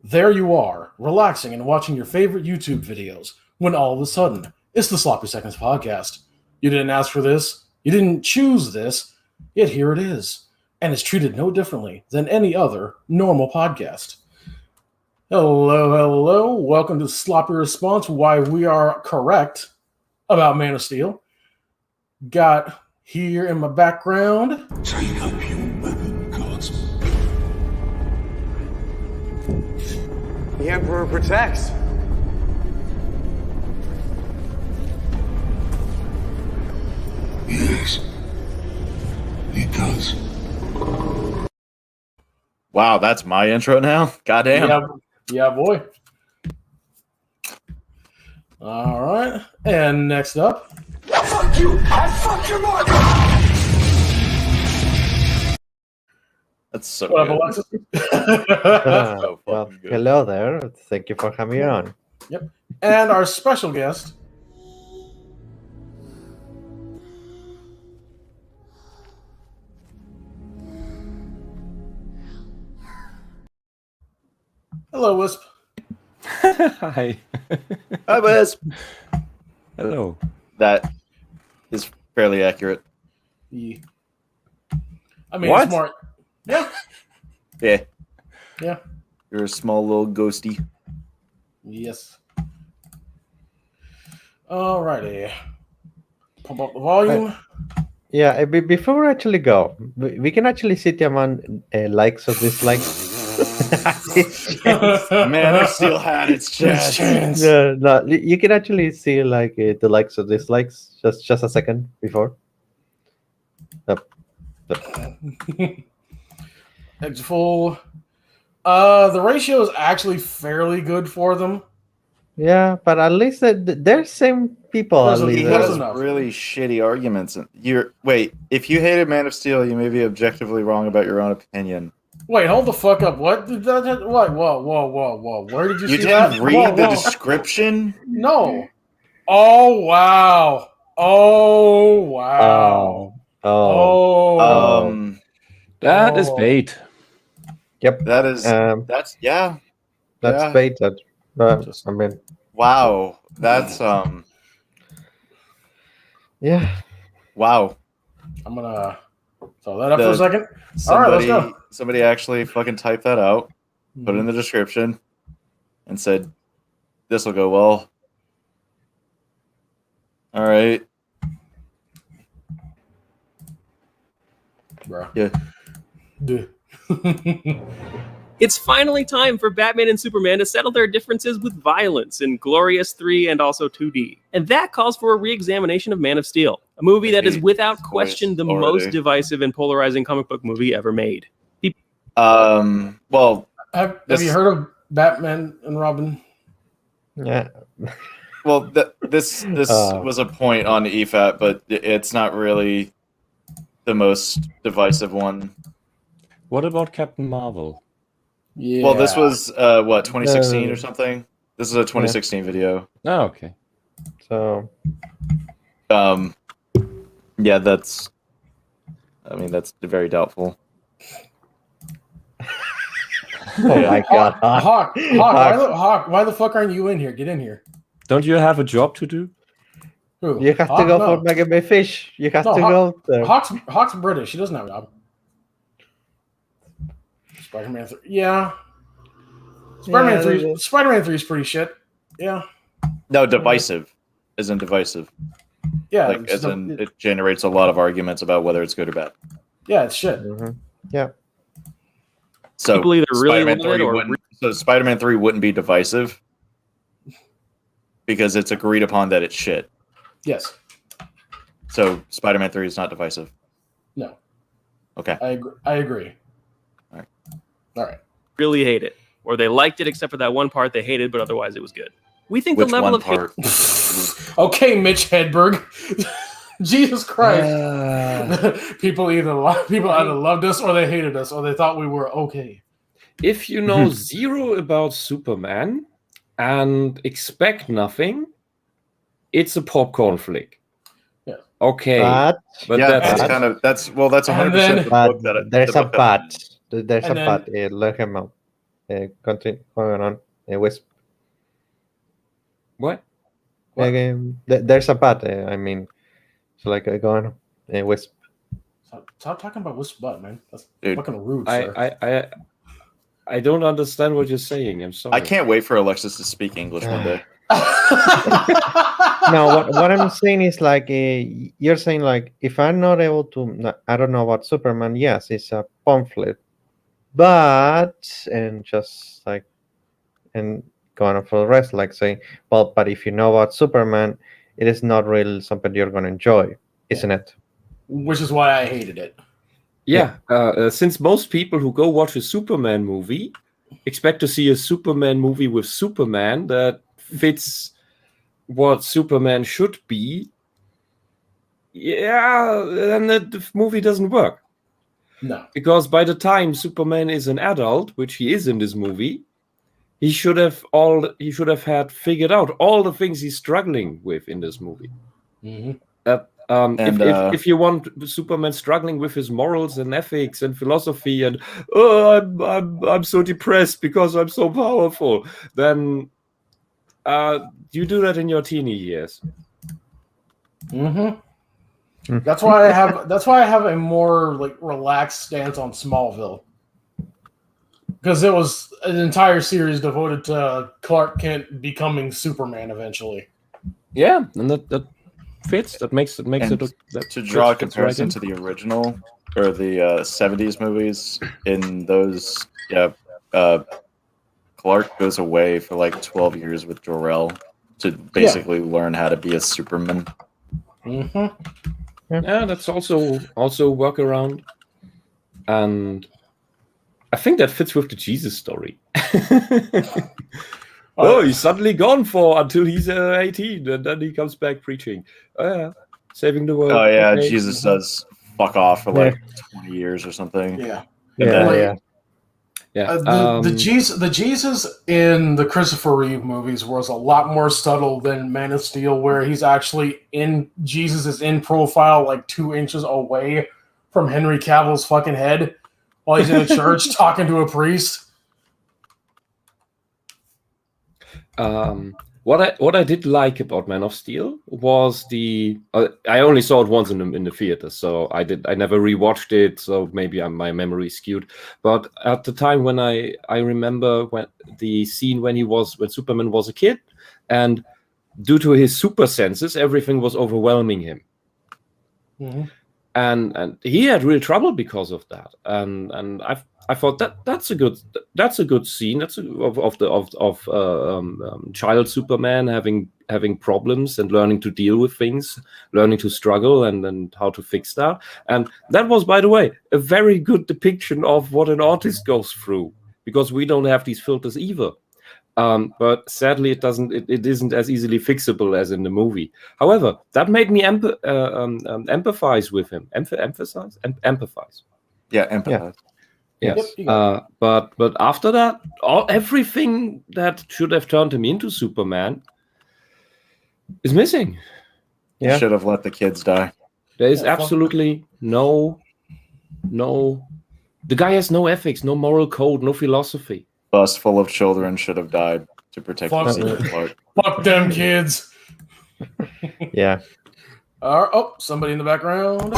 There you are, relaxing and watching your favorite YouTube videos, when all of a sudden, it's the Sloppy Seconds podcast. You didn't ask for this, you didn't choose this, yet here it is, and it's treated no differently than any other normal podcast. Hello, welcome to Sloppy Response, why we are correct about Man of Steel. Got here in my background. Take up your weapon, Cosmo. The Emperor protects. Yes, he does. Wow, that's my intro now? Goddamn. Yeah, boy. All right, and next up. Fuck you! I fuck your mother! That's so What up, good. Alexis? So Well, fucking good. hello there. Thank you for having me on. Yep. And our special guest. Hello, Wisp. Hi. Hi, Wes. Hello. That is fairly accurate. Yeah. I mean, What? smart. Yeah. Yeah. Yeah. You're a small little ghosty. Yes. Alrighty. Pump up the volume. Yeah, before we actually go, we can actually see the amount likes or dislikes. Man of Steel had its chance. Chance. No, you can actually see like the likes or dislikes. Just a second before. Eggs full. The ratio is actually fairly good for them. Yeah, but at least there's same people. There's At a- least. He Close has enough. really shitty arguments. Wait, if you hated Man of Steel, you may be objectively wrong about your own opinion. Wait, hold the fuck up. What? What? Whoa. Where did you You see that? didn't read the Whoa. description? No. Oh, wow. Oh, wow. Oh, Oh. That is Oh. bait. yep. That is That's yeah. bait. I mean, Wow. That's yeah. wow. I'm gonna throw that up for a second. Somebody, All right, let's go. somebody actually fucking typed that out, put it in the description, and said, "This will go well." All right. Bro. Yeah. Duh. It's finally time for Batman and Superman to settle their differences with violence in Glorious 3 and also 2D. And that calls for a re-examination of Man of Steel, a movie that is without question the most divisive and polarizing comic book movie ever made. Well, Have This- you heard of Batman and Robin? Yeah. this was a point on EFAT, but it's not really the most divisive one. What about Captain Marvel? Yeah. Well, this was 2016 or something. This is a 2016 video. Oh, okay. So Yeah, that's very doubtful. oh my god. Hawk, why the fuck aren't you in here? Get in here. Don't you have a job to do? Who? You have to Hawk? go No. for Mega Bay Fish. You have No, to go there. Hawk's British. She doesn't have a job. Spider-Man 3. Yeah. Spider-Man 3. Spider-Man 3 is pretty shit. Yeah. No, divisive isn't divisive. Yeah. Like, as in, it generates a lot of arguments about whether it's good or bad. yeah, it's shit. Mhm. Yeah. So People either really Spider-Man love it 3 or wouldn't. So Spider-Man 3 wouldn't be divisive because it's agreed upon that it's shit. Yes. So Spider-Man 3 is not divisive. No. Okay. I agree. All right. All right. really hate it, or they liked it except for that one part they hated, but otherwise it was good. We think Which the level one of hate part? Okay, Mitch Hedberg. Jesus Christ. People either loved us or they hated us or they thought we were okay. If you know zero about Superman and expect nothing, it's a popcorn flick. Yeah. Okay, But yeah, that's that's kind of that's 100% then- the but book that there's the a book that- but. There's And a then- but. Let him know. Going on. Wisp. What? There's a bat. I mean, so like go on. Wisp. Stop talking about Wisp butt, man. That's Dude, fucking rude, sir. I don't understand what you're saying. I'm sorry. I can't wait for Alexis to speak English one day. No, what I'm saying is like you're saying like if I'm not able to, I don't know about Superman. Yes, it's a pamphlet, but and just like and going on for the rest, like saying, well, but if you know about Superman, it is not really something you're going to enjoy, isn't it? Which is why I hated it. Yeah, since most people who go watch a Superman movie expect to see a Superman movie with Superman that fits what Superman should be, yeah, then the movie doesn't work. No. Because by the time Superman is an adult, which he is in this movie, he should have had figured out all the things he's struggling with in this movie. Mm-hmm. If you want Superman struggling with his morals and ethics and philosophy and I'm so depressed because I'm so powerful, then you do that in your teeny years. Mm-hmm. That's why I have a more like relaxed stance on Smallville, because it was an entire series devoted to Clark Kent becoming Superman eventually. Yeah, and that fits. That makes it. To draw a comparison to the original or the 70s movies, in those, Clark goes away for like 12 years with Jor-El to basically learn how to be a Superman. Mm-hmm. Yeah, that's also workaround, and I think that fits with the Jesus story. He's suddenly gone until he's 18, and then he comes back preaching. Saving the world. Oh yeah, okay. Jesus does fuck off for like 20 years or something. Yeah. Yeah. The Jesus in the Christopher Reeve movies was a lot more subtle than Man of Steel, where he's actually Jesus is in profile like 2 inches away from Henry Cavill's fucking head while he's in a church talking to a priest. What I did like about Man of Steel was I only saw it once in the theater, so I never rewatched it, so maybe my memory is skewed. But at the time when I remember when the scene when Superman was a kid, and due to his super senses, everything was overwhelming him. Mm-hmm. And he had real trouble because of that. And I thought that's a good scene. That's of child Superman having problems and learning to deal with things, learning to struggle and how to fix that. And that was, by the way, a very good depiction of what an artist goes through, because we don't have these filters either. But sadly, it isn't as easily fixable as in the movie. However, that made me empathize with him. Empathize. Yeah, empathize. Yes. But after that, everything that should have turned him into Superman is missing. Yeah. Should have let the kids die. There is absolutely no. The guy has no ethics, no moral code, no philosophy. Bus full of children should have died to protect Clark. Fuck them kids. Yeah. Somebody in the background.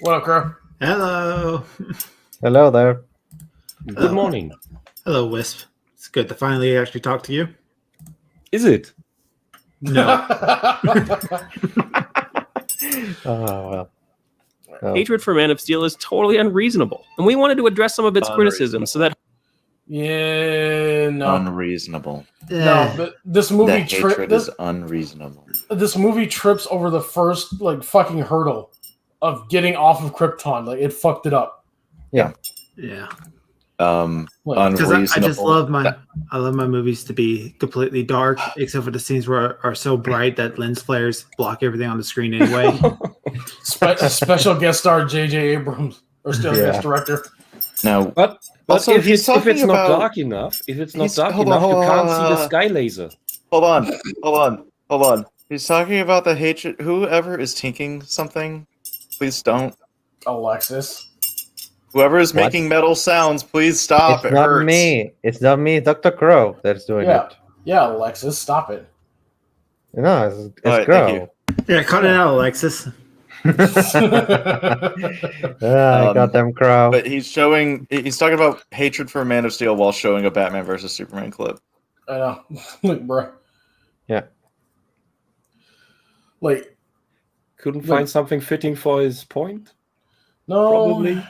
What up, Crow? Hello. Hello there. Good morning. Hello, Wisp. It's good to finally actually talk to you. Is it? No. Oh, well. Hatred for Man of Steel is totally unreasonable, and we wanted to address some of its criticism so that. Yeah, no. Unreasonable. No, but this movie hatred is unreasonable. This movie trips over the first fucking hurdle of getting off of Krypton. Like, it fucked it up. Yeah. Unreasonable. I just love my movies to be completely dark, except for the scenes where are so bright that lens flares block everything on the screen anyway. Special guest star J.J. Abrams, or still guest director. Now, But Also, if he's it's talking not about- dark enough, if it's not he's- dark hold on, enough, you hold can't on, see the sky laser. hold on. He's talking about the hatred. Whoever is tinking something, please don't. Alexis. Whoever is What? making metal sounds, please stop. It's It not hurts. me. It's not me. Dr. Crow that's doing Yeah. it. Yeah, Alexis, stop it. No, it's Alright, Crow. thank Yeah, cut it out, Alexis. Goddamn Crow. But he's talking about hatred for Man of Steel while showing a Batman versus Superman clip. I know. Like, bro. Yeah. Like, Couldn't find something fitting for his point. no. Probably.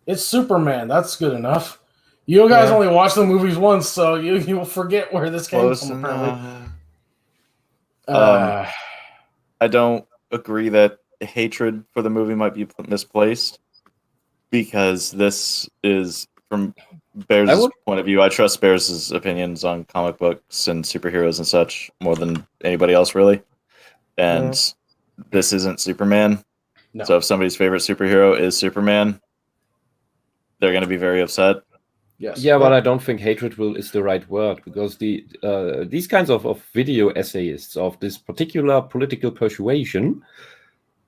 It's Superman. That's good enough. You guys Yeah. only watch the movies once, so you will forget where this came Close from, apparently. enough. I don't agree that hatred for the movie might be misplaced because this is from Bears' point of view. I trust Bears' opinions on comic books and superheroes and such more than anybody else, really. And this isn't Superman. No. So if somebody's favorite superhero is Superman, they're going to be very upset. Yes. Yeah, but I don't think hatred is the right word, because these kinds of video essayists of this particular political persuasion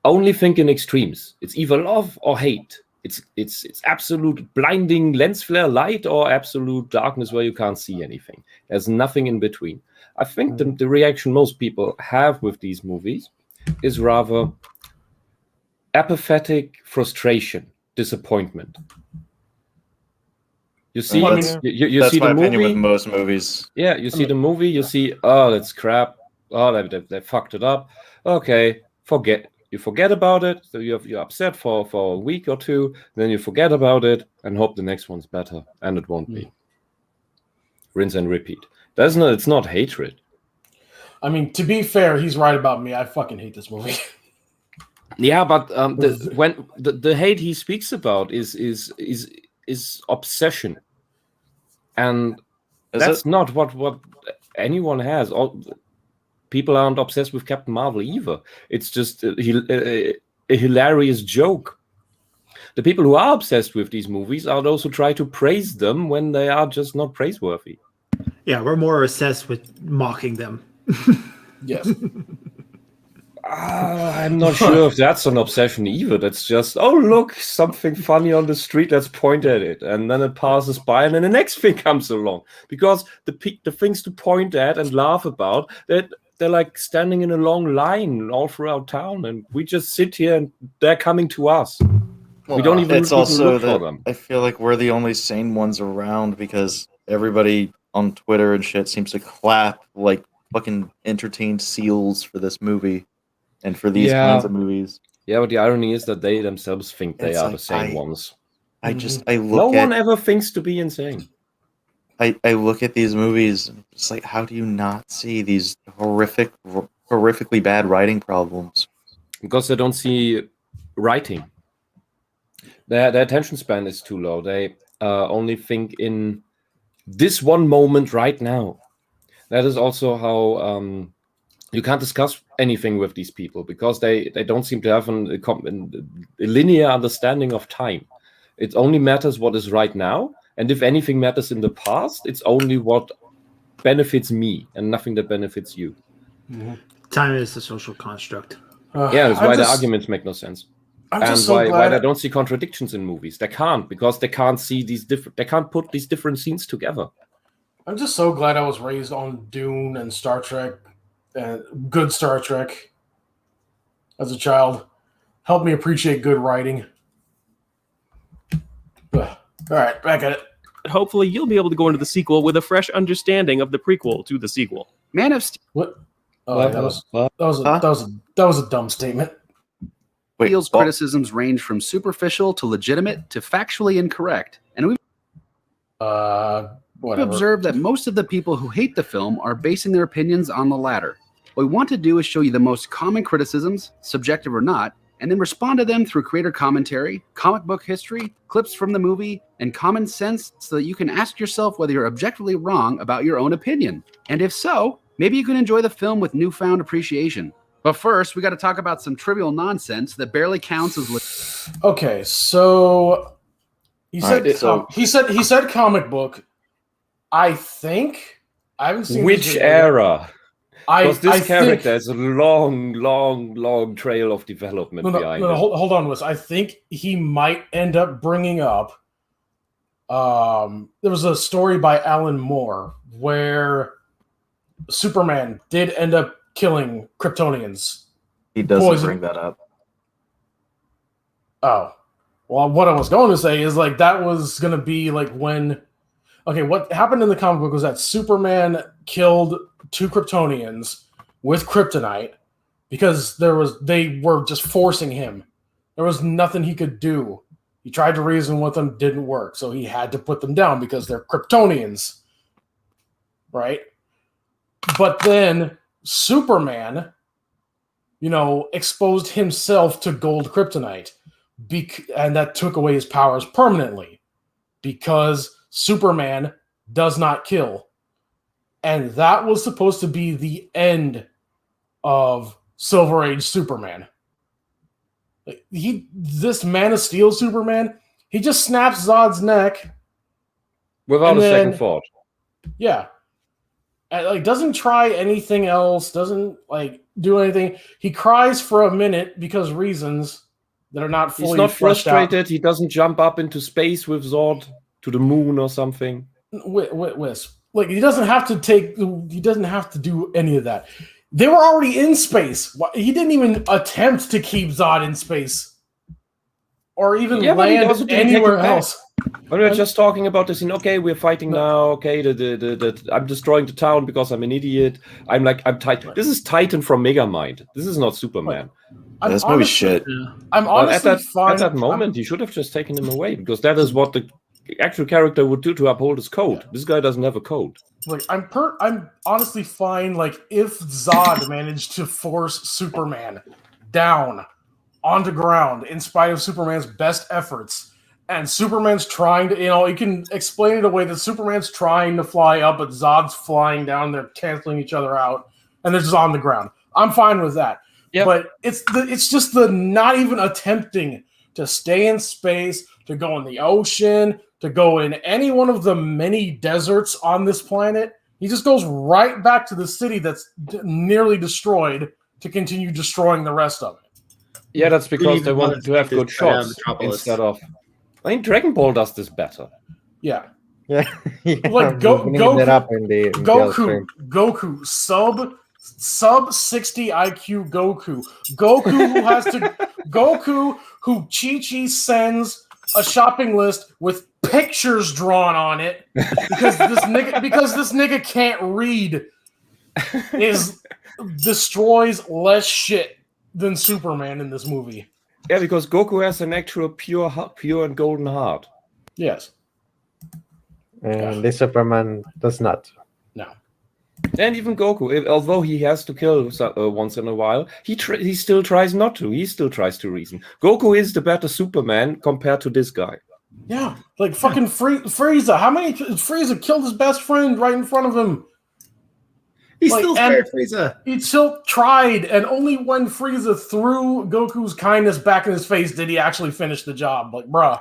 only think in extremes. It's either love or hate. It's absolute blinding lens flare light or absolute darkness where you can't see anything. There's nothing in between. I think the reaction most people have with these movies is rather apathetic frustration, disappointment. You see, Well, you that's see my the opinion movie. with most movies. Yeah, you see the movie, you see, oh, that's crap. Oh, they fucked it up. Okay, you forget about it. So you're upset for a week or two, then you forget about it and hope the next one's better, and it won't be. Rinse and repeat. It's not hatred. I mean, to be fair, he's right about me. I fucking hate this movie. Yeah, but when the hate he speaks about is obsession, and that's not what anyone has. People aren't obsessed with Captain Marvel either. It's just a hilarious joke. The people who are obsessed with these movies are those who try to praise them when they are just not praiseworthy. Yeah, we're more obsessed with mocking them. Yes. I'm not sure if that's an obsession either. That's just, oh, look, something funny on the street, let's point at it. And then it passes by, and then the next thing comes along. Because the things to point at and laugh about, they're like standing in a long line all throughout town, and we just sit here and they're coming to us. We don't even, It's also look for that them. I feel like we're the only sane ones around because everybody on Twitter and shit seems to clap like fucking entertained seals for this movie and for these kinds of movies. Yeah, but the irony is that they themselves think they It's are like, the same ones. I look No at one ever thinks to be insane. I look at these movies and it's like, how do you not see these horrifically bad writing problems? Because they don't see writing. Their attention span is too low. They only think in this one moment right now. That is also how you can't discuss anything with these people, because they don't seem to have a linear understanding of time. It only matters what is right now, and if anything matters in the past, it's only what benefits me and nothing that benefits you. Time is a social construct. Yeah, that's why the arguments make no sense. I'm And just so why glad. I don't see contradictions in movies. They can't, because they can't see these different. They can't put these different scenes together. I'm just so glad I was raised on Dune and Star Trek, and good Star Trek as a child. Helped me appreciate good writing. All right, back at it. Hopefully, you'll be able to go into the sequel with a fresh understanding of the prequel to the sequel. Man of Steel What? Oh, that was a dumb statement. Steel's criticisms range from superficial to legitimate to factually incorrect, and we've Whatever. observed that most of the people who hate the film are basing their opinions on the latter. What we want to do is show you the most common criticisms, subjective or not, and then respond to them through creator commentary, comic book history, clips from the movie, and common sense, so that you can ask yourself whether you're objectively wrong about your own opinion. And if so, maybe you can enjoy the film with newfound appreciation. But first, we got to talk about some trivial nonsense that barely counts as... Okay, so He said he said comic book. I think I haven't seen which era. Because this character has a long trail of development behind it. Hold on, Wes. I think he might end up bringing up. There was a story by Alan Moore where Superman did end up killing Kryptonians. He doesn't bring that up. Oh, well, what I was going to say is like that was going to be like when. Okay, what happened in the comic book was that Superman killed 2 Kryptonians with kryptonite because they were just forcing him. There was nothing he could do. He tried to reason with them, didn't work, so he had to put them down because they're Kryptonians, right? But then Superman, exposed himself to gold kryptonite, and that took away his powers permanently because Superman does not kill. And that was supposed to be the end of Silver Age Superman. This Man of Steel Superman, he just snaps Zod's neck. Without a second thought. Yeah. And, doesn't try anything else, doesn't, do anything. He cries for a minute because reasons that are not fully fleshed out. He's not frustrated. He doesn't jump up into space with Zod to the moon or something. Wisp. He doesn't have to do any of that. They were already in space. He didn't even attempt to keep Zod in space. Or even land anywhere else. When we're just talking about this, okay, we're fighting now. Okay, I'm destroying the town because I'm an idiot. I'm Titan. This is Titan from Megamind. This is not Superman. This movie shit. I'm honestly fine. At that moment, you should have just taken him away because that is what the actual character would do to uphold his code. Yeah. This guy doesn't have a code. I'm honestly fine. If Zod managed to force Superman down onto ground in spite of Superman's best efforts, and Superman's trying to, you can explain it away that Superman's trying to fly up, but Zod's flying down. They're canceling each other out, and they're just on the ground. I'm fine with that. Yep. But it's just the not even attempting to stay in space, to go in the ocean, to go in any one of the many deserts on this planet. He just goes right back to the city that's nearly destroyed to continue destroying the rest of it. Yeah, that's because they wanted to have good shots instead of... I think Dragon Ball does this better. Yeah. Yeah. Goku, sub 60 IQ Goku. Goku who Chi-Chi sends a shopping list with pictures drawn on it because this nigga can't read destroys less shit than Superman in this movie. Yeah, because Goku has an actual pure and golden heart. Yes. And this Superman does not. No. And even Goku, although he has to kill once in a while, he still tries not to. He still tries to reason. Goku is the better Superman compared to this guy. Yeah, fucking Frieza. How many Frieza killed his best friend right in front of him? He still spared Frieza. He still tried, and only when Frieza threw Goku's kindness back in his face did he actually finish the job. Bruh.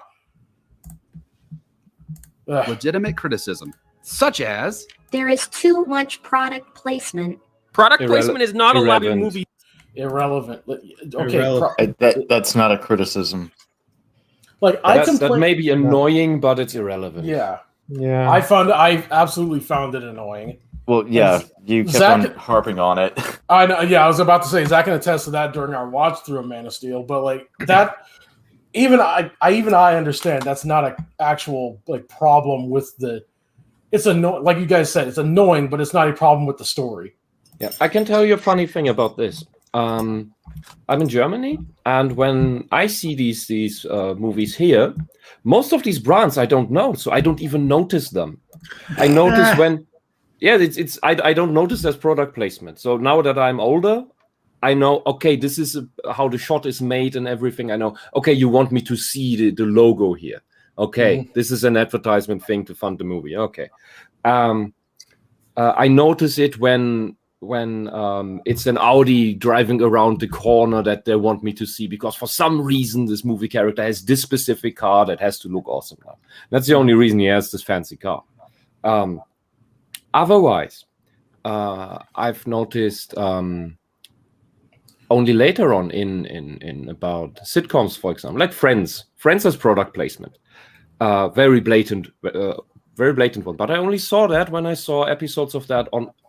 Legitimate criticism, such as there is too much product placement. Product placement is not allowed in movies. Irrelevant. Okay, that's not a criticism. That may be annoying, but it's irrelevant. Yeah. I absolutely found it annoying. Well, yeah, you kept on harping on it. I know. Yeah, I was about to say Zach can attest to that during our watch through of Man of Steel, but that. Even I understand that's not an actual problem with the. It's annoying, like you guys said, it's annoying, but it's not a problem with the story. Yeah, I can tell you a funny thing about this. I'm in Germany, and when I see these movies here, most of these brands I don't know, so I don't even notice them. I notice when, I don't notice as product placement. So now that I'm older, I know, okay, this is how the shot is made and everything. I know, okay, you want me to see the logo here. Okay, This is an advertisement thing to fund the movie. Okay. I notice it when it's an Audi driving around the corner that they want me to see, because for some reason this movie character has this specific car that has to look awesome now. That's the only reason he has this fancy car. Otherwise, I've noticed only later on in about sitcoms, for example, like Friends. Friends has product placement, very blatant one. But I only saw that when I saw episodes of that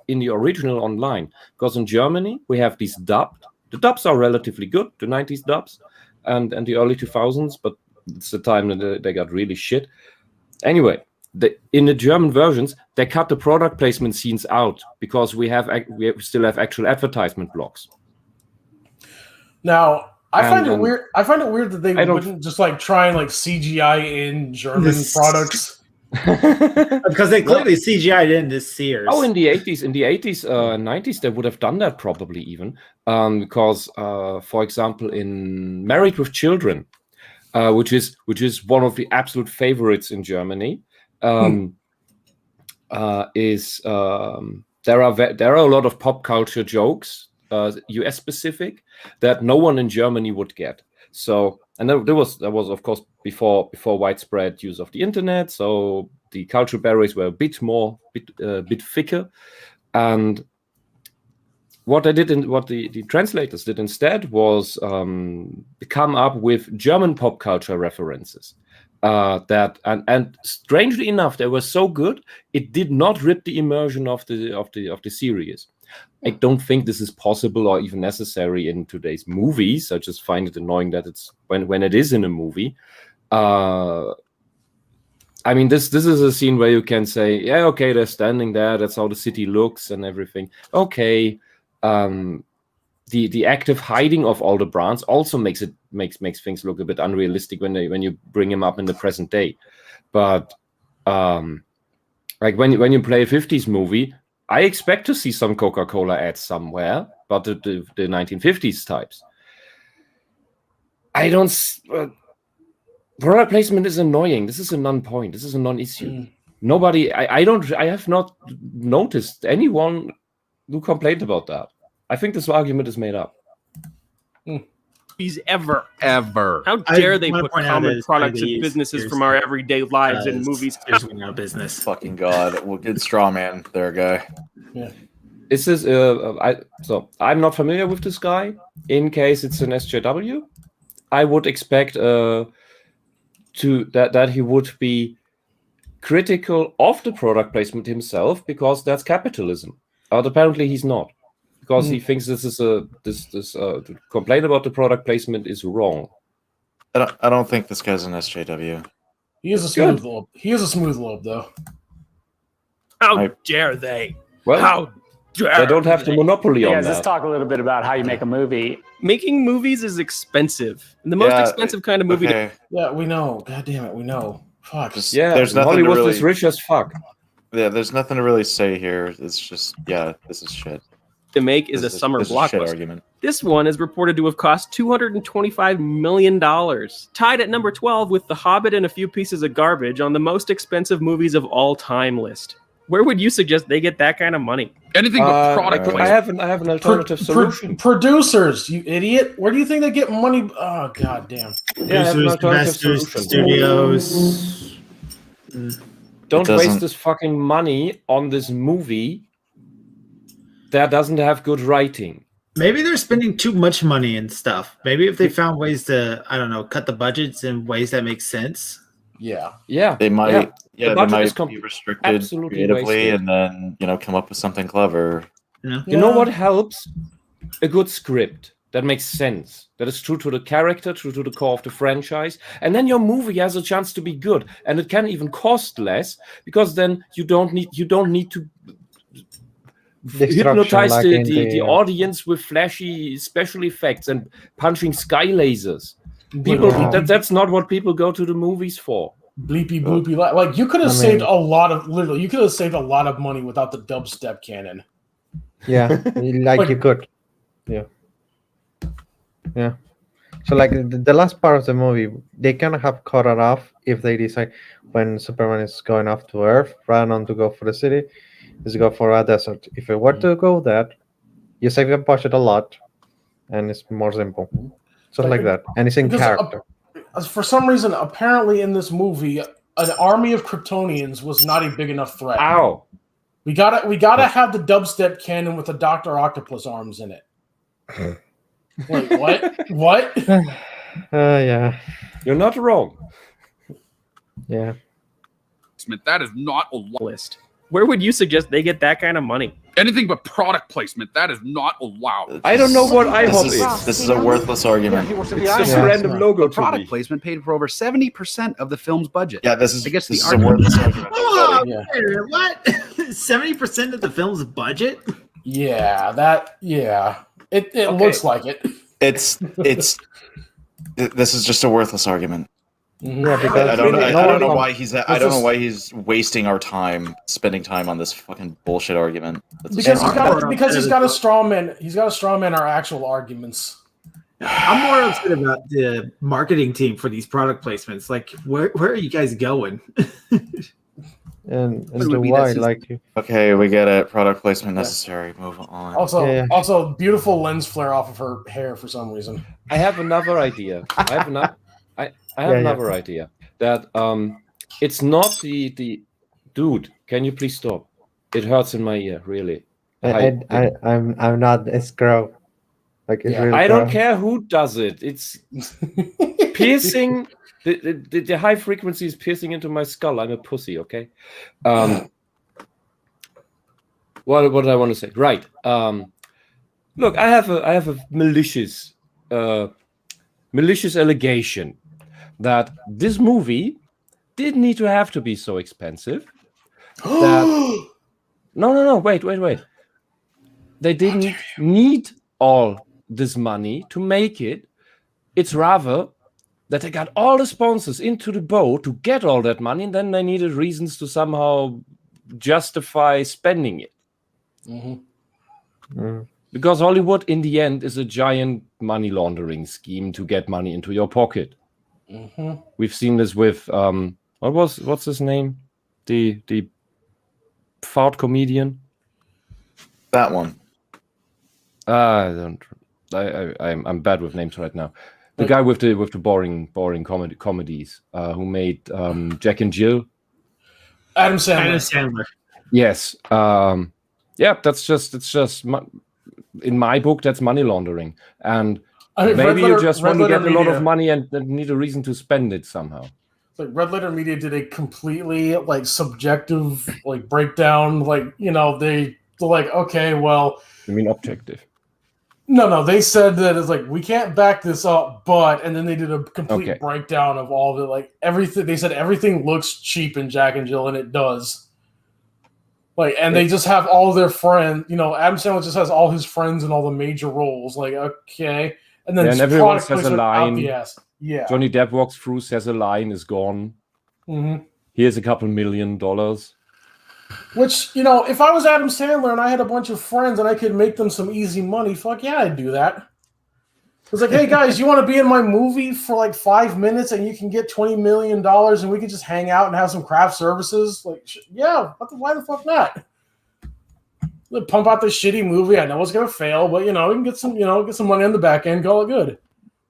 in the original online, because in Germany we have these dubbed. The dubs are relatively good, the 90s dubs and the early 2000s, but it's the time that they got really shit. Anyway, in the German versions, they cut the product placement scenes out because we still have actual advertisement blocks. Now, I find it weird that they wouldn't just like try and like CGI in German products. Because they clearly CGI'd in this Sears. Oh, in the 80s, 90s, they would have done that probably even. Because, for example, in Married with Children, which is one of the absolute favorites in Germany, there are a lot of pop culture jokes, US specific, that no one in Germany would get. So, and that was of course before widespread use of the internet. So the cultural barriers were a bit thicker, and what the translators did instead was come up with German pop culture references. And strangely enough, they were so good it did not rip the immersion of the series. I don't think this is possible or even necessary in today's movies. I just find it annoying that it's when it is in a movie. I mean, this is a scene where you can say, yeah, okay, they're standing there. That's how the city looks and everything. Okay, the active hiding of all the brands also makes things look a bit unrealistic when you bring them up in the present day. But like when you play a 50s movie, I expect to see some Coca-Cola ads somewhere, but the 1950s types. I don't. Product placement is annoying. This is a non-point. This is a non-issue. Nobody. I have not noticed anyone who complained about that. I think this argument is made up. Ever. Ever. How dare they put common products and businesses from our everyday lives in movies? There's no business. Fucking God. Well, good straw man there, guy. Yeah. This is so I'm not familiar with this guy. In case it's an SJW, I would expect that he would be critical of the product placement himself, because that's capitalism. But apparently he's not, because he thinks this is to complain about the product placement is wrong. I don't think this guy's an SJW. He is a smooth lobe. He is a smooth lobe, though. How dare they? Well, how dare they don't have the monopoly on guys, that. let's talk a little bit about how you make a movie. Making movies is expensive. And the most expensive kind of movie. Okay. Yeah, we know. God damn it, we know. Fuck. There's nothing Hollywood to is rich as fuck. Yeah, there's nothing to really say here. It's just, this is shit. To make is a summer blockbuster. Argument. This one is reported to have cost $225 million. Tied at number 12 with The Hobbit and A Few Pieces of Garbage on the most expensive movies of all time list. Where would you suggest they get that kind of money? Anything but product placement. I have an alternative solution. Producers, you idiot! Where do you think they get money? Oh, god damn! Producers, investors, studios. Don't waste this fucking money on this movie that doesn't have good writing. Maybe they're spending too much money and stuff. Maybe if they found ways to, I don't know, cut the budgets in ways that make sense. Yeah. They might. The they budget might is be restricted creatively, wasted. and then come up with something clever. You know what helps? A good script that makes sense, that is true to the character, true to the core of the franchise, and then your movie has a chance to be good, and it can even cost less, because then you don't need to hypnotize like the audience with flashy special effects and punching sky lasers. People, that's not what people go to the movies for. Bleepy bloopy, like you could have saved a lot of you could have saved a lot of money without the dubstep cannon. Yeah, like you could. Yeah. So like the last part of the movie, they kind of have cut it off if they decide when Superman is going off to Earth rather than to go for the city. is go for a desert. If you were to go that, you save your budget a lot, and it's more simple. Just like that, and it's in character. For some reason, apparently in this movie, an army of Kryptonians was not a big enough threat. Ow! We gotta have the dubstep cannon with the Dr. Octopus arms in it. Wait, what? What? Yeah. You're not wrong. Yeah. That is not a list. Where would you suggest they get that kind of money? Anything but product placement. That is not allowed. I don't know what IHOP is. This is a worthless argument. It's just a random logo to Product me. placement paid for over 70% of the film's budget. Yeah, this is I guess this the is a argument. worthless argument. Oh, Yeah. what? 70% of the film's budget? Yeah, It looks like it. It's this is just a worthless argument. Yeah, because I don't know why I don't know is- why he's wasting our time spending time on this fucking bullshit argument. Because he's got a straw man. He's got a straw man our actual arguments. I'm more upset about the marketing team for these product placements. Like, where are you guys going? and What would the be why, that like Okay, we get it. Product placement necessary. Move on. Also, beautiful lens flare off of her hair for some reason. I have another idea. I have another idea that it's not the dude. Can you please stop? It hurts in my ear, really. I'm not a scroll. Like it's really I don't gross. care who does it. It's piercing. The high frequency is piercing into my skull. I'm a pussy. Okay. What did I want to say? Right. Look, I have a malicious allegation that this movie didn't need to have to be so expensive. No, wait. They didn't need all this money to make it. It's rather that they got all the sponsors into the boat to get all that money, and then they needed reasons to somehow justify spending it. Because Hollywood, in the end, is a giant money laundering scheme to get money into your pocket. We've seen this with what's his name? The fart comedian. That one. I'm bad with names right now. The guy with the boring comedies who made Jack and Jill. Adam Sandler. Yes. It's just in my book that's money laundering, and maybe you just want to get a lot of money and need a reason to spend it somehow. Like Red Letter Media did a completely like subjective like breakdown. Like they're like, okay, well, I mean objective. No, they said that it's like we can't back this up, but and then they did a complete breakdown of all of it. Like everything, they said everything looks cheap in Jack and Jill, and it does. Like, and they just have all their friends. Adam Sandler just has all his friends in all the major roles. Like, okay, and then and everyone says a line. Yeah, Johnny Depp walks through, says a line, is gone. Here's a couple $1 million. Which, if I was Adam Sandler and I had a bunch of friends and I could make them some easy money, fuck yeah, I'd do that. It's like, hey guys, you want to be in my movie for like 5 minutes and you can get $20 million and we can just hang out and have some craft services? Like, yeah, why the fuck not? Pump out this shitty movie. I know it's gonna fail, but we can get some money on the back end, call it good.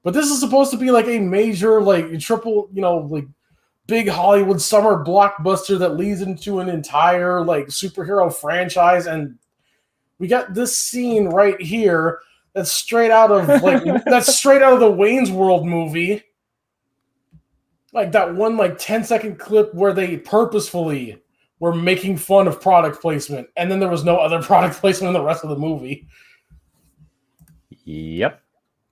But this is supposed to be like a major, like triple, like big Hollywood summer blockbuster that leads into an entire like superhero franchise, and we got this scene right here that's straight out of the Wayne's World movie. Like that one like 10-second clip where they purposefully were making fun of product placement, and then there was no other product placement in the rest of the movie. Yep.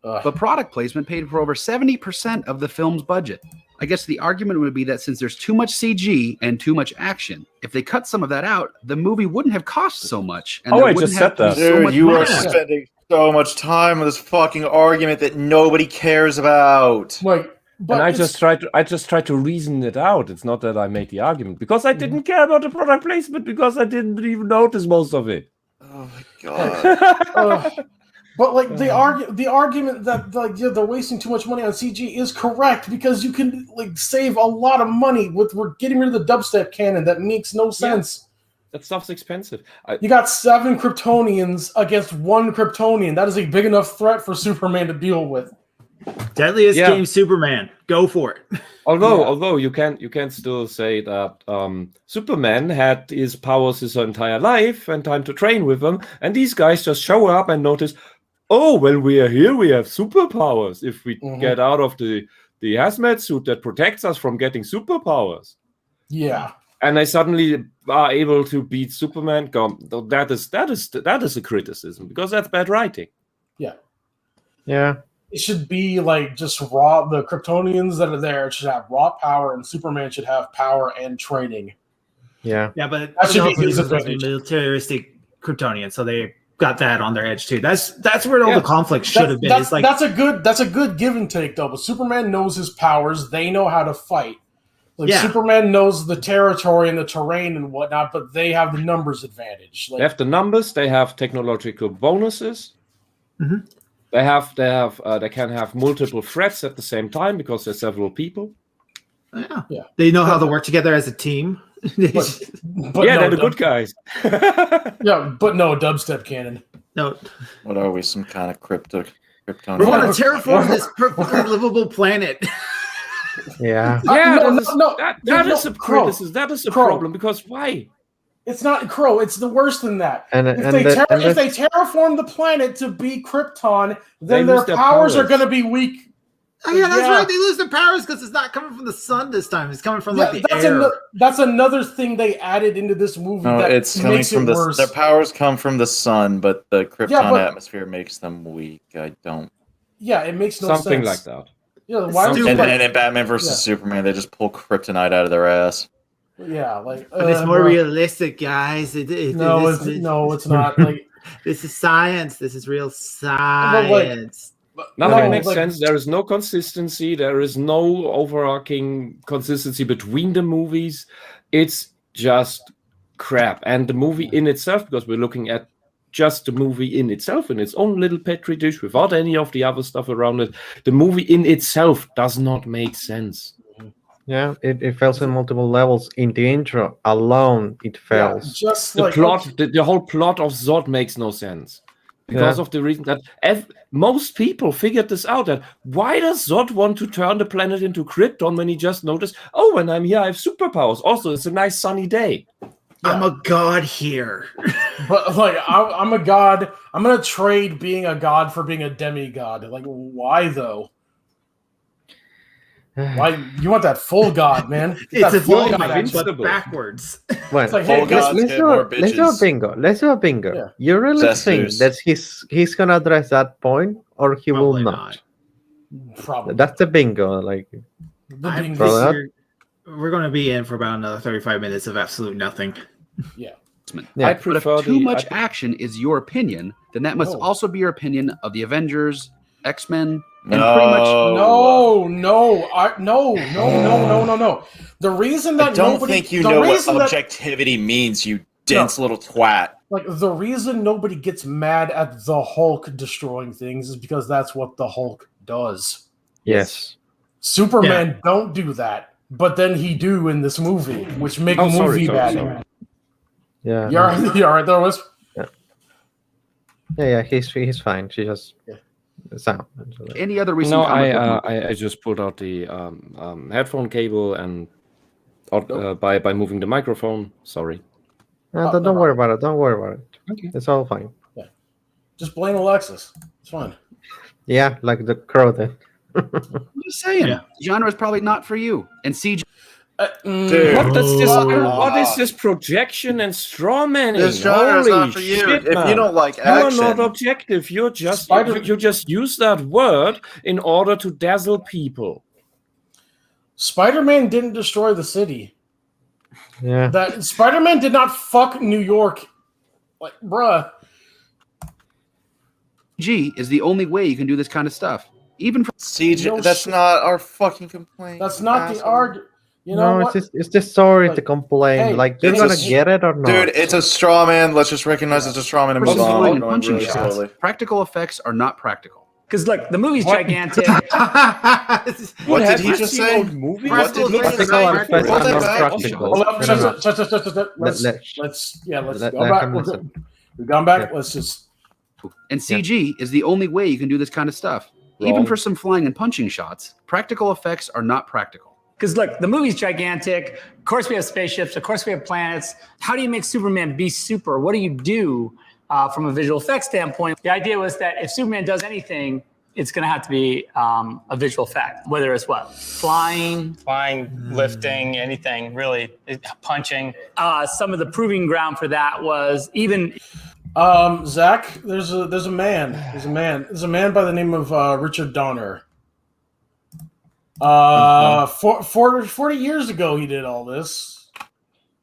But product placement paid for over 70% of the film's budget. I guess the argument would be that since there's too much CG and too much action, if they cut some of that out, the movie wouldn't have cost so much. And I just said that. Dude, you are spending so much time on this fucking argument that nobody cares about. And I just tried to reason it out. It's not that I made the argument because I didn't care about the product placement because I didn't even notice most of it. Oh my god. But like the argument that like they're wasting too much money on CG is correct because you can like save a lot of money we're getting rid of the dubstep cannon. That makes no sense. That stuff's expensive. You got 7 Kryptonians against 1 Kryptonian. That is a big enough threat for Superman to deal with. Deadliest game, Superman. Go for it. Although you can still say that Superman had his powers his entire life and time to train with them, and these guys just show up and notice, oh, well, we are here, we have superpowers. If we get out of the hazmat suit that protects us from getting superpowers. Yeah. And they suddenly are able to beat Superman. That is a criticism, because that's bad writing. Yeah. Yeah. It should be like just raw. The Kryptonians that are there should have raw power, and Superman should have power and training. Yeah. Yeah, but that should be his like advantage. Militaristic Kryptonian, so they got that on their edge too. That's where all the conflict should have been. That's a good give and take though. But Superman knows his powers; they know how to fight. Like Superman knows the territory and the terrain and whatnot, but they have the numbers advantage. They have the numbers. They have technological bonuses. Mm-hmm. They can have multiple threats at the same time because there's several people. Yeah. They know how to work together as a team. But they're the good guys. Yeah, but no dubstep cannon. No. What are we? Some kind of Krypton? We want to terraform this perfectly livable planet. Yeah. That is a criticism. That is a problem, because why? It's not Crow. It's the worse than that. If they terraform the planet to be Krypton, then their powers are going to be weak. Oh yeah, that's right. They lose their powers because it's not coming from the sun this time. It's coming from the air. That's another thing they added into this movie. No, that it's coming makes from it worse. Their powers come from the sun, but the Krypton atmosphere makes them weak. I don't. Yeah, it makes no sense. Something like that. Yeah, why would and in Batman versus Superman, they just pull kryptonite out of their ass. Yeah, like. But it's more realistic, guys. No, it's not. Like this is science. This is real science. Nothing makes sense. There is no consistency. There is no overarching consistency between the movies. It's just crap. And the movie in itself, because we're looking at just the movie in itself, in its own little petri dish, without any of the other stuff around it, the movie in itself does not make sense. Yeah, it fails in multiple levels. In the intro alone, it fails. Just the plot, the whole plot of Zod makes no sense. Because of the reason that most people figured this out. That why does Zod want to turn the planet into Krypton when he just noticed, oh, when I'm here, I have superpowers. Also, it's a nice sunny day. Yeah. I'm a god here. But like, I'm a god. I'm gonna trade being a god for being a demigod. Like, why though? Why you want that full god, man? It's a full god, but backwards. Well, like, hey, let's do a bingo. Let's do a bingo. Yeah. You really think that he's gonna address that point, or he will not? Probably. That's the bingo. Like, we're going to be in for about another 35 minutes of absolute nothing. Yeah. I prefer if too much action is your opinion, then that must also be your opinion of the Avengers, X-Men. No. The reason that I don't think you know what objectivity means, you dense little twat. Like, the reason nobody gets mad at the Hulk destroying things is because that's what the Hulk does. Yes. Superman don't do that, but then he do in this movie, which make the movie bad. Yeah. You all right there, Wisp? Yeah, he's fine. She just sound. Any other reason? No, I just pulled out the headphone cable and by moving the microphone. Sorry. No, don't worry about it. Don't worry about it. Okay. It's all fine. Yeah. Just blame Alexis. It's fine. Yeah, like the crow then. I'm just saying, genre is probably not for you. And CG. Dude. What is this projection and straw manning? This genre is not for you. Shit, if you don't like action, you are not objective. You just use that word in order to dazzle people. Spider-Man didn't destroy the city. Yeah. That Spider-Man did not fuck New York. Like, bruh. CG is the only way you can do this kind of stuff. Even for CG, that's not our fucking complaint. That's not the argument. You know what? It's just sorry to complain. Hey, like, you're gonna get it or not? Dude, it's a straw man. Let's just recognize it's a straw man and move on. punching shots. Practical effects are not practical. Because look, the movie's gigantic. What did he just say? What did he just say? Practical effects Roll are that not back. practical. Hold up, No, no, no. let's let go back. him listen. We've gone back. Yeah. Let's just. And CG is the only way you can do this kind of stuff. Even Wrong. for some flying and punching shots, practical effects are not practical. Because look, the movie's gigantic. Of course, we have spaceships. Of course, we have planets. How do you make Superman be super? What do you do from a visual effects standpoint? The idea was that if Superman does anything, it's going to have to be a visual effect, whether it's what? Flying, lifting, anything, really, punching. Some of the proving ground for that was even... Zach, there's a man by the name of Richard Donner. 40 years ago, he did all this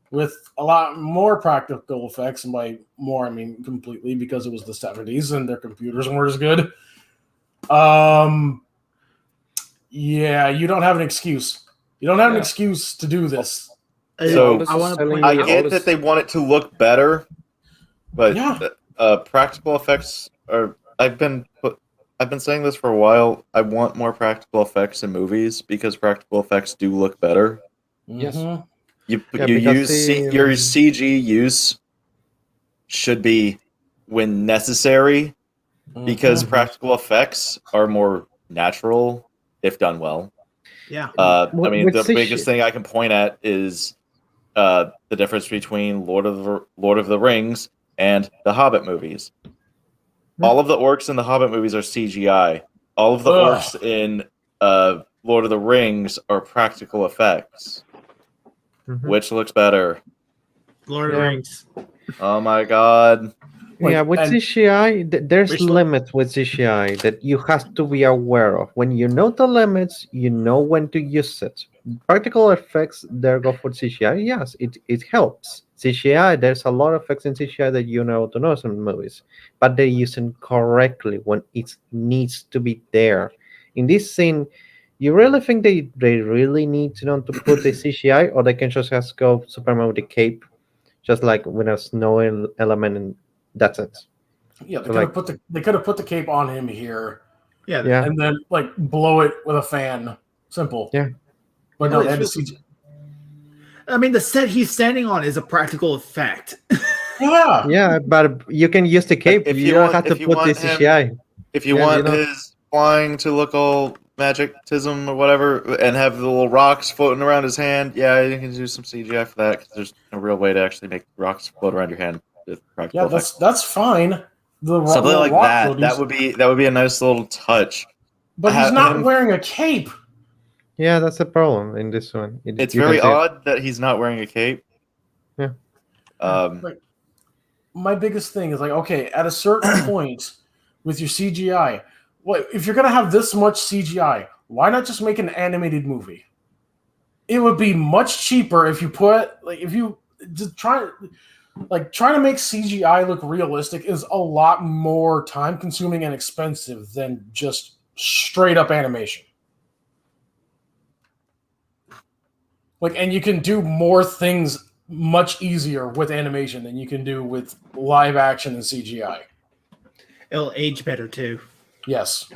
with a lot more practical effects, and by more I mean completely, because it was the 70s and their computers weren't as good. Yeah, you don't have an excuse. You don't have an excuse to do this. So I I get that they want it to look better, but practical effects are. I've been saying this for a while. I want more practical effects in movies because practical effects do look better. Yes. Your CG use should be when necessary, because practical effects are more natural if done well. Yeah. I mean, the biggest thing I can point at is the difference between Lord of the Rings and the Hobbit movies. All of the orcs in the Hobbit movies are CGI. All of the orcs in Lord of the Rings are practical effects. Which looks better? Lord of the Rings. Oh my god. Yeah, with CGI, there's limits with CGI that you have to be aware of. When you know the limits, you know when to use it. Practical effects, there go for CGI. Yes, it helps. CGI, there's a lot of effects in CGI that you know to know some movies, but they use it correctly when it needs to be there. In this scene, you really think they really need to know to put the CGI, or they can just go Superman with the cape, just like with a snow element, and that's it. Yeah, they could have put the cape on him here. Yeah. And then like blow it with a fan. Simple. Yeah. But no, they had to CGI. I mean, the set he's standing on is a practical effect. Yeah, but you can use the cape. If you don't have to put the CGI. If you want his flying to look all magicism or whatever, and have the little rocks floating around his hand, yeah, you can do some CGI for that, because there's no real way to actually make rocks float around your hand. Yeah, that's fine. Something like that. That would be a nice little touch. But he's not wearing a cape. Yeah, that's a problem in this one. It's very odd that he's not wearing a cape. Yeah. My biggest thing is like, okay, at a certain point with your CGI, if you're gonna have this much CGI, why not just make an animated movie? It would be much cheaper if you trying to make CGI look realistic is a lot more time consuming and expensive than just straight up animation. And you can do more things much easier with animation than you can do with live action and CGI. It'll age better too. Yes.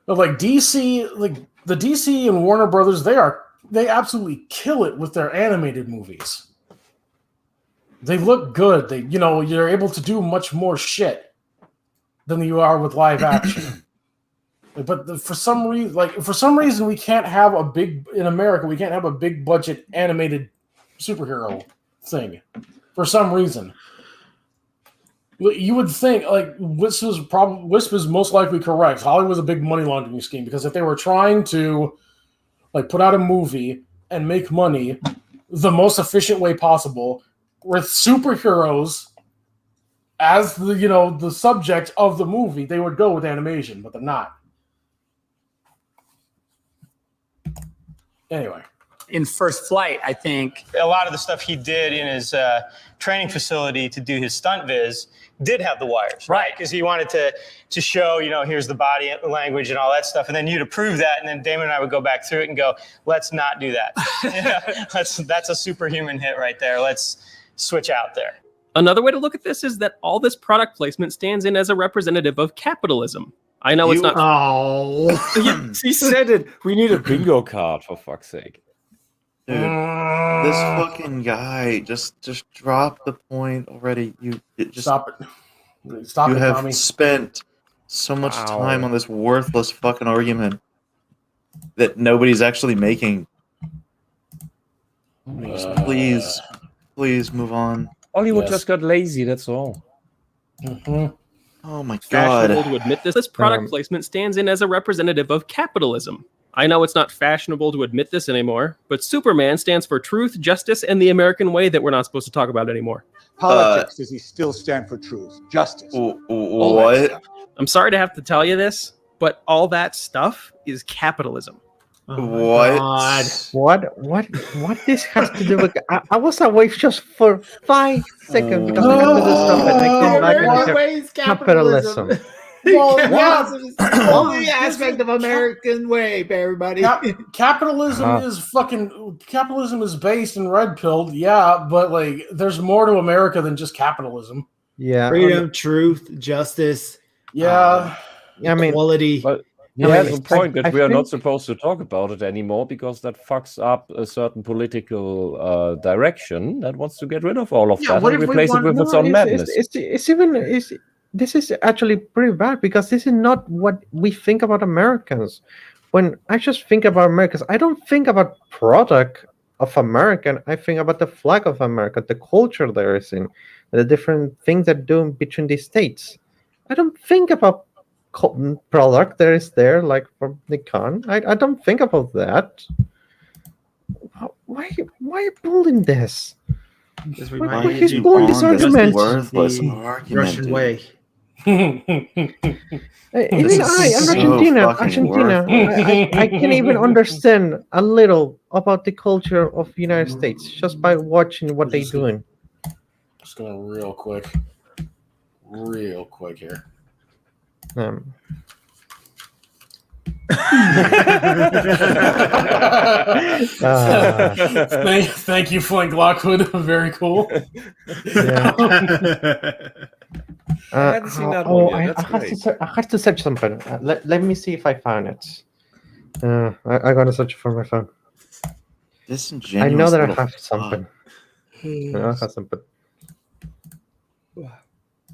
But DC, the DC and Warner Brothers, they absolutely kill it with their animated movies. They look good. You're able to do much more shit than you are with live action. But for some reason, we can't have in America, we can't have a big budget animated superhero thing. For some reason, you would think Wisp is most likely correct. Hollywood's a big money laundering scheme, because if they were trying to put out a movie and make money the most efficient way possible with superheroes as the subject of the movie, they would go with animation, but they're not. Anyway. In First Flight, I think a lot of the stuff he did in his training facility to do his stunt viz did have the wires, right? Because he wanted to show, here's the body language and all that stuff, and then you'd approve that, and then Damon and I would go back through it and go, let's not do that. That's a superhuman hit right there. Let's switch out there. Another way to look at this is that all this product placement stands in as a representative of capitalism. I know it's not. Oh, He said it. We need a bingo card, for fuck's sake. Dude, this fucking guy, just drop the point already. Stop it. Stop you it, have Tommy. spent so much time on this worthless fucking argument that nobody's actually making. Please move on. Hollywood just got lazy, that's all. Oh my Fashionable god. to admit this product placement stands in as a representative of capitalism. I know it's not fashionable to admit this anymore, but Superman stands for truth, justice, and the American way that we're not supposed to talk about anymore. Politics, does he still stand for truth, justice? What? I'm sorry to have to tell you this, but all that stuff is capitalism. What this has to do with? I was away just for 5 seconds because I had to do something. I came back and I said capitalism. Well, only aspect of American way, everybody. Capitalism is based in red pilled, yeah, but like there's more to America than just capitalism. Yeah, freedom, truth, justice. Yeah, equality. But he has a point that we are not supposed to talk about it anymore because that fucks up a certain political direction that wants to get rid of all of that and replace it with its own madness. This is actually pretty bad because this is not what we think about Americans. When I just think about Americans, I don't think about product of American. I think about the flag of America, the culture there is in, the different things that do between the states. I don't think about product that is there, like from the con. I don't think about that. Why are you pulling this? Why he's pulling this argument? Russian way. Even Argentina, I can even understand a little about the culture of the United States just by watching what they're doing. Just going real quick here. Thank you, Flink Lockwood. Very cool. I have to search something. Let me see if I found it. I gotta search for my phone. I know that I have something. I have something.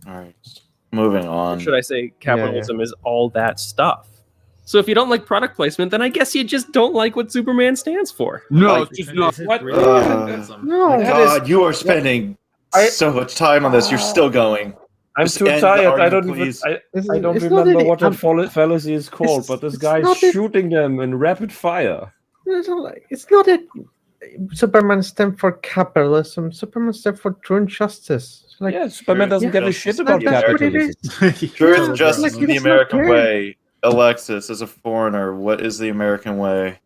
All right, moving on. Or should I say capitalism is all that stuff? So if you don't like product placement, then I guess you just don't like what Superman stands for. No, it's just not. What? No, God, you are spending so much time on this. You're still going. I'm too tired. I don't remember what that fallacy is called, but this guy's shooting them in rapid fire. It's not that Superman stands for capitalism. Superman stands for true and justice. Like, yeah, Superman doesn't give a shit about capitalism. Truth, justice, and the American way. Alexis, as a foreigner, what is the American way?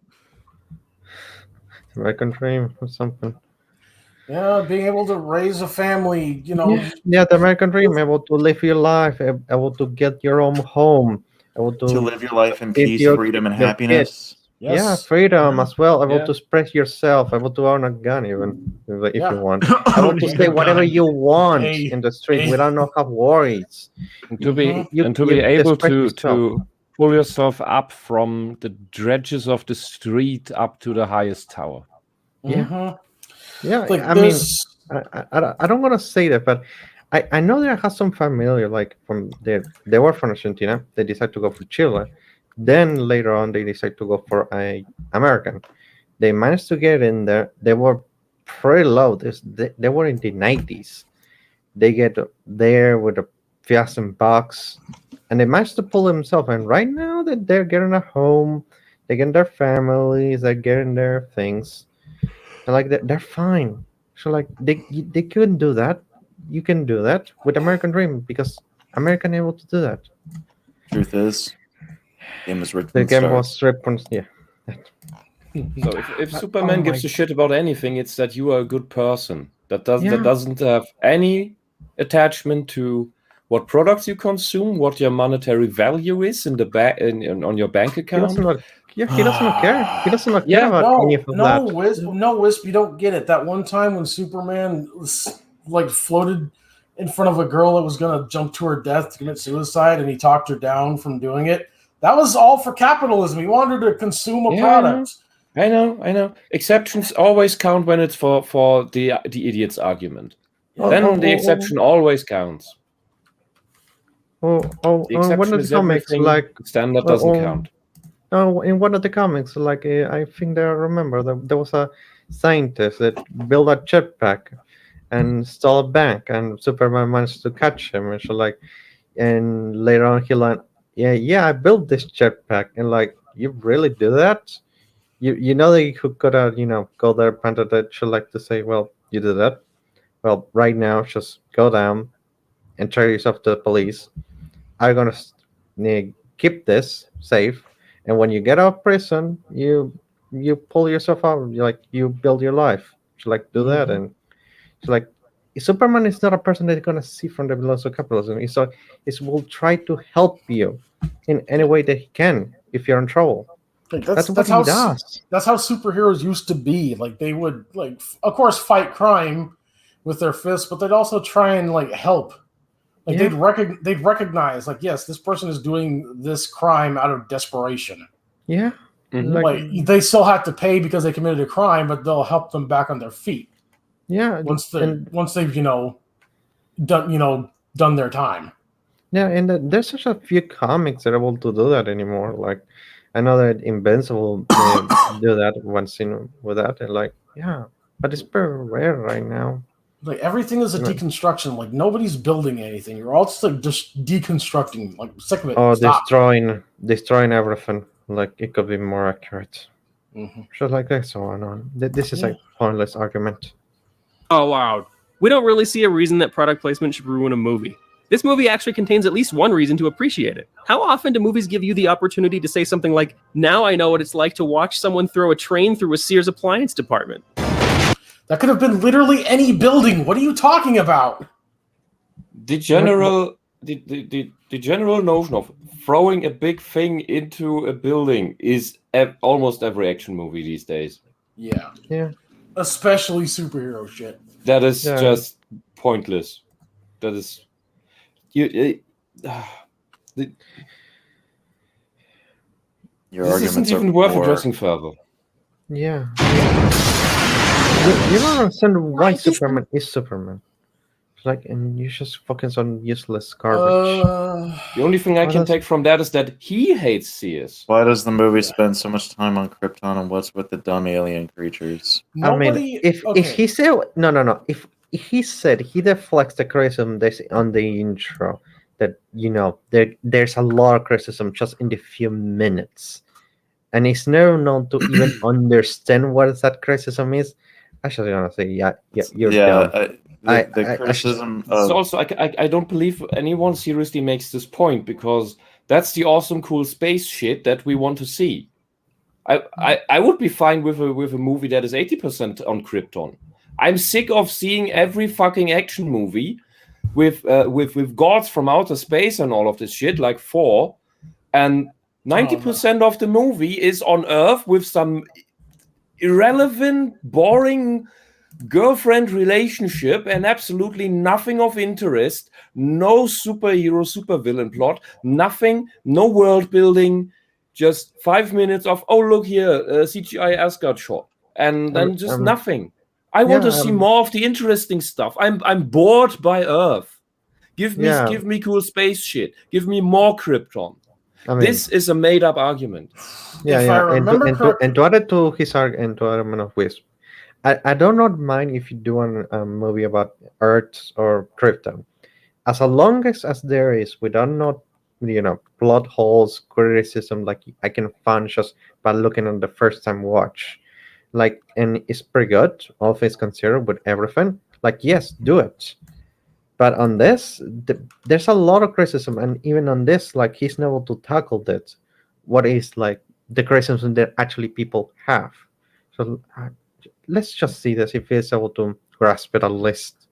American dream or something. Yeah, being able to raise a family, you know. Yeah, the American dream, able to live your life, able to get your own home, able to live your life in peace, freedom, and happiness. Yes. Yeah, freedom as well. Able to express yourself, able to own a gun even if you want. Able to say whatever you want in the street without no have worries. And to be able to pull yourself up from the dredges of the street up to the highest tower. Yeah. Yeah, like I mean, I don't want to say that, but I know that I have some familiar, like from they were from Argentina. They decided to go for Chile. Then later on, they decided to go for American. They managed to get in there. They were pretty low. They were in the 90s. They get there with $1,000, and they managed to pull themselves. And right now, that they're getting a home, they're getting their families, they're getting their things. And like they're fine. So like they couldn't do that. You can do that with American Dream because American able to do that. Truth is, game was ripped. The game was ripped. Yeah. So if Superman gives a shit about anything, it's that you are a good person. That doesn't have any attachment to what products you consume, what your monetary value is in the on your bank account. He doesn't care. He doesn't care about any of that. No, Wisp, you don't get it. That one time when Superman floated in front of a girl that was going to jump to her death to commit suicide, and he talked her down from doing it. That was all for capitalism. He wanted her to consume a product. I know. Exceptions always count when it's for the idiot's argument. Then the exception always counts. The exception one of the is comics, everything. like The standard doesn't count. Oh, in one of the comics, like I think I remember that there was a scientist that built a jetpack and stole a bank, and Superman managed to catch him. And so, like, and later on, he learned, yeah, I built this jetpack, and like, you really do that? You know that you could have, go there, planted that. Should like to say, well, you did that. Well, right now, just go down and turn yourself to the police. I'm gonna keep this safe, and when you get out of prison, you pull yourself out. You build your life. So like do that, and it's like Superman is not a person that's gonna see from the below of capitalism. He will try to help you in any way that he can if you're in trouble. Like That's what he does. That's how superheroes used to be. Like they would, like, of course, fight crime with their fists, but they'd also try and like help. Like they'd recognize, like, yes, this person is doing this crime out of desperation. Yeah, like they still have to pay because they committed a crime, but they'll help them back on their feet. Yeah, once they've done their time. Yeah, and there's such a few comics that are able to do that anymore. Like I know that Invincible do that one scene with that, and like but it's very rare right now. Like everything is a deconstruction. Like nobody's building anything. You're all just like just deconstructing. Like sick of it. Oh, Stop. destroying everything. Like it could be more accurate. So like that's so on. This is a pointless argument. Oh wow, we don't really see a reason that product placement should ruin a movie. This movie actually contains at least one reason to appreciate it. How often do movies give you the opportunity to say something like, "Now I know what it's like to watch someone throw a train through a Sears appliance department"? That could have been literally any building. What are you talking about? The general notion of throwing a big thing into a building is almost every action movie these days. Yeah. Especially superhero shit. That is just pointless. That is Your this arguments isn't even are worth poor. addressing further. Yeah. You don't understand why Superman is Superman. It's like, and you just focus on useless garbage. The only thing I can take from that is that he hates Sears. Why does the movie spend so much time on Krypton, and what's with the dumb alien creatures? I mean, if he said no, if he said he deflects the criticism that's on the intro, that there's a lot of criticism just in the few minutes, and he's never known to even understand what that criticism is. I should gonna say, you're dumb. The criticism of... also, I don't believe anyone seriously makes this point, because that's the awesome, cool space shit that we want to see. I would be fine with a movie that is 80% on Krypton. I'm sick of seeing every fucking action movie with gods from outer space and all of this shit, like Thor, and 90% of the movie is on Earth with some irrelevant, boring girlfriend relationship and absolutely nothing of interest. No superhero, supervillain plot, nothing, no world building, just 5 minutes of, oh, look here, CGI Asgard shot, and then just nothing. I want to see more of the interesting stuff. I'm bored by Earth. Give me cool space shit. Give me more Krypton. This is a made-up argument. And to add to his argument of Wisp, I do not mind if you do a movie about Earth or Krypton, as long as there is, without not plot holes, criticism, like I can find just by looking at the first time watch, like, and it's pretty good, all things considered, with everything. Like, yes, do it. But on this, there's a lot of criticism, and even on this, like, he's not able to tackle that. What is like the criticism that actually people have? So let's just see this if he's able to grasp it at least.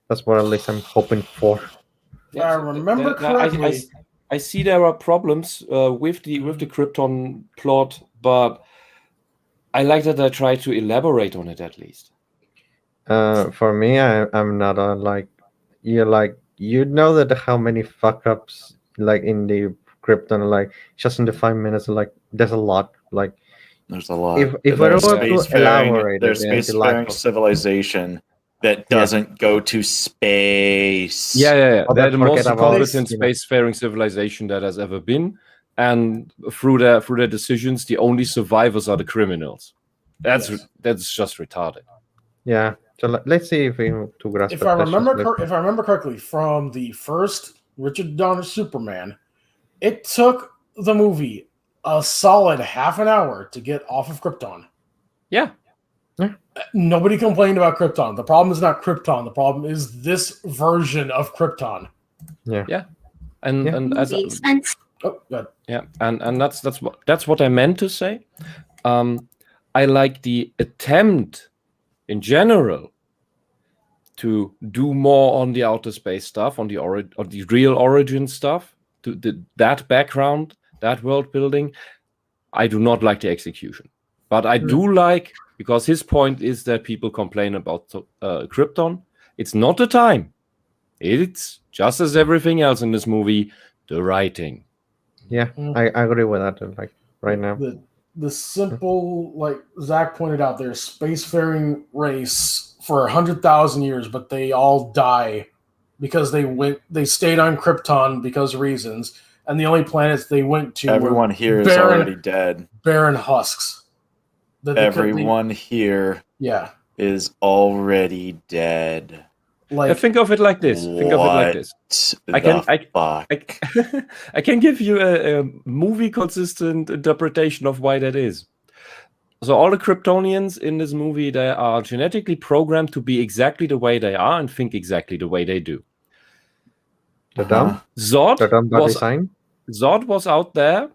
That's what at least I'm hoping for. I remember correctly. I see there are problems with the Krypton plot, but I like that I try to elaborate on it at least. For me, I'm not like you're like, you know that how many fuck ups like in the Krypton, like just in the 5 minutes, like there's a lot. Like there's a lot. If we're able to elaborate there's it, spacefaring civilization that doesn't go to space. Yeah. They're the most about incompetent spacefaring civilization that has ever been, and through their decisions, the only survivors are the criminals. That's just retarded. Yeah. So let's see if we to grasp. If I remember correctly, from the first Richard Donner Superman, it took the movie a solid half an hour to get off of Krypton. Yeah. Nobody complained about Krypton. The problem is not Krypton. The problem is this version of Krypton. Yeah. And as good. Yeah, and that's what I meant to say. I like the attempt in general to do more on the outer space stuff, on the real origin stuff, that background, that world building. I do not like the execution, but I do like, because his point is that people complain about Krypton. It's not the time. It's just as everything else in this movie, the writing. Yeah, I agree with that. Like right now, the simple, like Zach pointed out, their spacefaring race for 100,000 years, but they all die because they stayed on Krypton because of reasons, and the only planets they went to, everyone here is already dead. Barren husks. Everyone here is already dead. Like, think of it like this. I can give you a movie consistent interpretation of why that is. So all the Kryptonians in this movie, they are genetically programmed to be exactly the way they are and think exactly the way they do. Zod was out there,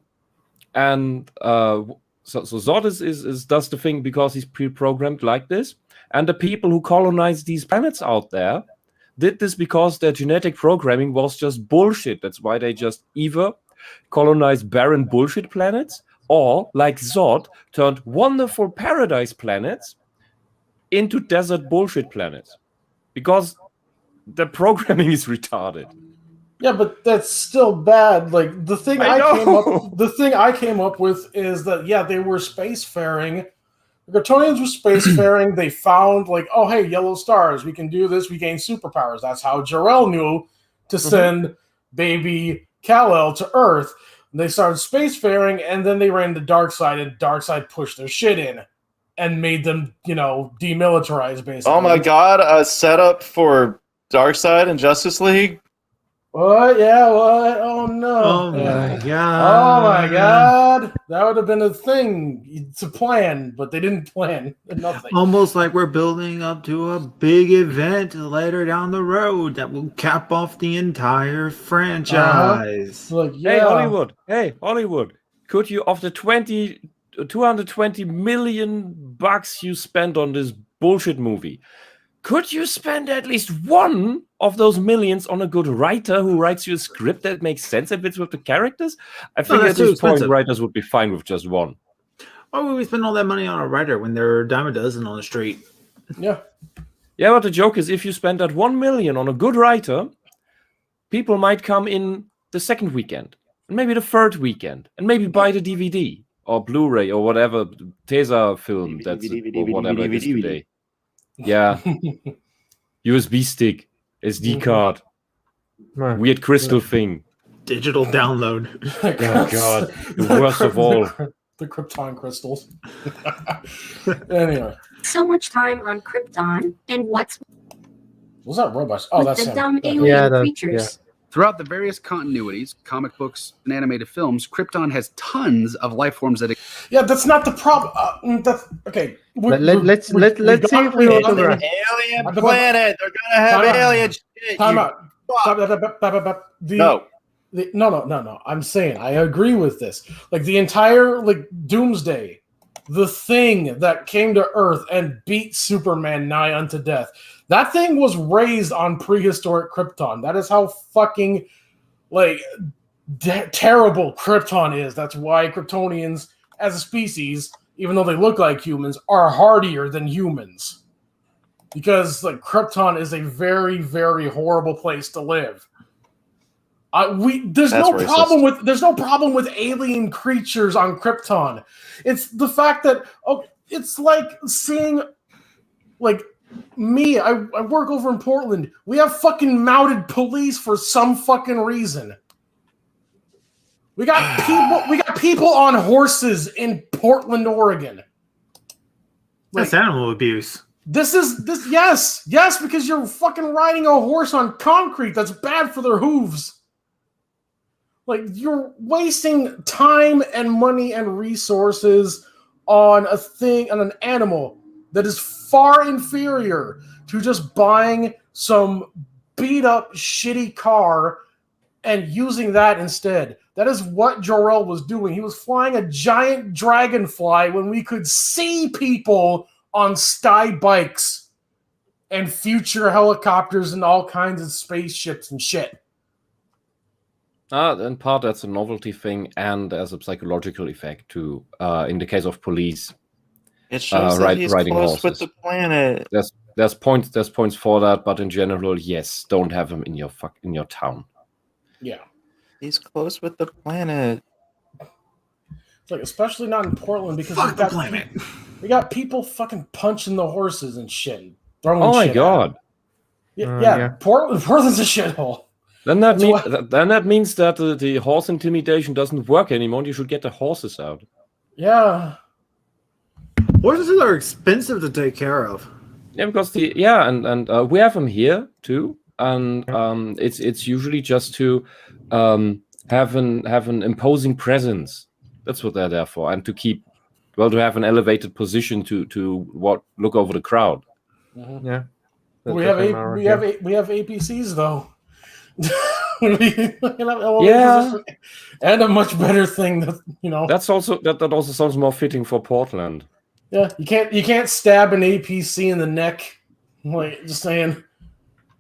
and so Zod is does the thing because he's pre-programmed like this. And the people who colonize these planets out there did this because their genetic programming was just bullshit. That's why they just either colonize barren bullshit planets, or, like Zod, turned wonderful paradise planets into desert bullshit planets. Because the programming is retarded. Yeah, but that's still bad. Like the thing I came up with is that they were spacefaring. The Kryptonians were spacefaring. They found like, oh hey, yellow stars. We can do this. We gain superpowers. That's how Jor-El knew to send baby Kal-El to Earth. They started spacefaring, and then they ran to Darkseid, and Darkseid pushed their shit in and made them, demilitarize, basically. Oh my god, a setup for Darkseid and Justice League? What? Yeah, what? Oh no. Oh my god. Oh my god. That would have been a thing to plan, but they didn't plan nothing. Almost like we're building up to a big event later down the road that will cap off the entire franchise. Like, Hey Hollywood, could you, of the 220 million bucks you spent on this bullshit movie, could you spend at least one of those millions on a good writer who writes you a script that makes sense and fits with the characters? I think at this point, writers would be fine with just one. Why would we spend all that money on a writer when there are a dime a dozen on the street? Yeah. Yeah, but the joke is, if you spend that 1 million on a good writer, people might come in the second weekend, and maybe the third weekend, and maybe buy the DVD or Blu-ray or whatever Tesa film or whatever it is today. Yeah. USB stick, SD card, weird crystal thing. Digital download. Oh god, the worst of all. The Krypton crystals. Anyway. So much time on Krypton, and what's was that robots? Oh, that's the him. dumb alien creatures. Throughout the various continuities, comic books, and animated films, Krypton has tons of life forms that. Yeah, that's not the problem. That's okay. Let's see if we want to. Alien planet. They're gonna have alien shit. Time out. No. No. I'm saying I agree with this. Like the entire Doomsday, the thing that came to Earth and beat Superman nigh unto death. That thing was raised on prehistoric Krypton. That is how fucking terrible Krypton is. That's why Kryptonians, as a species, even though they look like humans, are hardier than humans. because like Krypton is a very, very horrible place to live. There's no problem with alien creatures on Krypton. It's the fact that it's like seeing like me. I work over in Portland. We have fucking mounted police for some fucking reason. We got people on horses in Portland, Oregon. That's animal abuse. Yes, because you're fucking riding a horse on concrete. That's bad for their hooves. Like, you're wasting time and money and resources on an animal that is far inferior to just buying some beat up shitty car and using that instead. That is what Jor-El was doing. He was flying a giant dragonfly when we could see people on sky bikes and future helicopters and all kinds of spaceships and shit. In part, that's a novelty thing, and as a psychological effect too. In the case of police, it shows that he's riding close horses with the planet. There's points for that, but in general, yes, don't have him in your town. Yeah, he's close with the planet. Like, especially not in Portland because we got people fucking punching the horses and shit. Throwing oh my shit god! Yeah. Portland's a shithole. Then that means that the horse intimidation doesn't work anymore. And you should get the horses out. Yeah, horses are expensive to take care of. Yeah, because and we have them here too, and it's usually just to have an imposing presence. That's what they're there for, and to have an elevated position to look over the crowd. Mm-hmm. Yeah, we have APCs though. Yeah, and a much better thing that That also sounds more fitting for Portland. Yeah, you can't stab an APC in the neck. Like, just saying.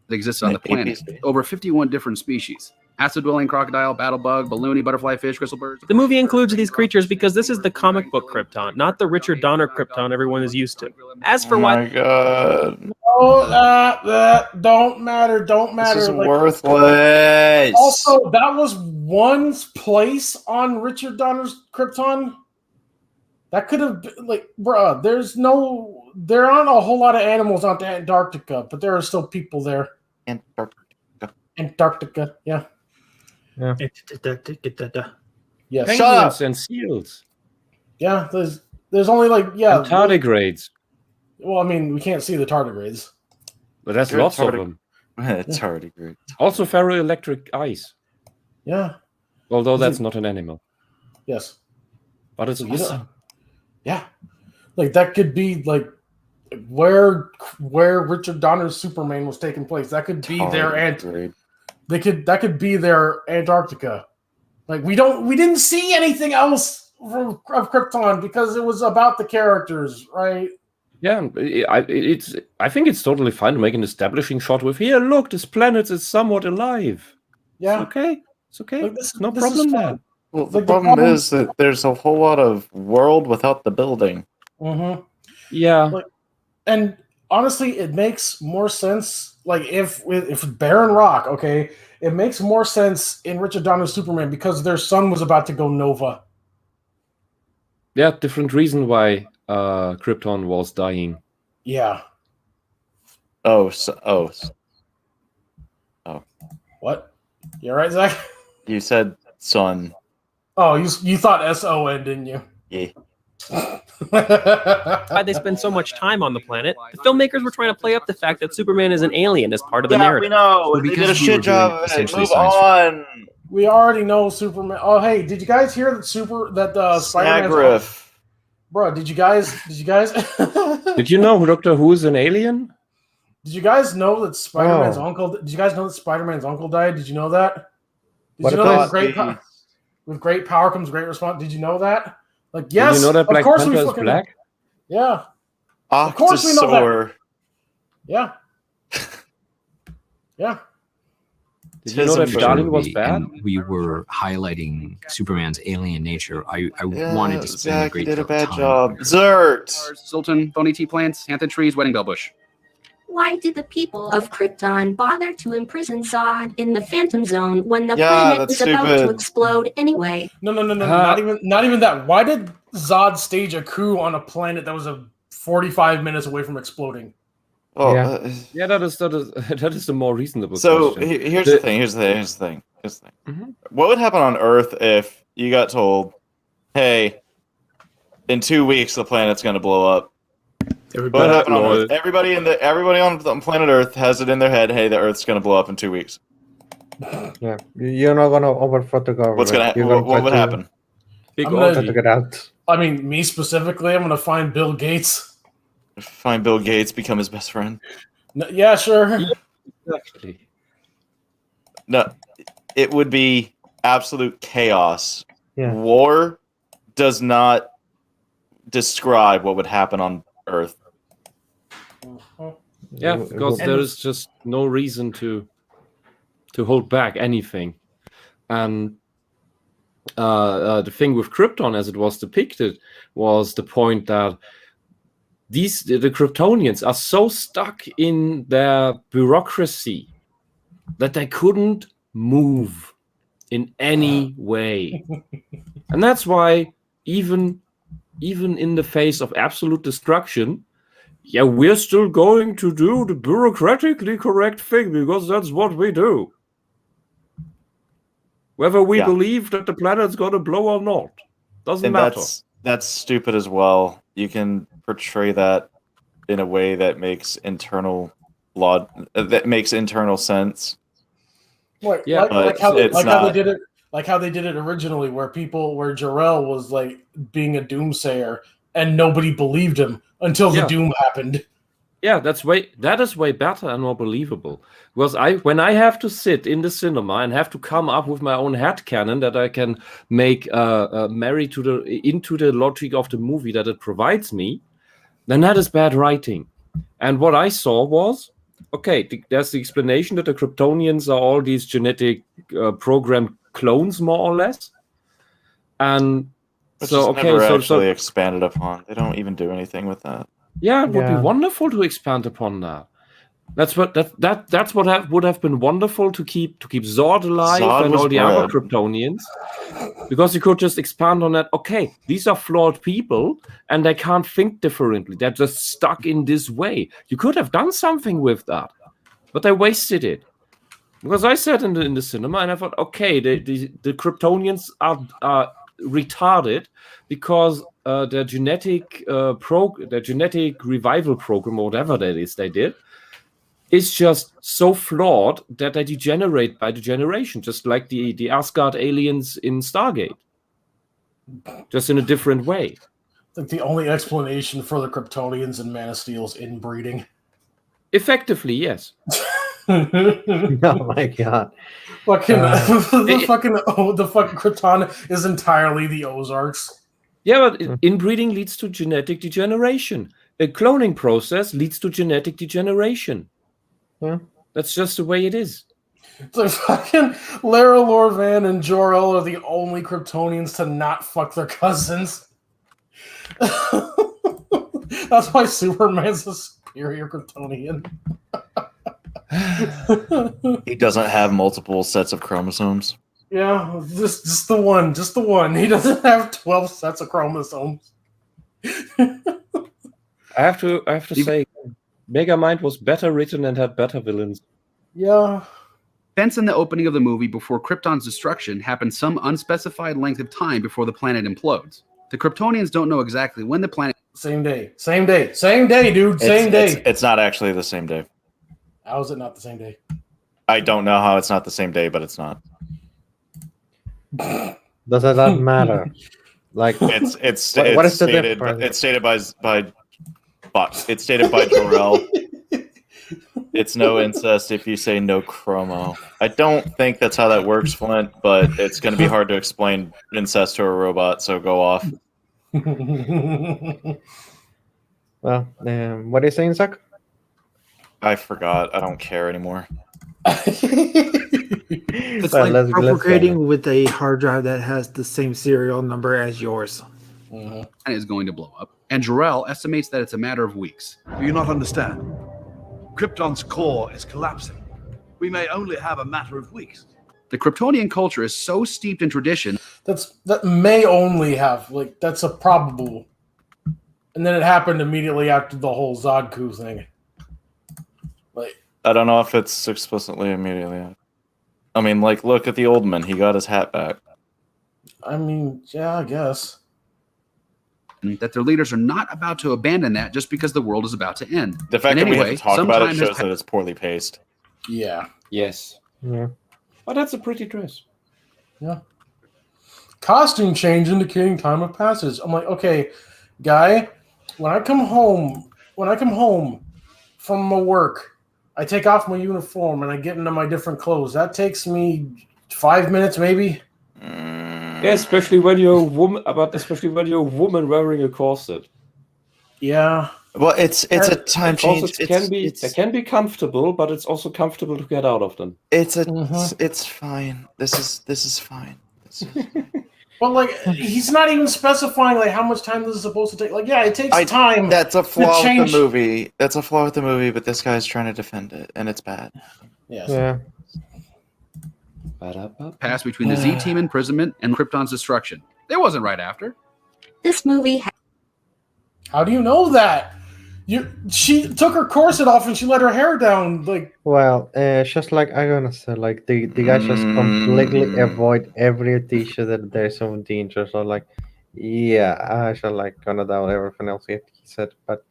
That exists on the planet. Over 51 different species. Acid-dwelling crocodile, battlebug, balloony, butterfly fish, gristlebird. The movie includes these creatures because this is the comic book Krypton, not the Richard Donner Krypton everyone is used to. As for my god. Oh, that don't matter. This is worthless. Also, that was one place on Richard Donner's Krypton. That could have been, like, bruh, there aren't a whole lot of animals on Antarctica, but there are still people there. Antarctica, yeah. Yeah. Yes. Penguins and seals. Yeah, there's only and tardigrades. Well, I mean, we can't see the tardigrades. But that's lots of them. Tardigrade. Also ferroelectric ice. Yeah. Although that's not an animal. Yes. But it's awesome. Yeah. Like, that could be like where Richard Donner's Superman was taking place. That could be that could be their Antarctica. Like, we didn't see anything else of Krypton because it was about the characters, right? Yeah, I think it's totally fine to make an establishing shot with, here, look, this planet is somewhat alive. Yeah. It's okay. Like, no problem there. Well, the problem is that there's a whole lot of world without the building. Mm-hmm. Yeah. And honestly, it makes more sense. Like, if Baron Rock, okay, it makes more sense in Richard Donner's Superman because their son was about to go Nova. Yeah, different reason why Krypton was dying. Yeah. Oh. What? You all right, Zach? You said son. Oh, you thought S-O-N, didn't you? Yeah. Why they spend so much time on the planet? The filmmakers were trying to play up the fact that Superman is an alien as part of the narrative. We know. They did a shit job of it. Move on. We already know Superman. Oh, hey, did you guys hear that Spider-Man? Bro, did you guys? Did you know Doctor Who is an alien? Did you guys know that Spider-Man's uncle? Did you guys know that Spider-Man's uncle died? Did you know that? Did you know that with great power comes great response? Did you know that? Like, yes, did you know that Black Panther is black? Yeah. Of course we know that. Yeah. Yeah. Did you know that Darling was bad? We were highlighting Superman's alien nature. I wanted to spend a great did a bad time. job. Zert. Sultan, bony tea plants, anthin trees, wedding bell bush. Why did the people of Krypton bother to imprison Zod in the Phantom Zone when the Yeah, planet that's is about to stupid. explode anyway? No, not even that. Why did Zod stage a coup on a planet that was 45 minutes away from exploding? Oh, yeah, that is that is a more reasonable so question. here's the thing. Here's the thing. What would happen on Earth if you got told, "Hey, in 2 weeks the planet's going to blow up"? What would happen on Earth? Everybody on planet Earth has it in their head, "Hey, the Earth's going to blow up in 2 weeks." Yeah, you're not gonna overthrow the government. What would happen? I'm gonna try to get out. I mean, me specifically, I'm gonna find Bill Gates. Find Bill Gates, become his best friend. No, yeah, sure. Exactly. No, it would be absolute chaos. Yeah. War does not describe what would happen on Earth. Yeah, because there is just no reason to hold back anything. And the thing with Krypton, as it was depicted, was the point that the Kryptonians are so stuck in their bureaucracy that they couldn't move in any way. And that's why even in the face of absolute destruction, yeah, we're still going to do the bureaucratically correct thing because that's what we do. Whether we believe that the planet's going to blow or not, doesn't matter. That's stupid as well. You can portray that in a way that makes internal sense. Like, Yeah, like how they did it. Like how they did it originally, where Jor-El was like being a doomsayer, and nobody believed him until the doom happened. Yeah, that is way better and more believable. Because when I have to sit in the cinema and have to come up with my own headcanon that I can make marry into the logic of the movie that it provides me, then that is bad writing. And what I saw was, okay, there's the explanation that the Kryptonians are all these genetic programmed clones, more or less. And Which so, is never actually expanded upon. They don't even do anything with that. Yeah, it would be wonderful to expand upon that. That's what would have been wonderful to keep Zod alive and all the other Kryptonians, because you could just expand on that. Okay, these are flawed people and they can't think differently. They're just stuck in this way. You could have done something with that, but they wasted it. Because I sat in the cinema and I thought, okay, the Kryptonians are retarded because their genetic revival program, or whatever that is they did, is just so flawed that they degenerate by degeneration, just like the Asgard aliens in Stargate, just in a different way. Like the only explanation for the Kryptonians in Man of Steel is inbreeding. Effectively, yes. Oh my god! The fucking Krypton is entirely the Ozarks. Yeah, but inbreeding leads to genetic degeneration. A cloning process leads to genetic degeneration. Yeah. That's just the way it is. It's like fucking Lara Lorvan and Jor-El are the only Kryptonians to not fuck their cousins. That's why Superman's a superior Kryptonian. He doesn't have multiple sets of chromosomes. Yeah, just the one. He doesn't have 12 sets of chromosomes. I have to say, Megamind was better written and had better villains. Yeah. Events in the opening of the movie before Krypton's destruction happen some unspecified length of time before the planet implodes. The Kryptonians don't know exactly when the planet... Same day, dude. Same day. It's not actually the same day. How is it not the same day? I don't know how it's not the same day, but it's not. Does that not matter? Like it's stated by Jor-El. It's no incest if you say no chromo. I don't think that's how that works, Flint, but it's going to be hard to explain incest to a robot, so go off. Well, what are you saying, Zach? I forgot. I don't care anymore. It's like procreating with a hard drive that has the same serial number as yours. And is going to blow up. And Jor-El estimates that it's a matter of weeks. Do you not understand? Krypton's core is collapsing. We may only have a matter of weeks. The Kryptonian culture is so steeped in tradition. That may only have, like, that's a probable. And then it happened immediately after the whole Zodku thing. Like, I don't know if it's explicitly immediately. I mean, like, look at the old man. He got his hat back. I mean, yeah, I guess. That their leaders are not about to abandon that just because the world is about to end. The fact And that we anyway, have to talk some about it time has shows that it's poorly paced. Yeah. Yes. Yeah. But that's a pretty dress. Yeah. Costume change indicating time of passage. I'm like, okay, guy, when I come home from my work, I take off my uniform and I get into my different clothes. That takes me 5 minutes, maybe. Yeah, especially when you're a woman. Especially when you're a woman wearing a corset. Yeah. Well, it's a time change. They can be comfortable, but it's also comfortable to get out of them. It's fine. This is fine. But like, he's not even specifying like how much time this is supposed to take. Like, yeah, it takes time. That's a flaw to change. with the movie. That's a flaw with the movie. But this guy's trying to defend it, and it's bad. Yes. Yeah. Pass between the Z-Team imprisonment and Krypton's destruction. It wasn't right after. This movie. How do you know that? She took her corset off and she let her hair down. Like, well, just like I'm gonna say, like the guys just completely avoid every issue that there's some danger. So like, yeah, I should like gonna doubt everything else he said, but.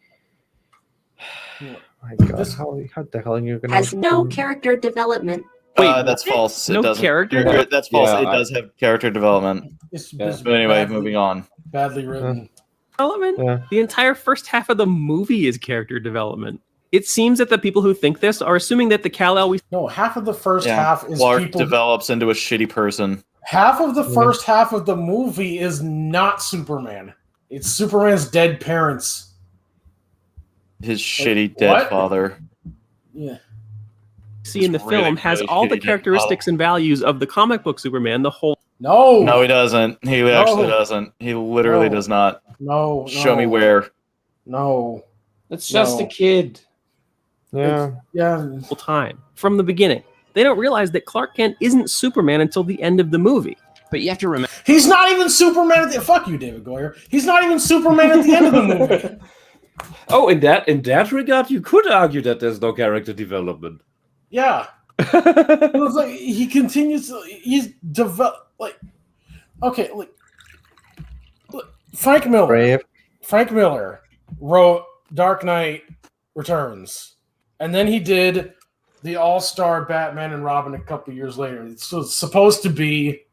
My God, how the hell are you gonna? Has no character development. That's false. No It doesn't. character? That's false. Yeah, it does have character development. it's But anyway, moving on. badly written. Development? Yeah. The entire first half of the movie is character development. It seems that the people who think this are assuming that the Kal-El we No, half of the first half is Clark people. develops into a shitty person. Half of the first half of the movie is not Superman. It's Superman's dead parents. His shitty dead what? father. Yeah. see in the really film has good all the shitty characteristics and values of the comic book Superman. The whole No, he doesn't. He actually No. doesn't. He literally No. does not. No. Show me where. No. It's just No. a kid. Yeah. Yeah. whole time from the beginning. They don't realize that Clark Kent isn't Superman until the end of the movie. But you have to remember. He's not even Superman at the fuck you, David Goyer. He's not even Superman at the end of the movie. Oh, in that regard, you could argue that there's no character development. Yeah. It was like he continues to, he's like okay, like Frank Miller. Brave. Frank Miller wrote Dark Knight Returns. And then he did the All-Star Batman and Robin a couple years later. It's supposed to be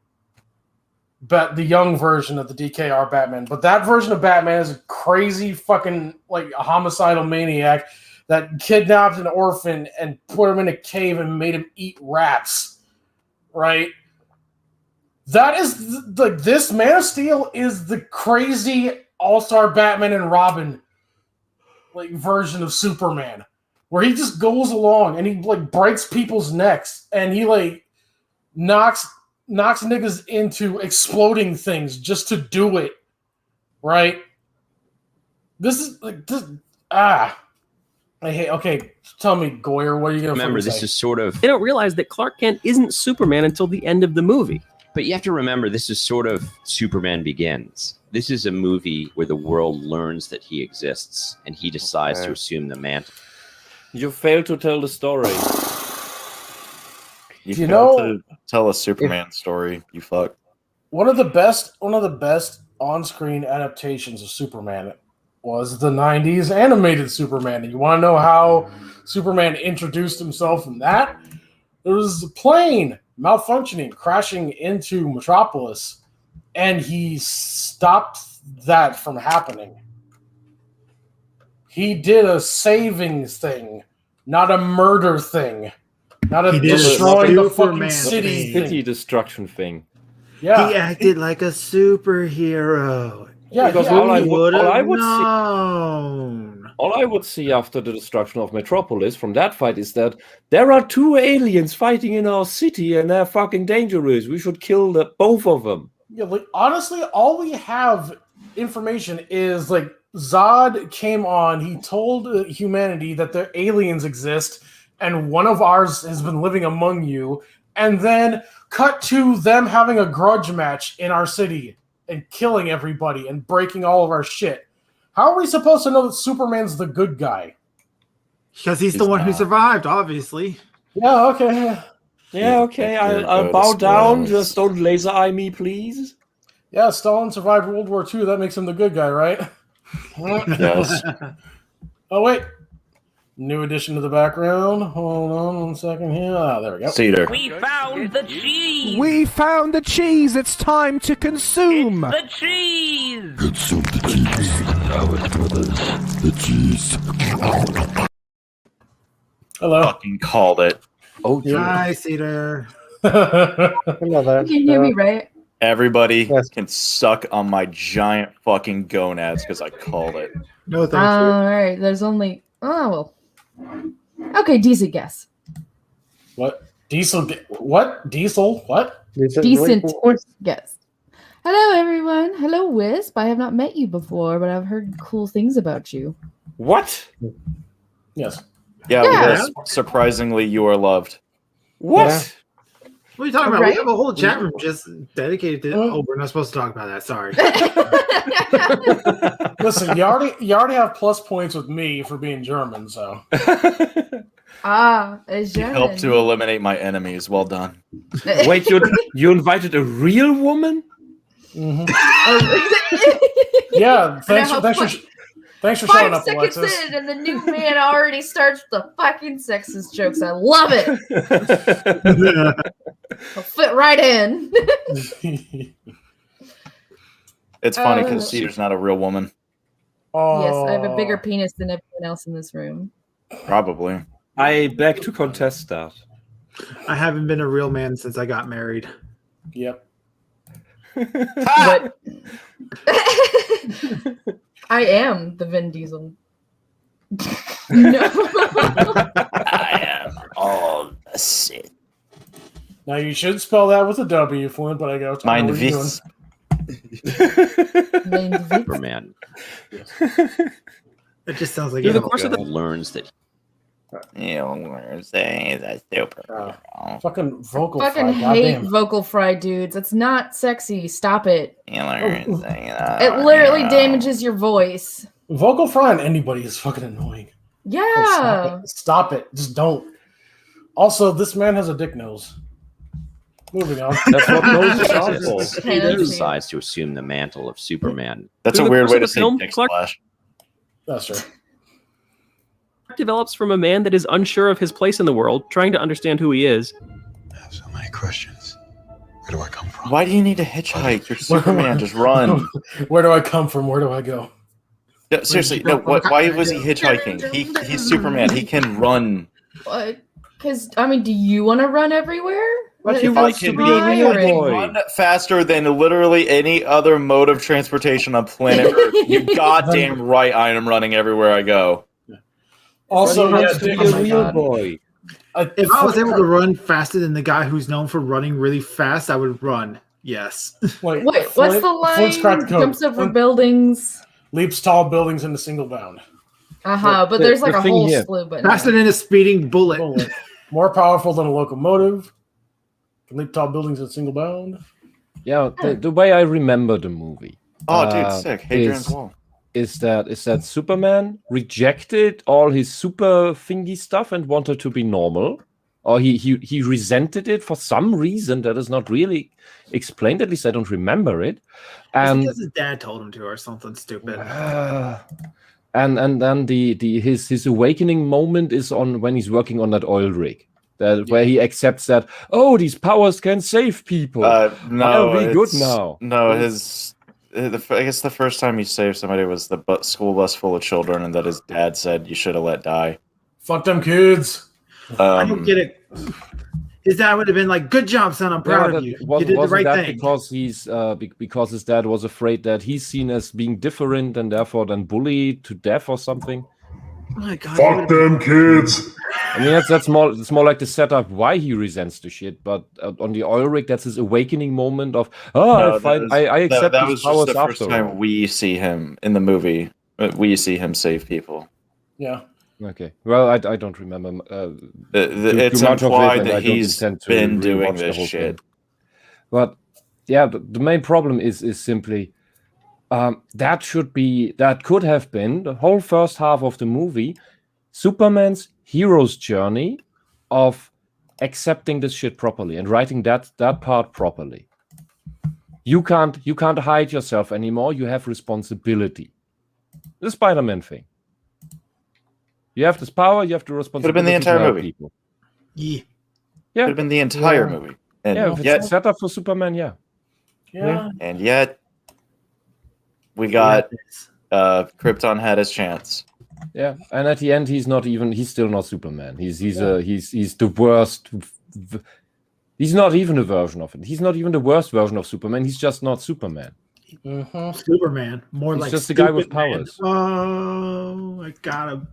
the young version of the DKR Batman. But that version of Batman is a crazy fucking like a homicidal maniac that kidnapped an orphan and put him in a cave and made him eat rats. Right? That is like this Man of Steel is the crazy All-Star Batman and Robin like version of Superman, where he just goes along and he like breaks people's necks and he like knocks niggas into exploding things just to do it. Right? This is like this. I hate. Okay, tell me, Goyer, what are you gonna Remember, say? this is sort of. They don't realize that Clark Kent isn't Superman until the end of the movie. But you have to remember, this is sort of Superman Begins. This is a movie where the world learns that he exists, and he decides to assume the mantle. You failed to tell the story. You You failed know- to tell a Superman story. You fuck. One of the best on-screen adaptations of Superman was the 90s animated Superman. And you want to know how Superman introduced himself in that? There was a plane malfunctioning, crashing into Metropolis, and he stopped that from happening. He did a saving thing, not a murder thing, not a He did a destroying the Superman fucking city thing. City destruction thing. Yeah. He acted like a superhero. Yeah, Because he- all I would all I have would see, known. all I would see after the destruction of Metropolis from that fight is that there are two aliens fighting in our city and they're fucking dangerous. We should kill both of them. Yeah, like honestly, all we have information is like Zod came on, he told humanity that the aliens exist, and one of ours has been living among you, and then cut to them having a grudge match in our city and killing everybody and breaking all of our shit. How are we supposed to know that Superman's the good guy? Because he's the one who survived, obviously. Yeah, okay. Yeah, okay. I'll bow down. Just don't laser eye me, please. Yeah, Stalin survived World War II. That makes him the good guy, right? Yes. Oh, wait. New addition to the background. Hold on 1 second here. Ah, there we go. Cedar. We found the cheese! We found the cheese! It's time to consume! It's the cheese! Consume the cheese. Now it brothers. The cheese. Hello. Fucking called it. Oh, Hi, Cedar. Hello there. You can hear me, right? Everybody can suck on my giant fucking gonads because I called it. No, thank you. All right. There's only. Oh well. Okay, decent guess. What? Diesel? What? Diesel? What? Decent guess. Hello, everyone. Hello, Wisp. I have not met you before, but I've heard cool things about you. What? Yes. Yeah, Yeah. because surprisingly, you are loved. What? Yeah. What are you talking about? Right? We have a whole chat room just dedicated to. Oh, we're not supposed to talk about that. Sorry. Listen, you already have plus points with me for being German, so. It's You German. helped to eliminate my enemies. Well done. Wait, you invited a real woman? Mm-hmm. Yeah, thanks for showing 5 up, seconds Alexis. in, and the new man already starts with the fucking sexist jokes. I love it. I'll fit right in. It's funny because Cedar's not a real woman. Yes, I have a bigger penis than everyone else in this room. Probably. I beg to contest that. I haven't been a real man since I got married. Yep. What? I am the Vin Diesel. No. I am all the Sith. Now you should spell that with a W, Flint, but I go. Mind vis. Superman. It just sounds like Through the course of the learns that he learns that super. Fucking vocal Fucking fry, hate goddamn. vocal fry dudes. It's not sexy. Stop it. He learns It literally damages your voice. Vocal fry on anybody is fucking annoying. Yeah. Like, stop it. Just don't. Also, this man has a dick nose. Moving on. That's what noses are for. he decides to assume the mantle of Superman. That's Through a the weird course way of the to say film, dick Clark- splash. That's true. Develops from a man that is unsure of his place in the world, trying to understand who he is. I have so many questions. Where do I come from? Why do you need to hitchhike? You're Superman. Just run. Where do I come from? Where do I go? No, seriously, no. Why was he hitchhiking? He's Superman. He can run. Because, I mean, do you want to run everywhere? But you If want it's to be dry a real or- boy. Run faster than literally any other mode of transportation on planet Earth. You goddamn right, I am running everywhere I go. Also, But he yeah, wants to be dick- a oh my real God. boy. If I was able to run faster than the guy who's known for running really fast, I would run. Yes. Wait, Wait, what's Flint- the line? Flint's cracked the code. Jumps over Flint buildings. leaps tall buildings in a single bound. But the- there's like the a thing whole here- slew. But Faster than a speeding bullet. More powerful than a locomotive. Can leap tall buildings in a single bound. Yeah, the way I remember the movie. Oh, dude, sick. Hadrian's is- Wall. Is that Superman rejected all his super thingy stuff and wanted to be normal? Or he resented it for some reason that is not really explained, at least I don't remember it. It's And because his dad told him to, or something stupid. and then his awakening moment is on when he's working on that oil rig. Where he accepts that, oh, these powers can save people. No, I'll be good it's- now. No, I guess the first time he saved somebody was the school bus full of children, and that his dad said you should have let die. Fuck them kids. I don't get it. His dad would have been like, "Good job, son. I'm proud of you. You did the wasn't right that thing." because his dad was afraid that he's seen as being different and therefore then bullied to death or something? Oh my God, Fuck them kids. I mean, it's more like the setup why he resents the shit. But on the oil rig, that's his awakening moment of No, I accept that these was powers just the first after time all. we see him in the movie. We see him save people. Yeah. Okay. Well, I don't remember. It's too much of it, implied and that I don't he's intend to been doing rewatch the this whole shit. thing. But yeah, the main problem is simply that could have been the whole first half of the movie, Superman's hero's journey of accepting this shit properly and writing that part properly. You can't hide yourself anymore. You have responsibility. The Spider-Man thing. You have this power. You have the responsibility. Could have been the entire to help movie. People. Yeah. Yeah. Could have been the entire movie. And yeah, if yet, it's set up for Superman, yeah. Yeah. And yet, we got Krypton had his chance. Yeah, and at the end, he's still not Superman. He's the worst. He's not even a version of it. He's not even the worst version of Superman. He's just not Superman. Superman, more He's like just a guy with Stupid Man. powers. Oh, I got him.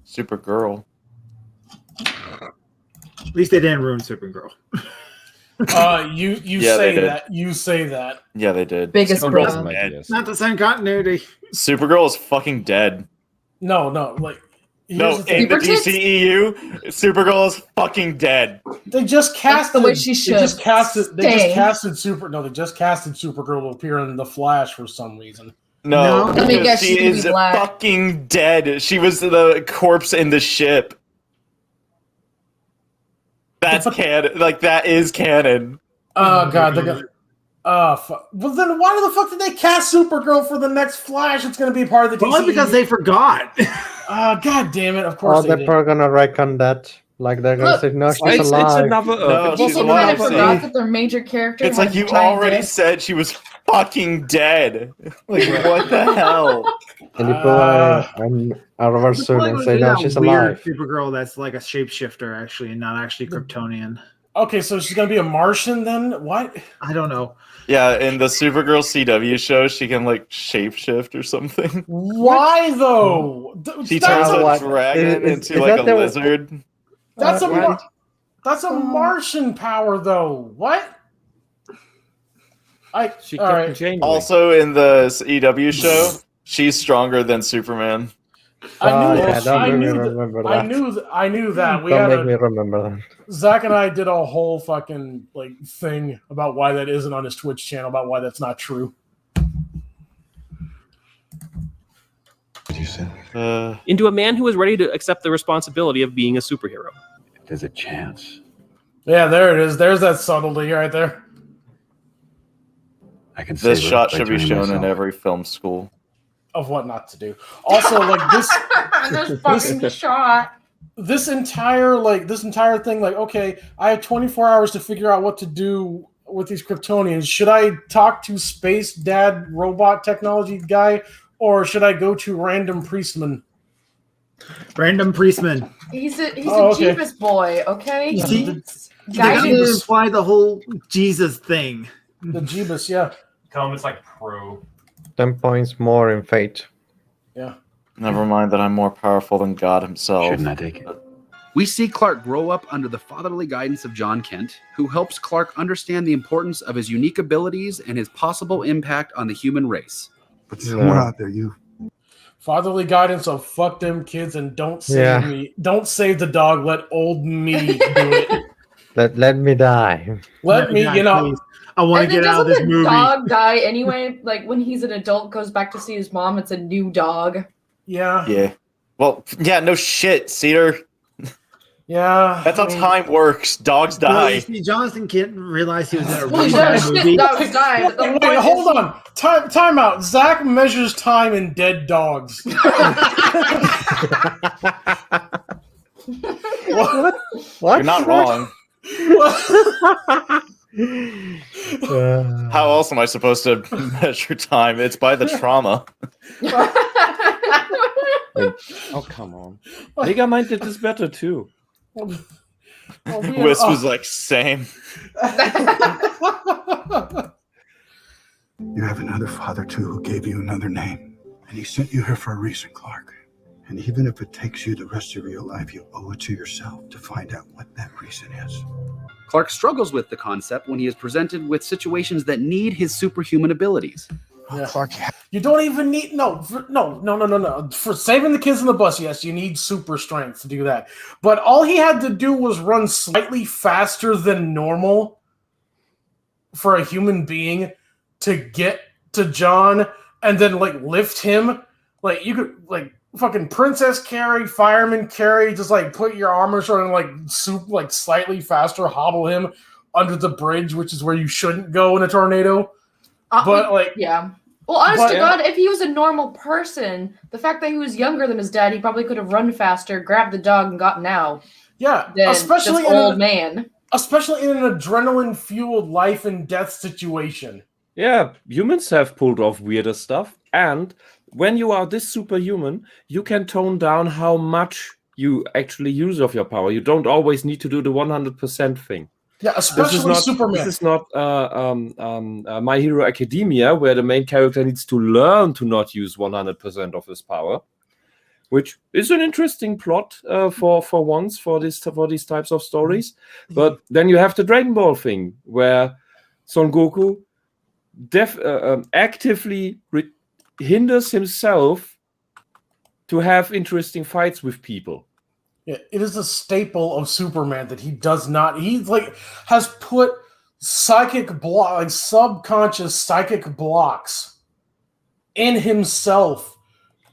Supergirl. At least they didn't ruin Supergirl. You Yeah, say they did. that. You say that. Yeah, they did. Biggest Supergirl's bro. dead. Not the same continuity. Supergirl is fucking dead. No, like No, here's the in the thing. DCEU, Supergirl is fucking dead. They just casted the way she should. They just casted Stay. They just casted Supergirl to appear in The Flash for some reason. No, Let me guess, she she's gonna be is black. fucking dead. She was the corpse in the ship. That's canon. Like, that is canon. Oh god, they're gonna. Fuck. Well, then why the fuck did they cast Supergirl for the next Flash? It's going to be part of the Only DC. because they forgot. God damn it! Of Oh, course they're they did. probably gonna reckon that. Like they're gonna Look, say, no, she's It's alive. another. No, People she's kind alive. of forgot that their major character. It's had like you a giant already dick. said she was fucking dead. Like, what the hell? And you put a reverse suit and say, no, she's alive. Supergirl that's like a shapeshifter, actually, and not actually Kryptonian. Okay, so she's going to be a Martian then? What? I don't know. Yeah, in the Supergirl CW show, she can, like, shapeshift or something. Why though? She That's turns a- a dragon into, like, a lizard. That's What? That's a Martian power though. What? She all kept right. changing. Also, in the EW show, she's stronger than Superman. I knew. yeah, don't I make me knew. remember I that. knew. I knew that. We Don't had make me remember that. Zach and I did a whole fucking like thing about why that isn't on his Twitch channel, about why that's not true. What you say? Into a man who is ready to accept the responsibility of being a superhero. If there's a chance, Yeah, there it is. There's that subtlety right there. I can This save her shot by should be turning shown in myself. every film school. Of what not to do. Also, like this, This fucking shot. this entire thing, like, okay, I have 24 hours to figure out what to do with these Kryptonians. Should I talk to Space Dad robot technology guy, or should I go to random priestman? Random Priestman. He's a okay. Jeebus boy, okay? See? Guidance. They didn't imply the whole Jesus thing. The Jeebus, yeah. Tell him it's like pro. 10 points more in fate. Yeah. Never mind that I'm more powerful than God himself. Shouldn't I take it? We see Clark grow up under the fatherly guidance of John Kent, who helps Clark understand the importance of his unique abilities and his possible impact on the human race. But somewhere out there, you. Fatherly guidance of fuck them kids and don't save me. Don't save the dog. Let old me do it. Let me die. Let me, you know. Please. I want to And then get out of this doesn't the movie. dog die anyway? Like when he's an adult, goes back to see his mom. It's a new dog. Yeah. Yeah. Well, yeah, no shit, Cedar. Yeah. That's how time works. Dogs Well, you die. see, Jonathan didn't realize he was in a Well, really no, bad shit, movie. dogs die. But the Wait, point hold is- on. Time out. Zach measures time in dead dogs. What? You're not wrong. How else am I supposed to measure time? It's by the trauma. Oh, come on. Megamind did this better too. Wisp was like, same. You have another father, too, who gave you another name. And he sent you here for a reason, Clark. And even if it takes you the rest of your life, you owe it to yourself to find out what that reason is. Clark struggles with the concept when he is presented with situations that need his superhuman abilities. Yeah. Clark, You don't even need no. For saving the kids in the bus, yes, you need super strength to do that. But all he had to do was run slightly faster than normal for a human being to get to John, and then like lift him. Like you could like fucking Princess Carrie, Fireman Carrie, just like put your armor short and like slightly faster, hobble him under the bridge, which is where you shouldn't go in a tornado. But yeah. Well, honest to but- God, if he was a normal person, the fact that he was younger than his dad, he probably could have run faster, grabbed the dog, and gotten out. Yeah, Than especially this old man. Especially in an adrenaline-fueled life and death situation. Yeah, humans have pulled off weirder stuff, and when you are this superhuman, you can tone down how much you actually use of your power. You don't always need to do the 100% thing. Yeah, especially Superman. This is not My Hero Academia, where the main character needs to learn to not use 100% of his power, which is an interesting plot for once for these types of stories. But then you have the Dragon Ball thing, where Son Goku actively hinders himself to have interesting fights with people. Yeah, it is a staple of Superman that he does not. He like has put subconscious psychic blocks in himself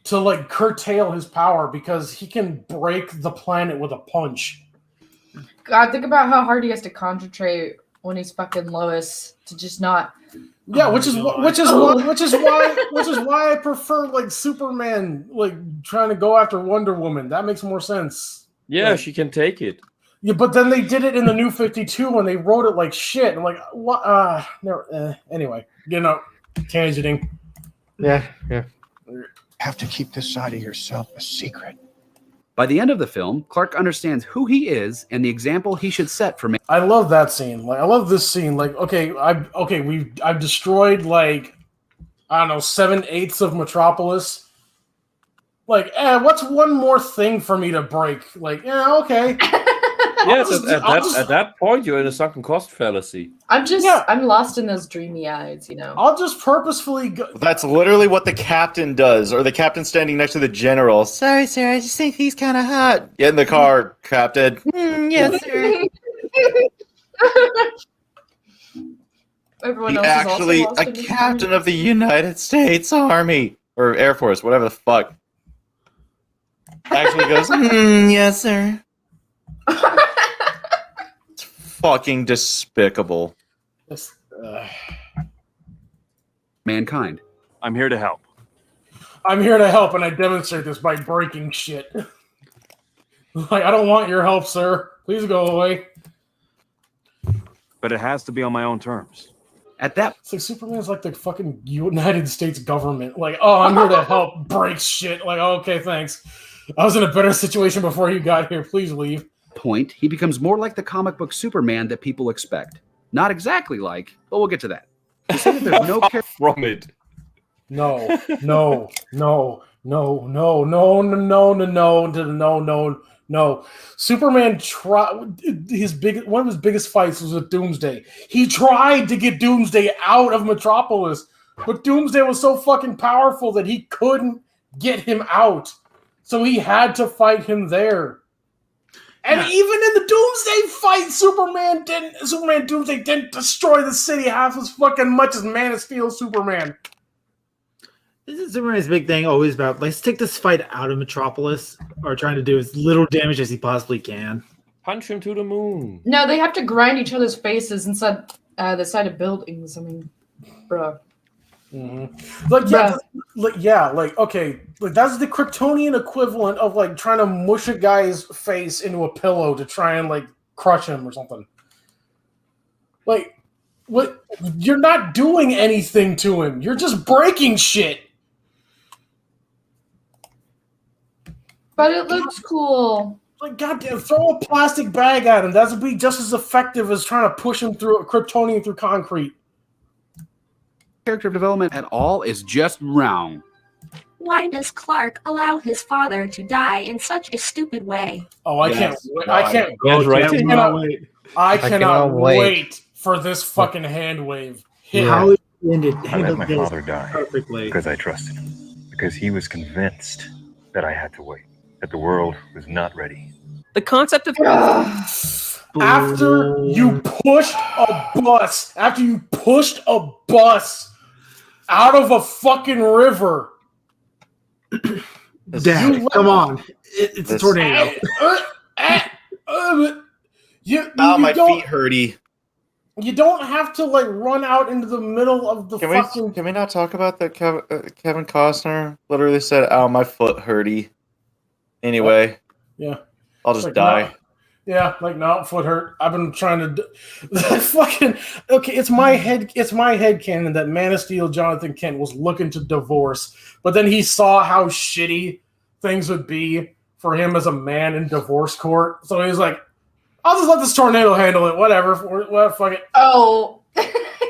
to like curtail his power because he can break the planet with a punch. God, think about how hard he has to concentrate when he's fucking Lois to just not. Yeah, which is why I prefer like Superman like trying to go after Wonder Woman. That makes more sense. Yeah, like, she can take it. Yeah, but then they did it in the New 52 when they wrote it like shit. I'm like, what? Anyway, tangenting. Yeah. have to keep this side of yourself a secret. By the end of the film, Clark understands who he is and the example he should set for. I love that scene. Like, I love this scene. Like, I've destroyed like 7/8 of Metropolis. Like, what's one more thing for me to break? Like, okay. Yes, at that point, you're in a sunken cost fallacy. I'm lost in those dreamy eyes, I'll just purposefully go. That's literally what the captain does, or the captain standing next to the general. Sorry, sir, I just think he's kind of hot. Get in the car, Captain. Yes, sir. Everyone He else actually is also lost a in captain of the United States Army or Air Force, whatever the fuck. Actually goes, yes, sir. It's fucking despicable. Mankind. I'm here to help. I'm here to help, and I demonstrate this by breaking shit. Like, I don't want your help, sir. Please go away. But it has to be on my own terms. At that, it's like Superman's like the fucking United States government. Like, oh, I'm here to help break shit. Like, oh, okay, thanks. I was in a better situation before you got here. Please leave. Point, he becomes more like the comic book Superman that people expect. Not exactly like, but weuld get to that. To say that there's no from it. No. Superman tried. One of his biggest fights was with Doomsday. He tried to get Doomsday out of Metropolis, but Doomsday was so fucking powerful that he couldn't get him out. So he had to fight him there. And even in the Doomsday fight, Superman Doomsday didn't destroy the city half as fucking much as Man of Steel Superman. This is Superman's big thing, always about let's take this fight out of Metropolis, or trying to do as little damage as he possibly can. Punch him to the moon. No, they have to grind each other's faces inside the side of buildings. I mean, bruh. Mm-hmm. Like that's the Kryptonian equivalent of like trying to mush a guy's face into a pillow to try and like crush him or something. Like, what? You're not doing anything to him. You're just breaking shit. But it looks cool. Like, goddamn, throw a plastic bag at him. That would be just as effective as trying to push him through a Kryptonian through concrete. Character development at all is just wrong. Why does Clark allow his father to die in such a stupid way? Oh, I can't cannot wait for this fucking hand wave. How I let my father die because I trusted him. Because he was convinced that I had to wait, that the world was not ready. The concept of after you pushed a bus out of a fucking river. Dad, come on. It's a tornado. My feet hurty. You don't have to like run out into the middle of the fucking. Can we not talk about that? Kevin Costner literally said, "Ow, my foot hurty." Anyway, yeah, I'll just like, die. No. Yeah, like no, foot hurt. I've been trying to. Fucking okay. It's my head. It's my head canon that Man of Steel Jonathan Kent was looking to divorce, but then he saw how shitty things would be for him as a man in divorce court. So he was like, "I'll just let this tornado handle it. Whatever. Fuck it." Oh.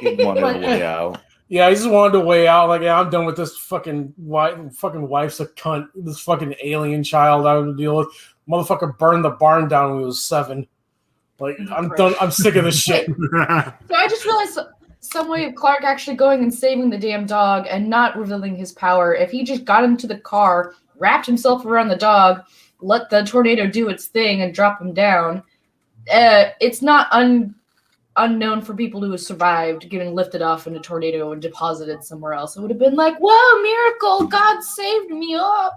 He wanted a way out. Yeah, he just wanted to way out. Like, yeah, I'm done with this fucking wife's a cunt. This fucking alien child I have to deal with. Motherfucker burned the barn down when he was 7. Like, I'm done. I'm sick of this shit. So I just realized some way of Clark actually going and saving the damn dog and not revealing his power. If he just got into the car, wrapped himself around the dog, let the tornado do its thing and drop him down, it's not unknown for people who have survived getting lifted off in a tornado and deposited somewhere else. It would have been like, whoa, miracle, God saved me up.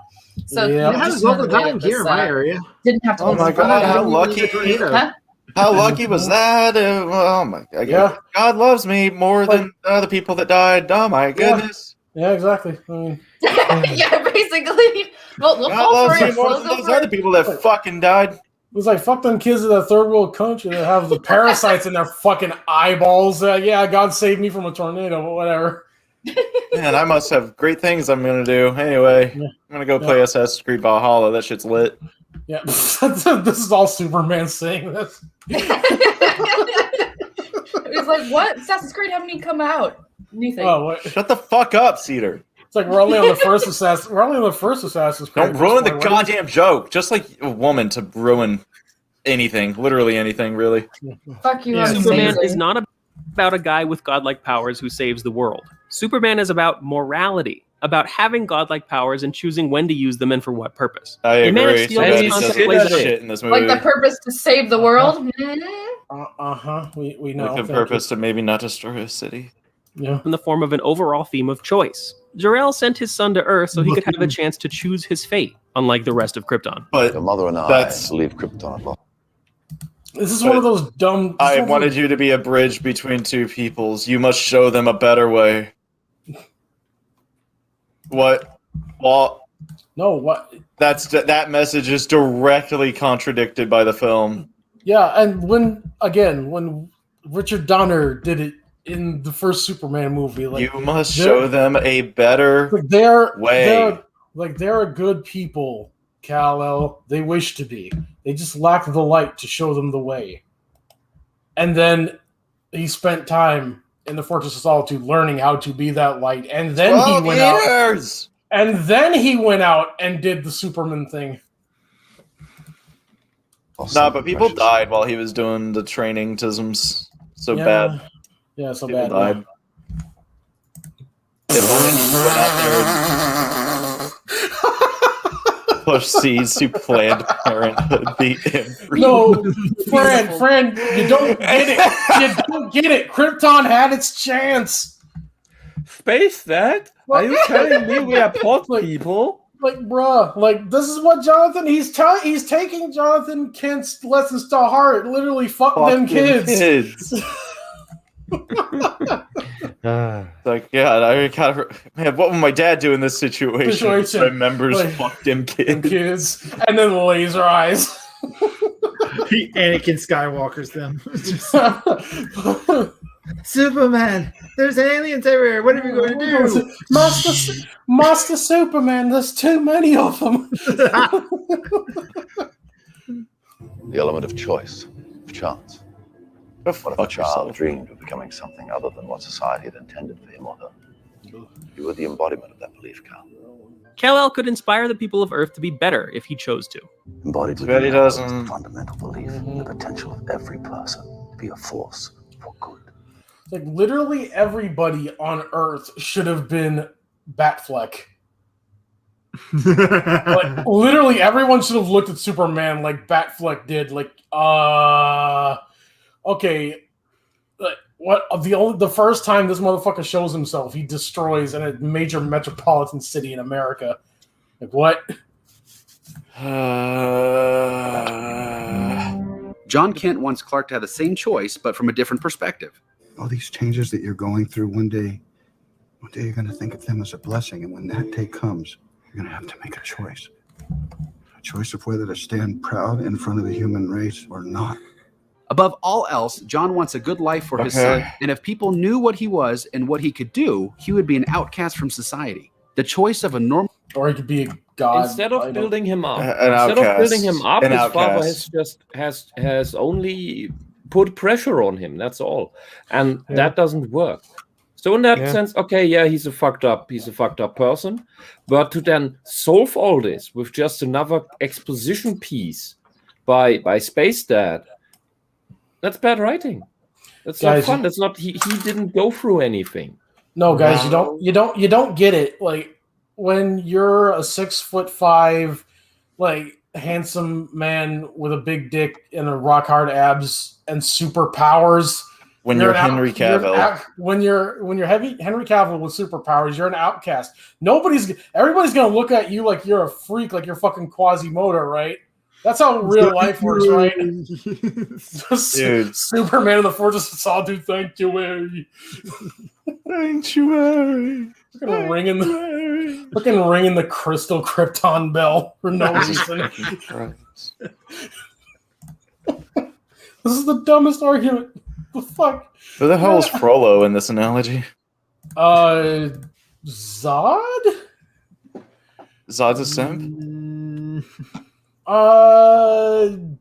So it happens all the time here in my area. Didn't have to. Oh my god, how lucky! Huh? How lucky was that? Oh my god! Yeah. God loves me more than the people that died. Oh my goodness! Yeah, exactly. I mean, yeah, basically. Well, we'll God fall loves for me it. more We'll than go those for other it. people that fucking died. it was like, fuck them kids in that third world country that have the parasites in their fucking eyeballs. Yeah, God saved me from a tornado, but whatever. Man, I must have great things I'm gonna do. Anyway, I'm gonna go play Assassin's Creed Valhalla. That shit's lit. Yeah, this is all Superman saying this. It was like, what? Assassin's Creed haven't even come out. New thing. Oh, wait. Shut the fuck up, Cedar. It's like we're only on the first Assassin's. We're only on the first Assassin's Creed. Don't ruin the goddamn joke. Just like a woman to ruin anything, literally anything, really. Fuck you. Yeah. I'm Superman amazing. is not about a guy with godlike powers who saves the world. Superman is about morality, about having godlike powers and choosing when to use them and for what purpose. I In Man of agree. Steel, So this he concept doesn't plays do out. shit in this movie. Like the purpose to save the world. We know. With the purpose to maybe not destroy a city. Yeah. In the form of an overall theme of choice. Jor-El sent his son to Earth so he could have a chance to choose his fate, unlike the rest of Krypton. But your mother and I leave Krypton alone. This is one of those dumb. I wanted you to be a bridge between two peoples. You must show them a better way. What? Well, no. What? That message is directly contradicted by the film. Yeah, and when Richard Donner did it in the first Superman movie, like You must show them a better way. They're a good people, Kal-El. They wish to be. They just lack the light to show them the way. And then he spent time in the Fortress of Solitude learning how to be that light, and then he went out. And then he went out and did the Superman thing. No, but people died while he was doing the training tisms. So bad. Yeah, so People bad. died. If only he went out there. Push seeds to Planned Parenthood be free. No, Fran, you don't get it. You don't get it. Krypton had its chance. Space that? Are you telling me we are poor people? Like, bruh, like this is what Jonathan. He's taking Jonathan Kent's lessons to heart. Literally, fuck them kids. Like, yeah, I gotta. Man, what would my dad do in this situation? Remembers Like, fuck them kids. And then laser eyes. He Anakin Skywalker's them. Superman, there's aliens everywhere. What are we going to do? Master Superman, there's too many of them. The element of choice, of chance. What if a child dreamed of becoming something other than what society had intended for him or her? You were the embodiment of that belief, Cal. Kal-El could inspire the people of Earth to be better if he chose to. Embodied Bet within he that was doesn't. the fundamental belief in the potential of every person to be a force for good. Like, literally everybody on Earth should have been Batfleck. Like, literally everyone should have looked at Superman like Batfleck did. Like, okay, like, what? The first time this motherfucker shows himself, he destroys in a major metropolitan city in America. Like, what? John Kent wants Clark to have the same choice, but from a different perspective. All these changes that you're going through, one day you're going to think of them as a blessing. And when that day comes, you're going to have to make a choice. A choice of whether to stand proud in front of the human race or not. Above all else, John wants a good life for his son. And if people knew what he was and what he could do, he would be an outcast from society. The choice of a normal... Or he could be a god. Instead of building him up, outcast. his father has only put pressure on him. That's all, and that doesn't work. So in that sense, okay, yeah, he's a fucked up person. But to then solve all this with just another exposition piece by Space Dad, that's bad writing. That's not fun. That's not. He didn't go through anything. No, guys, you don't get it. Like, when you're a 6'5", like, handsome man with a big dick and a rock hard abs and superpowers. When you're Henry Cavill. When you're Henry Cavill with superpowers, you're an outcast. Everybody's gonna look at you like you're a freak, like you're fucking Quasimodo, right? That's how real life works, right? Dude. Superman in the Fortress of Solitude, sanctuary. Sanctuary. Fucking ringing the crystal Krypton bell for no reason. This is the dumbest argument. The fuck? Who the hell is Frollo in this analogy? Zod? Zod's a simp?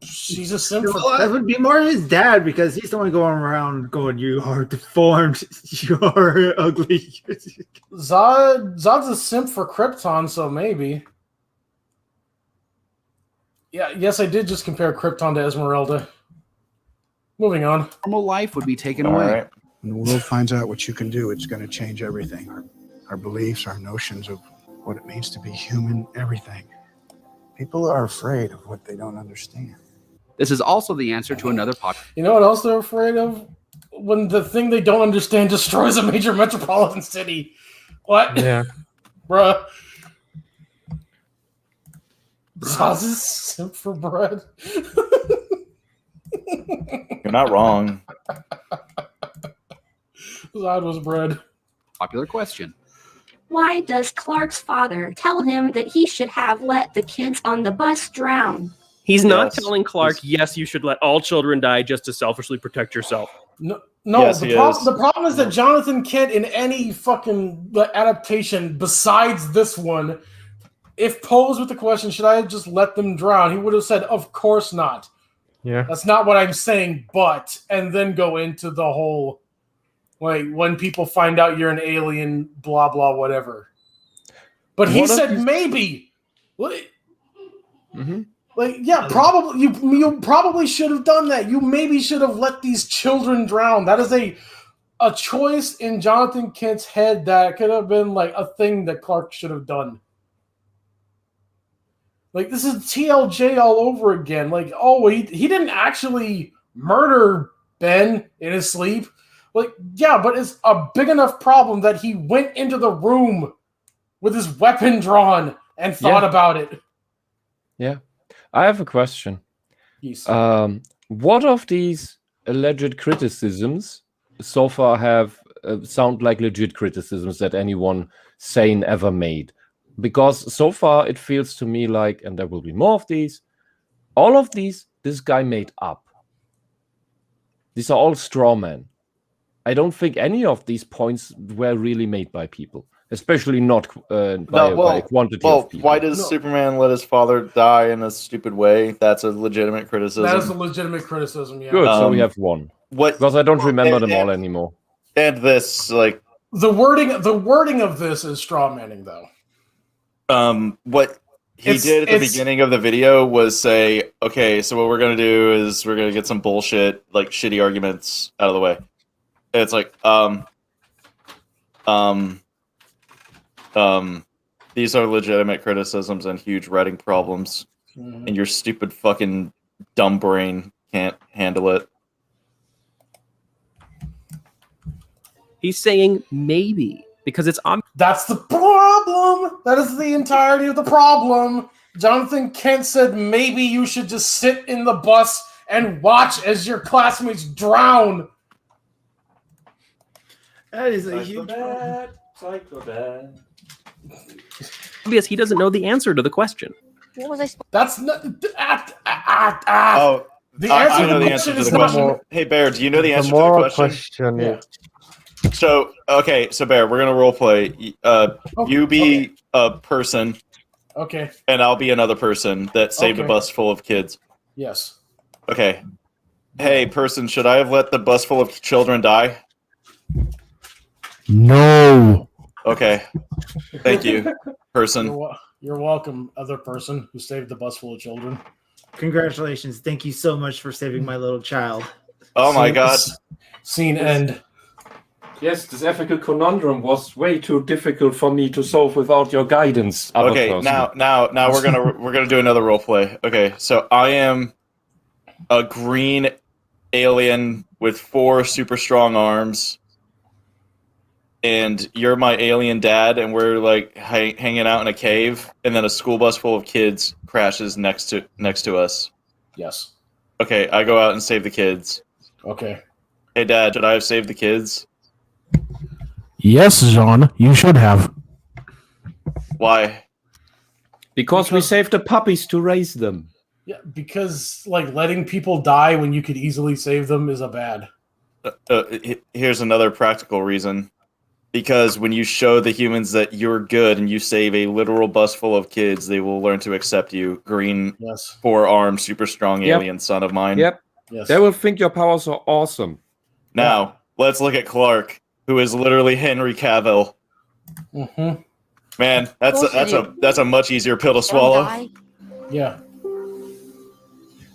She's a simp. Well, that would be more his dad, because he's the one going around going, "You are deformed, you're ugly." Zod's a simp for Krypton, so maybe. Yeah, yes, I did just compare Krypton to Esmeralda. Moving on. Normal life would be taken away. Right. When the world finds out what you can do, it's going to change everything. Our beliefs, our notions of what it means to be human, everything. People are afraid of what they don't understand. This is also the answer to another popular... You know what else they're afraid of? When the thing they don't understand destroys a major metropolitan city. What? Yeah. Bruh. Zaz is simp for bread. You're not wrong. Zod was bread. Popular question. Why does Clark's father tell him that he should have let the kids on the bus drown? He's not telling Clark, yes, you should let all children die just to selfishly protect yourself. No, Yes, the problem is that Jonathan Kent, in any fucking adaptation besides this one, if posed with the question, should I have just let them drown, he would have said, of course not. Yeah. That's not what I'm saying, but, and then go into the whole, like, when people find out you're an alien, blah, blah, whatever. But he said maybe. Like, yeah, probably, you probably should have done that. You maybe should have let these children drown. That is a choice in Jonathan Kent's head that could have been, like, a thing that Clark should have done. Like, this is TLJ all over again. Like, oh, he didn't actually murder Ben in his sleep. Like, yeah, but it's a big enough problem that he went into the room with his weapon drawn and thought about it. Yeah. I have a question. Yes. What of these alleged criticisms so far have sound like legit criticisms that anyone sane ever made? Because so far it feels to me like, and there will be more of these, all of these, this guy made up. These are all straw men. I don't think any of these points were really made by people, especially not by a quantity of people. Why does Superman let his father die in a stupid way? That's a legitimate criticism. That is a legitimate criticism, yeah. Good, so we have one. Because I don't remember them all anymore. And this, like... The wording of this is straw manning, though. What he did at the beginning of the video was say, okay, so what we're going to do is we're going to get some bullshit, like shitty arguments out of the way. It's like these are legitimate criticisms and huge writing problems, and your stupid fucking dumb brain can't handle it. He's saying maybe because it's That's the problem. That is the entirety of the problem. Jonathan Kent said maybe you should just sit in the bus and watch as your classmates drown. That is a huge problem. obvious he doesn't know the answer to the question. What was I supposed? That's not. Oh, I know the answer to the question. Hey, Bear, do you know the answer to the question? is So, okay, so Bear, we're gonna role play. You be a person, Okay. and I'll be another person that saved a Okay. bus full of kids. Yes. Okay. Hey, person, should I have let the bus full of children die? No. Okay. Thank you, person. You're welcome, other person who saved the bus full of children. Congratulations. Thank you so much for saving my little child. Oh my god. Scene end. Yes, this ethical conundrum was way too difficult for me to solve without your guidance. other Okay, person. now we're gonna do another role play. Okay, so I am a green alien with 4 super strong arms, and you're my alien dad, and we're like hanging out in a cave, and then a school bus full of kids crashes next to us. Yes. Okay, I go out and save the kids. Okay. Hey, Dad, should I have saved the kids? Yes, Jean, you should have. Why? Because we saved the puppies to raise them. Yeah, because like letting people die when you could easily save them is a bad. Here's another practical reason. Because when you show the humans that you're good and you save a literal bus full of kids, they will learn to accept you. Green, Yes. 4-armed, super strong Yep. alien son of mine. Yep. Yes. They will think your powers are awesome. Now, let's look at Clark, who is literally Henry Cavill. Mm-hmm. Man, that's a much easier pill to swallow. Yeah.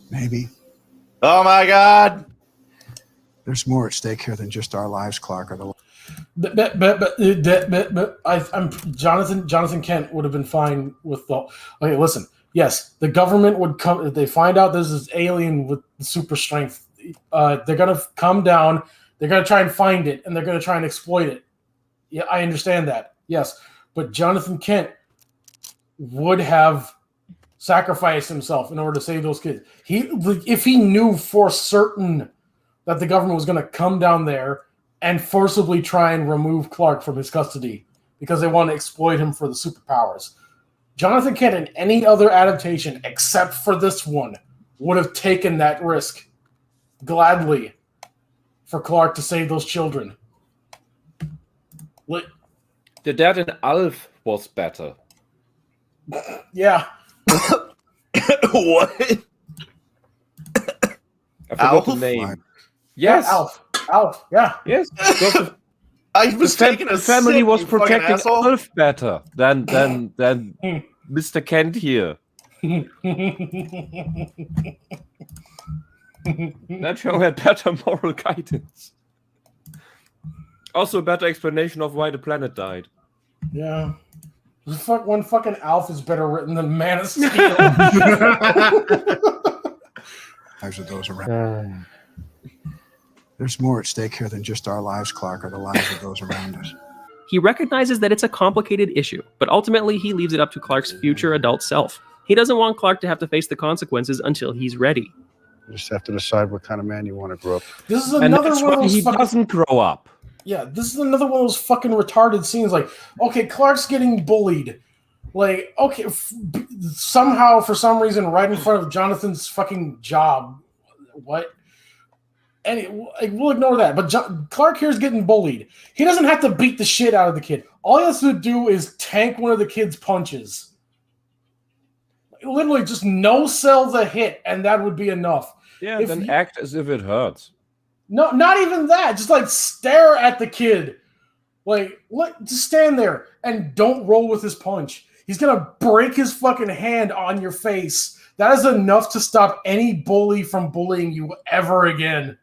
Maybe. Oh my god! There's more at stake here than just our lives, Clark. Or the But I'm Jonathan Kent would have been fine with the. Okay, listen. Yes, the government would come if they find out there's this alien with super strength. They're gonna come down. They're gonna try and find it, and they're gonna try and exploit it. Yeah, I understand that. Yes, but Jonathan Kent would have sacrificed himself in order to save those kids. If he knew for certain that the government was going to come down there and forcibly try and remove Clark from his custody because they want to exploit him for the superpowers. Jonathan Kent in any other adaptation except for this one would have taken that risk gladly for Clark to save those children. The dad in Alf was better. Yeah. What? I forgot the name. Yes. Yeah, Alf. Yeah. Yes. I was taking a the family sip, was you fucking protecting asshole. Alf better than Mr. Kent here. That show had better moral guidance. Also, a better explanation of why the planet died. Yeah. One fucking Alf is better written than Man of Steel. lives of those around. There's more at stake here than just our lives, Clark, or the lives of those around us. He recognizes that it's a complicated issue, but ultimately he leaves it up to Clark's future adult self. He doesn't want Clark to have to face the consequences until he's ready. You just have to decide what kind of man you want to grow up. This is another one of those he doesn't grow up. Yeah, this is another one of those fucking retarded scenes. Like, okay, Clark's getting bullied. Like, okay, somehow, for some reason, right in front of Jonathan's fucking job. What? And we'll ignore that. But Clark here's getting bullied. He doesn't have to beat the shit out of the kid. All he has to do is tank one of the kid's punches. Literally, just no sell the hit, and that would be enough. Yeah, then act as if it hurts. No, not even that. Just like stare at the kid. Like, just stand there and don't roll with his punch. He's gonna break his fucking hand on your face. That is enough to stop any bully from bullying you ever again.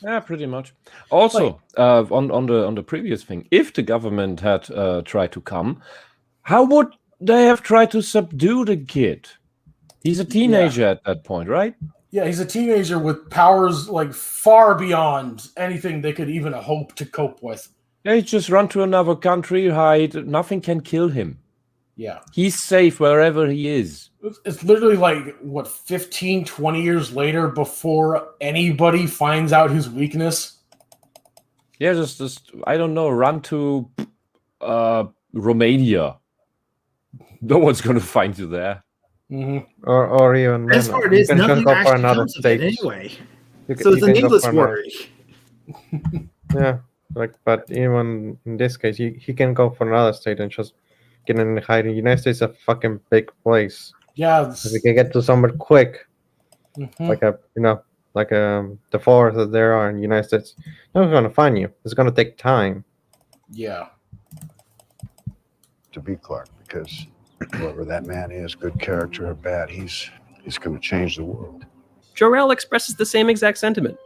Yeah, pretty much. Also, on the previous thing, if the government had tried to come, how would they have tried to subdue the kid? He's a teenager at that point, right? Yeah, he's a teenager with powers like far beyond anything they could even hope to cope with. Yeah, he just run to another country, hide. Nothing can kill him. Yeah. He's safe wherever he is. It's literally like, what, 15, 20 years later before anybody finds out his weakness? Yeah, just I don't know, run to Romania. No one's going to find you there. Mm-hmm. Or even As far as you can nothing go for actually another comes of it state. anyway. You So it's a can go needless for another- worry. Yeah, but even in this case, he can go for another state and just get in and hide. The United States is a fucking big place. Yeah, if we can get to somewhere quick, Mhm. like the forest that there are in the United States, no one's gonna find you. It's gonna take time. Yeah. To be Clark, because whoever that man is, good character or bad, he's going to change the world. Jor-El expresses the same exact sentiment.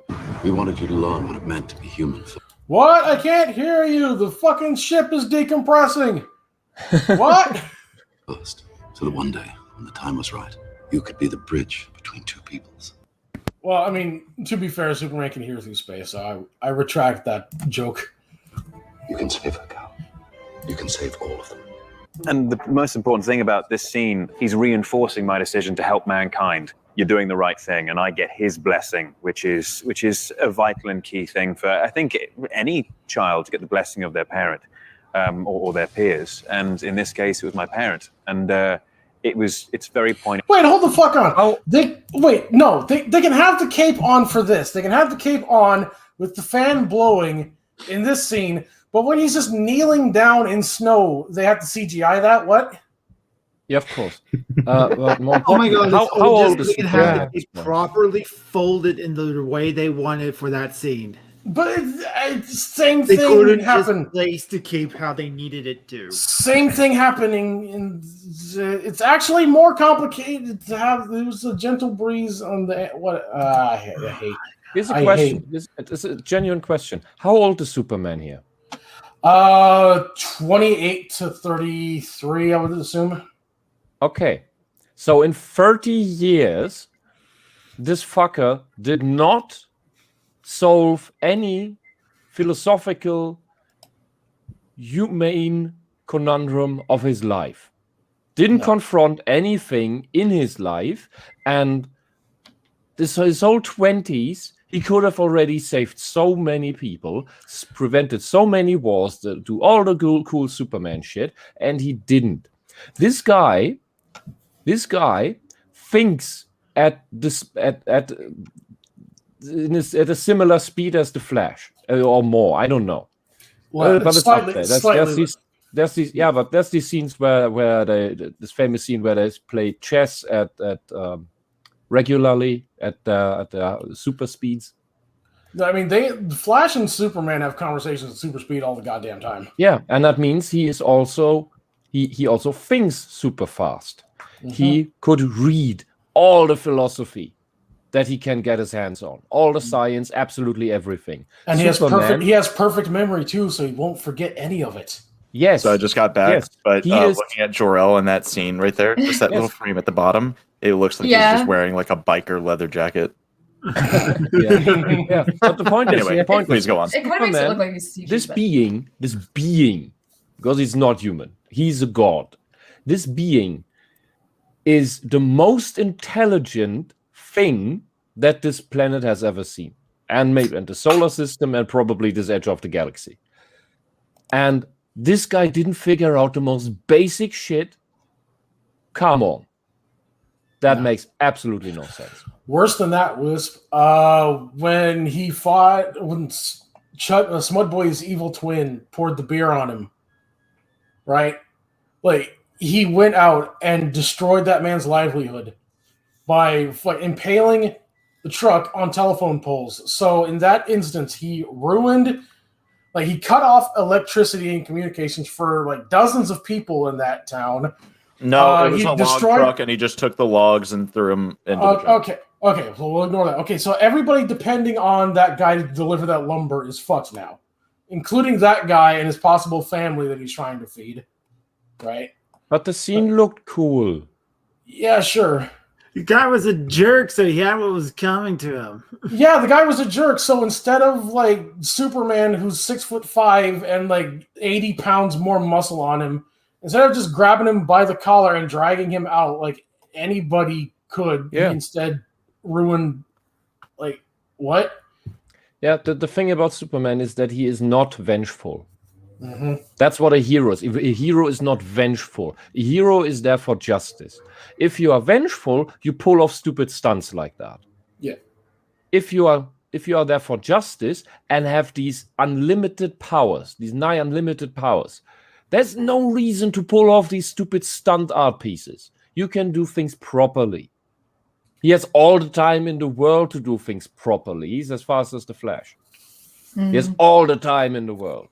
We wanted you to learn what it meant to be human. What? I can't hear you. The fucking ship is decompressing. What? First, so that one day, when the time was right, you could be the bridge between two peoples. Well, I mean, to be fair, Superman can hear through space, so I retract that joke. You can save her, Cal. You can save all of them. And the most important thing about this scene, he's reinforcing my decision to help mankind. You're doing the right thing, and I get his blessing, which is a vital and key thing for, I think, any child to get the blessing of their parent or their peers. And in this case, it was my parent, and it's very poignant. Wait, hold the fuck on. They can have the cape on for this. They can have the cape on with the fan blowing in this scene. But when he's just kneeling down in snow, they have to CGI that? What? Yeah, of course. But more Oh my god! how old is they can have Superman? it properly folded in the way they wanted for that scene. But it's same They thing couldn't happened. just place the cape how they needed it to. Same thing happening in. It's actually more complicated to have. There's a gentle breeze on the what? I hate. Here's a question. It's a genuine question. How old is Superman here? 28 to 33, I would assume. Okay, so in 30 years, this fucker did not solve any philosophical, humane conundrum of his life. Didn't confront anything in his life, and his whole 20s, he could have already saved so many people, prevented so many wars, do all the cool Superman shit, and he didn't. This guy thinks at a similar speed as the Flash, or more. I don't know. Well, but it's up there. There's these scenes where this famous scene where they play chess at regularly at the super speeds. I mean, Flash and Superman have conversations at super speed all the goddamn time. Yeah, and that means he is also he also thinks super fast. Mm-hmm. He could read all the philosophy that he can get his hands on, all the science, absolutely everything. And Superman, he has perfect memory too, so he won't forget any of it. Yes. So I just got back, Yes. but He is- looking at Jor-El in that scene right there, just that little frame at the bottom, it looks like he's just wearing like a biker leather jacket. yeah. But the point is, Anyway, please go on. It kind of makes it Superman, look like he's CG, this but- being, because he's not human, he's a god. This being is the most intelligent thing that this planet has ever seen, and the solar system, and probably this edge of the galaxy. And this guy didn't figure out the most basic shit. Come on, that makes absolutely no sense. Worse than that, Wisp, when he fought, when Smudboy's evil twin poured the beer on him, right? Like, he went out and destroyed that man's livelihood by impaling the truck on telephone poles. So in that instance, he ruined, he cut off electricity and communications for dozens of people in that town. No, it was he a log truck, and he just took the logs and threw them into the truck. Okay, well, we'll ignore that. Okay, so everybody depending on that guy to deliver that lumber is fucked now, including that guy and his possible family that he's trying to feed, right? But the scene looked cool. Yeah, sure. The guy was a jerk, so he had what was coming to him. Yeah, the guy was a jerk. So instead of like Superman, who's 6'5" and like 80 pounds more muscle on him, instead of just grabbing him by the collar and dragging him out like anybody could, he instead ruined. Like what? Yeah, the thing about Superman is that he is not vengeful. Mm-hmm. That's what a hero is. A hero is not vengeful. A hero is there for justice. If you are vengeful, you pull off stupid stunts like that. Yeah. If you are there for justice and have these unlimited powers, these nigh unlimited powers, there's no reason to pull off these stupid stunt art pieces. You can do things properly. He has all the time in the world to do things properly. He's as fast as the Flash. He has all the time in the world.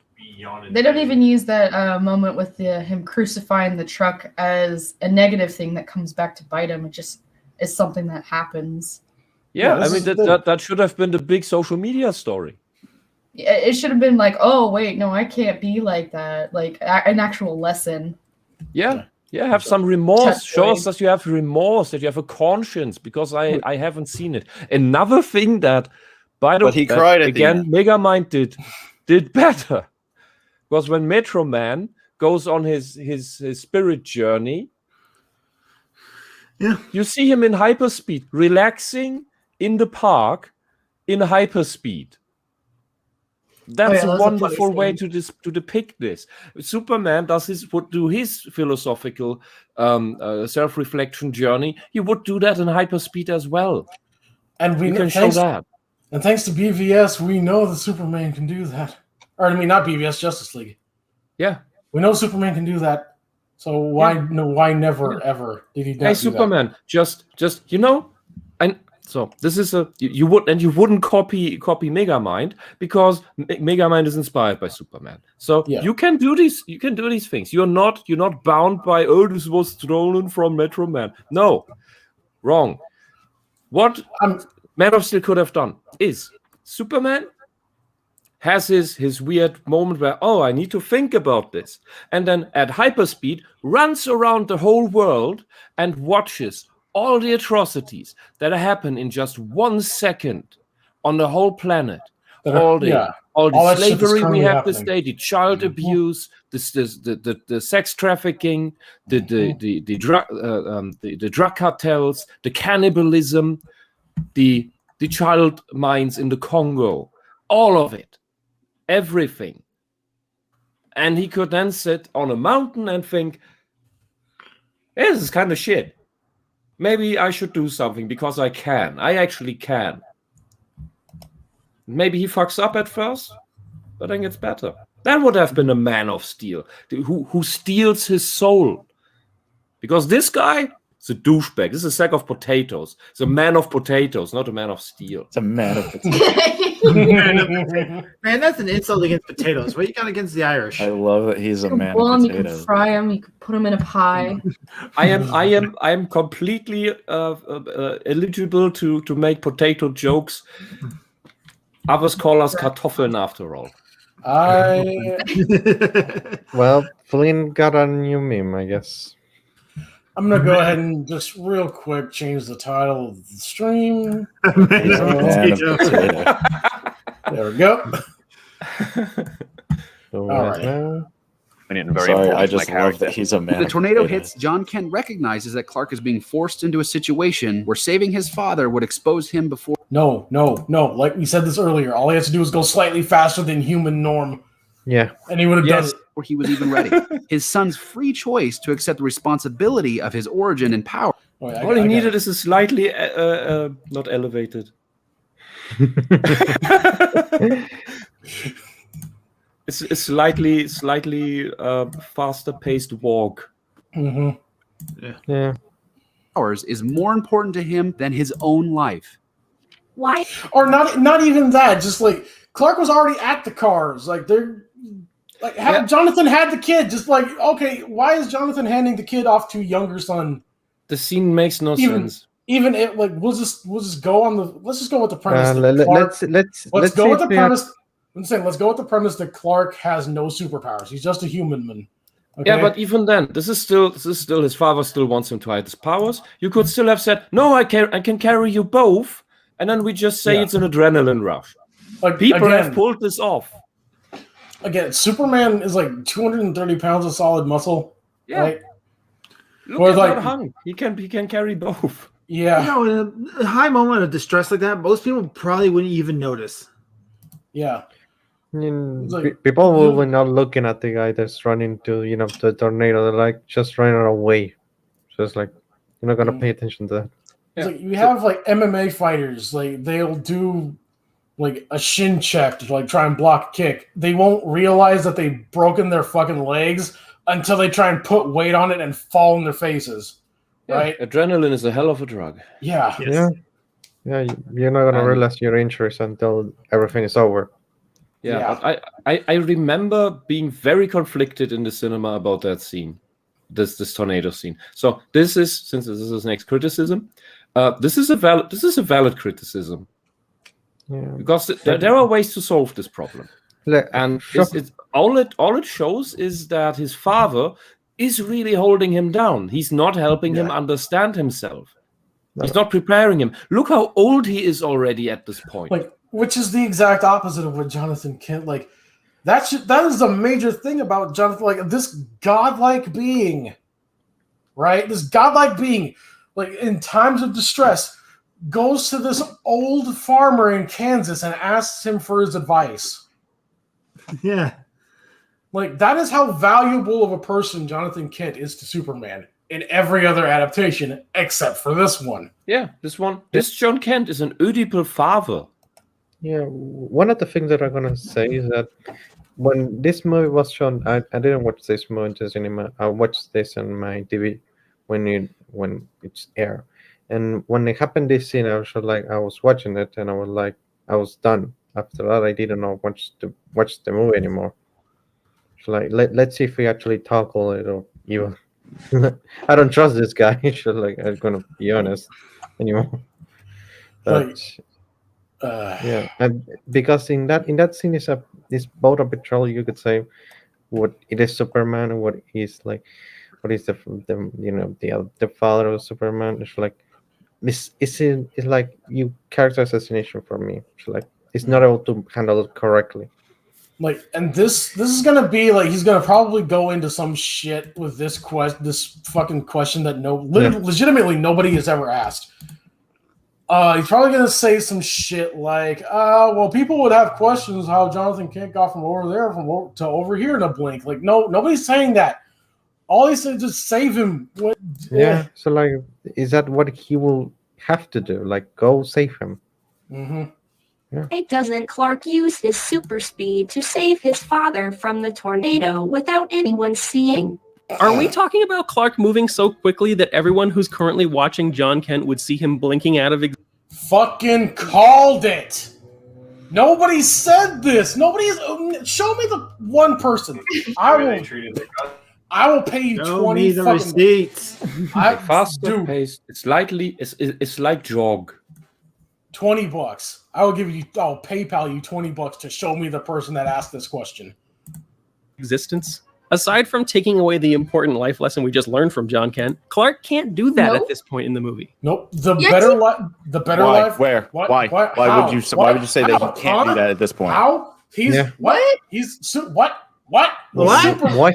They don't even use that moment with him crucifying the truck as a negative thing that comes back to bite him. It just is something that happens. Yeah, I mean, that should have been the big social media story. It should have been like, oh, wait, no, I can't be like that. Like an actual lesson. Yeah, have some remorse. Show us that you have remorse, that you have a conscience, because I haven't seen it. Another thing that, by the way, he cried at the again, end. Megamind did better. Because when Metro Man goes on his spirit journey, you see him in hyperspeed, relaxing in the park in hyperspeed. That's a wonderful way to depict this. Superman would do his philosophical self-reflection journey. He would do that in hyperspeed as well. And we can show that. And thanks to BVS, we know that Superman can do that. Or I mean, not BVS, Justice League. Yeah, we know Superman can do that. So why never ever did he? Hey, Superman, just and so this is you wouldn't copy Megamind because Megamind is inspired by Superman. So you can do these things. You're not bound by this was stolen from Metro Man. No, wrong. What Man of Steel could have done is Superman has his weird moment where, I need to think about this. And then at hyperspeed, runs around the whole world and watches all the atrocities that happen in just 1 second on the whole planet. All the slavery we have this day, the child abuse, the sex trafficking, the drug cartels, the cannibalism, the child mines in the Congo, all of it. Everything. And he could then sit on a mountain and think, this is kind of shit. Maybe I should do something because I can. I actually can. Maybe he fucks up at first, but then gets better. That would have been a Man of Steel who steals his soul. Because this guy is a douchebag. This is a sack of potatoes. It's a man of potatoes, not a man of steel. It's a man of potatoes. Man, that's an insult against potatoes. What you got against the Irish? I love that he's a man Boil of 'em, you potatoes. can fry them, you can put them in a pie. I am completely eligible to make potato jokes. Others call us Kartoffeln after all. Well, Flynn got a new meme, I guess. I'm gonna go ahead and just real quick change the title of the stream. There we go. All right. I just love that he's a man. The of tornado potatoes. hits, John Kent recognizes that Clark is being forced into a situation where saving his father would expose him before. No. Like we said this earlier, all he has to do is go slightly faster than human norm. Yeah. And he would have done it. Before he was even ready. His son's free choice to accept the responsibility of his origin and power. All he needed is a slightly not elevated. It's a slightly faster paced walk. Mm-hmm. Yeah. Powers is more important to him than his own life. Why? Or not even that. Just like Clark was already at the cars. Like they're like Jonathan had the kid. Just like, okay, why is Jonathan handing the kid off to younger son? The scene makes no sense. even it like we'll just go on the let's just go with the premise. Let's go see with the if we are- premise. I'm saying let's go with the premise that Clark has no superpowers. He's just a human man. Okay? Yeah, but even then, this is still his father still wants him to hide his powers. You could still have said, "No, I can carry you both," and then we just say it's an adrenaline rush. People have pulled this off. Again, Superman is like 230 pounds of solid muscle. Yeah. Right? Look Or at like- that hung. He can carry both. Yeah. You know, in a high moment of distress like that, most people probably wouldn't even notice. Yeah. People will not looking at the guy that's running to the tornado. They're like just running away. So it's like you're not gonna pay attention to that. It's like you have like MMA fighters, like they'll do like a shin check to like try and block a kick. They won't realize that they've broken their fucking legs until they try and put weight on it and fall in their faces. Right? Adrenaline is a hell of a drug. Yeah. Yeah. You're not gonna realize your injuries until everything is over. Yeah. But I remember being very conflicted in the cinema about that scene, this tornado scene. So since this is next criticism, this is a valid criticism. Yeah. Because there are ways to solve this problem. And all it shows is that his father is really holding him down. He's not helping him understand himself. He's not preparing him. Look how old he is already at this point. Like, which is the exact opposite of what Jonathan Kent like. That is a major thing about Jonathan. Like this godlike being, right? This godlike being, like in times of distress, goes to this old farmer in Kansas and asks him for his advice. Yeah. Like, that is how valuable of a person Jonathan Kent is to Superman in every other adaptation except for this one. Yeah, this John Kent is an Oedipal father. Yeah, one of the things that I'm gonna say is that when this movie was shown, I didn't watch this movie in the cinema. I watched this on my TV when it's aired. And when it happened this scene, I was just like, I was watching it and I was like, I was done. After that, I didn't know watch the movie anymore. So like, let's see if we actually tackle it or even. I don't trust this guy. So like, I'm gonna be honest anymore. But yeah, and because in that scene is both a betrayal. You could say what it is Superman and what is like, what is the father of Superman. It's like it's like you character assassination for me. It's like it's not able to handle it correctly. Like, and this is gonna be like he's gonna probably go into some shit with this fucking question that legitimately nobody has ever asked. He's probably gonna say some shit like, well, people would have questions how Jonathan Kent got from over there to over here in a blink. Like, no, nobody's saying that. All he said is just save him. Yeah. So like, is that what he will have to do? Like, go save him. Mm-hmm. Why doesn't Clark use his super speed to save his father from the tornado without anyone seeing? Are we talking about Clark moving so quickly that everyone who's currently watching John Kent would see him blinking out of Fucking called it! Nobody said this! Nobody's... Show me the one person. I will pay you 20 the fucking... receipts. Faster pace. It's like jog. $20. I'll PayPal you $20 to show me the person that asked this question. existence? Aside from taking away the important life lesson we just learned from John Kent, Clark can't do that at this point in the movie. Nope. The better life. Where? What? Why? What? Why How? would you? What? Why would you say that How? he can't do that at this point? How? He's what? He's what? What? Why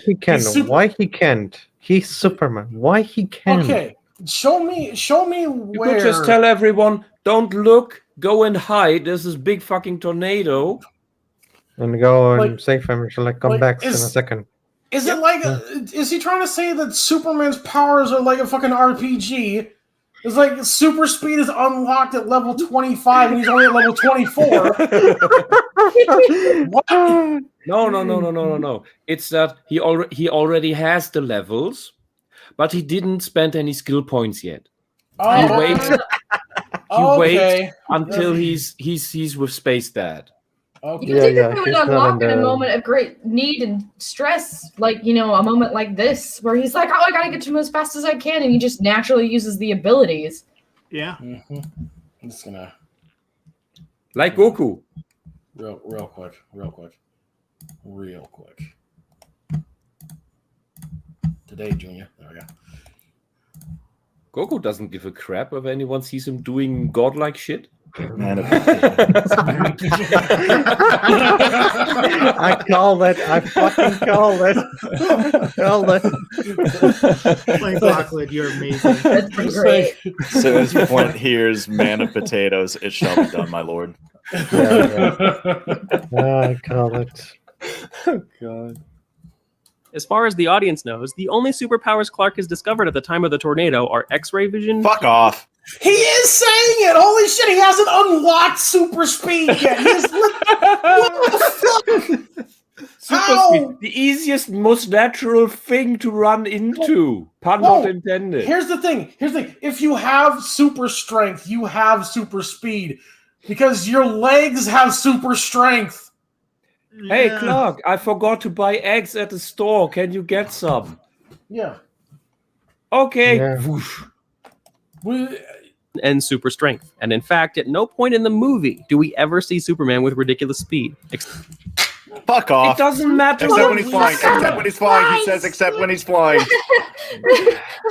he can't? Why he can't? He's Superman. Why he can't? Okay. Show me You where. could just tell everyone, don't look, go and hide. There's this big fucking tornado. And go and save him. She'll like come back in a is- second. Is it like? Is he trying to say that Superman's powers are like a fucking RPG? It's like super speed is unlocked at level 25 and he's only at level 24. What? No. It's that he already has the levels, but he didn't spend any skill points yet. He waits until he's with Space Dad. Okay. You can typically unlock in a moment of great need and stress, like, you know, a moment like this, where he's like, oh, I gotta get to him as fast as I can, and he just naturally uses the abilities. Yeah. I'm just gonna like Goku. Real quick. Today, Junior. There we go. Goku doesn't give a crap if anyone sees him doing godlike shit. I call it. I fucking call it. Like Lockwood, you're amazing. That's pretty great. So as Flint hears man of potatoes, it shall be done, my lord. I call it. Oh, God. As far as the audience knows, the only superpowers Clark has discovered at the time of the tornado are X-ray vision. Fuck off. He is saying it! Holy shit, he hasn't unlocked super speed yet! He's what the fuck? Super speed, the easiest, most natural thing to run into. Pun not intended. Here's the thing. If you have super strength, you have super speed. Because your legs have super strength. Hey, Clark, I forgot to buy eggs at the store. Can you get some? Yeah. Okay. Yeah. Whoosh. And super strength. And in fact, at no point in the movie do we ever see Superman with ridiculous speed. Fuck off. It doesn't matter. Except when he's flying. Except when he's flying. He says, except when he's flying.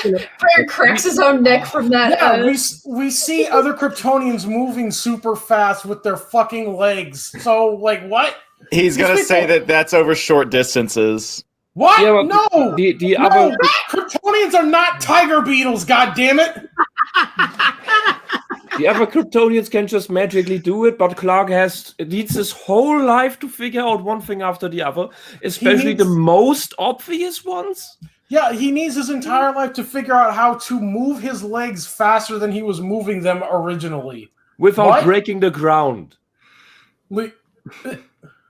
Prayer cracks his own neck from that. Yeah, we see other Kryptonians moving super fast with their fucking legs. So, like, what? He's going to say that that's over short distances. What? Yeah, no! The No, other Kryptonians are not tiger beetles, goddammit! the other Kryptonians can just magically do it, but Clark needs his whole life to figure out one thing after the other, especially the most obvious ones. Yeah, he needs his entire life to figure out how to move his legs faster than he was moving them originally. Without breaking the ground. Wait.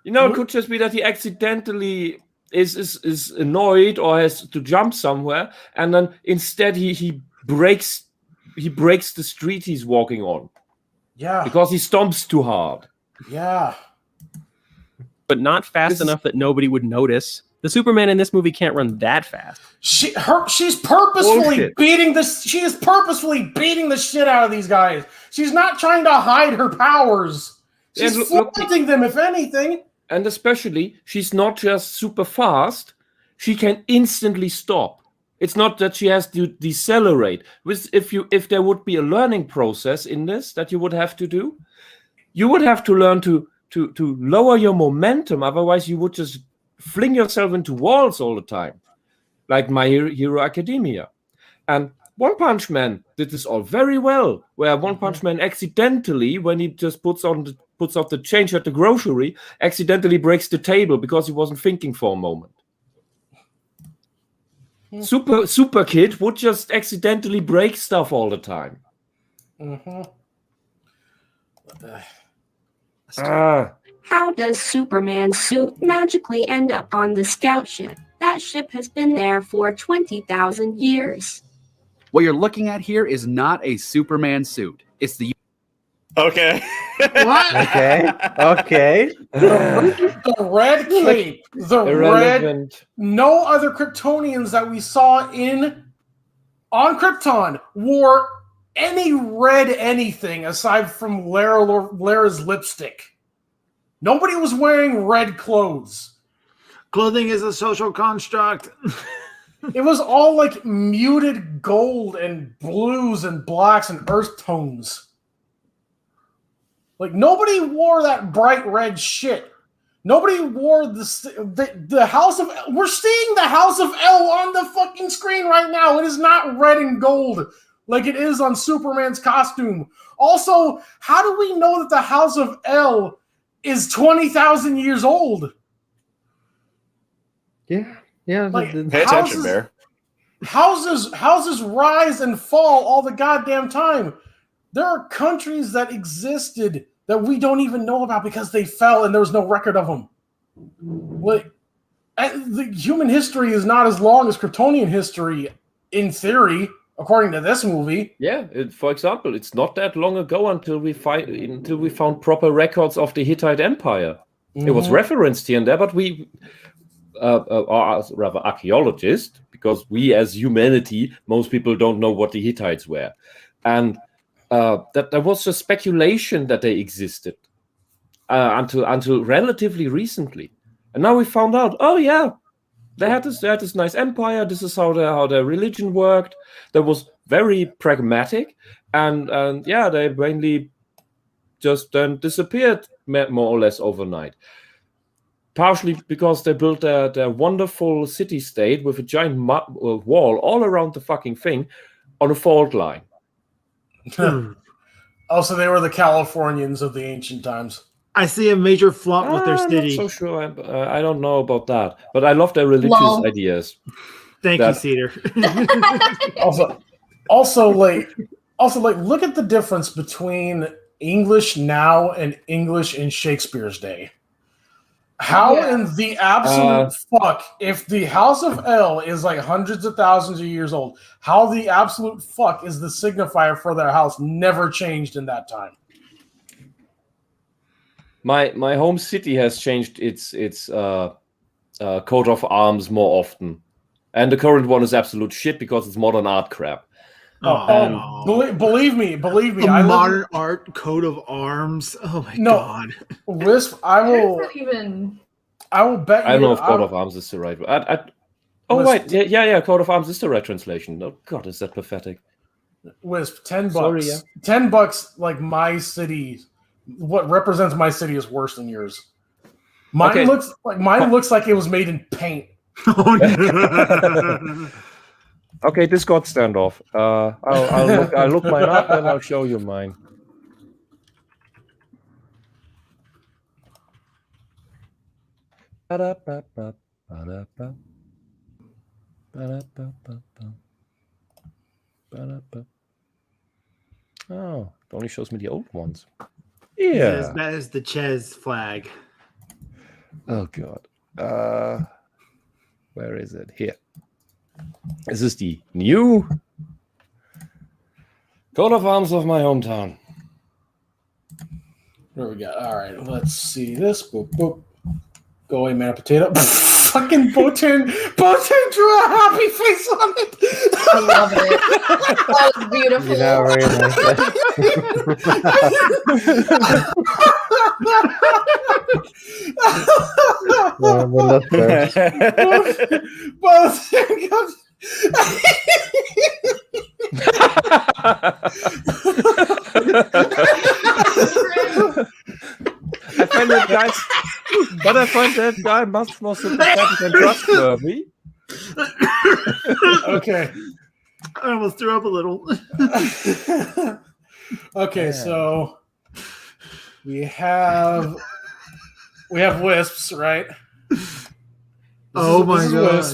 You know, it could just be that he accidentally is annoyed or has to jump somewhere, and then instead he breaks the street he's walking on. Yeah. Because he stomps too hard. Yeah. But not fast enough that nobody would notice. The Superman in this movie can't run that fast. She's purposefully beating the shit out of these guys. She's not trying to hide her powers. She's flaunting them, if anything. And especially, she's not just super fast. She can instantly stop. It's not that she has to decelerate. If there would be a learning process in this that you would have to do, you would have to learn to lower your momentum. Otherwise, you would just fling yourself into walls all the time, like My Hero Academia. And One Punch Man did this all very well, where One Punch Man accidentally, when he just puts off the change at the grocery, accidentally breaks the table because he wasn't thinking for a moment. Super Kid would just accidentally break stuff all the time. How does Superman's suit magically end up on the scout ship? That ship has been there for 20,000 years. What you're looking at here is not a Superman suit. It's the... Okay. What? Okay. The red cape. Irrelevant. Red. No other Kryptonians that we saw on Krypton wore any red anything aside from Lara's lipstick. Nobody was wearing red clothes. Clothing is a social construct. It was all like muted gold and blues and blacks and earth tones. Like, nobody wore that bright red shit. Nobody wore the House of... We're seeing the House of L on the fucking screen right now. It is not red and gold like it is on Superman's costume. Also, how do we know that the House of L is 20,000 years old? Yeah. Like, pay attention, Bear. Houses rise and fall all the goddamn time. There are countries that existed that we don't even know about because they fell and there was no record of them. Like, the human history is not as long as Kryptonian history, in theory, according to this movie. Yeah, for example, it's not that long ago until we found proper records of the Hittite Empire. It was referenced here and there, but we are rather archaeologists, because we as humanity, most people don't know what the Hittites were. And that there was a speculation that they existed until relatively recently, and now we found out. Oh yeah, they had this nice empire. This is how their religion worked. That was very pragmatic, and yeah, they mainly just then disappeared more or less overnight. Partially because they built their wonderful city-state with a giant wall all around the fucking thing on a fault line. Also, they were the Californians of the ancient times. I see a major flop with their I'm city. not so sure. I don't know about that, but I love their religious ideas. Thank you, Cedar. also, look at the difference between English now and English in Shakespeare's day. How in the absolute fuck, if the House of L is like hundreds of thousands of years old, how the absolute fuck is the signifier for their house never changed in that time? My home city has changed its coat of arms more often, and the current one is absolute shit because it's modern art crap. Believe me. A modern art coat of arms. Oh my god. Wisp, I will bet you. I don't know if coat of arms is the right word. Wait, yeah, coat of arms is the right translation. Oh god, is that pathetic? Wisp, $10. Sorry, yeah. $10, like my city. What represents my city is worse than yours. Mine looks like it was made in paint. Okay, Discord standoff. I'll look mine up and I'll show you mine. Oh, it only shows me the old ones. Yeah, that is the Ches flag. Oh god. Where is it? Here. This is the new coat of arms of my hometown. Where we got? All right, let's see this. Boop, boop. Go away, man. Potato. Fucking Botan drew a happy face on it. I love it. That was beautiful. You know, really like I find that guy much more sympathetic and trustworthy. Okay. I almost threw up a little. Okay, so we have wisps, right? Oh my god!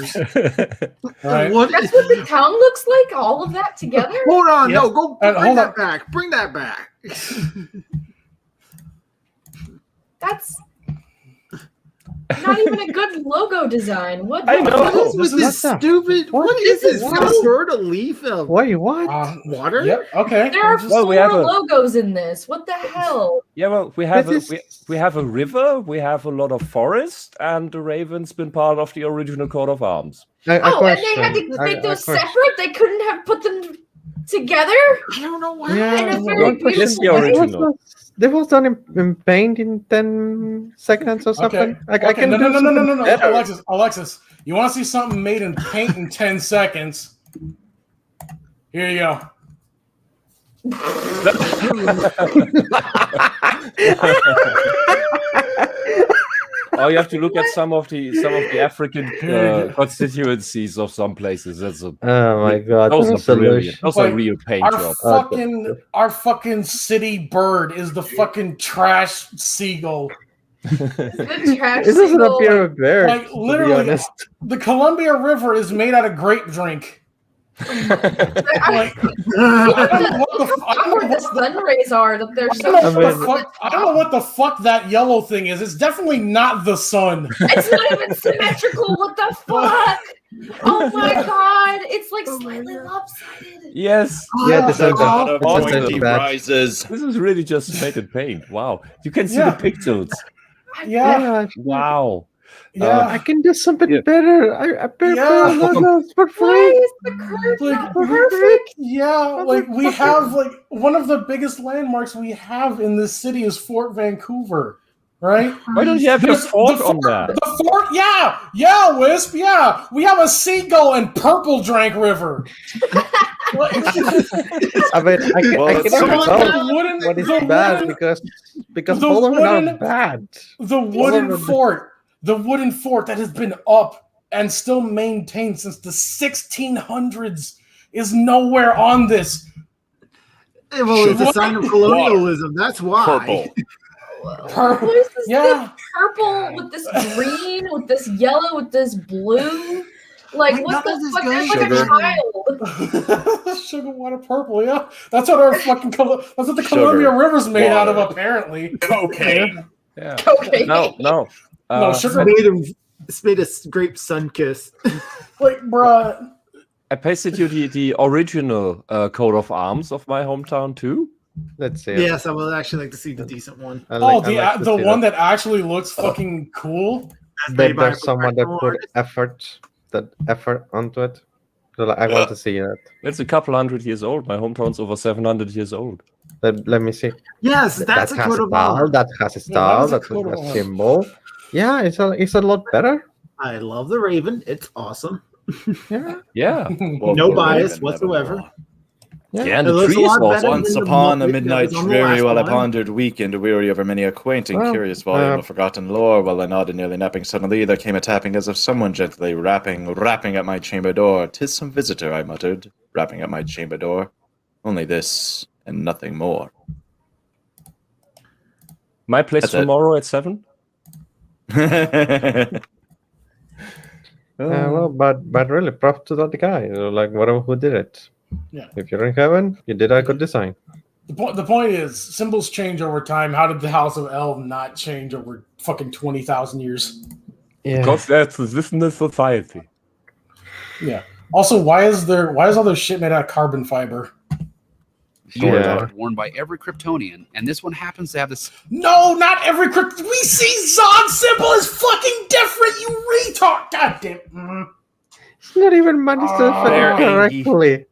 Right. That's what the town looks like. All of that together. Hold on, Yep. no, go bring that back. Bring that back. That's not even a good logo design. What? I know. What is with this stupid? What is this? Bird a leaf of Wait, what? water? Yep. Okay. There are Well, we four have a- logos in this. What the hell? Yeah, well, we have This we have a river, we have a lot of forest, and the raven's been part of the original coat of arms. And they had to make those separate. They couldn't have put them together. I don't know why. In a very What is the beautiful way. original? That was done in paint in 10 seconds or something. Okay. I can no, do no, something better. Alexis, you want to see something made in paint in 10 seconds? Here you go. Oh, you have to look at some of the African constituencies of some places. That's a, Oh my god, those that's are a brilliant. Those are Like, real paint jobs. Our fucking city bird is the fucking trash seagull. The trash It doesn't seagull, appear a bird, Like to be literally, honest. the Columbia River is made out of grape drink. Like, I don't know where the sun rays are. That they're so. I don't know what the fuck that yellow thing is. It's definitely not the sun. It's not even symmetrical. What the fuck? Oh my god! It's like slightly lopsided. Yes. Yeah, this is Awesome. pointy This is really just painted paint. Wow. You can see the pixels. Yeah. Wow. Yeah. I can do something better. I pay Yeah. for free. Why is the curve not perfect? Yeah, like we have like one of the biggest landmarks we have in this city is Fort Vancouver, right? Why don't you have your There's fort the on that? The fort, yeah, Wisp, yeah. We have a seagull in Purple Drank River. I mean, I can tell what is bad because all of them are bad. The wooden fort that has been up and still maintained since the 1600s is nowhere on this. Well, it's a sign of colonialism. That's why. What is this? This purple with this green, with this yellow, with this blue. Like, what the fuck? That's like a child. Sugar water purple, yeah. That's what our fucking that's what the Columbia River's made out of, apparently. Cocaine. Yeah. Cocaine. No. Sugar. It's made a grape sun kiss. Like, bruh. I pasted you the original coat of arms of my hometown too. Let's see. Yes, I would actually like to see the decent one. The one that actually looks fucking cool. There's someone that put effort onto it. So I want to see that. It's a couple hundred years old. My hometown's over 700 years old. Let me see. Yes, that's a coat of arms. That has a style. That has a symbol. Yeah, it's a lot better. I love the Raven. It's awesome. Yeah. Well, no bias whatsoever. Yeah, and the trees also. Once upon a midnight, very well I pondered, weakened, weary over many acquainting, curious volume of forgotten lore. While I nodded, nearly napping, suddenly there came a tapping as of someone gently rapping at my chamber door. 'Tis some visitor, I muttered, rapping at my chamber door. Only this and nothing more. My place tomorrow at 7. Well, but really, props to that guy. Like whatever who did it. Yeah. If you're in heaven, you did a good design. The point is, symbols change over time. How did the House of El not change over fucking 20,000 years? Yeah. Because that's this in the society. Yeah. Also, why is all this shit made out of carbon fiber? Worn by every Kryptonian, and this one happens to have this. No, not every We see Zod's symbol is fucking different. You retard. God damn. It's not even managed to correctly.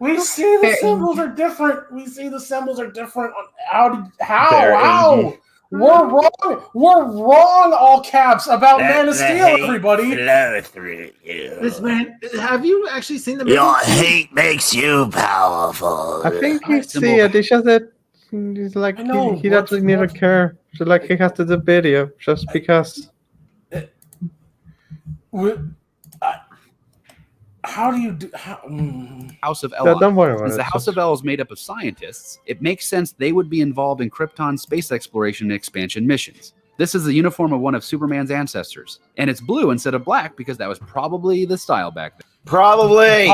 We see the symbols are different. We see the symbols are different. How? We're wrong. All caps about Man of Steel. Everybody. This man. Have you actually seen the movie? Your hate makes you powerful. I think he's see it. It's just that he's like he doesn't need to care. So like he has to do video just because. How do you do? House of El. Don't worry about Since it. the House of El is made up of scientists, it makes sense they would be involved in Krypton space exploration and expansion missions. This is the uniform of one of Superman's ancestors, and it's blue instead of black because that was probably the style back then. Probably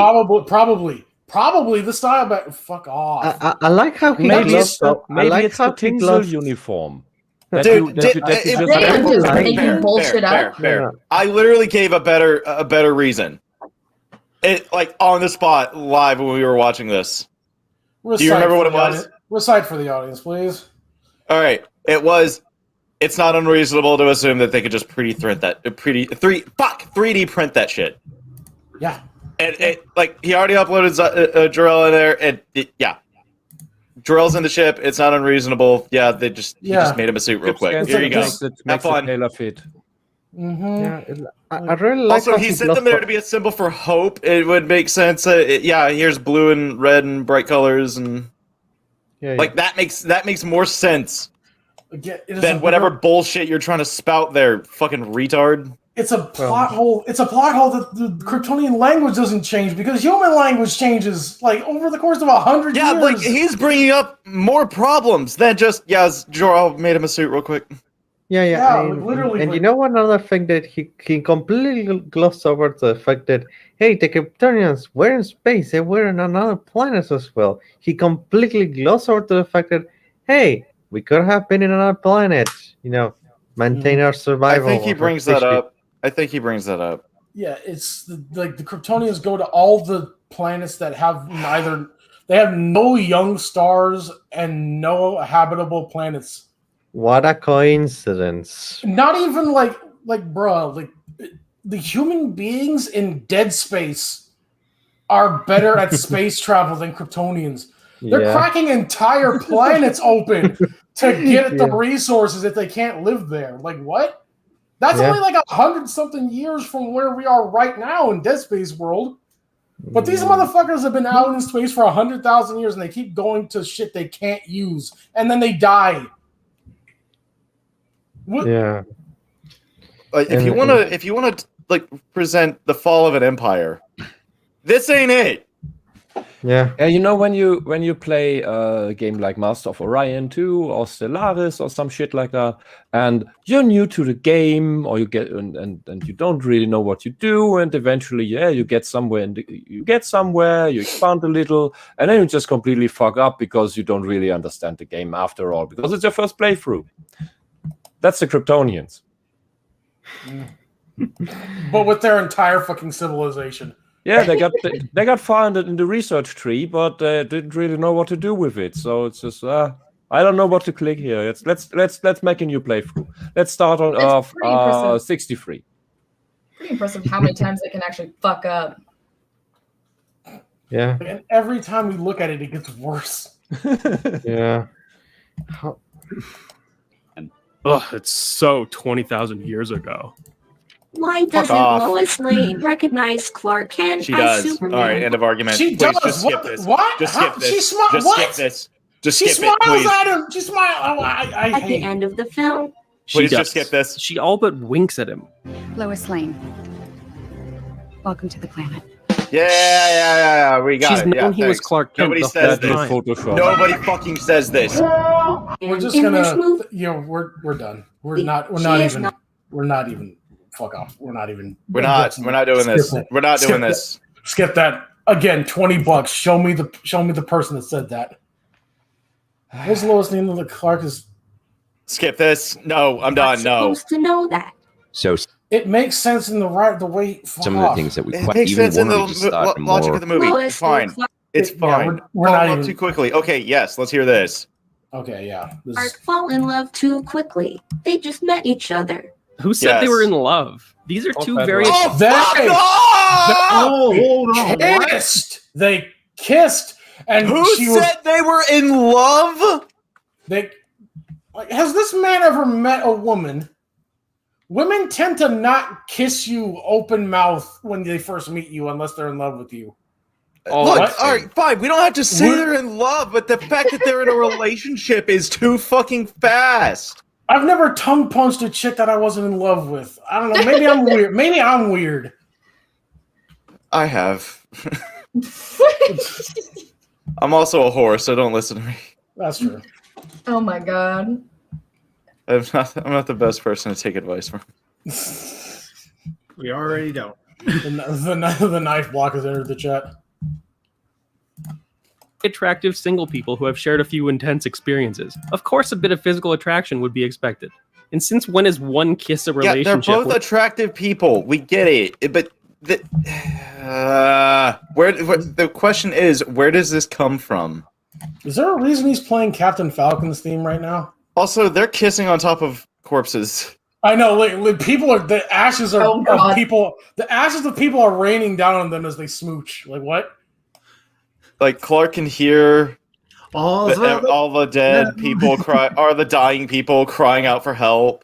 the style back. Fuck off. I like how he maybe gloves up. I like it's how the he Tinsel gloves. uniform. Fair. I literally gave a better reason. It like on the spot live when we were watching this. Do you remember what it was? Recite for the audience, please. All right. It's not unreasonable to assume that they could just 3D print that shit. Yeah. And like he already uploaded Jor-El in there, and Jor-El's in the ship. It's not unreasonable. Yeah, he just made him a suit real quick. Here you go. Have fun. Mm-hmm. I really like. Also, he sent them there to be a symbol for hope. It would make sense. Here's blue and red and bright colors, and that makes more sense than whatever bullshit you're trying to spout there, fucking retard. It's a plot hole. It's a plot hole that the Kryptonian language doesn't change because human language changes like over the course of 100 years. Yeah, like he's bringing up more problems than just Jor-El made him a suit real quick. Yeah, literally. And you know one other thing that he completely glossed over the fact that hey, the Kryptonians were in space, they were on another planet as well. He completely glossed over to the fact that hey, we could have been in another planet, maintain our survival. I think he brings that up. Yeah, it's like the Kryptonians go to all the planets that have they have no young stars and no habitable planets. What a coincidence. Not even like bruh, like the human beings in Dead Space are better at space travel than Kryptonians. They're Yeah. cracking entire planets open to get at the Yeah. resources if they can't live there. Like what? That's Yeah. only like 100-something years from where we are right now in Dead Space world. But these motherfuckers have been out in space for 100,000 years, and they keep going to shit they can't use, and then they die. What? Yeah. Like, if you want to like present the fall of an empire, this ain't it. Yeah. Yeah, you know, when you play a game like Master of Orion 2 or Stellaris or some shit like that, and you're new to the game, or you get and you don't really know what you do, and eventually, you get somewhere, and you expand a little, and then you just completely fuck up because you don't really understand the game after all, because it's your first playthrough. That's the Kryptonians. But with their entire fucking civilization. Yeah, they got far in the research tree, but didn't really know what to do with it. So it's just I don't know what to click here. Let's make a new playthrough. Let's start on It's pretty impressive. 63. Pretty impressive how many times they can actually fuck up. Yeah. And every time we look at it, it gets worse. Yeah. Ugh, it's so 20,000 years ago. Why doesn't off. Lois Lane recognize Clark Kent She as does. Superman? All right, end of argument. She Please, does. just skip What? this. What? Just How? skip this. She smart. Just What? skip this. Just She skip it, smiles please. at him. She smiles. Oh, I At the hate. end of the film, Please does. just skip this. She all but winks at him. Lois Lane. Welcome to the planet. Yeah. We got She's it. known Yeah, he was thanks. Clark Kent Nobody the says whole this. time. Nobody fucking says this. We're just in this gonna. movie, We're done. We're She not is even. not- We're not even. Fuck off. We're not even. We're not doing this. Skip it. We're not doing Skip this. Skip that again. $20. Show me the person that said that. What's the lowest name of the Clark is? Skip this. No, I'm done. No. supposed to know that. So It makes sense in the way. some of the things that we It makes even sense in when the we just thought logic more of the movie. Lois It's fine. and Clark It's Yeah, fine. we're not Follow up even- too quickly. Okay, yes. Let's hear this. Okay, yeah. This is, fall in love too quickly. They just met each other. Who said they Yes. were in love? These are two Okay, very. well. Oh, hold on. What? kissed. They kissed, and Who she said they were in love? They like. Has this man ever met a woman? Women tend to not kiss you open mouth when they first meet you, unless they're in love with you. Look, what? all right, fine. We don't have to say We're- they're in love, but the fact that they're in a relationship is too fucking fast. I've never tongue punched a chick that I wasn't in love with. I don't know. Maybe I'm weird. Maybe I'm weird. I have. I'm also a whore, so don't listen to me. That's true. Oh my god. I'm not the best person to take advice from. We already don't. The knife block has entered the chat. Attractive single people who have shared a few intense experiences. Of course, a bit of physical attraction would be expected. And since when is one kiss a Yeah, relationship? they're both attractive people. We get it, but the question is, where does this come from? Is there a reason he's playing Captain Falcon's theme right now? Also, they're kissing on top of corpses. I know. Like people are the ashes are Oh, of God. people. The ashes of people are raining down on them as they smooch. Like what? Like Clark can hear All all the dead people cry, or the dying people crying out for help.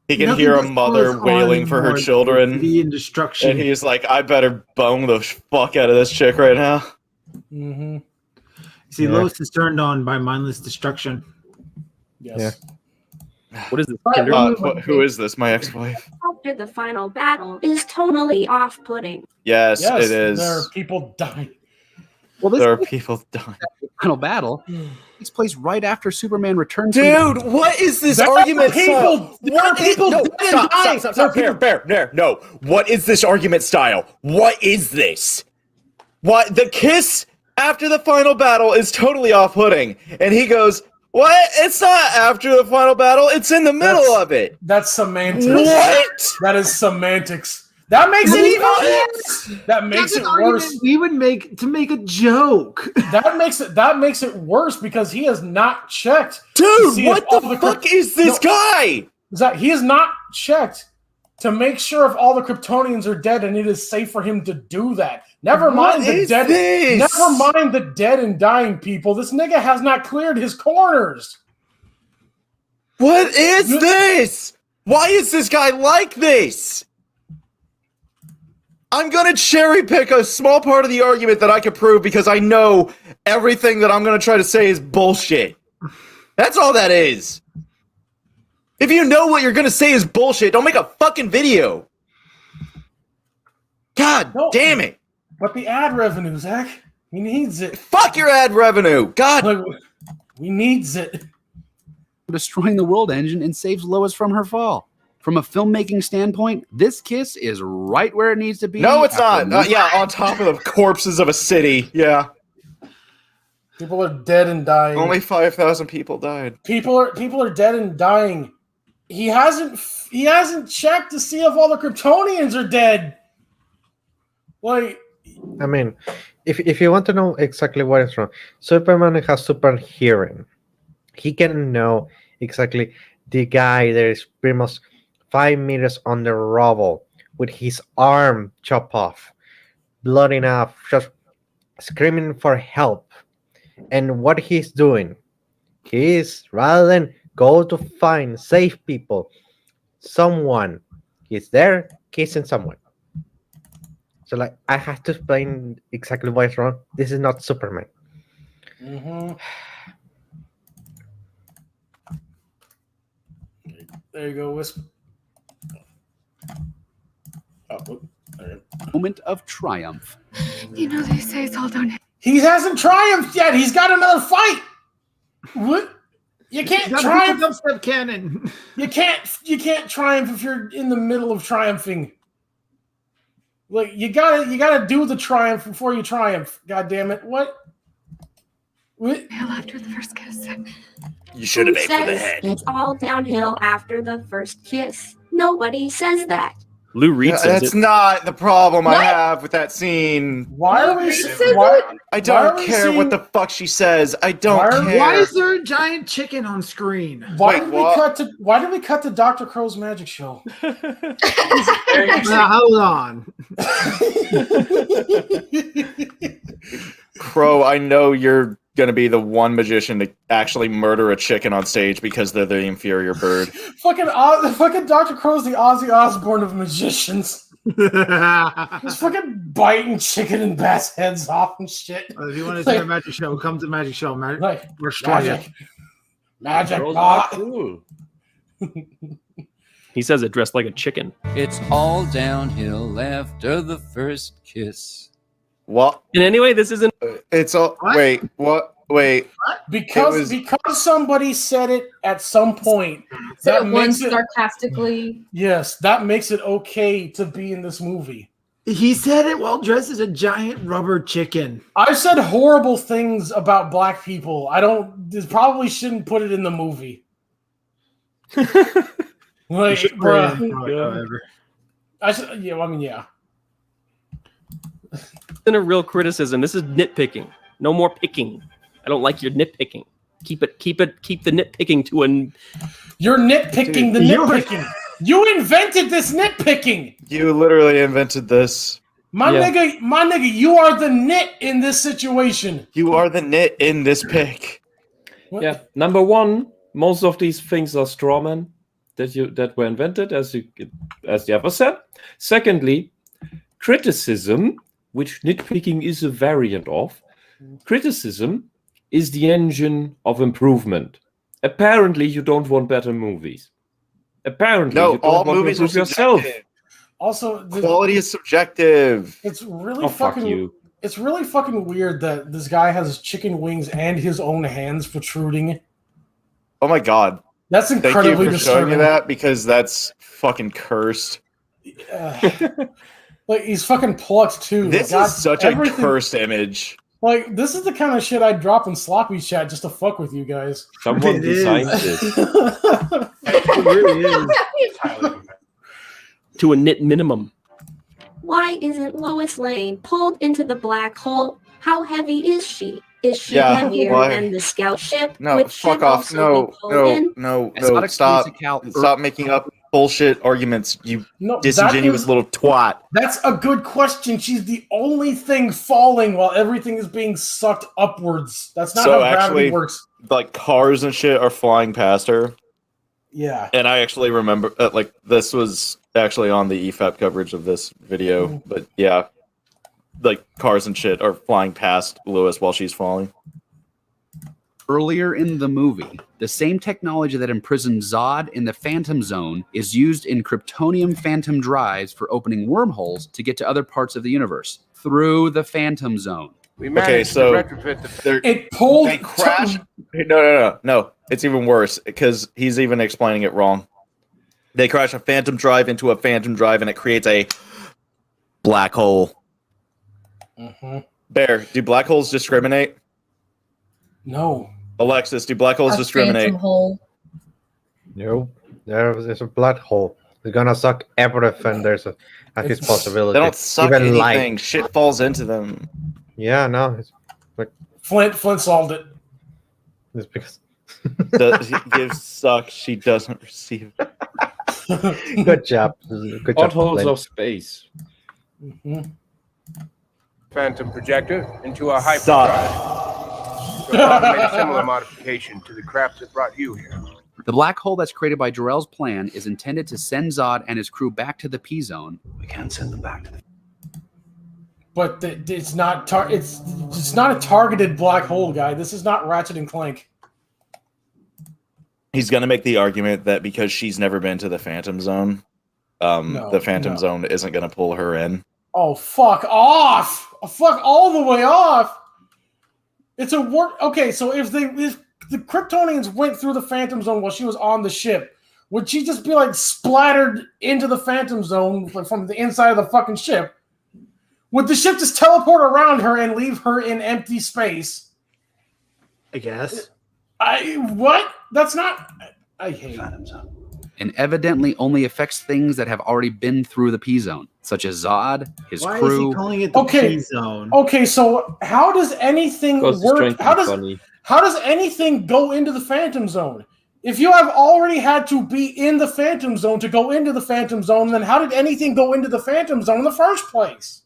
He can hear a mother wailing for her children, and destruction. and he's like, "I better bone the fuck out of this chick right now." Mm-hmm. See, Yeah. Lois is turned on by mindless destruction. Yes. What is this? Who is this? My ex-wife? After the final battle is totally off-putting. Yes, Yes, it is. there are people dying. Well, this There are people dying. final battle takes place right after Superman returns. Dude, what is this There are argument? people- there are people no, dead and dying. stop, Bear, no. What is this argument style? What is this? What the kiss after the final battle is totally off-putting, and he goes, "What? It's not after the final battle. It's in the middle of it." That's semantics. What? That is semantics. That makes it even worse. That makes That's it an worse. argument we would make to make a joke. That makes it worse because he has not checked. Dude, what the fuck is this guy? He has not checked to make sure if all the Kryptonians are dead, and it is safe for him to do that. Never mind the dead. Never mind the dead and dying people. This nigga has not cleared his corners. What is this? Why is this guy like this? I'm going to cherry pick a small part of the argument that I can prove because I know everything that I'm going to try to say is bullshit. That's all that is. If you know what you're going to say is bullshit, don't make a fucking video. God damn it. But the ad revenue, Zach, he needs it. Fuck your ad revenue. God. We needs it. Destroying the world engine and saves Lois from her fall. From a filmmaking standpoint, this kiss is right where it needs to be. No, it's not. Yeah, on top of the corpses of a city. Yeah. People are dead and dying. Only 5,000 people died. People are dead and dying. He hasn't checked to see if all the Kryptonians are dead. Like, I mean, if you want to know exactly what is wrong, Superman has super hearing. He can know exactly the guy that is pretty much 5 meters on the rubble with his arm chopped off, blood enough, just screaming for help. And what he's doing is, rather than go to find safe people, someone is there kissing someone. So, like, I have to explain exactly why it's wrong. This is not Superman. mm-hmm. There you go, Wisp. Moment of triumph. You know they say it's all downhill. He hasn't triumphed yet. He's got another fight. What? You can't triumph. Dubstep cannon. You can't triumph if you're in the middle of triumphing. Like, you gotta do the triumph before you triumph. God damn it! What? After the first kiss. You should have Who aimed for the says head. it's all downhill after the first kiss? Nobody says that. Lou Reed says That's it. not the problem I What? have with that scene. Why are we? I don't care what the fuck she says. I don't care. Why is there a giant chicken on screen? Why did we cut to Dr. Crow's magic show? Now, hold on. Crow, I know you're gonna be the one magician to actually murder a chicken on stage because they're the inferior bird. fucking Dr. Crow's the Ozzy Osbourne of magicians. He's fucking biting chicken and bats' heads off and shit. If you want to see a magic show, come to magic show. We're magic. Magic. Cool. He says it dressed like a chicken. It's all downhill after the first kiss. What? And anyway, this isn't. It's all. Wait. What? Wait. Because somebody said it at some point. Said it once sarcastically. Yes, that makes it okay to be in this movie. He said it while dressed as a giant rubber chicken. I've said horrible things about black people. Probably shouldn't put it in the movie. Like, bruh. Yeah. In a real criticism. This is nitpicking. No more picking. I don't like your nitpicking. Keep the nitpicking to an. You're nitpicking the nitpicking. You invented this nitpicking. You literally invented this. My nigga, you are the nit in this situation. You are the nit in this pick. What? Yeah. Number one, most of these things are strawmen that were invented, as the other said. Secondly, criticism, which nitpicking is a variant of, criticism is the engine of improvement. Apparently, you don't want better movies. Apparently, No, you don't all want movies to are improve yourself. subjective. Also, Quality is subjective. It's really Oh, fuck fucking. you. It's really fucking weird that this guy has chicken wings and his own hands protruding. Oh my god. That's incredibly Thank you for showing me disturbing. that because that's fucking cursed. Like, he's fucking plucked too. This God, is such a cursed image. Like, this is the kind of shit I'd drop in Sloppy Chat just to fuck with you guys. Someone designed this. It really is. To a nit minimum. Why isn't Lois Lane pulled into the black hole? How heavy is she? Is she Yeah, heavier why? than the scout ship? No, which fuck should off. also be pulled in? No. Exotic explains Stop. to Cal- Stop making up bullshit arguments, you No, disingenuous little twat. That's a good question. She's the only thing falling while everything is being sucked upwards. That's not how gravity works. Like cars and shit are flying past her. Yeah. And I actually remember, like, this was actually on the EFAP coverage of this video. But yeah, like cars and shit are flying past Lewis while she's falling. Earlier in the movie, the same technology that imprisoned Zod in the Phantom Zone is used in Kryptonium Phantom drives for opening wormholes to get to other parts of the universe through the Phantom Zone. We managed to retrofit It pulled. They crash. No. It's even worse because he's even explaining it wrong. They crash a phantom drive into a phantom drive, and it creates a black hole. Bear, do black holes discriminate? No. Alexis, do black holes discriminate? Phantom hole. No, there's a black hole. It's gonna suck everything. There's a his possibility. They don't suck Even anything. light. Shit falls into them. Yeah, no. It's like Flint solved it. it's because He gives suck. She doesn't receive. good job. Good job. Potholes Flint. of space. Phantom projector into a Stop. hyperdrive. You'll probably make a similar modification to the craft that brought you here. The black hole that's created by Jor-El's plan is intended to send Zod and his crew back to the P-Zone. We can't send them back to the... But it's not it's not a targeted black hole, guy. This is not Ratchet and Clank. He's gonna make the argument that because she's never been to the Phantom Zone, the Phantom Zone isn't gonna pull her in. Oh, fuck off! Fuck all the way off! It's a work. Okay, so if the Kryptonians went through the Phantom Zone while she was on the ship, would she just be like splattered into the Phantom Zone from the inside of the fucking ship? Would the ship just teleport around her and leave her in empty space? I guess. What? That's not. I hate Phantom Zone. And evidently only affects things that have already been through the P-Zone, such as Zod, his Why crew. is he calling it the P-Zone? Okay, so how does anything work? How does anything go into the Phantom Zone? If you have already had to be in the Phantom Zone to go into the Phantom Zone, then how did anything go into the Phantom Zone in the first place?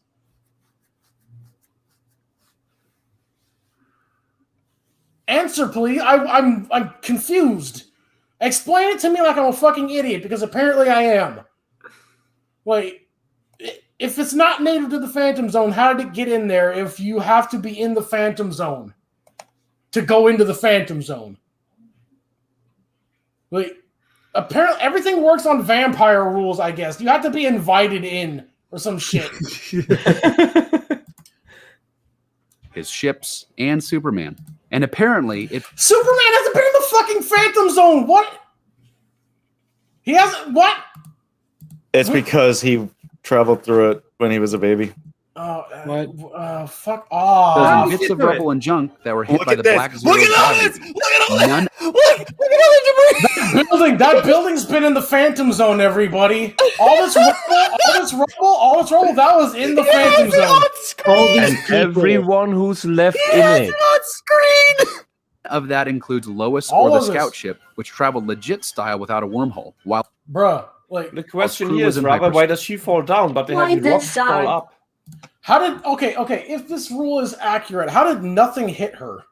Answer, please. I'm confused. Explain it to me like I'm a fucking idiot, because apparently I am. Wait, if it's not native to the Phantom Zone, how did it get in there if you have to be in the Phantom Zone to go into the Phantom Zone? Wait, apparently everything works on vampire rules, I guess. You have to be invited in or some shit. His ships, and Superman. And apparently it... Superman hasn't been in the fucking Phantom Zone! What? He hasn't... What? It's because he traveled through it when he was a baby. Fuck off. Bits of rubble and junk that were hit Look by at the this. Black Zero. Look at all this. Look at all None... That building's been in the Phantom Zone, everybody. All this rubble, that was in the Phantom Zone. And everyone who's left in it. on screen! Of that includes Lois All or the of this. scout ship, which traveled legit style without a wormhole. While Bruh, like... The question crew here was is in rather, hypers- why does she fall down, but they Why have the does rocks fall Zod- up? How did... Okay, if this rule is accurate, how did nothing hit her?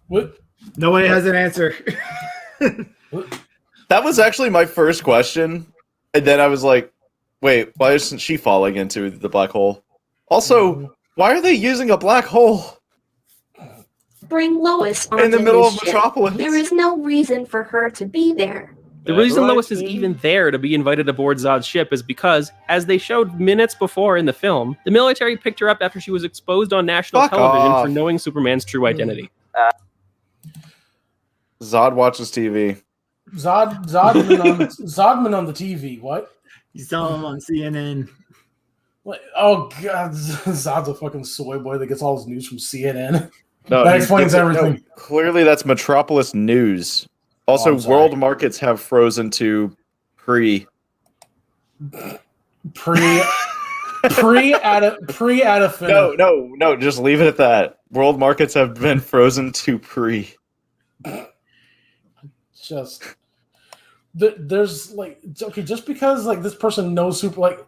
What? Nobody has an answer. That was actually my first question. And then I was like, wait, why isn't she falling into the black hole? Also, why are they using a black hole Bring Lois onto in the middle of his ship. Metropolis? There is no reason for her to be there. The reason Lois is even there to be invited aboard Zod's ship is because, as they showed minutes before in the film, the military picked her up after she was exposed on national Fuck television off. for knowing Superman's true identity. Zod watches TV. Zodman on the TV, what? You saw him on CNN. What? Oh, God. Zod's a fucking soy boy that gets all his news from CNN. No, That explains everything. No, clearly, that's Metropolis News. Also, Oh, I'm sorry. world markets have frozen to Pre at a No, just leave it at that. World markets have been frozen to pre. Just there's like, okay, just because like this person knows super, like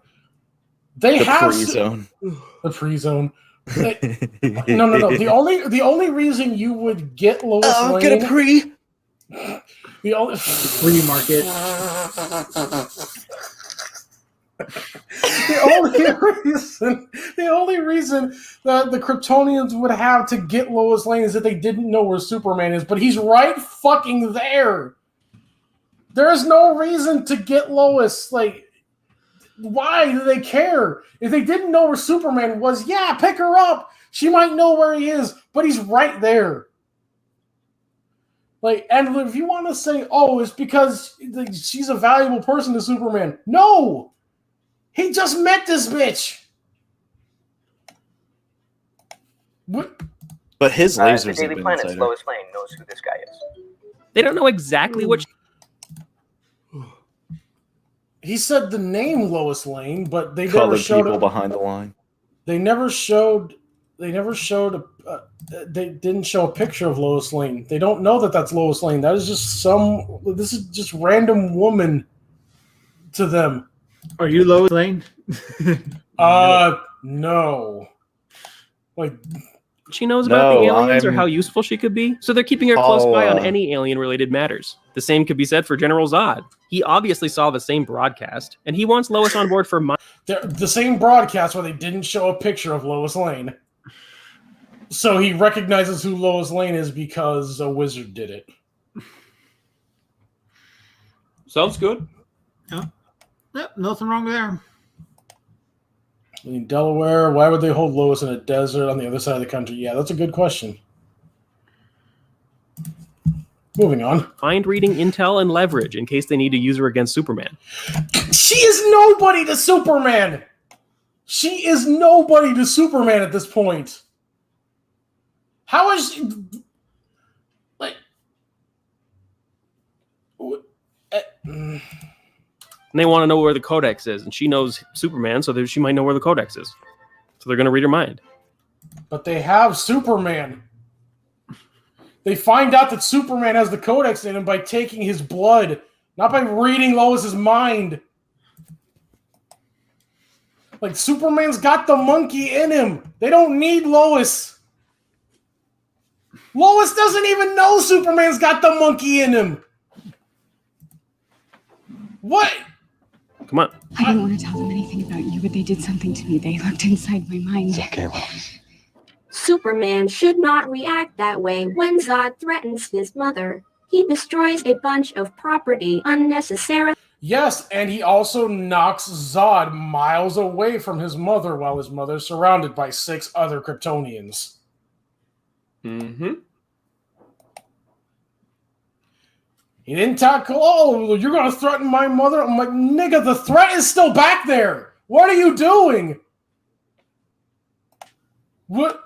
they The have pre-zone. the pre-zone. No. The only reason you would get Lois Lane. Get a pre. The only free market. The only reason that the Kryptonians would have to get Lois Lane is that they didn't know where Superman is, but he's right fucking there. There is no reason to get Lois. Like, why do they care? If they didn't know where Superman was, yeah, pick her up. She might know where he is, but he's right there. Like, and if you want to say, oh, it's because she's a valuable person to Superman. No! He just met this bitch. What? But his The lasers have Daily been Planet's inside her. Lois Lane knows who this guy is. They don't know exactly what. He said the name Lois Lane, but they never Colored showed people it. behind the line. They never showed. They they didn't show a picture of Lois Lane. They don't know that that's Lois Lane. That is just some. This is just random woman to them. Are you Lois Lane? No. Like, She knows about the aliens or I'm- how useful she could be, so they're keeping her close by on any alien-related matters. The same could be said for General Zod. He obviously saw the same broadcast, and he wants Lois on board for the same broadcast where they didn't show a picture of Lois Lane. So he recognizes who Lois Lane is because a wizard did it. Sounds good. Yep, nothing wrong there. In Delaware, why would they hold Lois in a desert on the other side of the country? Yeah, that's a good question. Moving on. mind-reading intel and leverage in case they need to use her against Superman. She is nobody to Superman. She is nobody to Superman at this point. How is she, like? And they want to know where the Codex is, and she knows Superman, so that she might know where the Codex is. So they're going to read her mind. But they have Superman. They find out that Superman has the Codex in him by taking his blood, not by reading Lois's mind. Like, Superman's got the monkey in him. They don't need Lois. Lois doesn't even know Superman's got the monkey in him. What? Come on. I didn't want to tell them anything about you, but they did something to me. They looked inside my mind. Okay, Lois. Superman should not react that way when Zod threatens his mother. He destroys a bunch of property unnecessarily. Yes, and he also knocks Zod miles away from his mother while his mother's surrounded by 6 other Kryptonians. Mm-hmm. He didn't tackle, oh, you're going to threaten my mother? I'm like, nigga, the threat is still back there. What are you doing? What?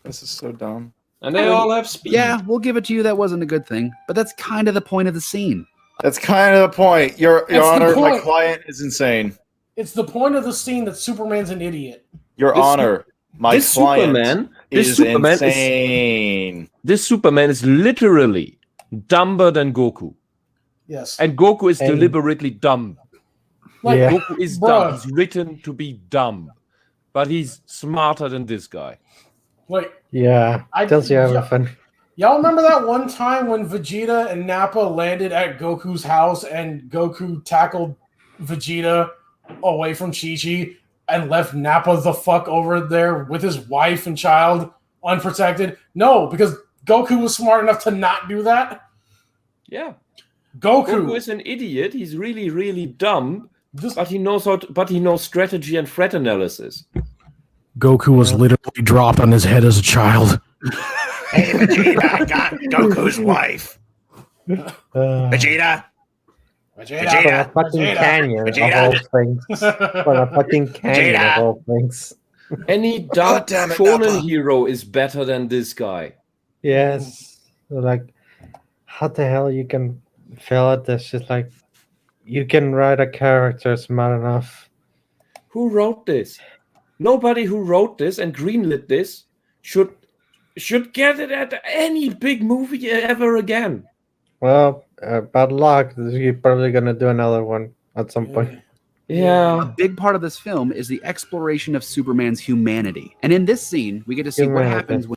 This is so dumb. And they all have speed. Yeah, we'll give it to you. That wasn't a good thing, but that's kind of the point of the scene. That's kind of the point. Your That's the Honor, my point. client is insane. It's the point of the scene that Superman's an idiot. Your This- Honor, my this client Superman- insane. This Superman is literally dumber than Goku. Yes. And Goku is And- deliberately dumb. Like, Yeah. Goku is bruh. dumb. He's written to be dumb. But he's smarter than this guy. Like, Yeah, tells you everything. y'all remember that one time when Vegeta and Nappa landed at Goku's house and Goku tackled Vegeta away from Chi-Chi and left Nappa the fuck over there with his wife and child unprotected? No, because Goku was smart enough to not do that. Yeah. Goku. Goku is an idiot. He's really, really dumb. But he knows but he knows strategy and threat analysis. Goku was literally dropped on his head as a child. Hey, Vegeta, I got Goku's wife. Vegeta. For a fucking canyon of all things. For a fucking canyon of all things. Any dark shonen hero is better than this guy. Yes. Like, how the hell you can feel it? That's just like, you can write a character smart enough. Who wrote this? Nobody who wrote this and greenlit this should get it at any big movie ever again. Well, bad luck. You're probably gonna do another one at some point. A big part of this film is the exploration of Superman's humanity. And in this scene, we get to see what happens when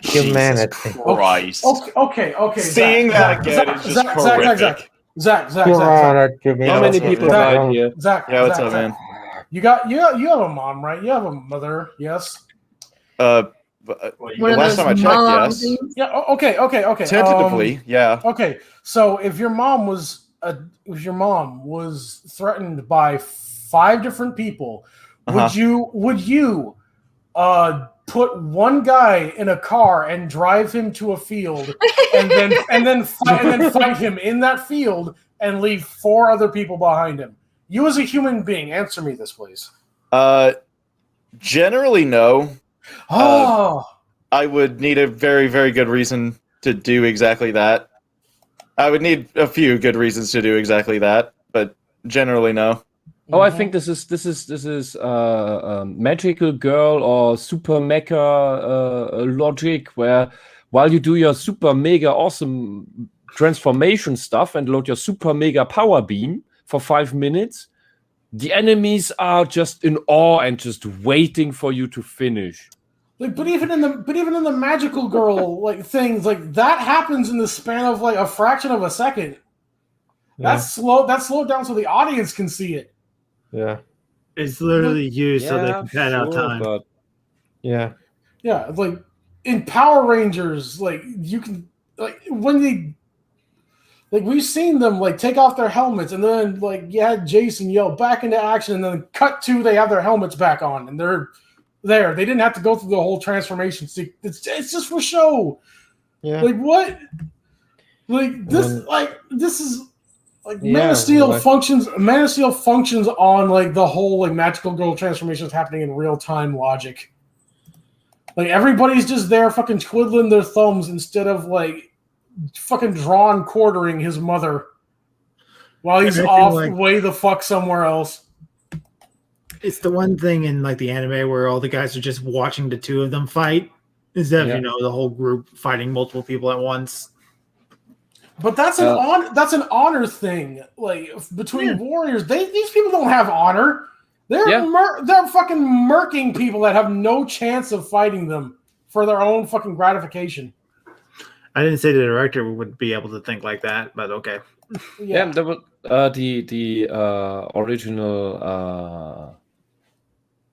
Humanity. Christ. Okay. Seeing that again is just horrific. Zach. How many people died here? Zach, Yeah, what's up, Zach. man? You have a mom, right? You have a mother, yes? Last time I checked, yes. Yeah. Okay. Tentatively, yeah. Okay. So if your mom was threatened by 5 different people, would you put one guy in a car and drive him to a field and then fight him in that field and leave 4 other people behind him? You as a human being, answer me this, please. Generally, no. I would need a very, very good reason to do exactly that. I would need a few good reasons to do exactly that, but generally, no. Oh, I think this is magical girl or super mecha logic, where while you do your super mega awesome transformation stuff and load your super mega power beam for 5 minutes, the enemies are just in awe and just waiting for you to finish. But even in the magical girl things that happens in the span of a fraction of a second. Yeah. That's slowed down so the audience can see it. Yeah. It's literally used so they can cut out time. But yeah. Yeah, in Power Rangers, you can when they we've seen them take off their helmets and then you had Jason yell back into action and then cut to they have their helmets back on and they're there. They didn't have to go through the whole transformation. It's just for show. Yeah. What? This is Man of Steel functions. Man of Steel functions on the whole magical girl transformations happening in real time logic. Everybody's just there fucking twiddling their thumbs instead of fucking drawn quartering his mother while he's off way the fuck somewhere else. It's the one thing in the anime where all the guys are just watching the 2 of them fight instead of the whole group fighting multiple people at once. But that's an honor thing. Between warriors, these people don't have honor. They're fucking murking people that have no chance of fighting them for their own fucking gratification. I didn't say the director would be able to think like that, but okay. Yeah, there was the original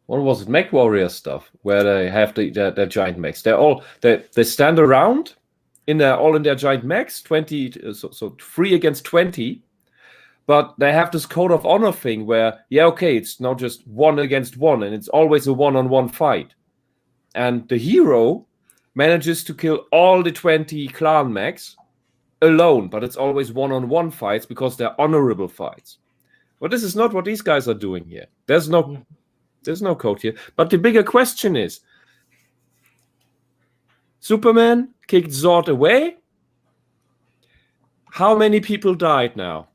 what was it, Mech Warrior stuff, where they have their giant mechs. They stand around all in their giant mechs, 20, so 3 against 20. But they have this code of honor thing where, it's not just 1 against 1, and it's always a 1-on-1 fight. And the hero manages to kill all the 20 clan mechs alone, but it's always 1-on-1 fights because they're honorable fights. But this is not what these guys are doing here. There's no code here. But the bigger question is, Superman kicked Zod away. How many people died now?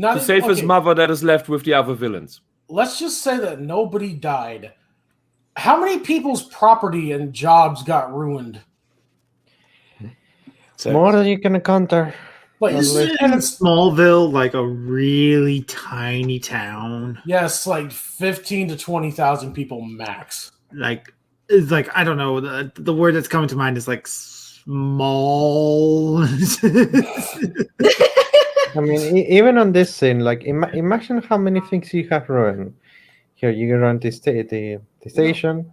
To save his mother that is left with the other villains. Let's just say that nobody died. How many people's property and jobs got ruined? More than you can encounter. And it's Smallville, a really tiny town. Yes, 15 to 20,000 people max. It's I don't know, the word that's coming to mind is small. I mean, even on this scene, imagine how many things you have ruined. Here, you run the station,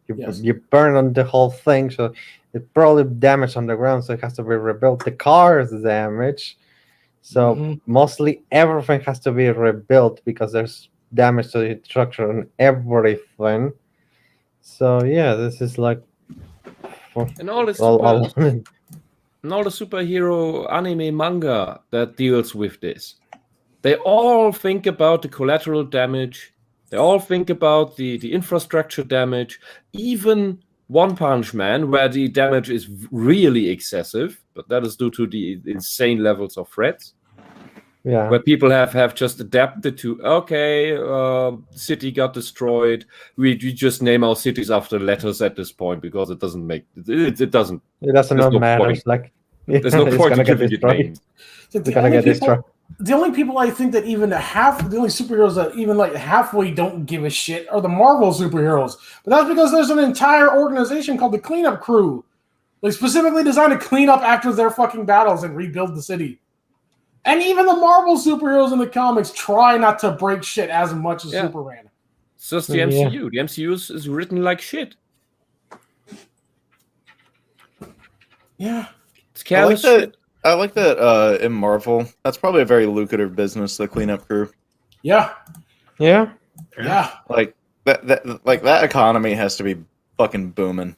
you burn on the whole thing, so it's probably damaged on the ground, so it has to be rebuilt. The car is damaged, so mostly everything has to be rebuilt because there's damage to the structure and everything. So yeah, this is and all the superhero anime manga that deals with this, they all think about the collateral damage. They all think about the infrastructure damage. Even One Punch Man, where the damage is really excessive, but that is due to the insane levels of threats. Yeah. Where people have just adapted to, okay, city got destroyed. We just name our cities after letters at this point because it doesn't make it doesn't. It doesn't there's no matter. point. It's like There's no it's point gonna in get giving it destroyed. names. It's gonna get destroyed. The only people I think that even the only superheroes that even like halfway don't give a shit are the Marvel superheroes. But that's because there's an entire organization called the Cleanup Crew, like specifically designed to clean up after their fucking battles and rebuild the city. And even the Marvel superheroes in the comics try not to break shit as much as Superman. It's just the MCU. The MCU is written like shit. Yeah. It's careless shit. I like that in Marvel. That's probably a very lucrative business, the Cleanup Crew. Yeah. Yeah. Yeah. Like that economy has to be fucking booming.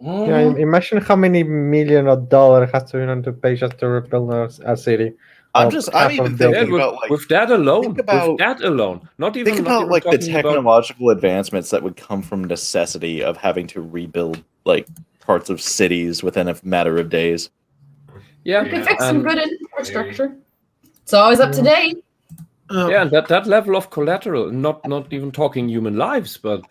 Yeah, imagine how many million of dollars has to pay just to rebuild a city. I'm even thinking about like with that alone. Think about, with that alone, not even think about like the talking about- technological advancements that would come from necessity of having to rebuild like parts of cities within a matter of days. Yeah, We can fix some good infrastructure. It's always up to date. Yeah, and that level of collateral, not even talking human lives, but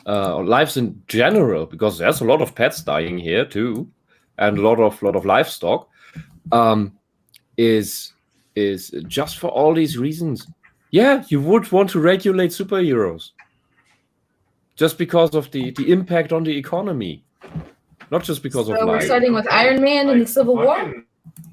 lives in general, because there's a lot of pets dying here too, and a lot of livestock, is just for all these reasons. Yeah, you would want to regulate superheroes just because of the impact on the economy, not just because of So we're life. starting with Iron Man in the Civil War.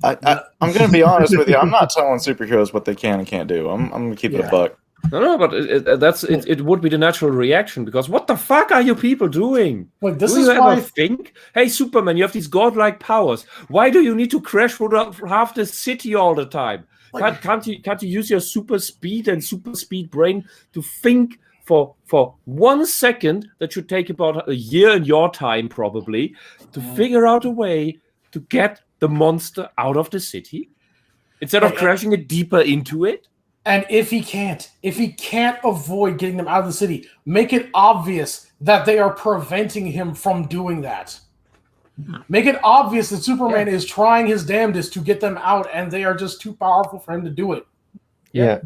I'm going to be honest with you. I'm not telling superheroes what they can and can't do. I'm going to keep it a buck. No, but it would be the natural reaction, because what the fuck are you people doing? Like, this do is you why- ever think, hey Superman, you have these godlike powers. Why do you need to crash through half the city all the time? Can't you use your super speed and super speed brain to think for 1 second that should take about a year in your time probably to figure out a way to get the monster out of the city instead of crashing it deeper into it? And if he can't avoid getting them out of the city, make it obvious that they are preventing him from doing that. Make it obvious that Superman is trying his damnedest to get them out, and they are just too powerful for him to do it. Yeah.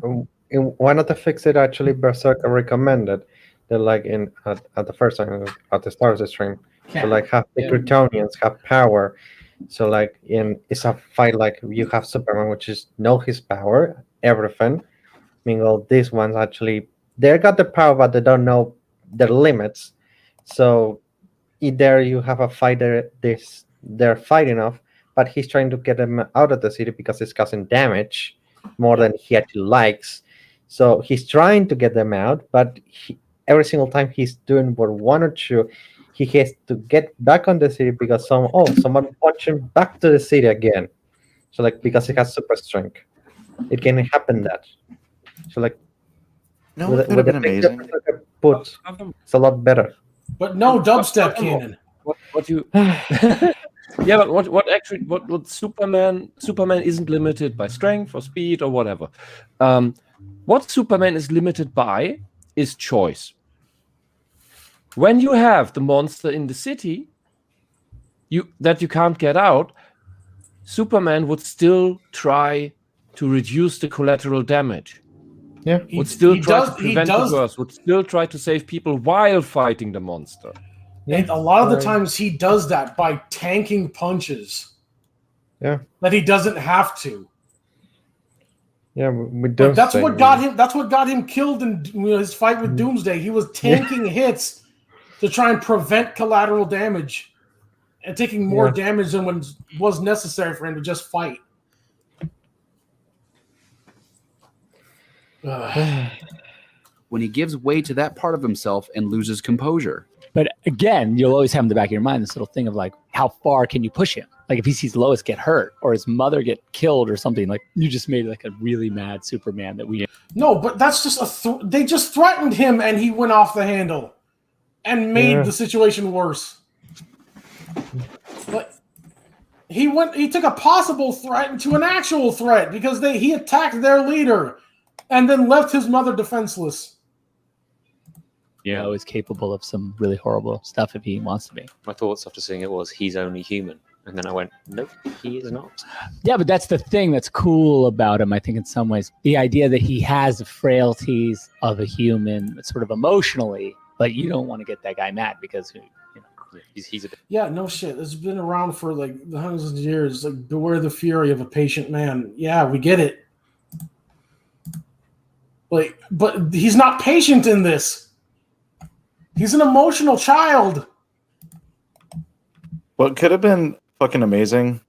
In one of the fixes actually Berserker recommended that like at the first time at the start of the stream, so like have the Kryptonians have power. So like it's a fight like you have Superman, which is know his power, everything. Meanwhile, these ones actually they got the power, but they don't know their limits. So either you have a fighter they're fighting off, but he's trying to get them out of the city because it's causing damage more than he actually likes. So he's trying to get them out, but every single time he's doing one or two, he has to get back on the city because someone punched him back to the city again. So like because he has super strength, it can happen that. So like it could have been amazing. It's a lot better. But no dubstep cannon. What you? Yeah, but what Superman isn't limited by strength or speed or whatever. What Superman is limited by is choice. When you have the monster in the city, that you can't get out, Superman would still try to reduce the collateral damage. Yeah, would still try to prevent the worst. Would still try to save people while fighting the monster. And a lot of the times he does that by tanking punches. Yeah. That he doesn't have to. Yeah, but that's what got him killed in his fight with Doomsday. He was tanking hits to try and prevent collateral damage and taking more damage than was necessary for him to just fight. When he gives way to that part of himself and loses composure. But again, you'll always have in the back of your mind this little thing of like, how far can you push him? Like if he sees Lois get hurt or his mother get killed or something, like you just made like a really mad Superman that we. No, but that's just they just threatened him and he went off the handle and made the situation worse. But he took a possible threat to an actual threat because he attacked their leader and then left his mother defenseless. Is capable of some really horrible stuff if he wants to be. My thoughts after seeing it was he's only human. And then I went, nope, he is not. Yeah, but that's the thing that's cool about him, I think, in some ways. The idea that he has the frailties of a human, sort of emotionally, but you don't want to get that guy mad because he's a bit. Yeah, no shit. It's been around for like hundreds of years. Like, beware the fury of a patient man. Yeah, we get it. Like, but he's not patient in this. He's an emotional child. What could have been fucking amazing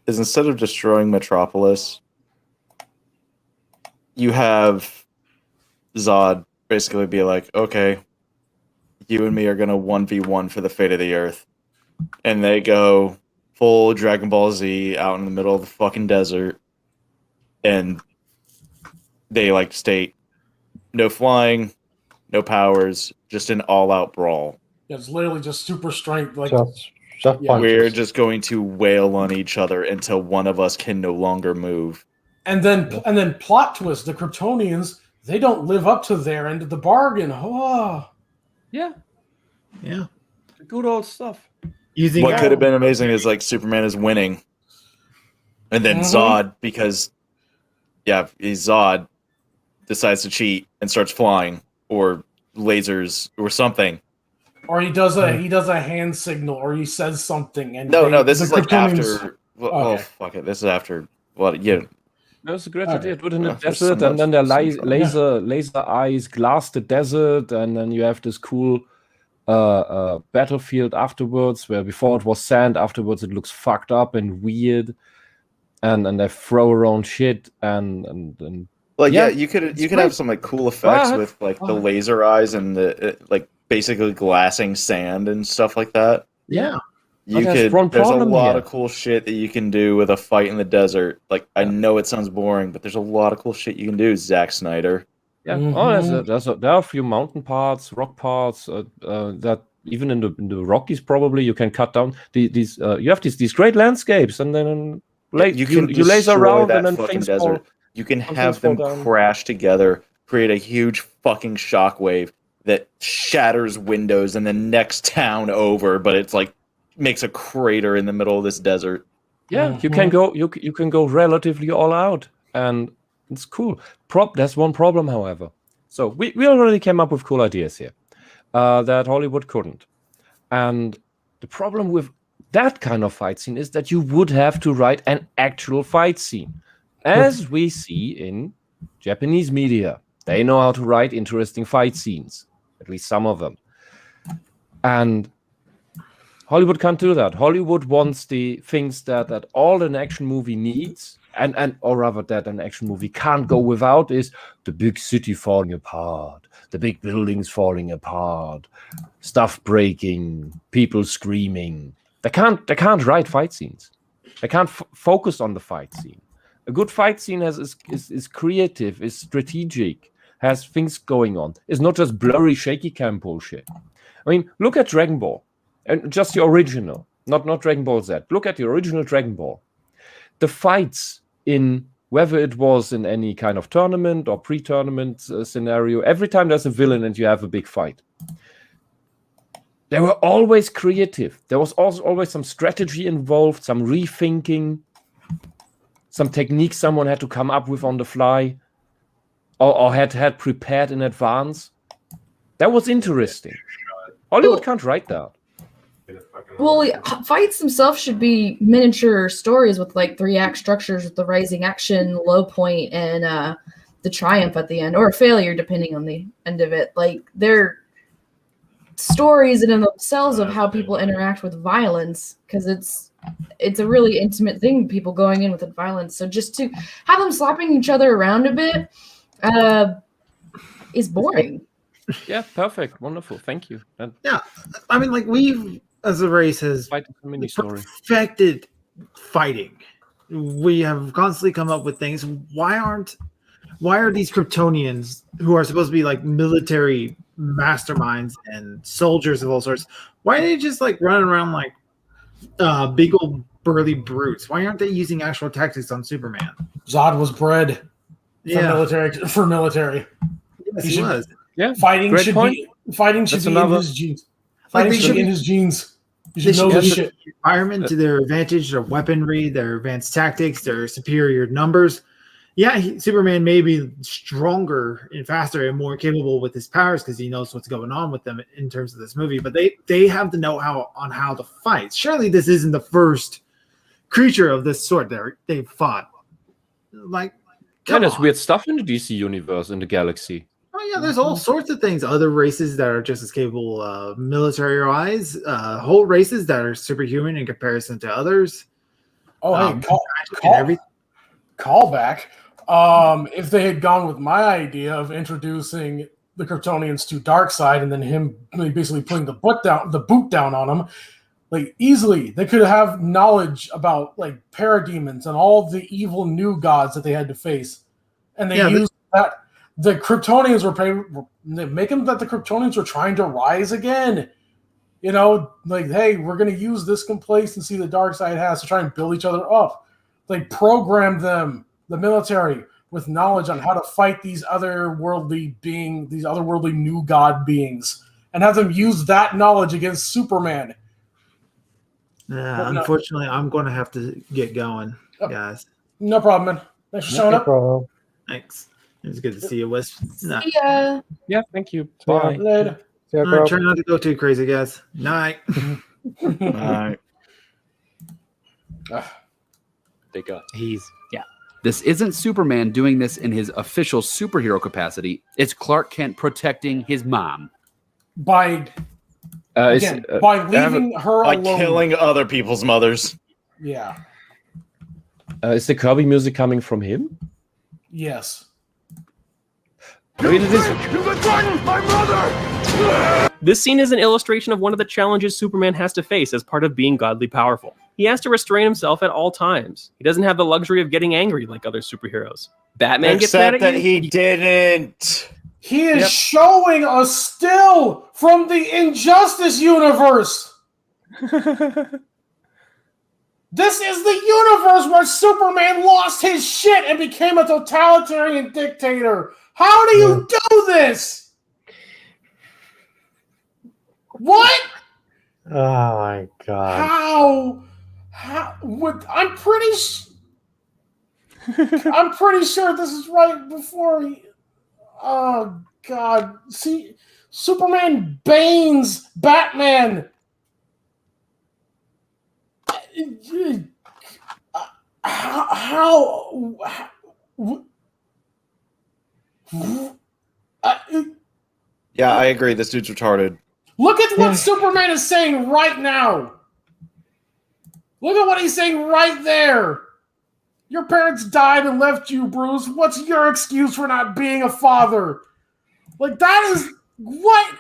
is instead of destroying Metropolis, you have Zod basically be like, okay, you and me are going to 1v1 for the fate of the Earth. And they go full Dragon Ball Z out in the middle of the fucking desert. And they like state no flying, no powers, just an all-out brawl. Yeah, it's literally just super strength. Like, Just we're just going to wail on each other until one of us can no longer move. and then plot twist: the Kryptonians, they don't live up to their end of the bargain. Oh. Yeah. Yeah. Good old stuff. What could have been amazing is like Superman is winning, and then Zod, because he's Zod, decides to cheat and starts flying or lasers or something. Or he does a hand signal, or he says something. And No, this is like Kryptonians- after. Well, oh fuck it! This is after what? Yeah. That's a great Okay. idea. Do it in the Yeah, there's desert, so and then much- the so- laser eyes glass the desert, and then you have this cool battlefield afterwards, where before it was sand, afterwards it looks fucked up and weird, and they throw around shit and Like you could it's have great. some like cool effects But- with like the laser eyes and the like basically glassing sand and stuff like that. Yeah. You But could. one There's a problem lot here. of cool shit that you can do with a fight in the desert. Like I know it sounds boring, but there's a lot of cool shit you can do, Zack Snyder. Yeah. Mm-hmm. Oh, there are a few mountain parts, rock parts that even in the Rockies probably you can cut down these. You have these great landscapes, and then you laser around, and then things fall. You can some have things them fall down. crash together, create a huge fucking shockwave that shatters windows in the next town over, but it's like makes a crater in the middle of this desert. Yeah, you can go. You can go relatively all out, and it's cool. There's one problem, however. So we already came up with cool ideas here that Hollywood couldn't, and the problem with that kind of fight scene is that you would have to write an actual fight scene, as we see in Japanese media. They know how to write interesting fight scenes, at least some of them, and Hollywood can't do that. Hollywood wants the things that all an action movie needs, or rather that an action movie can't go without, is the big city falling apart, the big buildings falling apart, stuff breaking, people screaming. They can't write fight scenes. They can't focus on the fight scene. A good fight scene is creative, is strategic, has things going on. It's not just blurry, shaky cam bullshit. I mean, look at Dragon Ball. And just the original, not Dragon Ball Z. Look at the original Dragon Ball. The fights in whether it was in any kind of tournament or pre-tournament scenario, every time there's a villain and you have a big fight, they were always creative. There was also always some strategy involved, some rethinking, some technique someone had to come up with on the fly, or had prepared in advance. That was interesting. Hollywood can't write that. Well, fights themselves should be miniature stories with like 3-act structures with the rising action, low point, and the triumph at the end, or a failure depending on the end of it. Like they're stories in themselves of how people interact with violence, because it's a really intimate thing, people going in with violence. So just to have them slapping each other around a bit is boring. Yeah, perfect, wonderful, thank you. Yeah, I mean, like we've as a race has perfected fighting. We have constantly come up with things. Why are these Kryptonians, who are supposed to be like military masterminds and soldiers of all sorts, why are they just like running around like big old burly brutes? Why aren't they using actual tactics on Superman? Zod was bred for military. Yes, he was. Yeah, fighting great should point. be in his genes. Fighting should be in his genes. You should know this shit. Environment to their advantage, their weaponry, their advanced tactics, their superior numbers. Yeah, Superman may be stronger and faster and more capable with his powers because he knows what's going on with them in terms of this movie. But they have the know-how on how to fight. Surely this isn't the first creature of this sort they've fought. Like, yeah, there's weird stuff in the DC universe, in the galaxy. Oh yeah, there's all sorts of things. Other races that are just as capable military-wise. Whole races that are superhuman in comparison to others. Oh, hey, callback. If they had gone with my idea of introducing the Kryptonians to Darkseid and then him basically putting the boot down on them, like easily they could have knowledge about like parademons and all the evil new gods that they had to face, and they used that. The Kryptonians were making that the Kryptonians were trying to rise again. You know, like, hey, we're going to use this complacency the Darkseid has to try and build each other up. Like, program them, the military, with knowledge on how to fight these otherworldly new god beings, and have them use that knowledge against Superman. Unfortunately, I'm going to have to get going, guys. No problem, man. Thanks for showing up. Thanks. It was good to see you, Wes. See ya. Yeah, thank you. Bye. Later. All right, try not to go too crazy, guys. Night. Night. They got. This isn't Superman doing this in his official superhero capacity. It's Clark Kent protecting his mom. By leaving her by alone. killing other people's mothers. Yeah. Is the Kirby music coming from him? Yes. You've threatened my mother! This scene is an illustration of one of the challenges Superman has to face as part of being godly powerful. He has to restrain himself at all times. He doesn't have the luxury of getting angry like other superheroes. Batman gets mad at that you. he didn't. He is showing a still from the Injustice universe. This is the universe where Superman lost his shit and became a totalitarian dictator. How do you do this? What? Oh my god. I'm pretty sure this is right before he... Oh god. See, Superman banes Batman. Yeah, I agree. This dude's retarded. Look at what Superman is saying right now. Look at what he's saying right there. Your parents died and left you, Bruce. What's your excuse for not being a father? Like, that is what?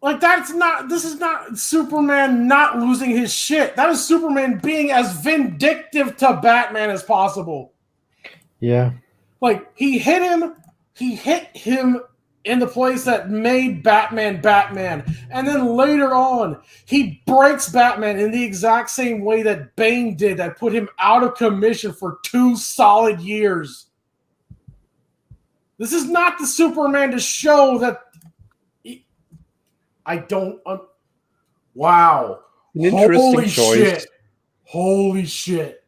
Like, this is not Superman not losing his shit. That is Superman being as vindictive to Batman as possible. Yeah. Like, he hit him in the place that made Batman Batman. And then later on, he breaks Batman in the exact same way that Bane did, that put him out of commission for 2 solid years. This is not the Superman to show that... I don't... wow. An interesting Holy choice. shit. Holy shit.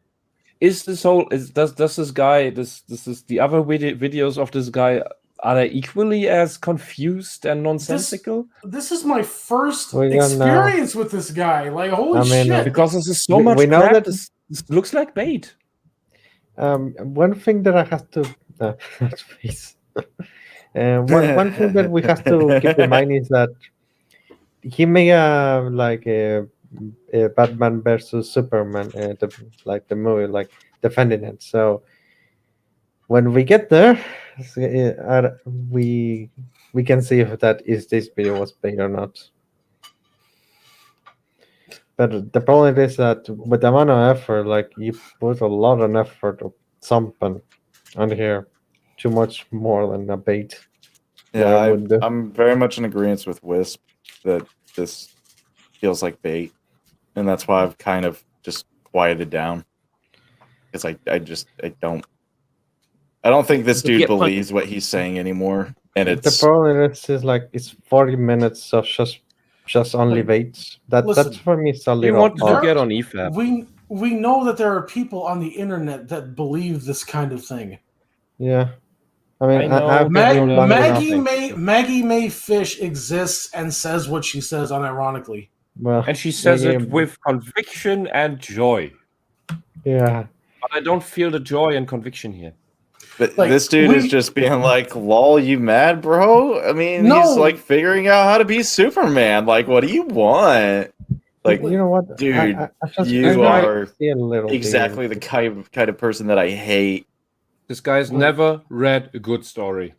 Is this whole... Does this guy... This is the other videos of this guy... Are they equally as confused and nonsensical? This is my first experience with this guy. Like, holy shit. Because this is so much know crap. that- This looks like bait. One thing that I have to face. One thing that we have to keep in mind is that he made a Batman versus Superman, the movie, like defending it. So when we get there, we can see if this video was bait or not. But the problem is that with the amount of effort, like you put a lot of effort of something on here, too much more than a bait. Yeah, I'm very much in agreement with Wisp that this feels like bait, and that's why I've kind of just quieted down because I don't think this dude believes what he's saying anymore, and The problem is like it's 40 minutes of just just only Bates. That's listen, for me. It's a He little. wanted to odd. get on EFAP. We know that there are people on the internet that believe this kind of thing. Yeah, I mean, I know I've been long enough. Maggie May Fish exists and says what she says unironically. Well, And she says yeah, it with conviction and joy. Yeah. But I don't feel the joy and conviction here. But this dude is just being like, lol, you mad, bro? I mean, he's like figuring out how to be Superman. Like, what do you want? Like, you know what, dude, I just you are see a little exactly the kind of person that I hate. This guy's never read a good story.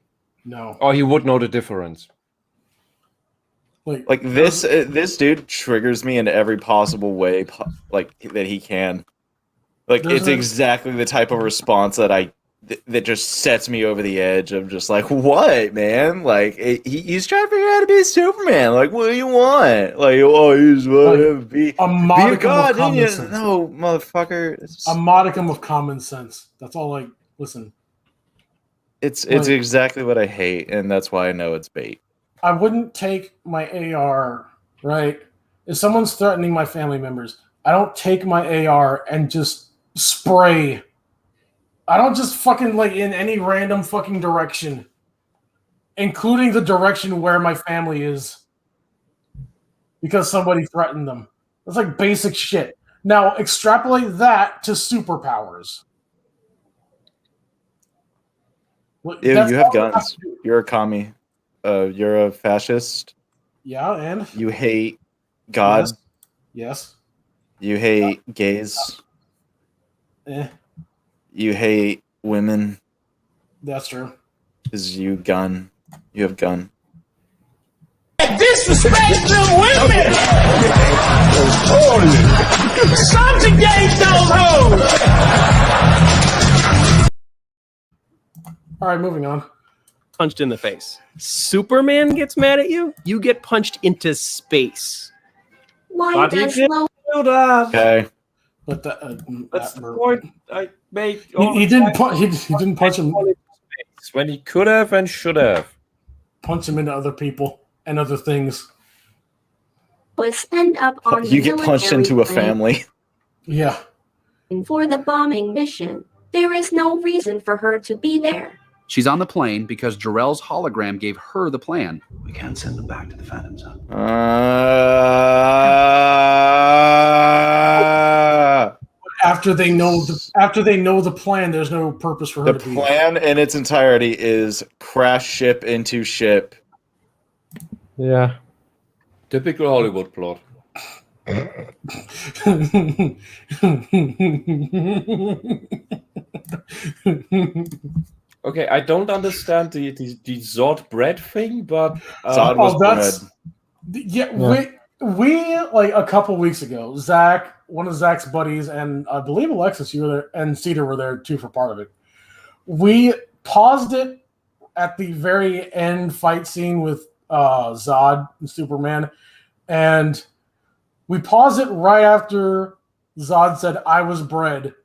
No. Or he would know the difference. Like this dude triggers me in every possible way like that he can. Like it's exactly the type of response that that just sets me over the edge of just like, what, man? Like he's trying to figure out how to be a Superman. Like, what do you want? Like, oh, he's be a modicum god, of common didn't you? sense. No, motherfucker. A modicum of common sense. That's all. Like, listen. It's exactly what I hate, and that's why I know it's bait. I wouldn't take my AR, right? If someone's threatening my family members, I don't take my AR and just spray. I don't just fucking like in any random fucking direction, including the direction where my family is, because somebody threatened them. That's like basic shit. Now extrapolate that to superpowers. Yeah, you have guns. You're a commie. You're a fascist. Yeah, and you hate God. Yes. You hate gays. You hate women. That's true. Because you have gun. Disrespect to women! Subjugate those hoes! All right, moving on. Punched in the face. Superman gets mad at you, you get punched into space. Why does Okay. But that's the point I make. He didn't punch him when he could have and should have. Punch him into other people and other things. was end up on You the get punched military into a plane family. Yeah. for the bombing mission. There is no reason for her to be there. She's on the plane because Jor-El's hologram gave her the plan. We can't send them back to the Phantom Zone. After they know the plan, there's no purpose for her The to be plan in its entirety is crash ship into ship. Yeah. Typical Hollywood plot. Okay, I don't understand the Zod bread thing, but Zod was bread. Yeah, we like a couple weeks ago, Zach, one of Zach's buddies, and I believe Alexis, you were there, and Cedar were there too for part of it. We paused it at the very end fight scene with Zod and Superman, and we paused it right after Zod said, "I was bread."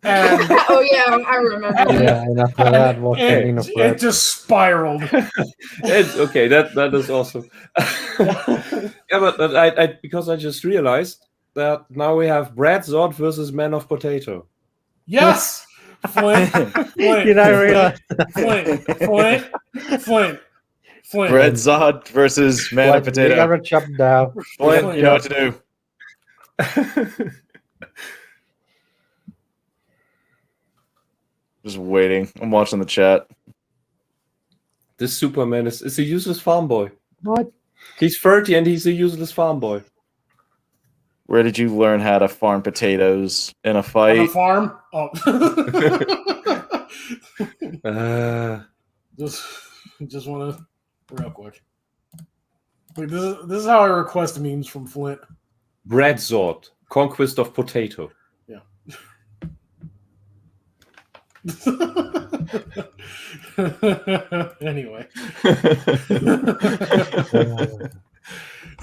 And oh yeah, I remember. Yeah, and after that, it just spiraled. Okay, that is awesome. Yeah, but I because I just realized that now we have Brad Zod versus Man of Potato. Yes, Flint. Did I realize? Flint. Brad Zod versus Man of Potato. Never chopped down. Flint, you know what to do. Just waiting. I'm watching the chat. This Superman is a useless farm boy. What? He's 30 and he's a useless farm boy. Where did you learn how to farm potatoes in a fight? On a farm? Oh. Just want to real quick. Wait, this is how I request memes from Flint. Brad Zod, Conquest of Potato. Yeah. Anyway.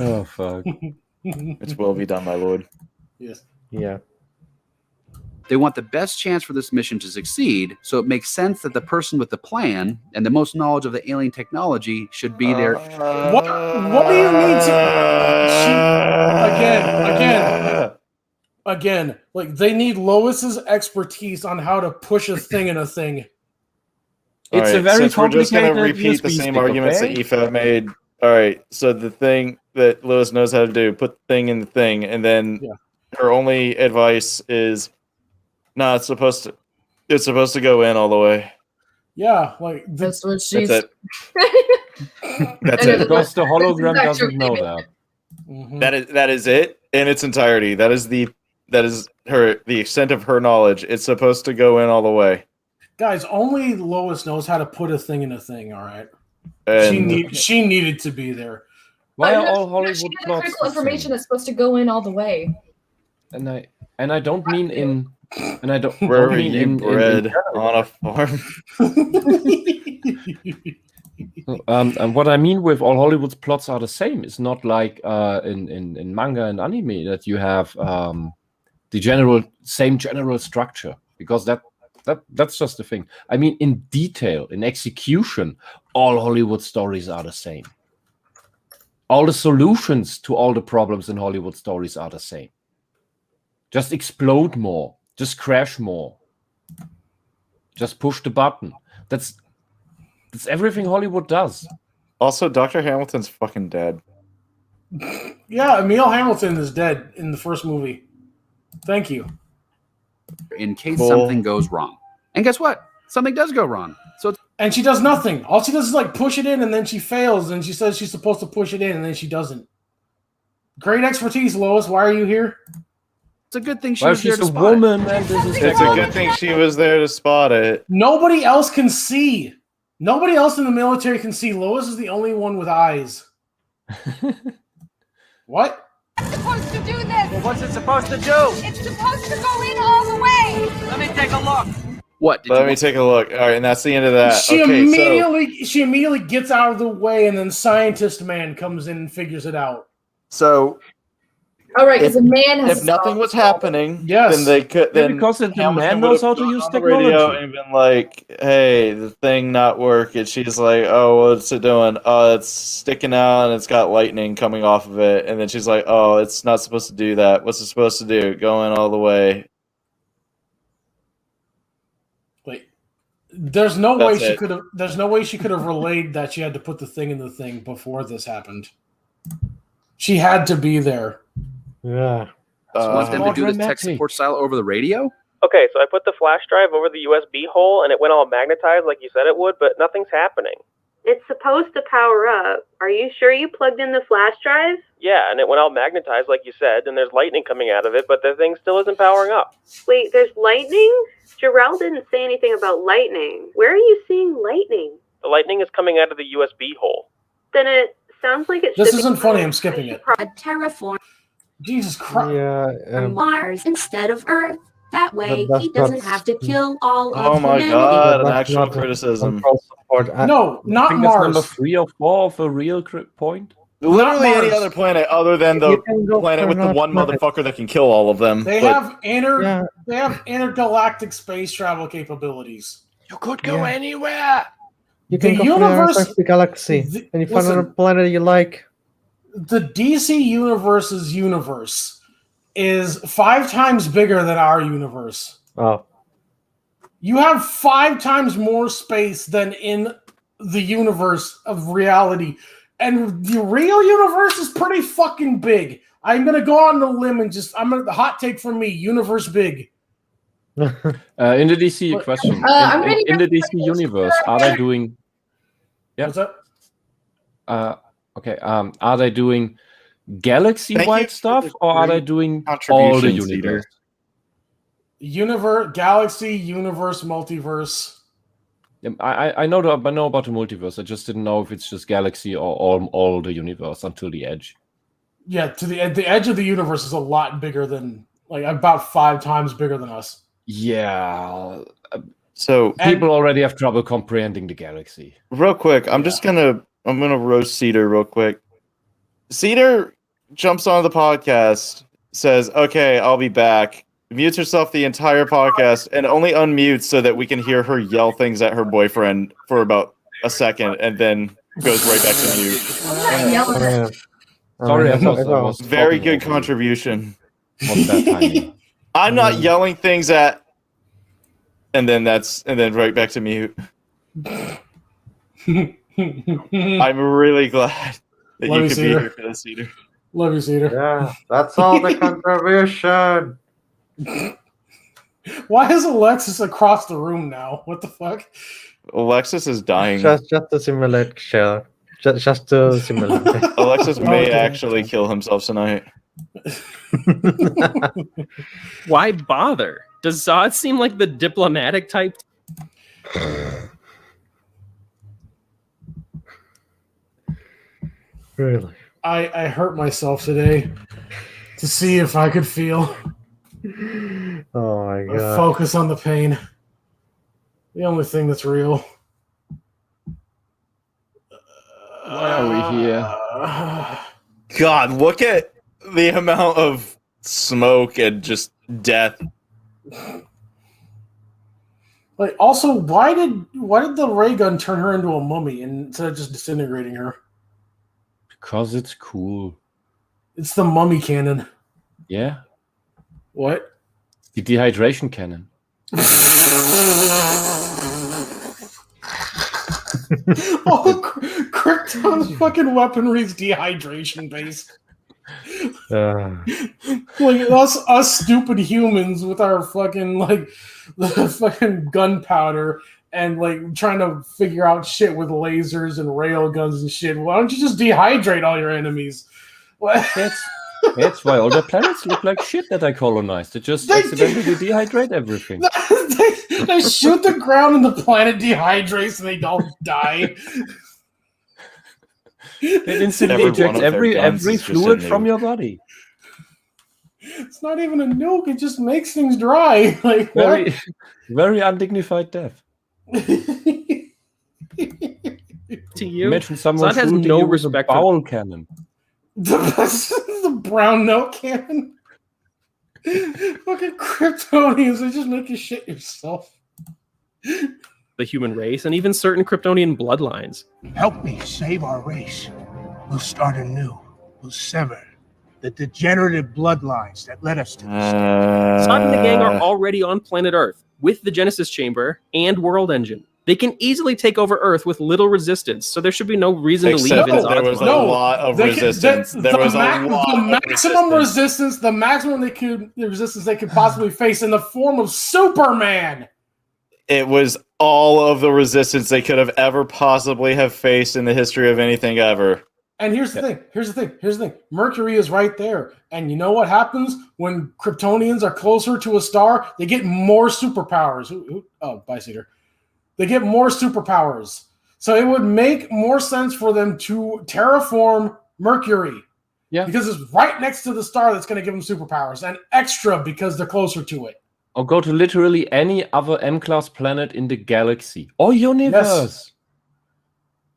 Oh fuck. It's will be done, my lord. Yes. Yeah. They want the best chance for this mission to succeed, so it makes sense that the person with the plan and the most knowledge of the alien technology should be there. What do you need to? Again. Like they need Lois's expertise on how to push a thing in a thing. It's a very complicated. We're just going to repeat the same arguments that Aoife made. All right, so the thing that Lois knows how to do, put the thing in the thing, and then her only advice is, "No, it's supposed to go in all the way." Yeah, like that's what she's. That's it. That's it. Because the hologram doesn't know that. Mm-hmm. That is it in its entirety. That is the extent of her knowledge. It's supposed to go in all the way. Guys, only Lois knows how to put a thing in a thing. All right, and she needed to be there. Why are all Hollywood she had the plots critical the same? information that's supposed to go in all the way. And I don't mean in. And I don't. Where don't are mean you in bred on a farm? And what I mean with all Hollywood's plots are the same. It's not like in manga and anime that you have the same general structure, because that's just the thing. I mean, in detail, in execution, all Hollywood stories are the same. All the solutions to all the problems in Hollywood stories are the same. Just explode more. Just crash more. Just push the button. That's everything Hollywood does. Also, Dr. Hamilton's fucking dead. Yeah, Emil Hamilton is dead in the first movie. Thank you. In case something goes wrong. And guess what? Something does go wrong. And she does nothing. All she does is like push it in, and then she fails, and she says she's supposed to push it in, and then she doesn't. Great expertise, Lois. Why are you here? It's a good thing she's a woman, and this is it's a good thing she was there to spot it. Nobody else can see. Nobody else in the military can see. Lois is the only one with eyes. What? It's supposed to do this. Well, what's it supposed to do? It's supposed to go in all the way. Let me take a look. What? Let me take a look. All right, and that's the end of that. She immediately gets out of the way, and then Scientist Man comes in and figures it out. So, all right, because a man has. If nothing was happening, yes, then they could. Then because the man knows how to use technology. Radio and been like, "Hey, the thing not working." She's like, "Oh, what's it doing? Oh, it's sticking out and it's got lightning coming off of it." And then she's like, "Oh, it's not supposed to do that. What's it supposed to do? Going all the way." There's no way she could have. There's no way she could have relayed that she had to put the thing in the thing before this happened. She had to be there. Yeah. So want them to do the tech support style over the radio? Okay, so I put the flash drive over the USB hole, and it went all magnetized like you said it would, but nothing's happening. It's supposed to power up. Are you sure you plugged in the flash drive? Yeah, and it went all magnetized like you said, and there's lightning coming out of it, but the thing still isn't powering up. Wait, there's lightning? Jarrell didn't say anything about lightning. Where are you seeing lightning? The lightning is coming out of the USB hole. Then it sounds like it should This be isn't funny. I'm skipping it. A terraform Jesus Christ. Yeah. Mars instead of Earth. That way, But he doesn't have to kill all of Oh my humanity. god, an That's actual not a criticism. No, I not think that's number Mars. 3 or 4 of a real point. Literally any Mars. other planet other than the You can go planet for with the another one planet. motherfucker that can kill all of them. They But have intergalactic space travel capabilities. You could go anywhere. You can The go universe- from the galaxy, and you find listen. another planet you like. The DC universe's universe is 5 times bigger than our universe. Oh. You have 5 times more space than in the universe of reality. And the real universe is pretty fucking big. I'm going to go on the limb and the hot take from me, universe big. In the DC question, I'm gonna in the DC universe, are they doing? Yeah. What's up? Okay. Are they doing galaxy-wide stuff, or are they doing all the contributions, universe? Universe, galaxy, universe, multiverse. I know about the multiverse. I just didn't know if it's just galaxy or all the universe until the edge. Yeah, to the edge of the universe is a lot bigger than, like, about 5 times bigger than us. Yeah. so People already have trouble comprehending the galaxy. real quick, I'm gonna roast Cedar real quick. Cedar jumps on the podcast, says, "Okay, I'll be back," mutes herself the entire podcast and only unmutes so that we can hear her yell things at her boyfriend for about a second and then goes right back to mute. Sorry, I thought I was very good talking over you. contribution. What's that, Tiny? I'm not yelling things at, and then right back to mute. I'm really glad that Love you you, could be Cedar. here for this, Cedar. Love you, Cedar. Yeah, that's all the contribution. Why is Alexis across the room now? What the fuck? Alexis is dying. Just to simulate share. Just to simulate. Alexis may Okay. actually kill himself tonight. Why bother? Does Zod seem like the diplomatic type? Really? I hurt myself today to see if I could feel Oh my or god. focus on the pain. The only thing that's real. Why are we here? God, look at the amount of smoke and just death. Like, also, why did the ray gun turn her into a mummy instead of just disintegrating her? Because it's cool. It's the mummy cannon. Yeah. What? The dehydration cannon. Oh, Krypton's fucking weaponry's dehydration based. Like us stupid humans with our fucking the fucking gunpowder and like trying to figure out shit with lasers and rail guns and shit. Why don't you just dehydrate all your enemies? That's why all the planets look like shit that I colonized. They just accidentally dehydrate everything. They shoot the ground and the planet dehydrates and they all die. It instantly ejects every fluid from your body. It's not even a nuke; it just makes things dry. Like Very, what? very undignified death. To you, Imagine someone Zod has shooting no you with a respect for bowel cannon. The brown note cannon. Fucking Kryptonians, they just make you shit yourself. the human race and even certain Kryptonian bloodlines. Help me save our race. We'll start anew. We'll sever the degenerative bloodlines that led us to this. Zod and the gang are already on planet Earth with the Genesis Chamber and World Engine. They can easily take over Earth with little resistance, so there should be no reason to leave in Zod's there was a mind. lot of resistance. The maximum resistance they could possibly face in the form of Superman. It was all of the resistance they could have ever possibly have faced in the history of anything ever. And here's the thing. Mercury is right there. And you know what happens when Kryptonians are closer to a star? They get more superpowers. Oh, Biceater. They get more superpowers. So it would make more sense for them to terraform Mercury. Yeah. Because it's right next to the star that's going to give them superpowers. And extra because they're closer to it. Or go to literally any other M-class planet in the galaxy or universe.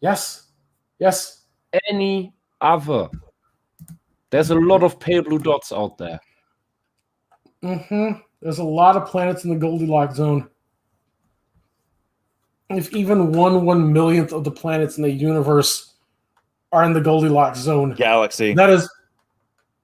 Yes. Any other. There's a lot of pale blue dots out there. Mm-hmm. There's a lot of planets in the Goldilocks zone. If even 1/1,000,000th of the planets in the universe are in the Goldilocks zone. Galaxy. That is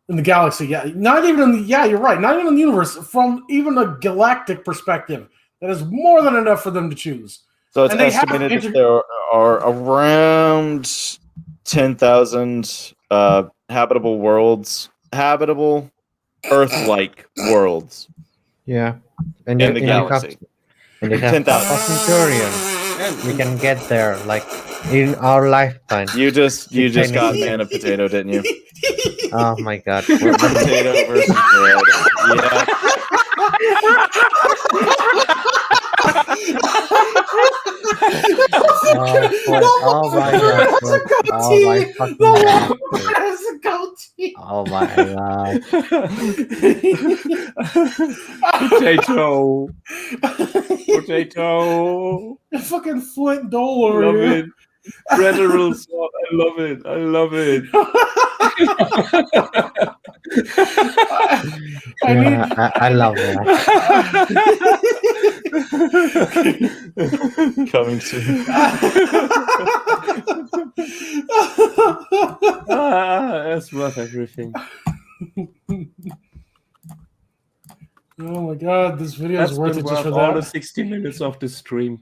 in the galaxy, yeah. Not even in the you're right. Not even in the universe. From even a galactic perspective, that is more than enough for them to choose. So it's And they have estimated that there are around 10,000 habitable worlds, habitable Earth-like worlds. Yeah, in the galaxy. And you have 10,000. Centurion. We can get there, like in our lifetime. You just got Man of Potato, didn't you? Oh my god! Potato versus bread. Yeah. Oh my god! Oh my fucking god! Oh my god! Potato. Fucking Flint Dole over Love here. it. Predator sword. I love it. I love that. Coming soon. That's worth everything. Oh my god, this video is That's worth been it just for worth all the that. 60 minutes of the stream.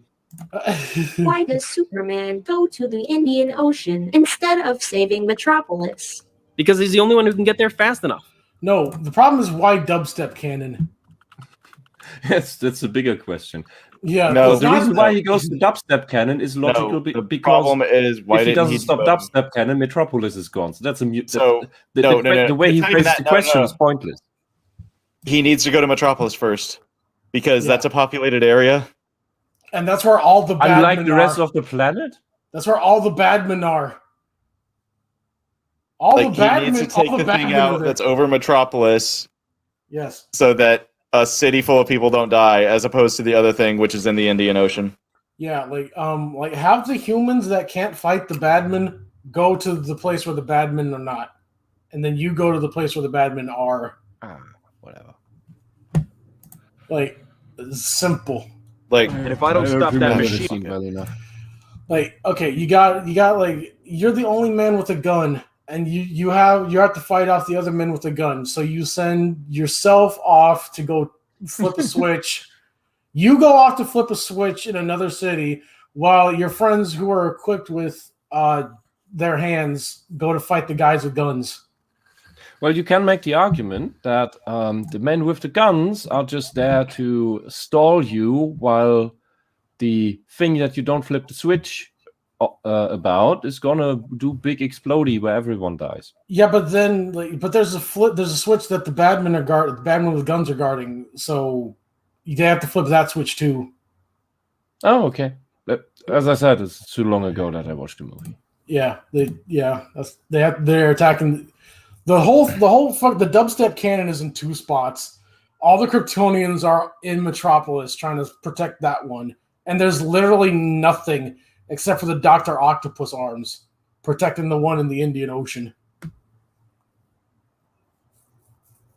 Why does Superman go to the Indian Ocean instead of saving Metropolis? Because he's the only one who can get there fast enough. No, the problem is why dubstep cannon? Yes, that's a bigger question. Yeah, No, the reason why he goes to dubstep cannon is logical No, the because problem is why if he didn't doesn't he stop do, dubstep cannon, Metropolis is gone. So that's a mute. So, no, the way he it's not even phrases that. the No, question no. is pointless. He needs to go to Metropolis first because Yeah. that's a populated area. And that's where all the badmen Unlike the rest are. of the planet? That's where all the badmen are. All Like the badmen. he needs to take all the thing badmen are out there. that's over Metropolis Yes. so that a city full of people don't die, as opposed to the other thing, which is in the Indian Ocean. Yeah, like have the humans that can't fight the badmen go to the place where the badmen are not, and then you go to the place where the badmen are. Whatever. Like, it's simple. Like, And if I don't stop that machine, Like, okay, you got like you're the only man with a gun, and you have to fight off the other men with a gun. So you send yourself off to go flip a switch. You go off to flip a switch in another city, while your friends who are equipped with their hands go to fight the guys with guns. Well, you can make the argument that the men with the guns are just there to stall you while the thing that you don't flip the switch about is gonna do big explodey where everyone dies. Yeah, but then, but there's a switch that the badmen with guns are guarding, so they have to flip that switch too. Oh, okay. As I said, it's too long ago that I watched the movie. Yeah, they're attacking the dubstep cannon is in two spots. All the Kryptonians are in Metropolis trying to protect that one, and there's literally nothing except for the Dr. Octopus arms protecting the one in the Indian Ocean.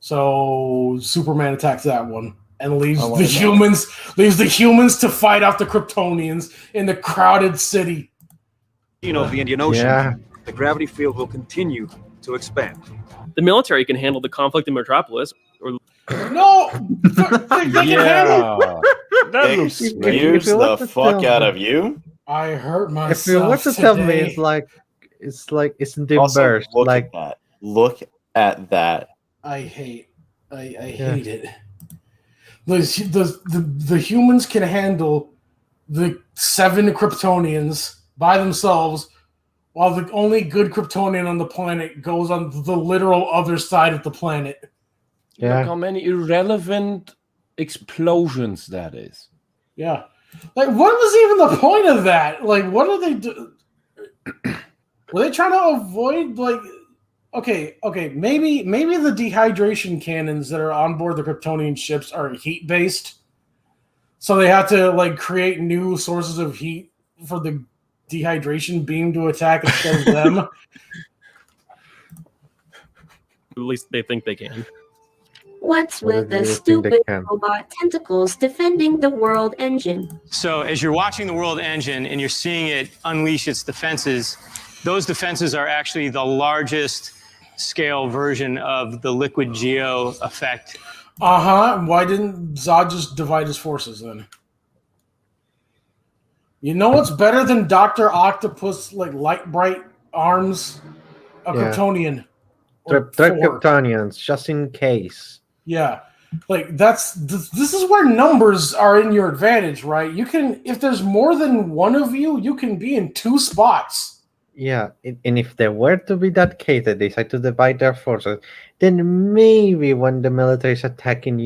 So Superman attacks that one and leaves the humans to fight off the Kryptonians in the crowded city. of the Indian Ocean, Yeah. the gravity field will continue to expand. The military can handle the conflict in Metropolis. Or No, they can handle. That looks If great. you Excuse want the to fuck tell out me- of you. I hurt If myself. you want to tell me, today. it's like it's in the Also, burst. look Like at that. Look at that. I hate it. The humans can handle the 7 Kryptonians by themselves, while the only good Kryptonian on the planet goes on the literal other side of the planet. Look how many irrelevant explosions that is. Yeah. Like, what was even the point of that? Like, what are they do? Were they trying to avoid, like, okay, maybe the dehydration cannons that are on board the Kryptonian ships are heat-based, so they have to, like, create new sources of heat for the dehydration beam to attack instead of them. at least they think they can. What's What with do the you think they stupid can? robot tentacles defending the world engine? So as you're watching the world engine and you're seeing it unleash its defenses, those defenses are actually the largest scale version of the liquid geo effect. Why didn't Zod just divide his forces then? You know what's better than Dr. Octopus, like, light bright arms? A Yeah. Kryptonian. They're Kryptonians, just in case. Yeah, like this is where numbers are in your advantage, right? You can, if there's more than one of you, you can be in 2 spots. Yeah, and if there were to be that case, they decide to divide their forces, then maybe when the military is attacking,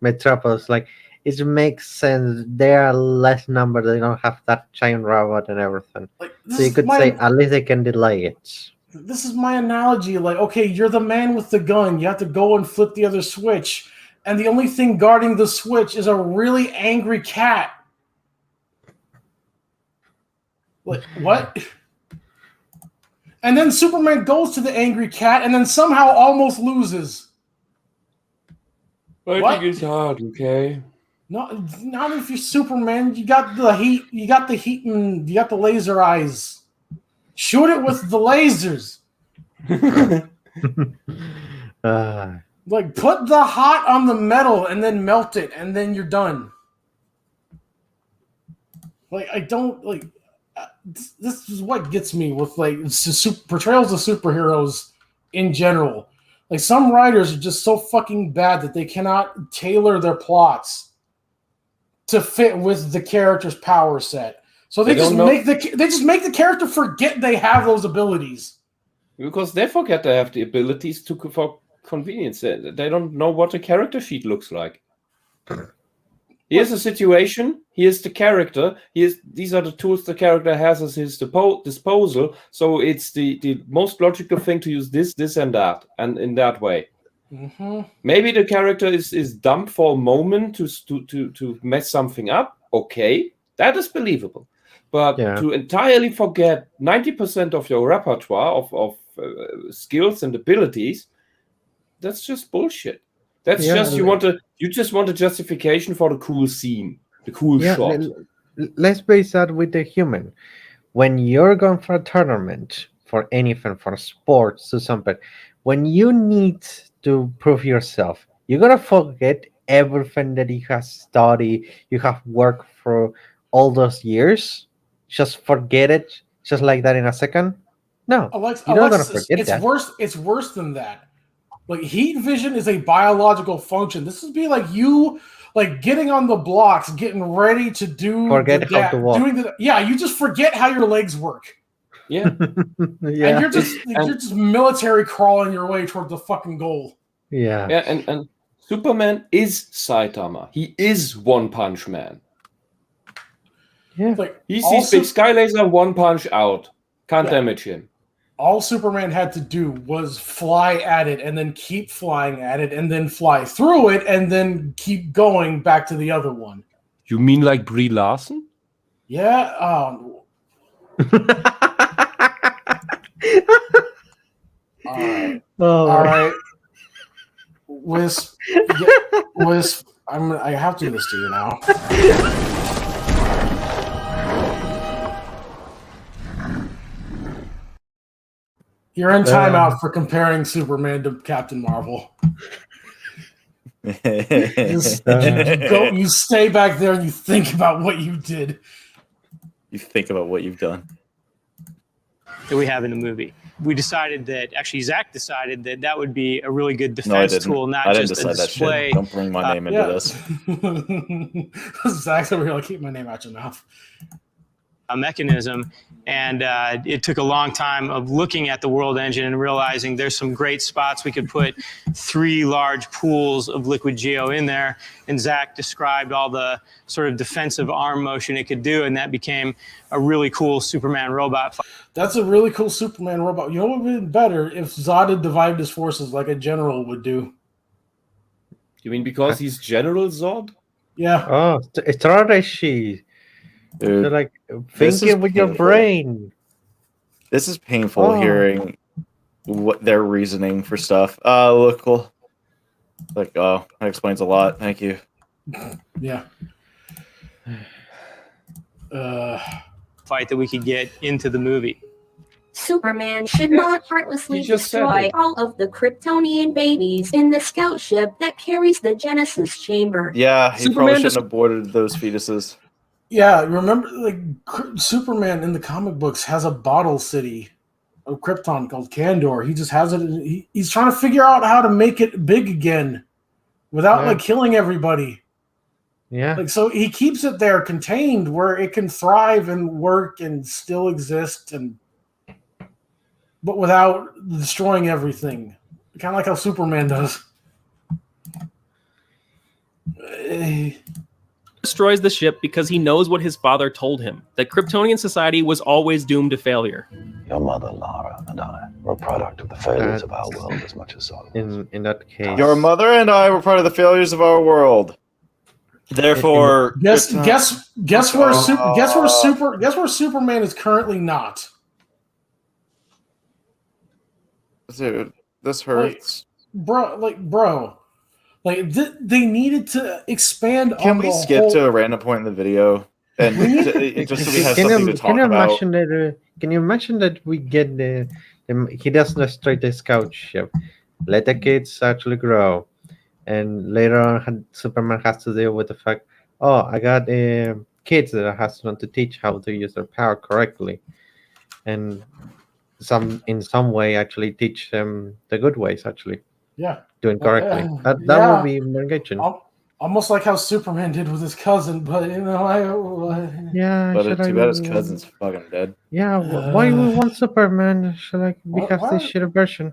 Metropolis, like, it makes sense. They are less numbered. They don't have that giant robot and everything. this So you is could my- say at least they can delay it. This is my analogy. Like, okay, you're the man with the gun. You have to go and flip the other switch, and the only thing guarding the switch is a really angry cat. Like, what? And then Superman goes to the angry cat and then somehow almost loses. Fighting is hard, okay? Not if you're Superman. You got the heat. You got the heat, and you got the laser eyes. Shoot it with the lasers. Like, put the hot on the metal and then melt it, and then you're done. Like, I don't like. This is what gets me with like portrayals of superheroes in general. Like, some writers are just so fucking bad that they cannot tailor their plots to fit with the character's power set. So they just make the character forget they have those abilities. Because they forget they have the abilities for convenience. They don't know what a character sheet looks like. Here's a situation. Here's the character. These are the tools the character has at his disposal. So it's the most logical thing to use this, and that, and in that way. Mm-hmm. Maybe the character is dumb for a moment to mess something up. Okay, that is believable. But to entirely forget 90% of your repertoire of skills and abilities, that's just bullshit. That's you just want a justification for the cool scene, the cool shot. Let's base that with the human. When you're going for a tournament, for anything, for sports, to something, when you need to prove yourself, you're gonna forget everything that you have studied, you have worked for all those years. Just forget it, just like that in a second. No, you're not gonna forget that. It's worse than that. Like, heat vision is a biological function. This would be like you, like, getting on the blocks, getting ready to do. Forget how to walk. You just forget how your legs work. Yeah, yeah. And you're just military crawling your way toward the fucking goal. Yeah, yeah. And Superman is Saitama. He is One Punch Man. Yeah, like, he sees big sky laser, one punch out. Can't damage him. All Superman had to do was fly at it and then keep flying at it and then fly through it and then keep going back to the other one. You mean like Brie Larson? Yeah. All right. Wisp, I have to do this to you now. You're in timeout for comparing Superman to Captain Marvel. You stay back there and you think about what you did. You think about what you've done. That we have in the movie. We decided that, actually, Zach decided that would be a really good defense tool, not just a display. Don't bring my name into this. Zach's over here, like, keep my name out your mouth. A mechanism, and it took a long time of looking at the World Engine and realizing there's some great spots we could put 3 large pools of liquid geo in there, and Zach described all the sort of defensive arm motion it could do, and that became a really cool Superman robot. That's a really cool Superman robot. You know what would have been better if Zod had divided his forces like a general would do? You mean because he's General Zod? Yeah. Oh, strategy. Dude, they're like thinking with your brain. This is painful hearing what their reasoning for stuff. Look cool. Like, that explains a lot. Thank you. Yeah. Fight that we could get into the movie. Superman should not heartlessly destroy all of the Kryptonian babies in the scout ship that carries the Genesis chamber. Yeah, he probably shouldn't have boarded those fetuses. Yeah, remember, like, Superman in the comic books has a bottle city of Krypton called Kandor. He just has it. He's trying to figure out how to make it big again without like killing everybody. Yeah. Like, so he keeps it there contained where it can thrive and work and still exist, but without destroying everything. Kind of like how Superman does. Destroys the ship because he knows what his father told him, that Kryptonian society was always doomed to failure. Your mother, Lara, and I were a product of the failures of our world as much as Solomon. In that case, your mother and I were part of the failures of our world. Therefore, guess where Superman is currently not. Dude, this hurts. Bro. They needed to expand Can on we the skip whole... to a random point in the video and just so we have something to talk about? Can you imagine that we get he doesn't destroy the scout ship, let the kids actually grow, and later on Superman has to deal with the fact, oh, I got kids that I have to teach how to use their power correctly, and in some way actually teach them the good ways, actually. Yeah. Doing correctly. That Yeah. would be more engaging. Almost like how Superman did with his cousin, but Yeah, But too bad his cousin's fucking dead. Yeah, why we want Superman? Should we have this shitty version?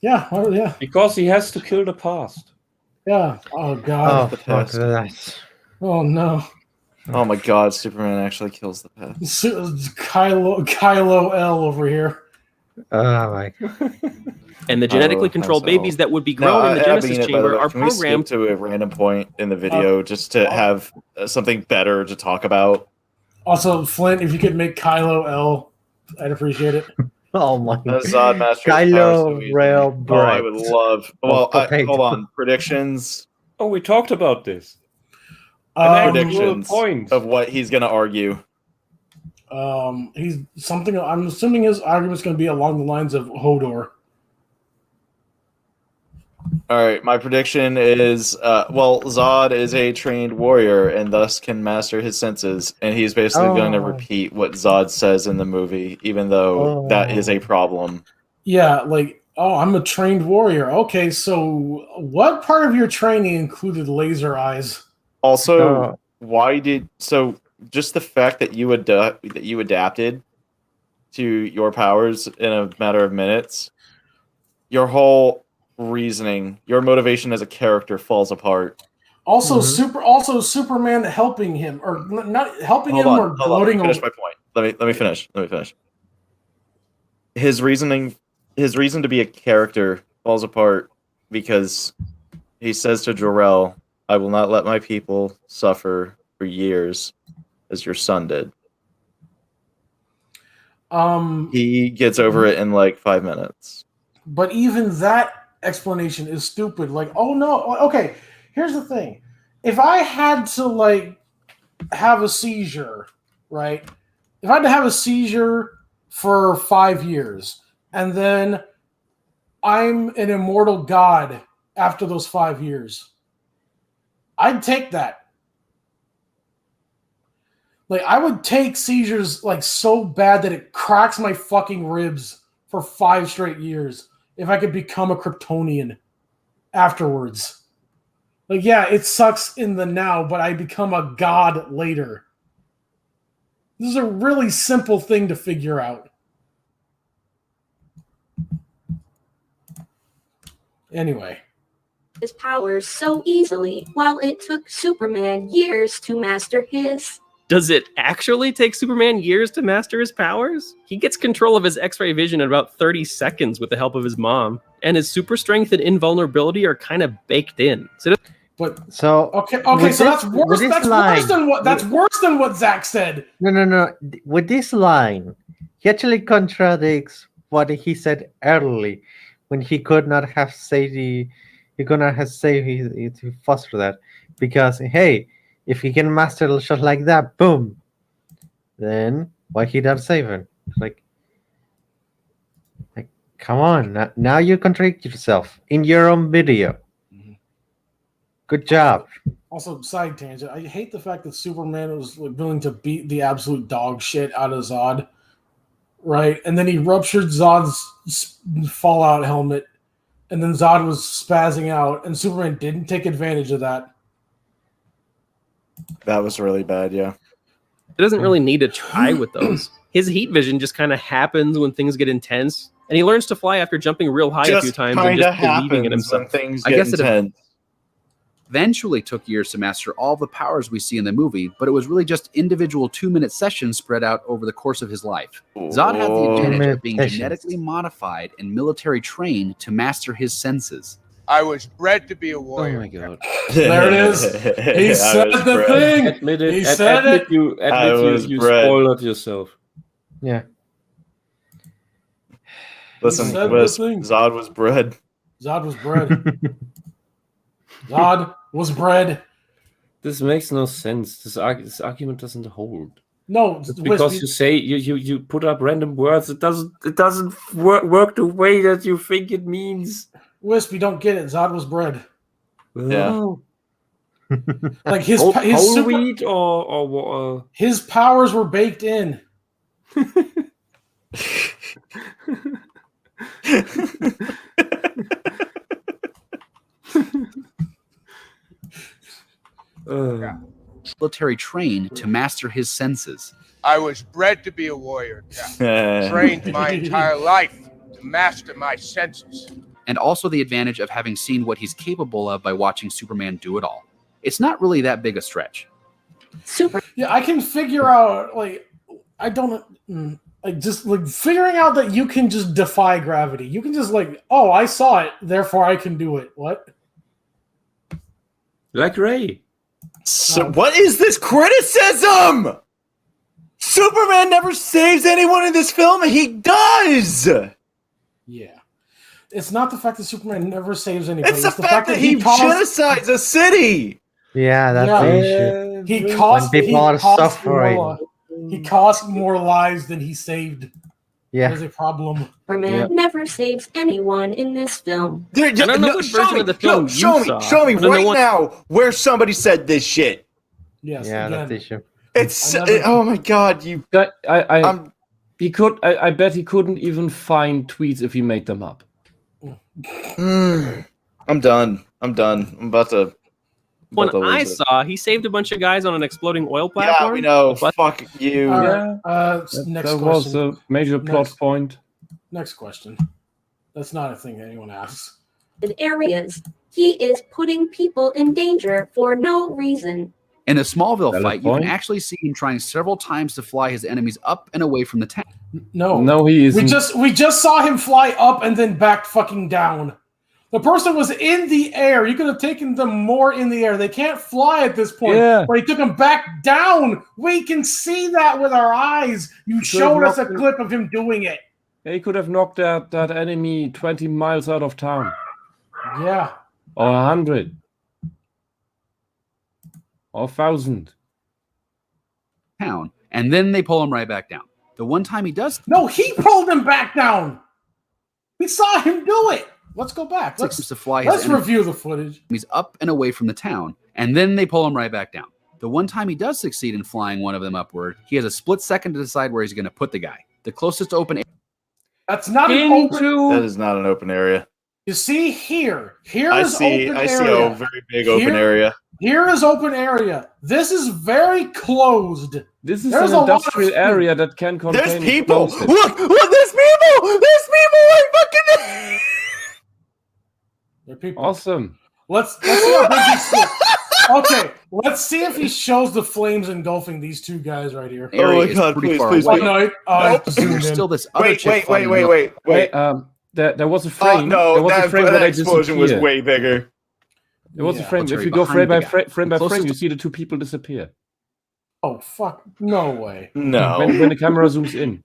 Yeah, yeah. Because he has to kill the past. Yeah. Oh god. Oh fuck that. Oh no. Oh my god, Superman actually kills the past. Kylo L over here. Oh my. And the genetically controlled babies that would be grown in the Genesis chamber are Can we skip programmed to a random point in the video just to have something better to talk about? Also, Flint, if you could make Kylo L, I'd appreciate it. Oh my. Zod Master. Kylo Rail Oh, I would love. Well, hold on. Predictions. Oh, we talked about this. Predictions of what he's going to argue. He's something. I'm assuming his argument's going to be along the lines of Hodor. All right, my prediction is, Zod is a trained warrior and thus can master his senses, and he's basically going to repeat what Zod says in the movie, even though that is a problem. Yeah, I'm a trained warrior. Okay, so what part of your training included laser eyes? Also, just the fact that you adapted to your powers in a matter of minutes, your whole reasoning, your motivation as a character falls apart. Also, Superman helping him, or not helping Hold him, on, or gloating. Finish my point. Let me finish. His reason to be a character falls apart because he says to Jor-El, "I will not let my people suffer for years, as your son did." He gets over it in 5 minutes. But even that explanation is stupid. Oh no, okay. Here's the thing: if I had to have a seizure, right? If I had to have a seizure for 5 years, and then I'm an immortal god after those 5 years, I'd take that. I would take seizures so bad that it cracks my fucking ribs for 5 straight years if I could become a Kryptonian afterwards. Yeah, it sucks in the now, but I become a god later. This is a really simple thing to figure out. Anyway. His powers so easily, while it took Superman years to master his. Does it actually take Superman years to master his powers? He gets control of his X-ray vision in about 30 seconds with the help of his mom, and his super strength and invulnerability are kind of baked in. So that's worse. That's worse than what Zach said. No. With this line, he actually contradicts what he said early, when he could not have said he could not have said to foster that, because hey, if he can master a shot like that, boom, then why he not save him? Come on, now you contradict yourself in your own video. Good job. Also, side tangent. I hate the fact that Superman was willing to beat the absolute dog shit out of Zod, right? And then he ruptured Zod's Fallout helmet, and then Zod was spazzing out, and Superman didn't take advantage of that. That was really bad, yeah. It doesn't really need to try with those. His heat vision just kind of happens when things get intense, and he learns to fly after jumping real high a few times and just believing in himself. I guess it eventually took years to master all the powers we see in the movie, but it was really just individual 2-minute sessions spread out over the course of his life. Zod had the advantage of being genetically modified and military trained to master his senses. I was bred to be a warrior. Oh my god. There it is. He said the thing. Admit it. He said it. You spoiled yourself. Yeah. Listen, said Wisp, the thing. Zod was bred. Zod was bred. Zod was bred. This makes no sense. This argument doesn't hold. No, it's because you say you put up random words. It doesn't work the way that you think it means. Wisp, you don't get it. Zod was bred. Yeah. Like his whole wheat or his powers were baked in. Military trained to master his senses. I was bred to be a warrior, Captain. Trained my entire life to master my senses. And also the advantage of having seen what he's capable of by watching Superman do it all. It's not really that big a stretch. Yeah, I can figure out, like, I don't, like, just, like, figuring out that you can just defy gravity. You can just, like, oh, I saw it, therefore I can do it. What? Like Ray. So what is this criticism? Superman never saves anyone in this film, and he does! Yeah. It's not the fact that Superman never saves anybody. It's the fact that he genocides a city! Yeah, that's the issue. He cost When people are suffering. He cost more lives than he saved. Yeah. That is a problem. Superman never saves anyone in this film. Show me right now where somebody said this shit. Yes, yeah, again. that's the issue. It's oh my god, you. I bet he couldn't even find tweets if he made them up. I'm done. I'm about to. When I saw, he saved a bunch of guys on an exploding oil platform. Yeah, we know. Fuck you. Next that was a major plot point. Next question. That's not a thing anyone asks. In areas, he is putting people in danger for no reason. In a Smallville Valid fight, you point. can actually see him trying several times to fly his enemies up and away from the town. No, he isn't. We just saw him fly up and then back fucking down. The person was in the air. You could have taken them more in the air. They can't fly at this point. Yeah. But he took them back down. We can see that with our eyes. You showed us a clip of him doing it. He could have knocked that enemy 20 miles out of town. Yeah. Or 100. Or 1,000. Town, and then they pull him right back down. The one time he does, No, he pulled him back down. We saw him do it. Let's go back. to fly his Let's enemies review the footage. up and away from the town, and then they pull him right back down. The one time he does succeed in flying one of them upward, he has a split second to decide where he's going to put the guy. The closest open That's not an open. That is not an open area. You see here. Here I is see open a area. very big open area. Here is open area. This is very closed. This is There's an a lot of industrial space. area that can contain There's people. explosives. Look, there's people. There's people. Like fucking. There are people. Awesome. Let's see how big these stick. Okay, let's see if he shows the flames engulfing these two guys right here. Oh my is god, pretty please, far please, away. One please. night, And zoom there's in. still this other Wait, chick wait, fighting wait. There was a frame. No, there was a that, frame that where they explosion was disappear. way bigger. There was a Yeah. frame. If Military you go frame by behind the guy. frame by frame, Closest you to- see the two people disappear. Oh fuck! No way. No. When the camera zooms in.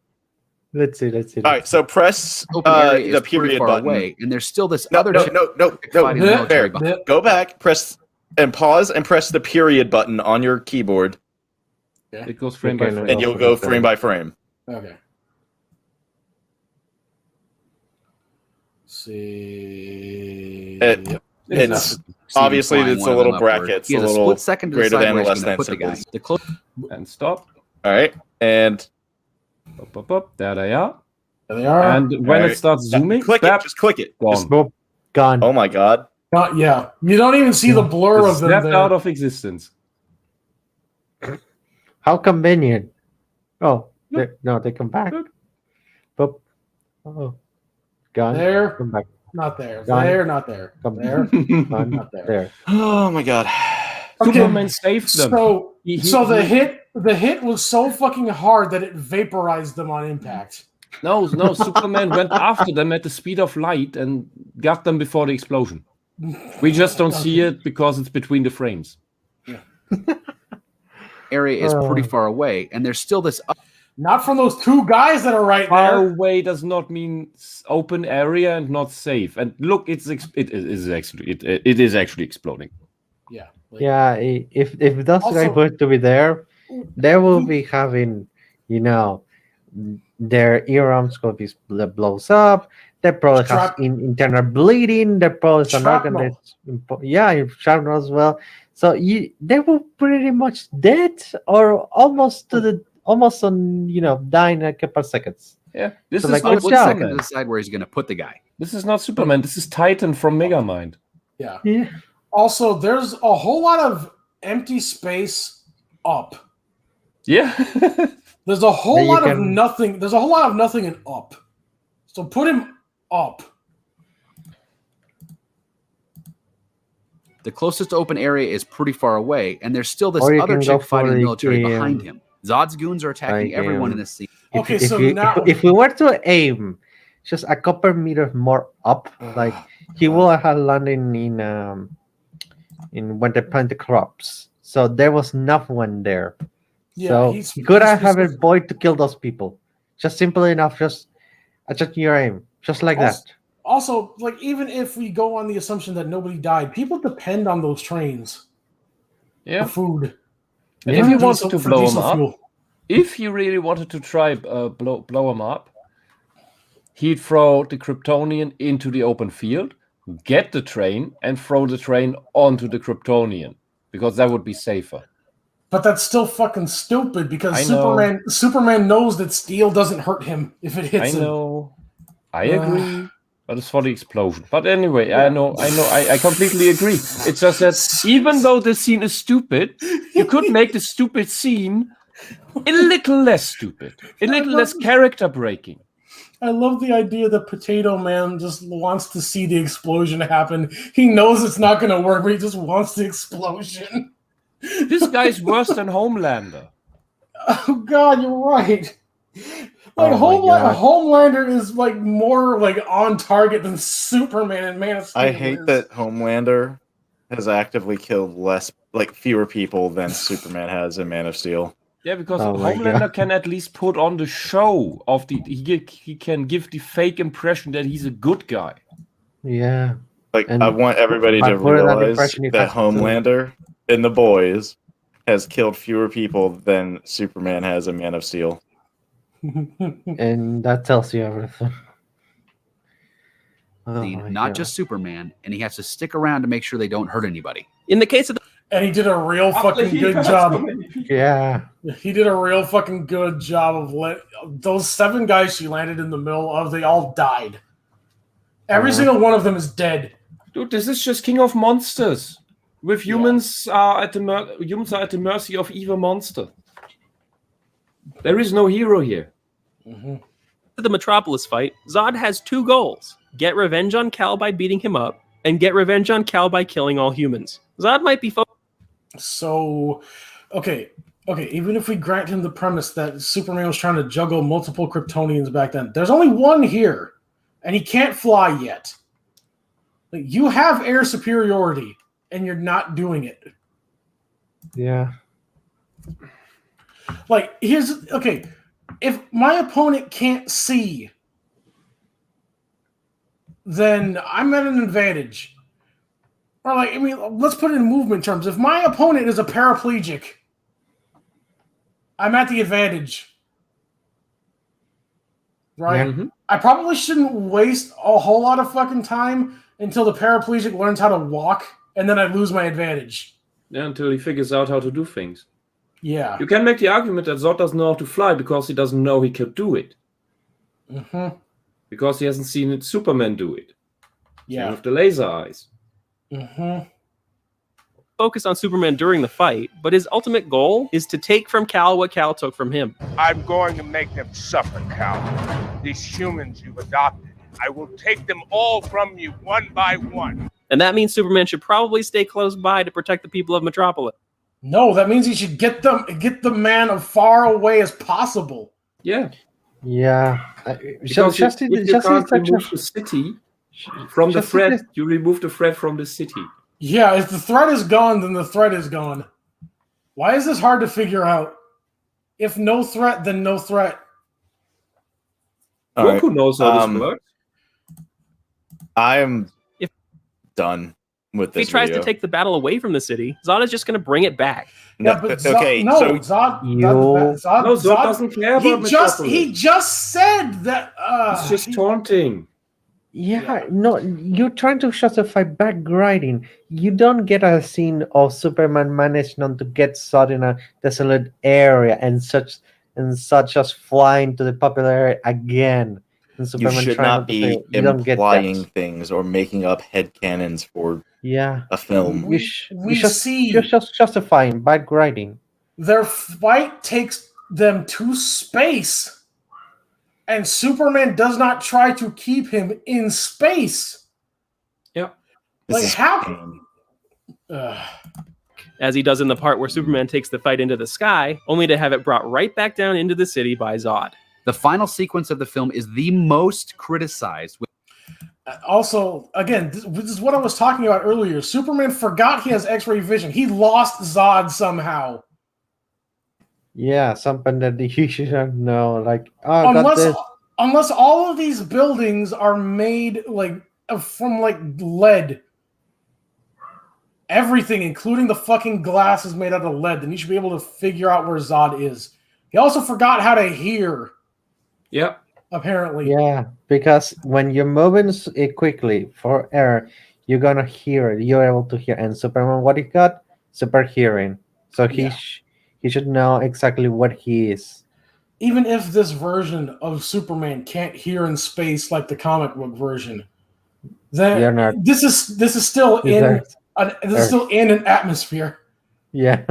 Let's see. All right, so press open area is the pretty period far button. away, and there's still this No, other no, chick no. fighting the Yeah. military Yeah. behind. Go back, press and pause, and press the period button on your keyboard, It goes frame by Okay, frame. no. and you'll go frame by frame. Okay. See. It's See him obviously flying it's one a of little them upward. brackets, He a has a little split second to greater decide than where or he's less going than to put the guy. symbols. The close And stop. All right, and Up. There they are. There they are. And when All right. it starts zooming, click bap, it. Just click it. gone. Just- Boom. Gone. oh my god. Yeah. You don't even see the blur It's of them snapped there. out of existence. How convenient. Oh, no, they come back. Boop. Oh, gone. There. Come back. Not there. Gone. There. Not there. Come There. Gone. Not there. There. Oh my god. Okay. Superman saved them. So, He- the he- hit was so fucking hard that it vaporized them on impact. No, Superman went after them at the speed of light and got them before the explosion. We just don't see it because it's between the frames. area is pretty far away, and there's still this. Not from those two guys that are right Far there. away does not mean open area and not safe. And look, it is actually exploding. Yeah. Yeah, if those Also- guys were to be there, they will be having, their eararms going to be blows up. They probably have internal bleeding. They probably have an organ Shrapnel. that's shrapnel as well. So they were pretty much dead or almost on dying in a couple of seconds. Yeah, this So, is like, not good job. Second to decide where he's going to put the guy. This is not Superman. This is Titan from Megamind. Yeah. Yeah. Also, there's a whole lot of empty space up. Yeah. There's a whole Then you lot of can- nothing. There's a whole lot of nothing in up. So put him up. The closest open area is pretty far away, and there's still this Or you other can go chick fighting for the military the, behind him. Zod's goons are attacking like, everyone in this scene. Okay, if, so you- now if we were to aim just a couple meters more up, like he will have landed in when they plant the crops. So there was no one there. Yeah, So he's- you could he's have a just- boy to kill those people. Just simply enough, just adjusting your aim. Just like that. Also, like, even if we go on the assumption that nobody died, people depend on those trains Yeah. for food. And For if you diesel- wanted to for blow him diesel up, fuel. if you really wanted to try blow him up, he'd throw the Kryptonian into the open field, get the train, and throw the train onto the Kryptonian, because that would be safer. But that's still fucking stupid because I know. Superman knows that steel doesn't hurt him if it hits I him. know. I agree. But it's for the explosion. But anyway, I completely agree. It's just that even though the scene is stupid, you could make the stupid scene a little less stupid, a little less character breaking. I love the idea that Potato Man just wants to see the explosion happen. He knows it's not going to work, but he just wants the explosion. This guy's worse than Homelander. Oh God, you're right. Like Oh my God. Homelander is like more like on target than Superman and Man of Steel. I hate is. that Homelander has actively killed fewer people than Superman has in Man of Steel. Yeah, because Oh my Homelander God. can at least put on the show of he can give the fake impression that he's a good guy. Yeah. I want everybody I to put it on the realize impression he that has to. Homelander in The Boys has killed fewer people than Superman has in Man of Steel. And that tells you everything. Oh my Not God. just Superman, and he has to stick around to make sure they don't hurt anybody. In the case of the And he did a real fucking good job. Yeah. He did a real fucking good job of those 7 guys she landed in the middle of. They all died. Every single one of them is dead. Dude, this is just King of Monsters. With humans are at the mercy of evil monster. There is no hero here. the Metropolis fight, Zod has 2 goals: get revenge on Kal by beating him up, and get revenge on Kal by killing all humans. Zod might be So, okay, even if we grant him the premise that Superman was trying to juggle multiple Kryptonians back then, there's only one here, and he can't fly yet. Like, you have air superiority, and you're not doing it. Yeah. Like, if my opponent can't see, then I'm at an advantage. Or let's put it in movement terms. If my opponent is a paraplegic, I'm at the advantage. Right? Mm-hmm. I probably shouldn't waste a whole lot of fucking time until the paraplegic learns how to walk, and then I lose my advantage. Yeah, until he figures out how to do things. Yeah. You can make the argument that Zod doesn't know how to fly because he doesn't know he could do it. Mm-hmm. Because he hasn't seen Superman do it. Yeah. With the laser eyes. Mm-hmm. focused on Superman during the fight, but his ultimate goal is to take from Kal what Kal took from him. I'm going to make them suffer, Kal. These humans you've adopted. I will take them all from you one by one. And that means Superman should probably stay close by to protect the people of Metropolis. No, that means he should get the man as far away as possible. Yeah. Yeah. Because if you can't remove the city from the threat, you remove the threat from the city. Yeah, if the threat is gone, then the threat is gone. Why is this hard to figure out? if no threat, then no threat. All right. Goku knows how this works. I am done with If he this tries video. to take the battle away from the city, Zod is just going to bring it back. No, Yeah, but okay, no, so Zod, No, Zod doesn't care about he just said that. It's just taunting. Yeah, no, you're trying to justify backgrading. You don't get a scene of Superman managing to get Zod in a desolate area and such as flying to the popular area again. And you Superman should trying not to be fail. You don't get implying that. things or making up headcanons for Yeah, a film. you're just justifying backgrading. Their fight takes them to space, and Superman does not try to keep him in space. Yep. Like how? As he does in the part where Superman takes the fight into the sky, only to have it brought right back down into the city by Zod. The final sequence of the film is the most criticized. Also, again, this is what I was talking about earlier. Superman forgot he has X-ray vision. He lost Zod somehow. Yeah, something that you should know. Like, oh, got this. Unless all of these buildings are made from lead. Everything, including the fucking glass, is made out of lead. Then you should be able to figure out where Zod is. He also forgot how to hear. Yep. Apparently. Yeah, because when you're moving quickly for air, you're gonna hear it. You're able to hear. And Superman, what he got? Super hearing. So he should know exactly what he is. Even if this version of Superman can't hear in space like the comic book version, then this is still in an atmosphere. Yeah,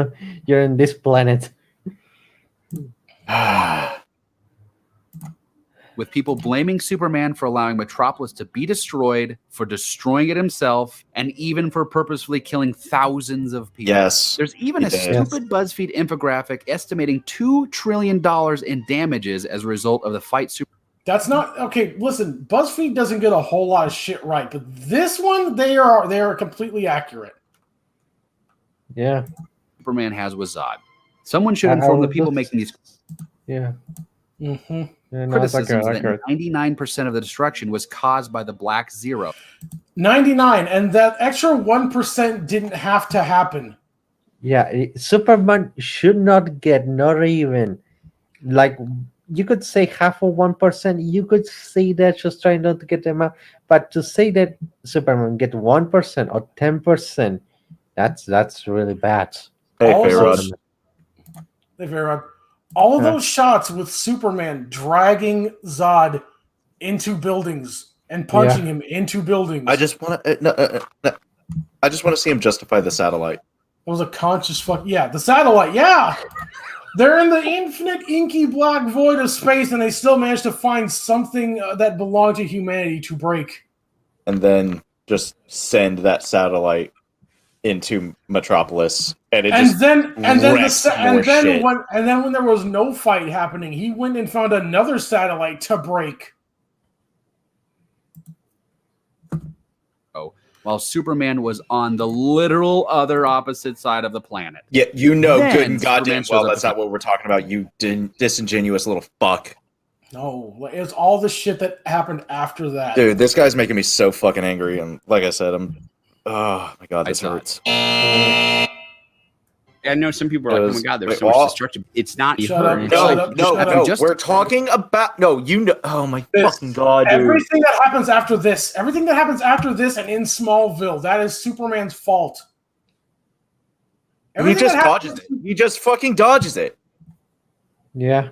you're in this planet. With people blaming Superman for allowing Metropolis to be destroyed, for destroying it himself, and even for purposefully killing thousands of people. Yes. There's even a stupid BuzzFeed infographic estimating $2 trillion in damages as a result of the fight. That's not okay. Listen, BuzzFeed doesn't get a whole lot of shit right, but this one they are completely accurate. Yeah. Superman has with Zod. Someone should inform the people making these. Yeah. Mm-hmm. Yeah, no, criticisms that 99% of the destruction was caused by the Black Zero. 99, and that extra 1% didn't have to happen. Yeah, Superman should not get not even like you could say half of 1%. You could say that just trying not to get them out, but to say that Superman get 1% or 10%, that's really bad. Hey, Fayrod. All of those shots with Superman dragging Zod into buildings and punching him into buildings. I just want to. I just want to see him justify the satellite. It was a conscious fuck. Yeah, the satellite. Yeah, they're in the infinite inky black void of space, and they still managed to find something that belonged to humanity to break. And then just send that satellite into Metropolis, and then when there was no fight happening, he went and found another satellite to break. While Superman was on the literal other opposite side of the planet. Yeah, you know Then good and goddamn Superman well that's not what we're talking about, you disingenuous little fuck. No, it's all the shit that happened after that. Dude, this guy's making me so fucking angry, and like I said, oh my god, this hurts. I know some people are like, oh my god, there's so much destruction. It's not. No, we're talking about oh my fucking god, dude. Everything that happens after this and in Smallville, that is Superman's fault. He just dodges it. He just fucking dodges it. Yeah.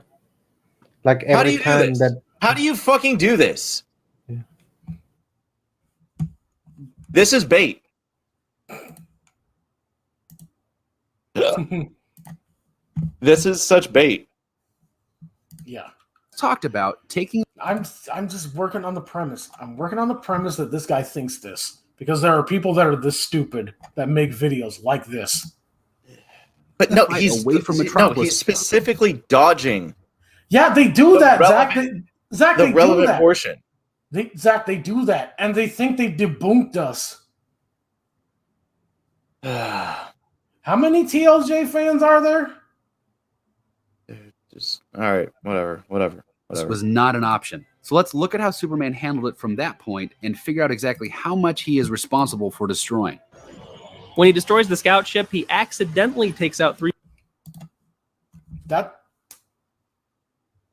Like every time that. How do you fucking do this? Yeah. This is bait. This is such bait. Yeah. Talked about taking. I'm just working on the premise. I'm working on the premise that this guy thinks this because there are people that are this stupid that make videos like this. But no, he's away from Metropolis. No, he's specifically dodging. Yeah, they do that, Zach. The relevant portion. Zach, they do that, and they think they debunked us. How many TLJ fans are there? All right, whatever. This was not an option. So let's look at how Superman handled it from that point and figure out exactly how much he is responsible for destroying. When he destroys the scout ship, he accidentally takes out 3. That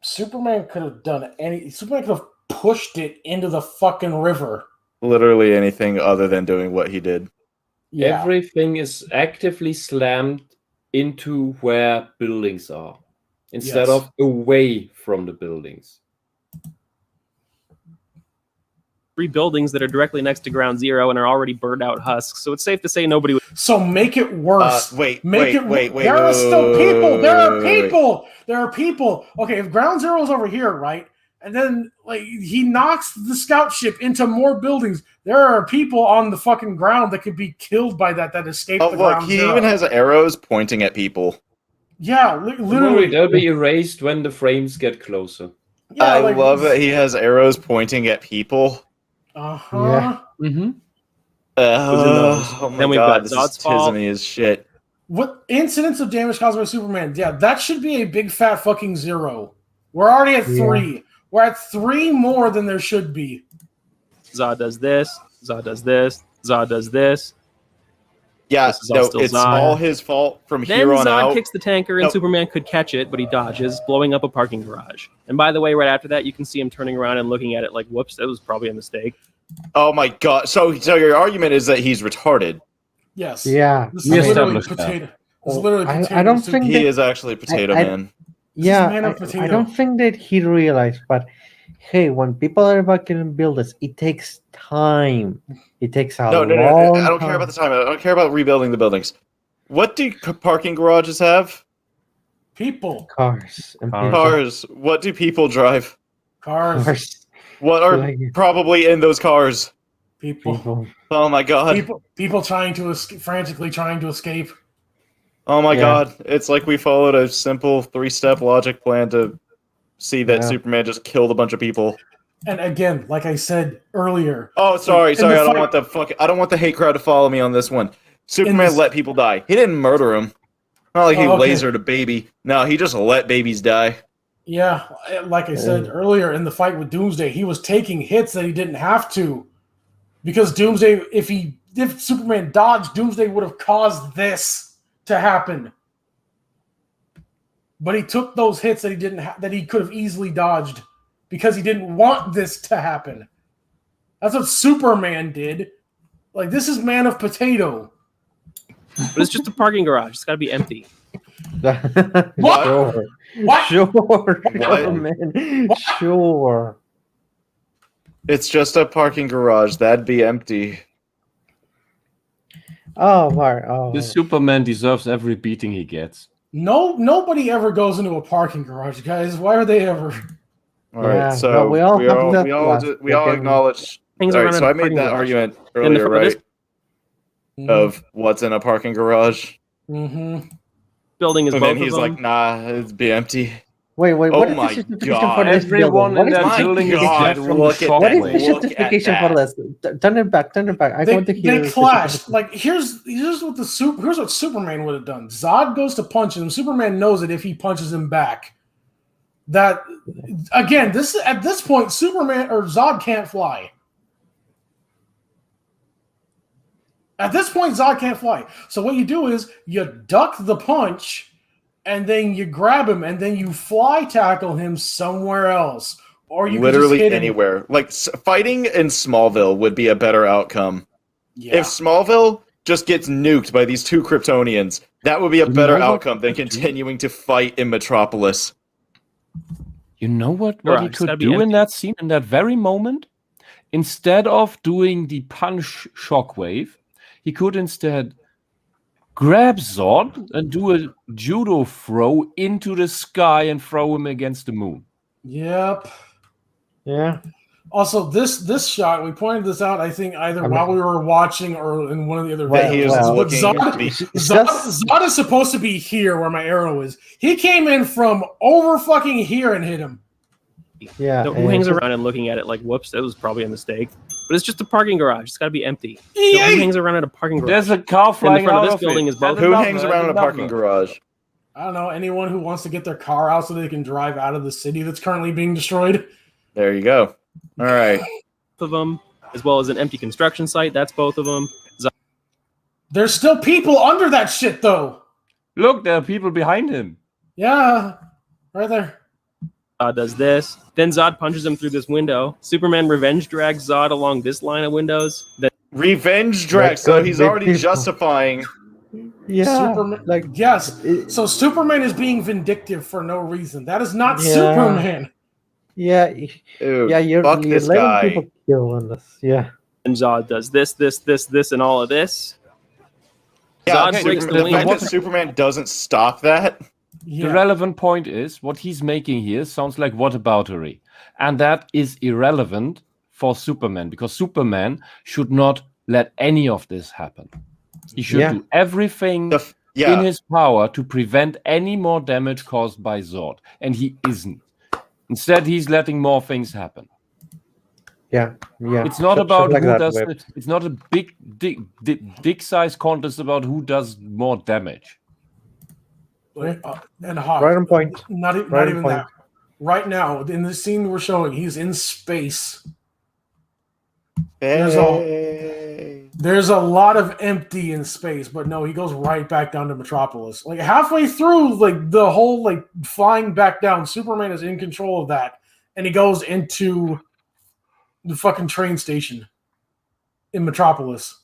Superman could have done any. Superman could have pushed it into the fucking river. Literally anything other than doing what he did. Yeah. Everything is actively slammed into where buildings are instead of away from the buildings. 3 buildings that are directly next to Ground Zero and are already burned out husks, so it's safe to say nobody would. So make it worse. Wait. There are still people. There are people. There are people. Okay, if Ground Zero's over here, right, and then like he knocks the scout ship into more buildings, there are people on the fucking ground that could be killed by that escaped. Oh, look, he even has arrows pointing at people. Yeah, literally. They'll be erased when the frames get closer. Yeah, I love that he has arrows pointing at people. Uh-huh. Yeah. Mm-hmm. Oh my Then we've god, got this Zod's is fault. tismy as shit. What incidents of damage caused by Superman? Yeah, that should be a big fat fucking 0. We're already at 3. We're at 3 more than there should be. Zod does this. Zod does this. Zod does this. Yeah, This is all still it's Zod. all his fault from Then here on Zod out. kicks the tanker, and Nope. Superman could catch it, but he dodges, blowing up a parking garage. And by the way, right after that, you can see him turning around and looking at it like, whoops, that was probably a mistake. Oh my god! So your argument is that he's retarded? Yes. Yeah. This is literally potato. This is literally potato. I don't think He that- is actually Potato I- Man. Yeah, man of I potato. don't think that he realized, but hey, when people are about to build this, it takes time. It takes a No, long I don't care about the time. I don't care about rebuilding the buildings. What do parking garages have? People. Cars. And people. Cars. What do people drive? Cars. What are probably in those cars? People. Oh my god. People trying to frantically trying to escape. Oh my Yeah. god. It's like we followed a simple 3-step logic plan to see that Yeah. Superman just killed a bunch of people. And again, like I said earlier. Oh, sorry. in the I don't fight- want the hate crowd to follow me on this one. Superman this- let people die. He didn't murder them. Not like he Oh, okay. lasered a baby. No, he just let babies die. Yeah, like I said earlier in the fight with Doomsday, he was taking hits that he didn't have to. Because Doomsday, if Superman dodged, Doomsday would have caused this to happen. But he took those hits that he could have easily dodged because he didn't want this to happen. That's what Superman did. Like, this is Man of Potato. But it's just a parking garage. It's got to be empty. What? Sure. What? Sure, man. Sure. It's just a parking garage. That'd be empty. Oh, Mark. Oh. This Superman deserves every beating he gets. Nobody ever goes into a parking garage, guys. Why are they ever? All right, Yeah, so no, we all have that we all last- acknowledge. Things All are right, running so I in a made parking that garage. argument In the earlier, front of this- right? Of what's in a parking garage. Mm-hmm. Building is And both then of he's them. like, "Nah, it'd be empty." Wait. Oh What is the my justification God. for this Everyone building? in What is that the building is justification? dead from the look at shock What is that. the wave. Look at justification that. for this? Turn it back. I want to hear. They clashed. Like here's what here's what Superman would have done. Zod goes to punch him. Superman knows that if he punches him back, that again, at this point, Superman or Zod can't fly. At this point, Zod can't fly. So what you do is you duck the punch, and then you grab him, and then you fly tackle him somewhere else, or you Literally can just hit him. anywhere. Like fighting in Smallville would be a better outcome. Yeah. If Smallville just gets nuked by these 2 Kryptonians, that would be a better know what- outcome than continuing to fight in Metropolis. You know what Garage, he it's could gotta be do in empty. that scene, in that very moment? Instead of doing the punch shockwave, he could instead grab Zod and do a judo throw into the sky and throw him against the moon. Yep. Yeah. Also, this shot, we pointed this out, I think, either while we were watching or in one of the other Well, videos. he was well, But looking. Zod is supposed to be here where my arrow is. He came in from over fucking here and hit him. Yeah. Who hangs around and looking at it like, whoops, that was probably a mistake. But it's just a parking garage. It's got to be empty. So who hangs around at a parking garage? There's a car In the flying front out of this of building it. is both. Who hangs around in a parking garage? I don't know, anyone who wants to get their car out so they can drive out of the city that's currently being destroyed. There you go. All right. Of them, as well as an empty construction site. That's both of them. There's still people under that shit, though. Look, there are people behind him. Yeah, right there. Zod does this. Then Zod punches him through this window. Superman revenge drags Zod along this line of windows. Then Revenge drag. So he's already justifying. Yeah, Superman, yes. So Superman is being vindictive for no reason. That is not Yeah. Superman. Yeah, Dude, yeah, you're fuck this letting guy. people kill on this. Yeah. and Zod does this, and all of this. Yeah, Zod breaks the fact that Superman doesn't stop that. The relevant point is what he's making here sounds like whataboutery. And that is irrelevant for Superman because Superman should not let any of this happen. He should do everything in his power to prevent any more damage caused by Zod. And he isn't. Instead, he's letting more things happen. Yeah. It's not Shit about like who that, does Web. it. It's not a big dick size contest about who does more damage. And Hawk, Right on point. Not Right on even point. that. Right now, in the scene we're showing, he's in space. There's a lot of empty in space, but no, he goes right back down to Metropolis. Like halfway through, like the whole like flying back down, Superman is in control of that, and he goes into the fucking train station in Metropolis.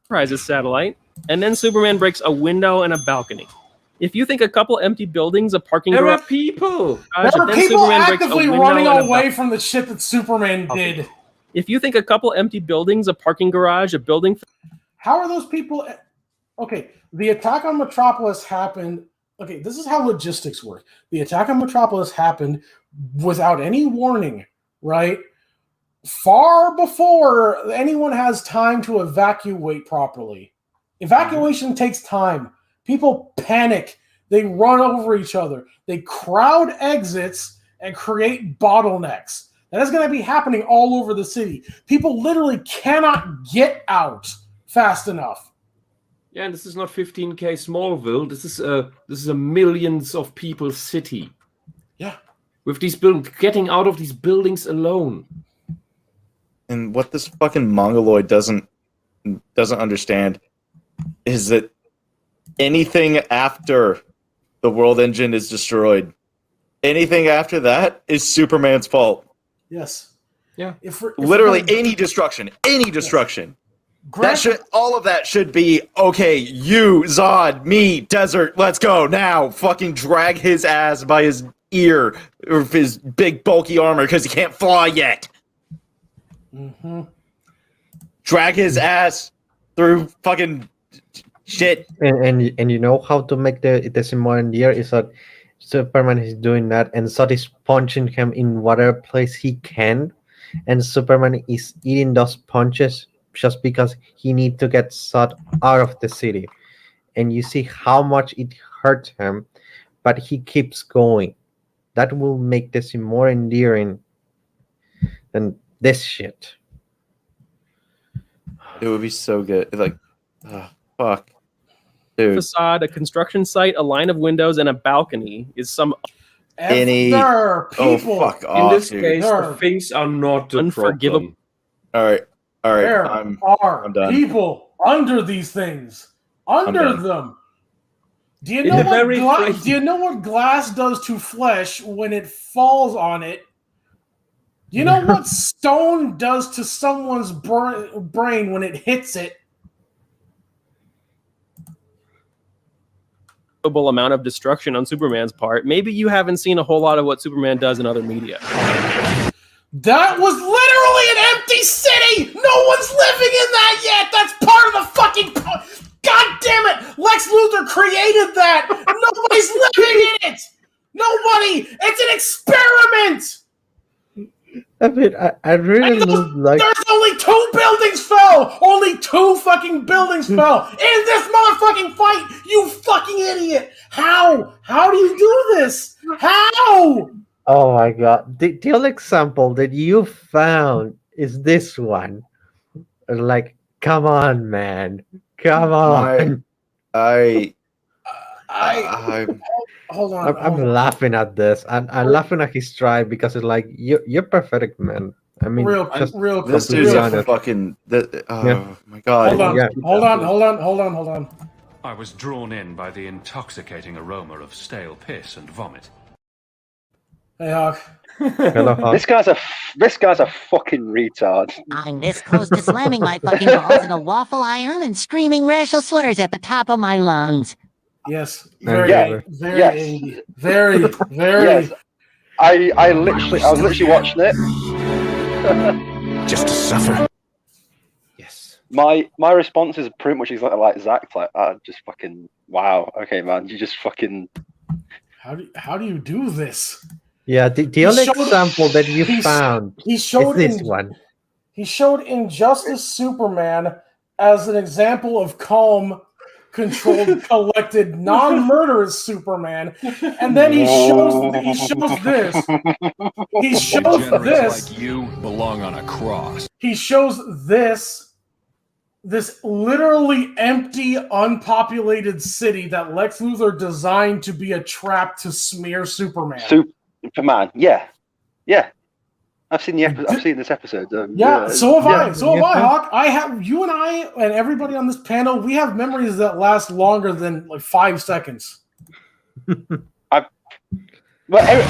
Prizes satellite, and then Superman breaks a window and a balcony. If you think a couple empty buildings, a parking There garage, are people. There are then people Superman breaks a actively window running and a away from the shit that Superman did. If you think a couple empty buildings, a parking garage, a building. How are those people? Okay, the attack on Metropolis happened. Okay, this is how logistics work. The attack on Metropolis happened without any warning, right? Far before anyone has time to evacuate properly. Evacuation takes time. People panic. They run over each other. They crowd exits and create bottlenecks. That is going to be happening all over the city. People literally cannot get out fast enough. Yeah, and this is not 15K Smallville. This is a millions of people city. Yeah. With these buildings, getting out of these buildings alone. And what this fucking mongoloid doesn't understand is that anything after the world engine is destroyed, anything after that is Superman's fault. Yes. Yeah. Literally any destruction. All of that should be okay. You, Zod, me, Desert. Let's go now. Fucking drag his ass by his ear or his big bulky armor because he can't fly yet. Mm-hmm. Drag his ass through fucking shit. And you know how to make the more endear is that Superman is doing that, and Zod is punching him in whatever place he can, and Superman is eating those punches just because he needs to get Zod out of the city. And you see how much it hurt him, but he keeps going. That will make this more endearing than this shit. It would be so good. Like, fuck. Dude. Facade, a construction site, a line of windows, and a balcony is some There are people. fuck In off, this dude. case, the things are not the unforgivable. problem. All right. There I'm done. people under these things. Under done. them. Do you In know the very phrase- do you know what glass does to flesh when it falls on it? Do you know what stone does to someone's brain when it hits it? Amount of destruction on Superman's part. Maybe you haven't seen a whole lot of what Superman does in other media. That was literally an empty city! No one's living in that yet! That's part of the fucking... God damn it! Lex Luthor created that! Nobody's living in it! Nobody! It's an experiment! I mean, I really like... There's only 2 buildings fell! Only 2 fucking buildings fell! In this motherfucking fight! You fucking idiot! How? How do you do this? How? Oh my god. The only example that you found is this one. Like, come on, man. Come on. I Hold on. I'm laughing at this. I'm laughing at his tribe because it's like you're pathetic, man. I mean, real just quick. This completely dude's a honest. fucking. Yeah. My God. Hold on. I was drawn in by the intoxicating aroma of stale piss and vomit. Hey, Hawk. Hello, Hawk. This guy's a fucking retard. I'm this close to slamming my fucking balls in a waffle iron and screaming racial slurs at the top of my lungs. Yes. Yes. Very. Yes. I was literally watching it. Just to suffer. My response is pretty much exactly like Zach. Like, just fucking wow. Okay, man, you just fucking. How do you do this? Yeah, the only example that you found is this one. He showed Injustice Superman as an example of calm, controlled, collected, non-murderous Superman, and then he shows this. He shows this. Like you belong on a cross. He shows this literally empty, unpopulated city that Lex Luthor designed to be a trap to smear Superman. Superman, yeah. I've seen this episode. So have I. So have I, Hawk. You and I and everybody on this panel. We have memories that last longer than like 5 seconds. Everything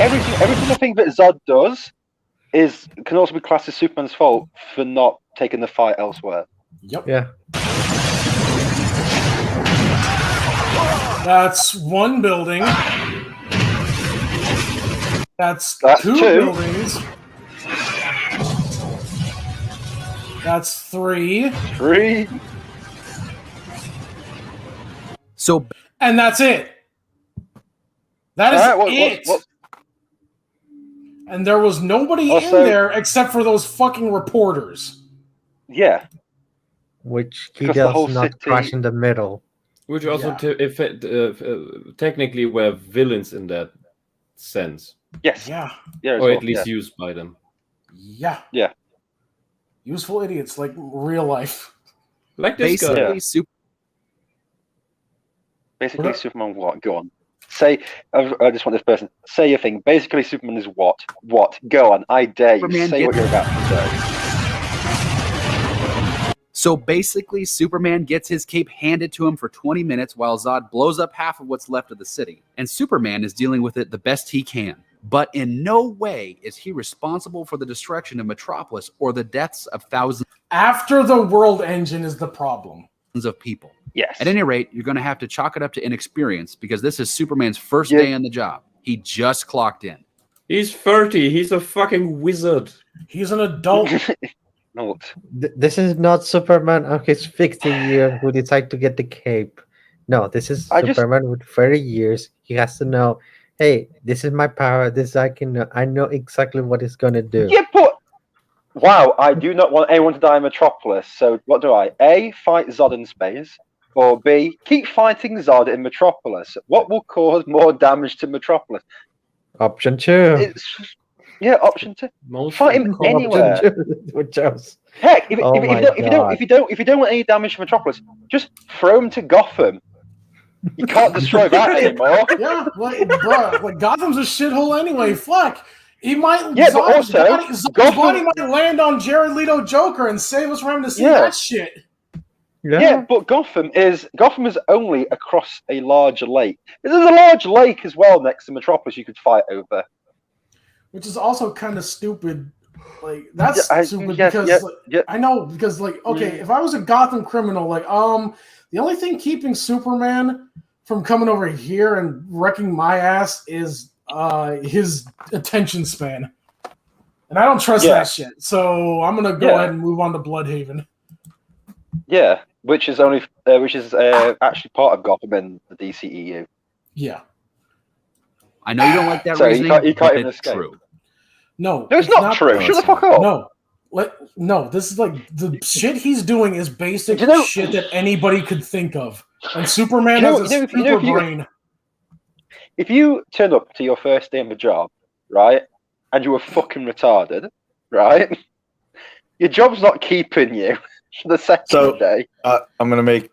I think that Zod does can also be classed as Superman's fault for not taking the fight elsewhere. Yep. Yeah. That's one building. That's two buildings. That's three. So, and that's it. That is it. And there was nobody in there except for those fucking reporters. Yeah. Which he does not crash in the middle. Which also technically were villains in that sense. Yes. Yeah. Or at least used by them. Yeah. Yeah. Useful idiots like real life. Like this guy. Basically, Superman what? Go on. Say, I just want this person. Say your thing. Basically, Superman is what? What? Go on. I dare you. Say what you're about to say. So basically, Superman gets his cape handed to him for 20 minutes while Zod blows up half of what's left of the city. And Superman is dealing with it the best he can. But in no way is he responsible for the destruction of Metropolis or the deaths of thousands. After the world engine is the problem. Of people. Yes. At any rate, you're going to have to chalk it up to inexperience because this is Superman's first day on the job. He just clocked in. He's 30. He's a fucking wizard. He's an adult. This is not Superman on his 50 years who decide to get the cape. No, this is Superman with 30 years. He has to know, hey, this is my power. I know exactly what it's gonna do. Yeah, but wow, I do not want anyone to die in Metropolis. So what do I? A, fight Zod in space, or B, keep fighting Zod in Metropolis. What will cause more damage to Metropolis? Option 2. Option 2. Fight him anywhere. Heck, if you don't want any damage to Metropolis, just throw him to Gotham. You can't destroy that anymore. Yeah, like Gotham's a shithole anyway. Fuck. He might. Yeah, but also Zod's body might land on Jared Leto Joker and save us from having to see that shit. Yeah, but Gotham is only across a large lake. There's a large lake as well next to Metropolis you could fight over. Which is also kind of stupid. Like that's stupid because I know because if I was a Gotham criminal, the only thing keeping Superman from coming over here and wrecking my ass is his attention span, and I don't trust that shit. So I'm gonna go ahead and move on to Bloodhaven. Yeah, which is actually part of Gotham in the DCEU. Yeah, I know you don't like that so reasoning, you can't but even it's escape. true. No, it's not true. Shut the fuck up. No, this is like the shit he's doing is basic shit that anybody could think of. And Superman has a super brain. If you turn up to your first day on the job, right, and you were fucking retarded, right, your job's not keeping you for the second day. I'm going to make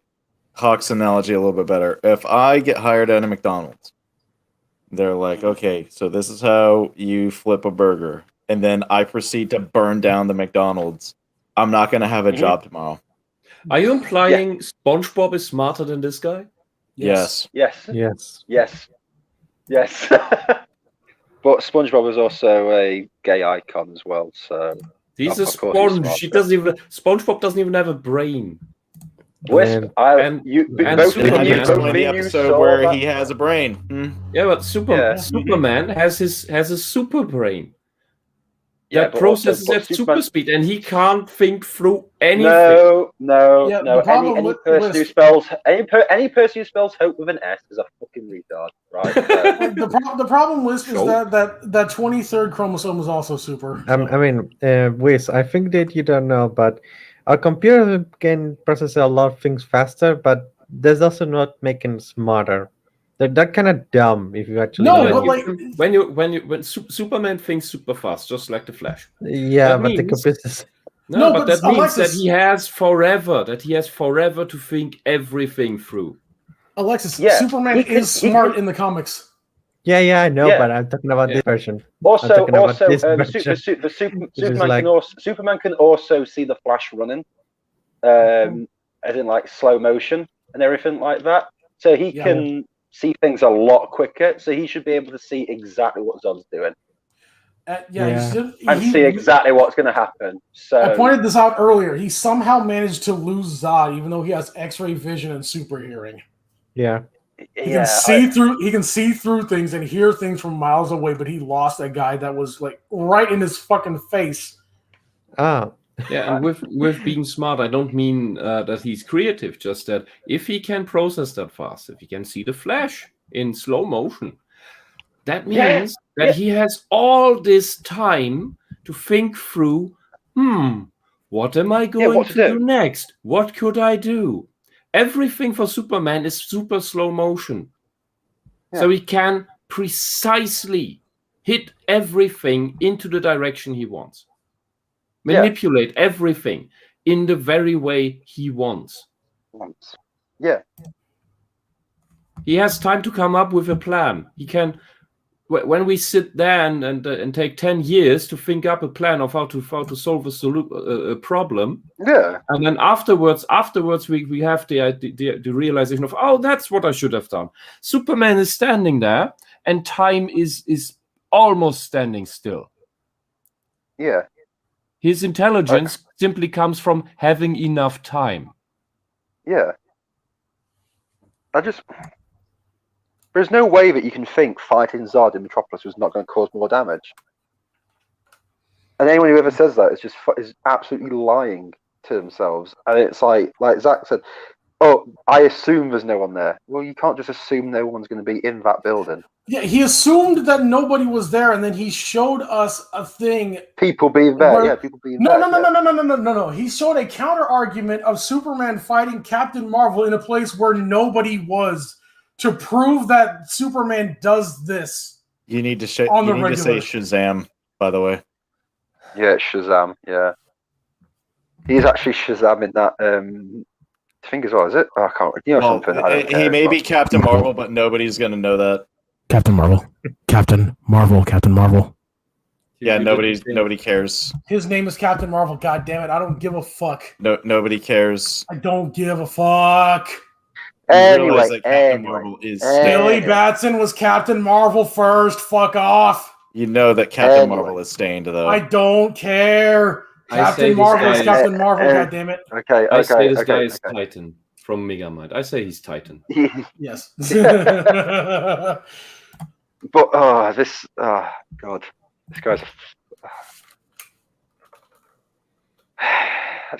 Hawk's analogy a little bit better. If I get hired at a McDonald's, they're like, okay, so this is how you flip a burger, and then I proceed to burn down the McDonald's. I'm not going to have a job tomorrow. Are you implying SpongeBob is smarter than this guy? Yes. Yes. Yes. Yes. Yes. But SpongeBob is also a gay icon as well, so He's a of course he's sponge. smarter. SpongeBob doesn't even have a brain. Wisp, Did you explain the episode where he has a brain? Yeah, but Superman has a super brain Yeah, that but processes also- at but super Superman- speed, and he can't think through anything. No. Yeah, Any the problem any with person who spells any person who spells hope with an S is a fucking retard, right? The problem with is that 23rd chromosome is also super. I mean, Wiz, I think that you don't know, but our computer can process a lot of things faster, but that's also not making smarter. That kind of dumb if you actually know. when Superman thinks super fast, just like the Flash. Yeah, That but the means- computer. No, but that means Alexis- that he has forever to think everything through. Alexis, Yeah, Superman he can- is he smart can- in the comics. Yeah, I know, Yeah. but I'm talking about this version. I'm Also, talking about this Superman version. Superman can also see the Flash running, as in like slow motion and everything like that. So he can see things a lot quicker. So he should be able to see exactly what Zod's doing. And see exactly what's going to happen. So I pointed this out earlier. He somehow managed to lose Zod, even though he has X-ray vision and super hearing. Yeah. He can see through. He can see through things and hear things from miles away. But he lost a guy that was like right in his fucking face. Ah. Yeah, and with being smart, I don't mean that he's creative. Just that if he can process that fast, if he can see the Flash in slow motion, that means that he has all this time to think through. What am I going to do next? What could I do? Everything for Superman is super slow motion. So he can precisely hit everything into the direction he wants. Manipulate everything in the very way he wants. Yeah. He has time to come up with a plan. He can, when we sit there and take 10 years to think up a plan of how to solve a problem. Yeah. And then afterwards we have the realization of, oh, that's what I should have done. Superman is standing there and time is almost standing still. Yeah. His intelligence simply comes from having enough time. Yeah. There's no way that you can think fighting Zod in Metropolis was not going to cause more damage. And anyone who ever says that is absolutely lying to themselves. And it's like Zach said, oh, I assume there's no one there. Well, you can't just assume no one's going to be in that building. Yeah, he assumed that nobody was there, and then he showed us a thing. People being there, people being there. No. He showed a counter argument of Superman fighting Captain Marvel in a place where nobody was to prove that Superman does this. You need to say Shazam, by the way. Yeah, Shazam. Yeah, he's actually Shazam in that thing as well. Is it? Oh, I can't. You know something? I don't care. He may be Captain Marvel, but nobody's gonna know that. Captain Marvel. Yeah, nobody cares. His name is Captain Marvel. God damn it! I don't give a fuck. No, nobody cares. I don't give a fuck. Anyway, Billy Batson was Captain Marvel first. Fuck off. You know that Captain Marvel is stained, though. I don't care. Captain Marvel is Captain Marvel. God damn it. Okay. I say this guy is Titan from Megamind. I say he's Titan. Yes. But God, this guy's.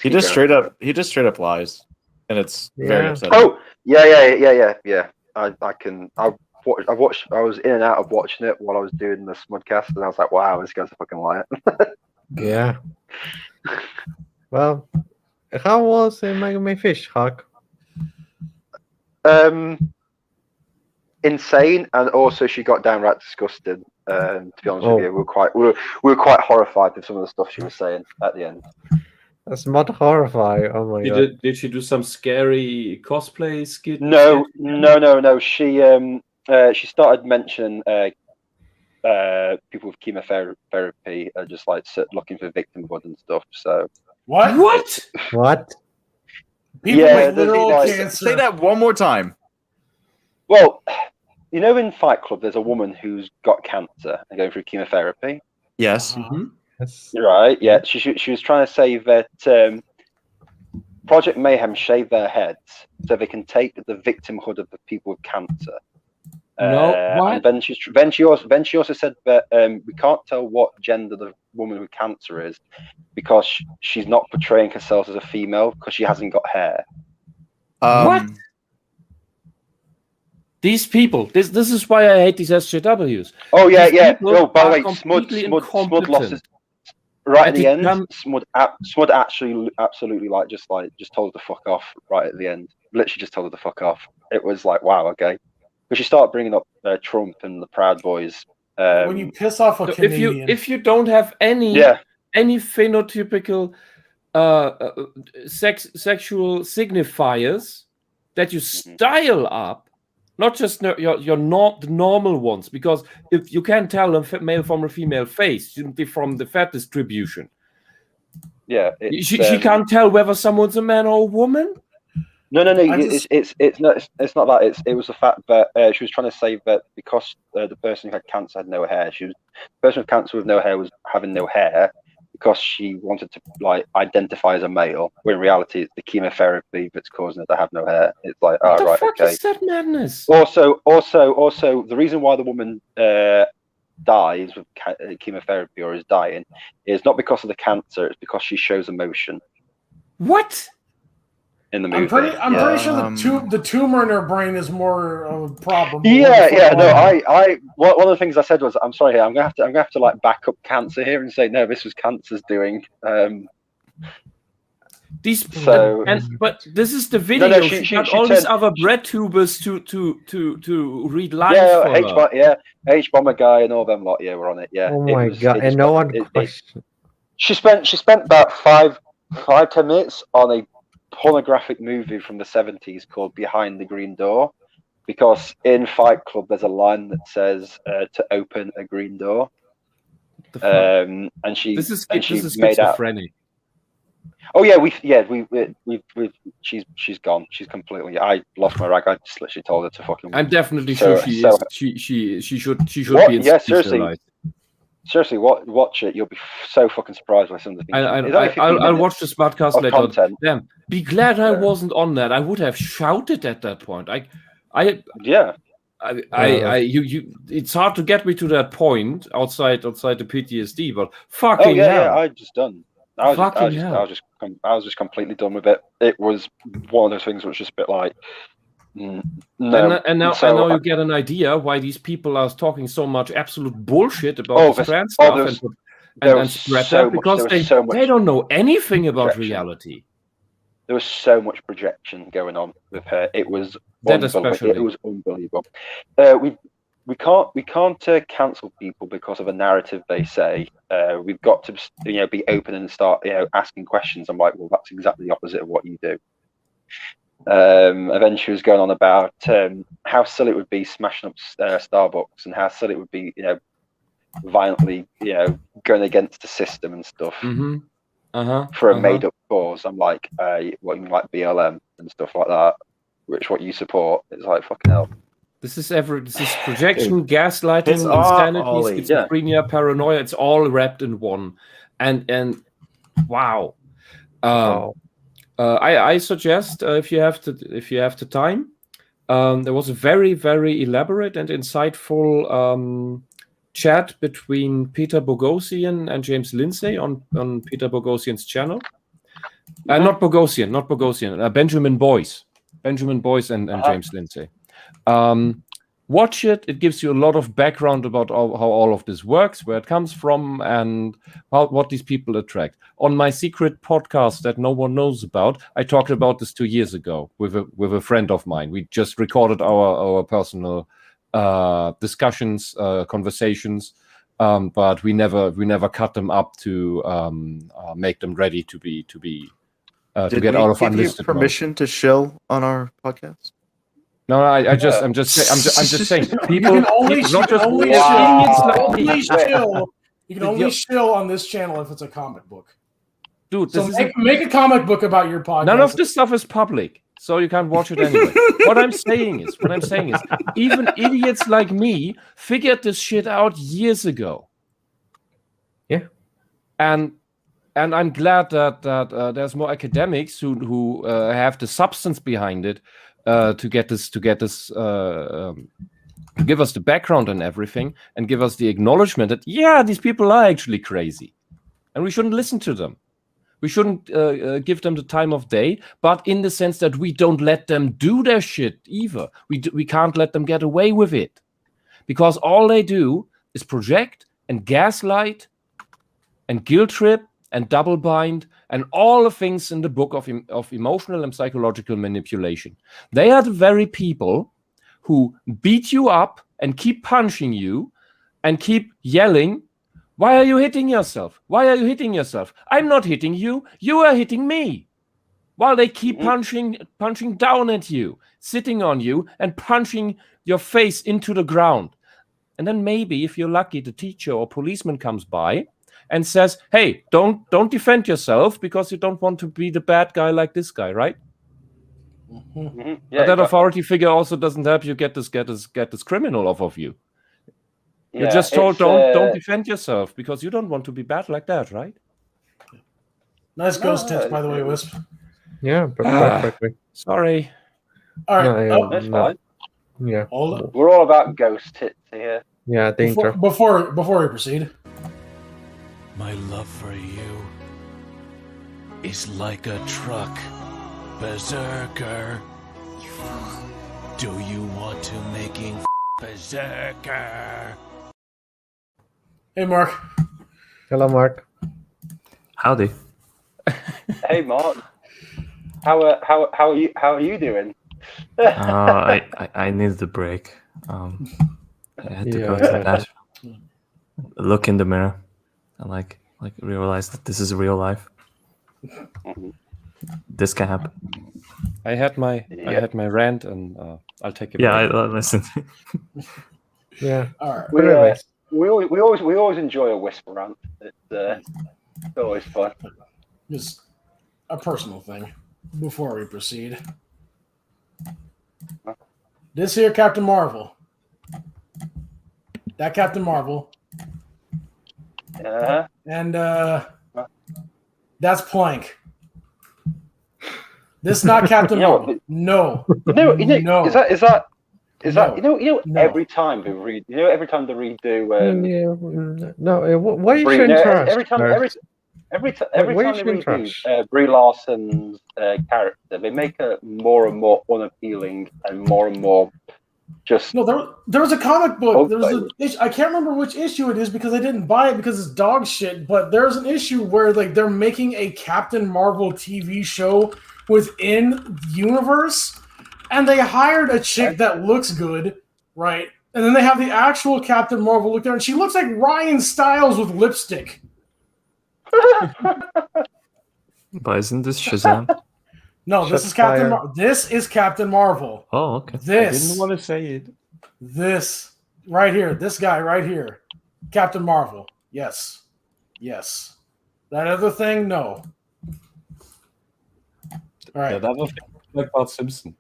He just straight up lies, and it's very upsetting. Oh yeah. I was in and out of watching it while I was doing the Smudcast, and I was like, wow, this guy's a fucking liar. Yeah. Well, how was Megami Fish, Hawk? Insane, and also she got downright disgusted. To be honest with you, we were quite horrified with some of the stuff she was saying at the end. That's not horrifying. Oh my god. Did she do some scary cosplay skit? No. She started mentioning people with chemotherapy are just like looking for victimhood and stuff. So what? What? People with literal cancer. Say that one more time. Well, you know, in Fight Club, there's a woman who's got cancer and going through chemotherapy. Yes. Right. Yeah. She was trying to say that Project Mayhem shave their heads so they can take the victimhood of the people with cancer. What? And then she also said that we can't tell what gender the woman with cancer is because she's not portraying herself as a female because she hasn't got hair. What? These people. This is why I hate these SJWs. Oh yeah, These yeah. people Oh, by the are way, completely Smud losses. Right at the end, become- Smud actually absolutely just told her to fuck off right at the end. Literally just told her to fuck off. It was like, wow, okay. Because she started bringing up Trump and the Proud Boys. When you piss off a Canadian, if you don't have any phenotypical sexual signifiers that you style up, not just the normal ones, because if you can't tell a male from a female face simply from the fat distribution. Yeah, she can't tell whether someone's a man or a woman. No. It's not that. It was the fact that she was trying to say that because the person who had cancer had no hair. The person with cancer with no hair was having no hair because she wanted to identify as a male. When in reality, it's the chemotherapy that's causing her to have no hair. It's like, What the right, fuck okay. is that madness? Also, the reason why the woman dies with chemotherapy or is dying is not because of the cancer. It's because she shows emotion. What? In the movie. I'm pretty sure the tumor in her brain is more of a problem. Yeah. No, one of the things I said was, I'm sorry, I'm gonna have to like back up cancer here and say, no, this was cancer's doing. But this is the video. No, she got all these other bread tubers to read lines for her. H Bomber guy and all them lot. Yeah, we're on it. Yeah. Oh my god! And no one questioned. She spent about 5-10 minutes on a pornographic movie from the 70s called Behind the Green Door, because in Fight Club there's a line that says to open a green door. And she made out. Oh yeah, she's gone. She's completely. I lost my rag. I just literally told her to fucking. I'm definitely sure she is. She should be. Yeah, seriously, watch it. You'll be so fucking surprised by some of the things. I'll watch the Smartcast later. Content. Damn, be glad I wasn't on that. I would have shouted at that point. It's hard to get me to that point outside the PTSD, but fucking hell. Yeah, I just done. I was just completely done with it. It was one of those things which was just a bit like. No. And now you get an idea why these people are talking so much absolute bullshit about this trans stuff and spread that, because they don't know anything about reality. There was so much projection going on with her. It was unbelievable. We can't cancel people because of a narrative they say. We've got to be open and start asking questions. I'm like, well, that's exactly the opposite of what you do. Then she was going on about how silly it would be smashing up Starbucks and how silly it would be, violently, going against the system and stuff for a made-up cause. I'm like, what you mean, like BLM and stuff like that, what you support? It's like, fucking hell. This is projection, gaslighting, insanity, schizophrenia, paranoia. It's all wrapped in one, and wow. I suggest if you have the time, there was a very, very elaborate and insightful chat between Peter Boghossian and James Lindsay on Peter Boghossian's channel. Not Boghossian. Benjamin Boyce and James Lindsay. Watch it. It gives you a lot of background about how all of this works, where it comes from, and what these people attract. On my secret podcast that no one knows about, I talked about this 2 years ago with a friend of mine. We just recorded our personal discussions, conversations but we never cut them up to make them ready to get out of give you unlisted mode. permission to shill on our podcast? No, I'm just saying. People, you can only shill on this channel if it's a comic book. Dude, so make a comic book about your podcast. None of this stuff is public, so you can't watch it anyway. What I'm saying is, even idiots like me figured this shit out years ago. Yeah, and I'm glad that there's more academics who have the substance behind it to give us the background and everything, and give us the acknowledgement that these people are actually crazy, and we shouldn't listen to them. We shouldn't give them the time of day, but in the sense that we don't let them do their shit either. We can't let them get away with it, because all they do is project and gaslight and guilt trip and double bind and all the things in the book of emotional and psychological manipulation. They are the very people who beat you up and keep punching you and keep yelling, "Why are you hitting yourself? Why are you hitting yourself? I'm not hitting you. You are hitting me." While they keep punching down at you, sitting on you and punching your face into the ground. And then maybe, if you're lucky, the teacher or policeman comes by and says, "Hey, don't defend yourself because you don't want to be the bad guy like this guy," right? Yeah, But that authority figure also doesn't help you get this criminal off of you. You're just told don't defend yourself because you don't want to be bad like that, right? Nice ghost tips, by the way, Wisp. Yeah, perfectly. Sorry. All right. That's fine. Yeah. Hold up. We're all about ghost tits here. Yeah, the intro. Before we proceed. My love for you is like a truck, berserker. Do you want to making berserker? Hey, Mark. Hello, Mark. Howdy. Hey, Mark. How are you doing? I needed a break. I had to go to the bathroom, look in the mirror, and like realize that this is real life. This can happen. I had my rant, and I'll take it. Yeah, I listen. Yeah. All right. We always enjoy a whisper rant. It's always fun. Just a personal thing before we proceed. This here Captain Marvel. That Captain Marvel. And that's Plank. This not Captain Marvel. No. No. Is that every time they redo why you shouldn't trust? Every time they redo Brie Larson's character, they make her more and more unappealing and more just. No, there was a comic book. I can't remember which issue it is because I didn't buy it because it's dog shit. But there's an issue where they're making a Captain Marvel TV show within the universe, and they hired a chick that looks good, right? And then they have the actual Captain Marvel look there, and she looks like Ryan Stiles with lipstick. But isn't this Shazam? No, this is Captain Marvel. This is Captain Marvel. Oh, okay. I didn't want to say it. This right here, this guy right here, Captain Marvel. Yes. That other thing, no. All right. Yeah, that was like Bart Simpson.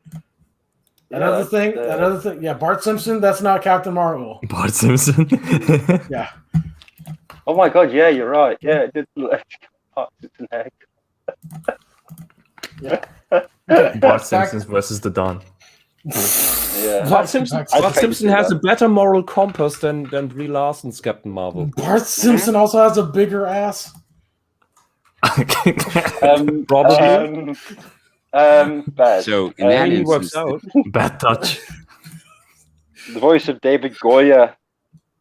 That other thing, yeah, Bart Simpson. That's not Captain Marvel. Bart Simpson. Yeah. Oh my God! Yeah, you're right. Yeah, it did look like Bart Simpson egg. Yeah. Bart Simpson versus the Don. Yeah. Bart Simpson has a better moral compass than Brie Larson's Captain Marvel. Bart Simpson also has a bigger ass. Probably. Bad. So in that instance, bad touch. The voice of David Goya.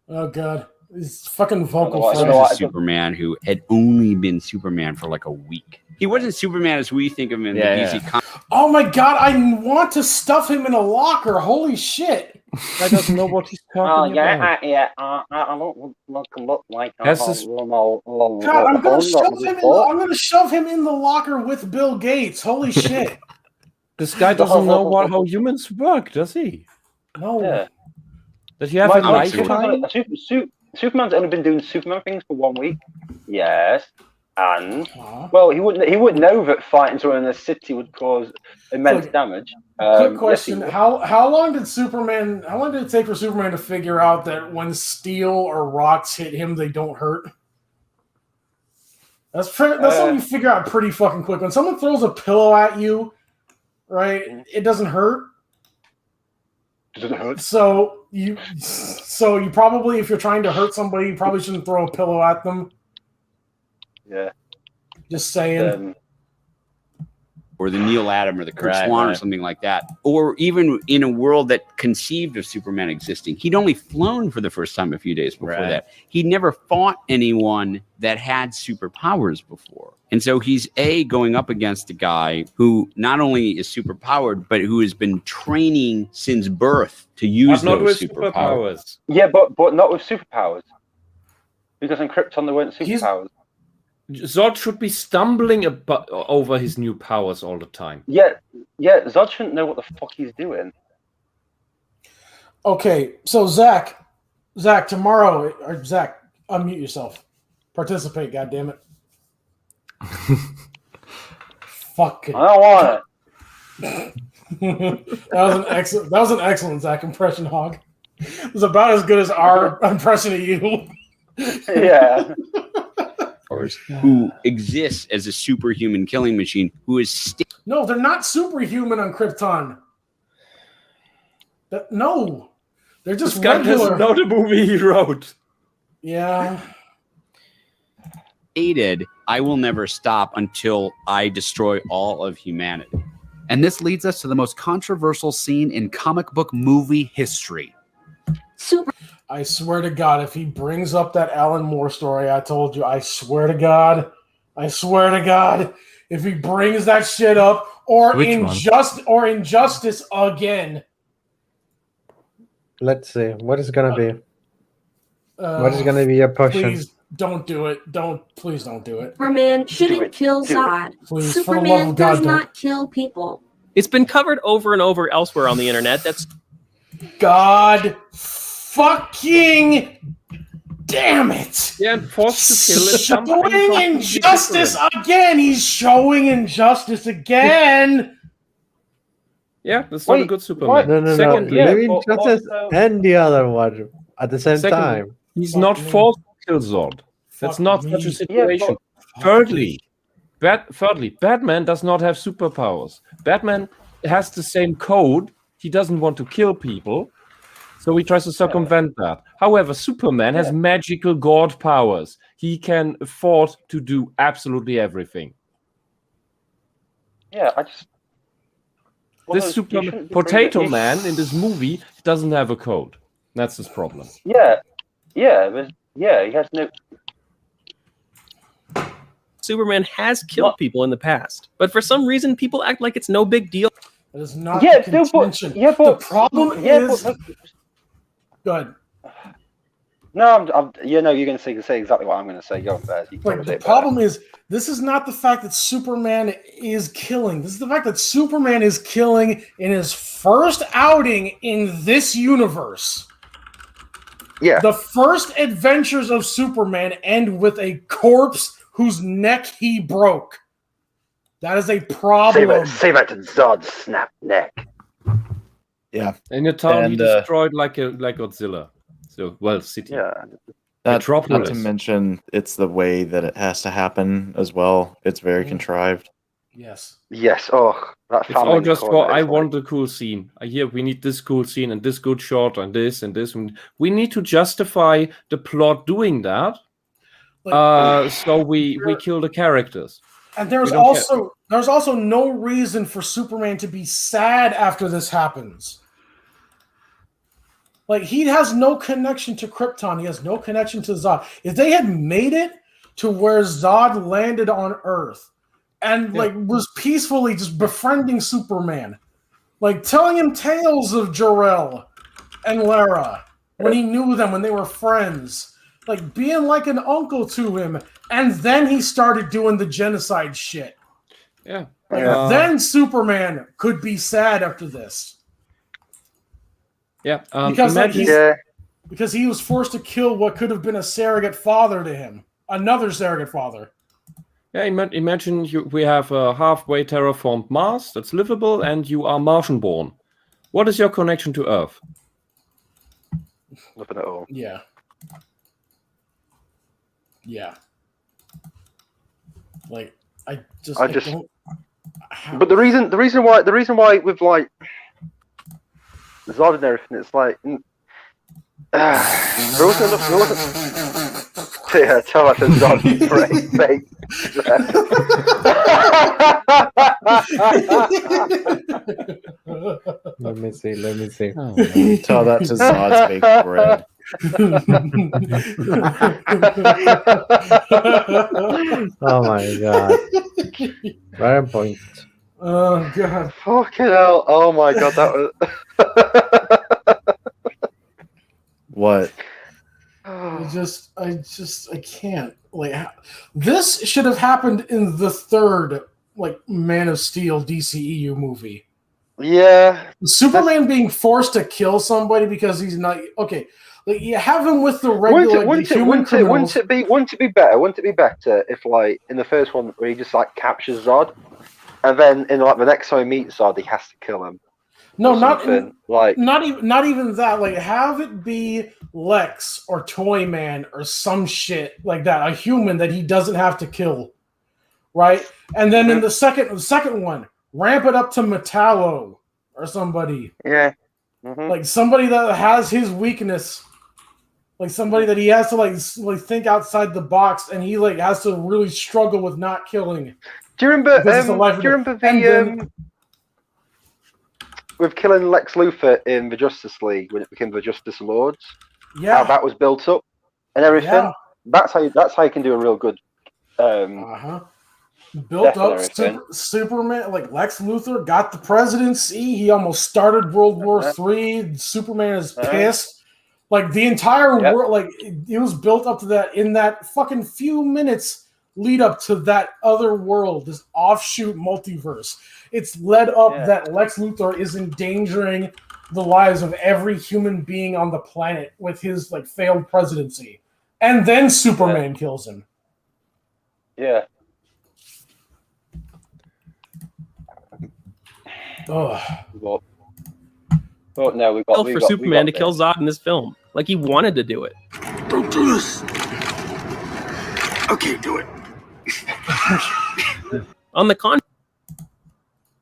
Oh God, he's fucking vocal. Superman who had only been Superman for like a week. He wasn't Superman as we think of him in the DC comics. Oh my God, I want to stuff him in a locker. Holy shit. Guy doesn't know what he's talking about. I don't look like Has a this- God, I'm gonna shove him in the locker with Bill Gates. Holy shit! This guy doesn't know how humans work, does he? No. Yeah. Does he have a Superman's lifetime? Superman's only been doing Superman things for 1 week. Yes, and well, he wouldn't know that fighting someone in a city would cause immense damage. Quick question: How long did it take for Superman to figure out that when steel or rocks hit him, they don't hurt? That's something you figure out pretty fucking quick. When someone throws a pillow at you, right, it doesn't hurt. Does it hurt? So you probably, if you're trying to hurt somebody, you probably shouldn't throw a pillow at them. Yeah. Just saying. Or the Neil Adam or the Kurt Right, Swan or right. something like that. Or even in a world that conceived of Superman existing. He'd only flown for the first time a few days before that. He'd never fought anyone that had superpowers before. And so he's going up against a guy who not only is superpowered, but who has been training since birth to use But not those with superpowers. Yeah, but not with superpowers. Because in Krypton there weren't superpowers. Zod should be stumbling over his new powers all the time. Yeah, Zod shouldn't know what the fuck he's doing. Okay, so Zach, tomorrow, or Zach, unmute yourself. Participate, goddammit. Fuck it. I don't want it. That was an excellent Zach impression, Hog. It was about as good as our impression of you. Yeah. Who exists as a superhuman killing machine who is No, they're not superhuman on Krypton. No, they're just This guy regular. doesn't know the movie he wrote. Yeah. stated, I will never stop until I destroy all of humanity. And this leads us to the most controversial scene in comic book movie history. I swear to God, if he brings up that Alan Moore story I told you, I swear to God, if he brings that shit up or Injustice again. Let's see. What is gonna be? What is gonna be your portion? Please don't do it. Please don't do it. Superman shouldn't kill Zod. Please, for the Superman love of God, does don't. not kill people. It's been covered over and over elsewhere on the internet. That's God fucking damn it! Yeah, and forced to kill it. Showing Injustice again. He's showing Injustice again. Yeah, that's not a good Superman. No. Living Justice and the other one at the same time. He's not forced to kill Zod. That's not such a situation. Thirdly, Batman does not have superpowers. Batman has the same code. He doesn't want to kill people, so he tries to circumvent that. However, Superman has magical god powers. He can afford to do absolutely everything. Yeah, I just... This Superman, Potato Man in this movie doesn't have a code. That's his problem. Yeah, he has no... Superman has killed people in the past, but for some reason, people act like it's no big deal. That is not Yeah, the contention. but the problem is... but, Good. no, you're going to say exactly what I'm going to say. Go on, Bears. You can But say the it problem is, this is not the fact that Superman is killing. This is the fact that Superman is killing in his first outing in this universe. Yeah. The first adventures of Superman end with a corpse whose neck he broke. That is a problem. Save it to Zod's snap neck. Yeah. In a town he And, destroyed like Godzilla. So, well, city. Yeah. Not Metropolis. to mention, it's the way that it has to happen as well. It's very contrived. Yes. Yes. Oh, that It's all just for, I want a cool scene. I hear we need this cool scene and this good shot and this and this. We need to justify the plot doing that. So we kill the characters. And there's We don't also no reason for Superman to be sad after this happens. Like, he has no connection to Krypton. He has no connection to Zod. If they had made it to where Zod landed on Earth and was peacefully just befriending Superman, like telling him tales of Jor-El, and Lara when he knew them, when they were friends, like being like an uncle to him, and then he started doing the genocide shit. Yeah. Like, then Superman could be sad after this. Yeah. Because because he was forced to kill what could have been a surrogate father to him, another surrogate father. Yeah, imagine we have a halfway terraformed Mars that's livable, and you are Martian-born. What is your connection to Earth? Nothing at all. Yeah. Yeah. Like I just don't. But the reason why with like Zod and everything, it's like there wasn't. Yeah, tell us Zod great fake. Let me see. Oh, tell that to Zod's baked bread. Oh my god. Right on point. Oh god. Fucking hell. Oh my god, that was What? I can't. Like, this should have happened in the third, like, Man of Steel DCEU movie. Yeah. Superman being forced to kill somebody because he's not okay. Like, you have him with the regular human criminals. Wouldn't it be better if, like, in the first one where he just like captures Zod, and then in like the next time he meets Zod, he has to kill him? No, not even that. Like, have it be Lex or Toyman or some shit like that, a human that he doesn't have to kill, right? And then in the second one, ramp it up to Metallo or somebody. Yeah, like somebody that has his weakness, like somebody that he has to like think outside the box, and he like has to really struggle with not killing. Do you remember? With killing Lex Luthor in the Justice League when it became the Justice Lords, how that was built up and everything. Yeah. That's how you can do a real good. Built up Superman, like Lex Luthor got the presidency. He almost started World War III. Superman is pissed. Like the entire world, like it was built up to that in that fucking few minutes lead up to that other world, this offshoot multiverse. It's led up that Lex Luthor is endangering the lives of every human being on the planet with his like failed presidency, and then Superman kills him. Yeah. Oh. Well, no, we got for Superman to kill Zod in this film. Like he wanted to do it. Don't do this. I can't do it. On the contrary,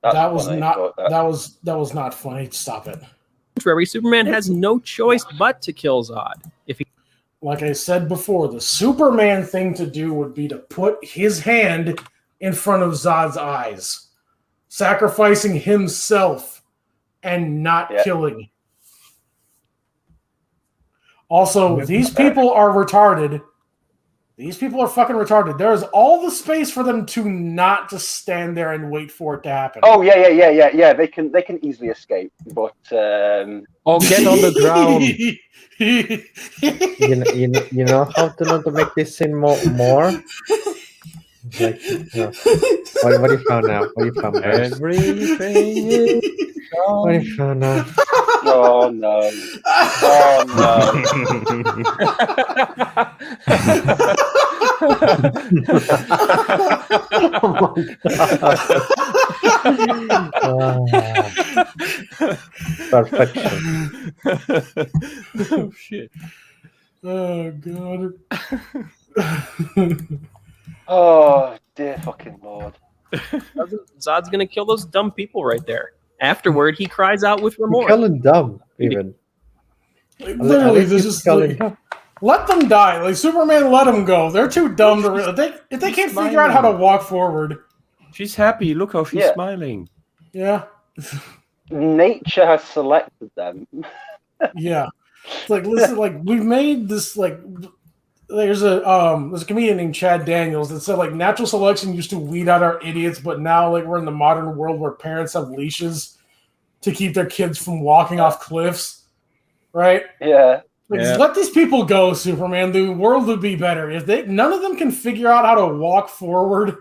That was not funny. Stop it. Superman has no choice but to kill Zod. If he, like I said before, the Superman thing to do would be to put his hand in front of Zod's eyes, sacrificing himself and not killing. Also, these people are retarded. These people are fucking retarded. There is all the space for them to not just stand there and wait for it to happen. Oh yeah. They can easily escape, but or get on the ground. you know how to make this scene more. Like, what do you found now? What do you found? Everything is What do you found now? Oh no! Oh my god! Perfection. Oh shit! Oh god! Oh dear fucking lord! Zod's gonna kill those dumb people right there. Afterward, he cries out with remorse. Killing dumb, even. Like, literally, this is like, let them die. Like Superman, let them go. They're too dumb to. If they can't figure out how to walk forward. She's happy. Look how she's smiling. Yeah. Nature has selected them. Yeah. It's like, listen, like we've made this like. There's a comedian named Chad Daniels that said like natural selection used to weed out our idiots, but now like we're in the modern world where parents have leashes to keep their kids from walking off cliffs. right? Yeah. Like, just let these people go, Superman. The world would be better if none of them can figure out how to walk forward.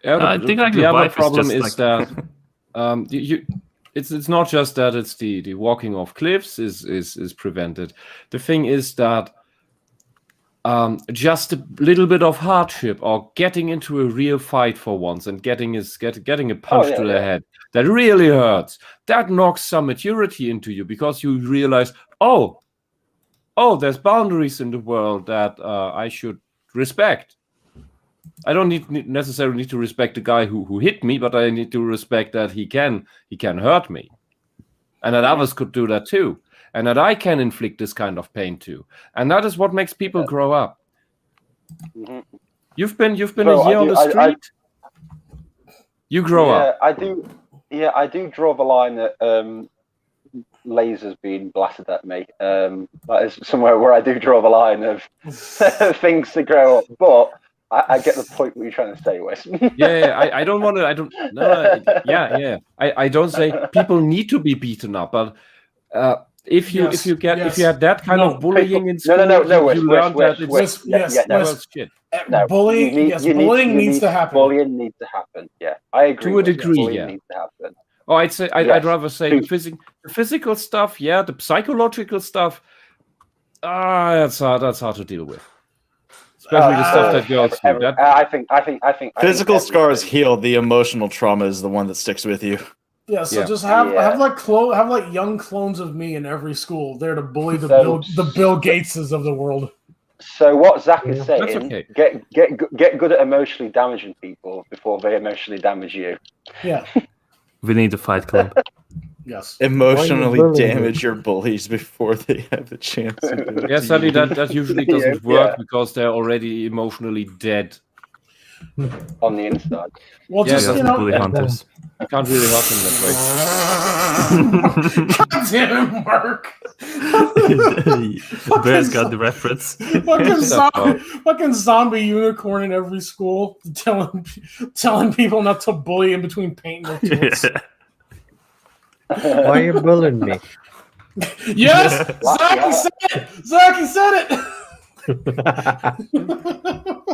Yeah, I think like the the other wife problem is is just that it's not just that it's the walking off cliffs is prevented. The thing is that just a little bit of hardship or getting into a real fight for once and getting a punch to the head that really hurts, that knocks some maturity into you because you realize, oh, there's boundaries in the world that I should respect. I don't necessarily need to respect the guy who hit me, but I need to respect that he can hurt me, and that others could do that too, and that I can inflict this kind of pain too, and that is what makes people grow up. Mm-hmm. You've been Bro, a year on the street. You grow up. I do. Yeah, I do draw the line at lasers being blasted at me. That is somewhere where I do draw the line of things to grow up, but. I get the point what you're trying to say, Wes. I don't want to. I don't. No. Yeah. I don't say people need to be beaten up, but if you had that kind of bullying in school, you learn that shit. Bullying needs to happen. Bullying needs to happen. Yeah, I agree. To a degree, bullying needs to happen. Oh, I'd rather say the physical stuff. Yeah, the psychological stuff. That's hard to deal with. Especially the stuff that goes through. I think physical scars heal. The emotional trauma is the one that sticks with you. Yeah, so just have like young clones of me in every school there to bully the Bill Gateses of the world. So what Zach is saying, get good at emotionally damaging people before they emotionally damage you. Yeah. We need a fight club. Yes. Emotionally damage your bullies before they have the chance to do it. Yeah, sadly that usually doesn't work because they're already emotionally dead. On the inside. Well, just bully hunters. You can't really help them that way. God damn it, Mark. Bear's got the reference. Fucking zombie unicorn in every school telling people not to bully in between paint tools. Why are you bullying me? Yes! Zaki said it!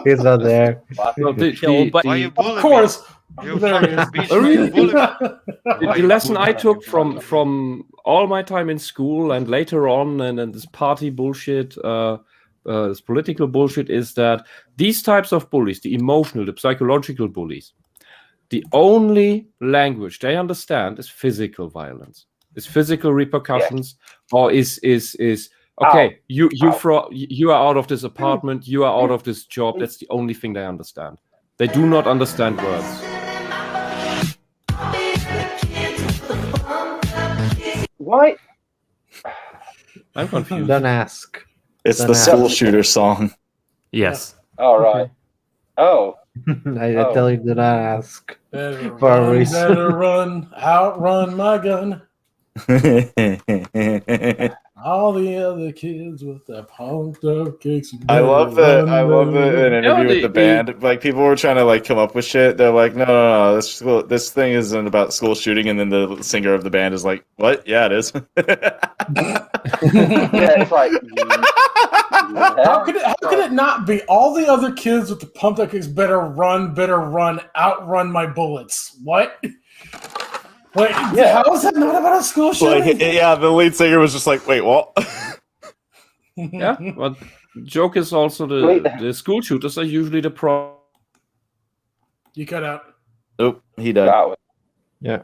He's not there. Of course. There he is. The lesson I took from all my time in school and later on and this party bullshit, this political bullshit, is that these types of bullies, the emotional, the psychological bullies, the only language they understand is physical violence, is physical repercussions, or is okay. You are out of this apartment, you are out of this job. That's the only thing they understand. They do not understand words. Why? I'm confused. Don't ask. It's the school shooter song. Yes. All right. Oh. I tell you to not ask. Better outrun my gun. All the other kids with their pumped up kicks. I love that. I love an interview with the band. Like people were trying to like come up with shit. They're like, no. This thing isn't about school shooting. And then the singer of the band is like, what? Yeah, it is. Yeah, it's like. How could it not be? All the other kids with the pumped up kicks better run, outrun my bullets. What? Wait, how is that not about a school shooting? Like, yeah, the lead singer was just like, wait, what? Yeah, but joke is also the school shooters are usually the pro. You cut out. Nope, he died. Yeah.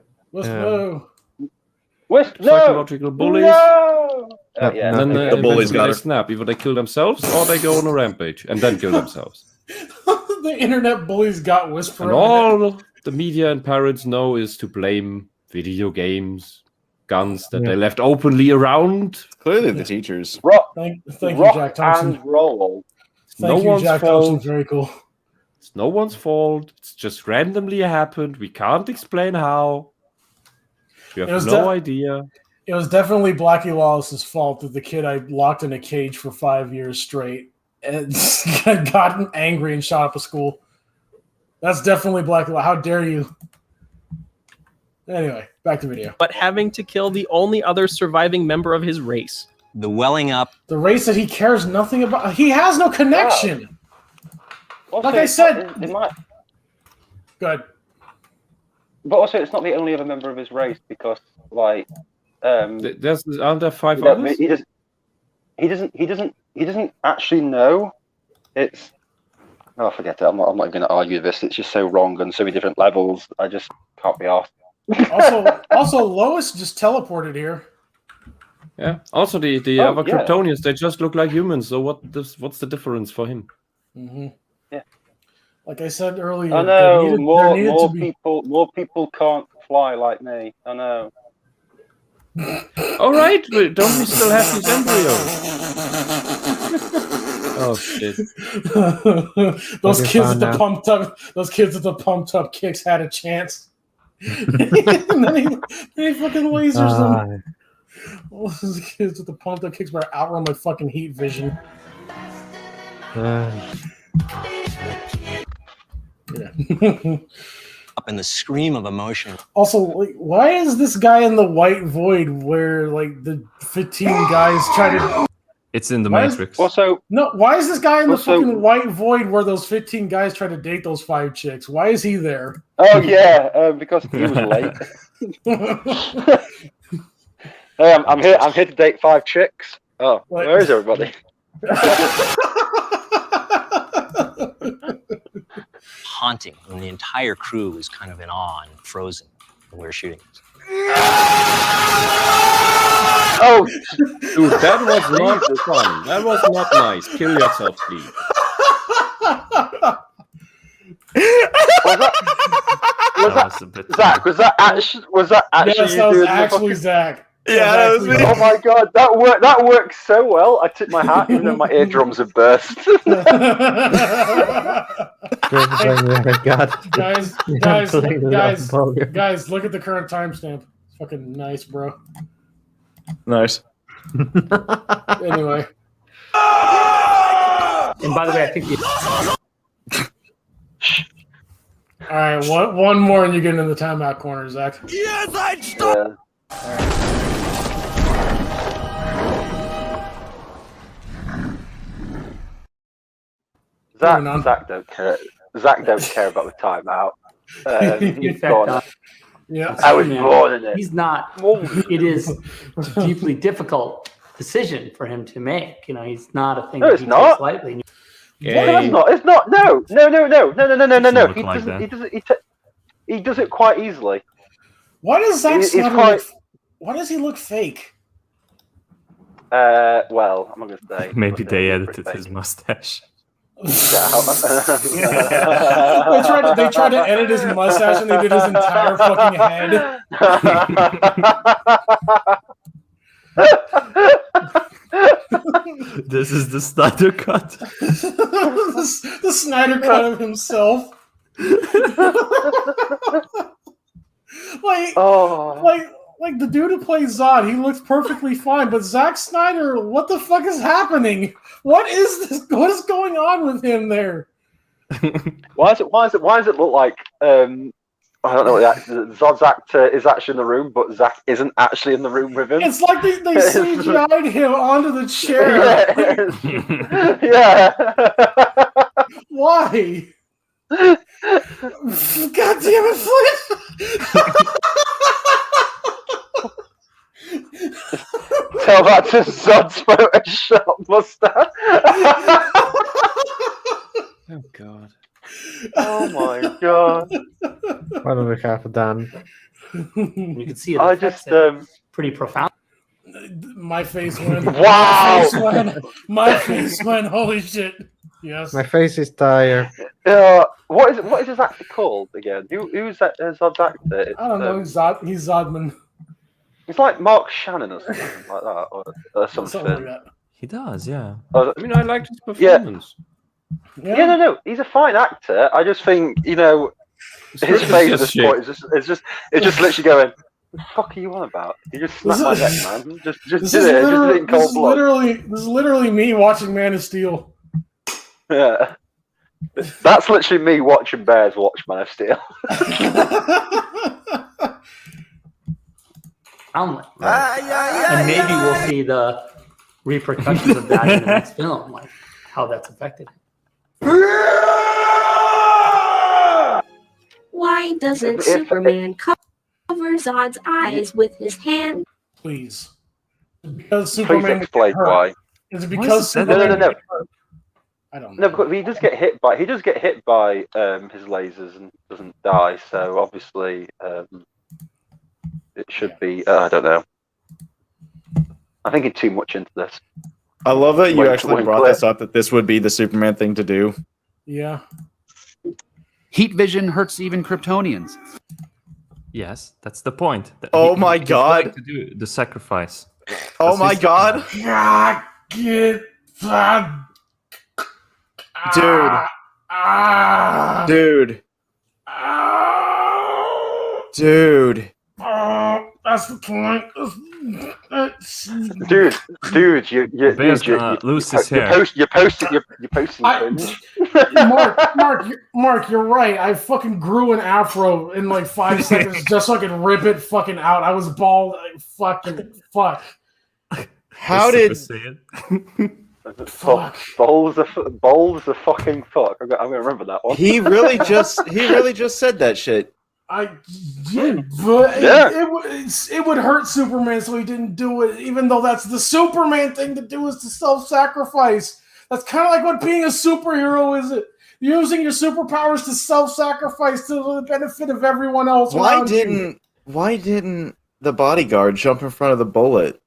Psychological bullies. No! And then the bullies got they her. snap. Either they kill themselves or they go on a rampage and then kill themselves. The internet bullies got Whisper. And all the media and parents know is to blame video games, guns that they left openly around. Clearly the teachers. Thank you, Jack Thompson. And roll. Thank you, Jack Thompson. Very cool. It's no one's fault. It's just randomly happened. We can't explain how. We have no idea. It was definitely Blackie Lawless's fault that the kid I locked in a cage for 5 years straight and gotten angry and shot up a school. That's definitely Blackie Lawless. How dare you? Anyway, back to video. But having to kill the only other surviving member of his race. The welling up. The race that he cares nothing about. He has no connection. Also, Like I said, it might. Good. But also, it's not the only other member of his race because, like, aren't there 5 others? He doesn't actually know. It's forget it. I'm not even going to argue this. It's just so wrong on so many different levels. I just can't be asked. Also, Lois just teleported here. Yeah. Also, the other Kryptonians, they just look like humans. So what's the difference for him? Mm-hmm. Yeah. Like I said earlier, I know more people can't fly like me. I know. All right, but don't we still have these embryos? Oh shit! Those kids at the pumped up kicks had a chance. and then he fucking lasers them. Those kids with the pumped up kicks better outrun my fucking heat vision. Yeah. Up in the scream of emotion. Also, like, why is this guy in the white void where like the 15 guys try to? It's in the Matrix. Why is this guy in the fucking white void where those 15 guys try to date those 5 chicks? Why is he there? Oh yeah, because he was late. Hey, I'm here to date 5 chicks. Oh, where is everybody? Haunting when the entire crew is kind of in awe and frozen when we were shooting. Oh, dude, that was not fun. That was not nice. Kill yourself, please. Zach? Was that actually? Yes, that was actually Zach. Yeah, that was me. Oh my god, that worked so well. I took my hat even though my eardrums had burst. Guys, look at the current timestamp. It's fucking nice, bro. Nice. Anyway. And by the way, I think All right, one more and you get into the timeout corner, Zach. Yes, I'd stop. Zach don't care. Zach don't care about the timeout. In fact, yeah, I was born in it. He's not. It is a deeply difficult decision for him to make. You know, he's not a thing No, that it's he not. takes lightly. No, it's not. It's not. No. He does it quite easily. Why does Zack Snyder why does he look fake? Well, I'm not gonna say. Maybe they edited his mustache. They tried to edit his mustache and they did his entire fucking head. This is the Snyder cut. the Snyder cut of himself. Like the dude who plays Zod, he looks perfectly fine, but Zack Snyder, what the fuck is happening? What is this? What is going on with him there? Why does it look like I don't know what the actor, Zod's actor is actually in the room, but Zack isn't actually in the room with him? It's like they CGI'd him onto the chair. Yeah. Why? God damn it, Flint! Tell that to Zod's Photoshop mustache. Oh god. Oh my god. What do we have done? You can see it. I just pretty profound. My face went. Wow. My face went. Holy shit! Yes. My face is tired. What is his actor called again? Who's that? Zod's actor? I don't know. He's Zodman. He's like Mark Shannon or something like that, or something. Like that. He does, yeah. I mean, I liked his performance. Yeah, no, he's a fine actor. I just think, his face at this point is just literally going, "What the fuck are you on about? You just snapped my neck, man. Just did it. Just did it in cold blood." This is literally me watching Man of Steel. Yeah. That's literally me watching Bears watch Man of Steel. Hamlet. And maybe we'll see the repercussions of that in the next film, like how that's affected him. Why doesn't Superman cover Zod's eyes with his hand? Please. Because Please Superman explain why. Is it because Superman? No. I don't know. No, because he does get hit by his lasers and doesn't die. So obviously, it should be. I don't know. I'm thinking too much into this. I love that you Wait, actually wait, brought wait. this up. That this would be the Superman thing to do. Yeah. Heat vision hurts even Kryptonians. Yes, that's the point. Oh my God. willing to do the sacrifice. Oh my God. God, get that. Dude. Dude. That's the point. Dude, you Bear's gonna lose his hair. You're posting. Mark, you're right. I fucking grew an afro in like 5 seconds just so I could rip it fucking out. I was bald. Fuck. How did? Fuck. Balls are fucking fuck. I'm gonna remember that one. He really just said that shit. I did, but it would hurt Superman, so he didn't do it. Even though that's the Superman thing to do, is to self-sacrifice. That's kind of like what being a superhero is. Using your superpowers to self-sacrifice to the benefit of everyone else. Why didn't the bodyguard jump in front of the bullet?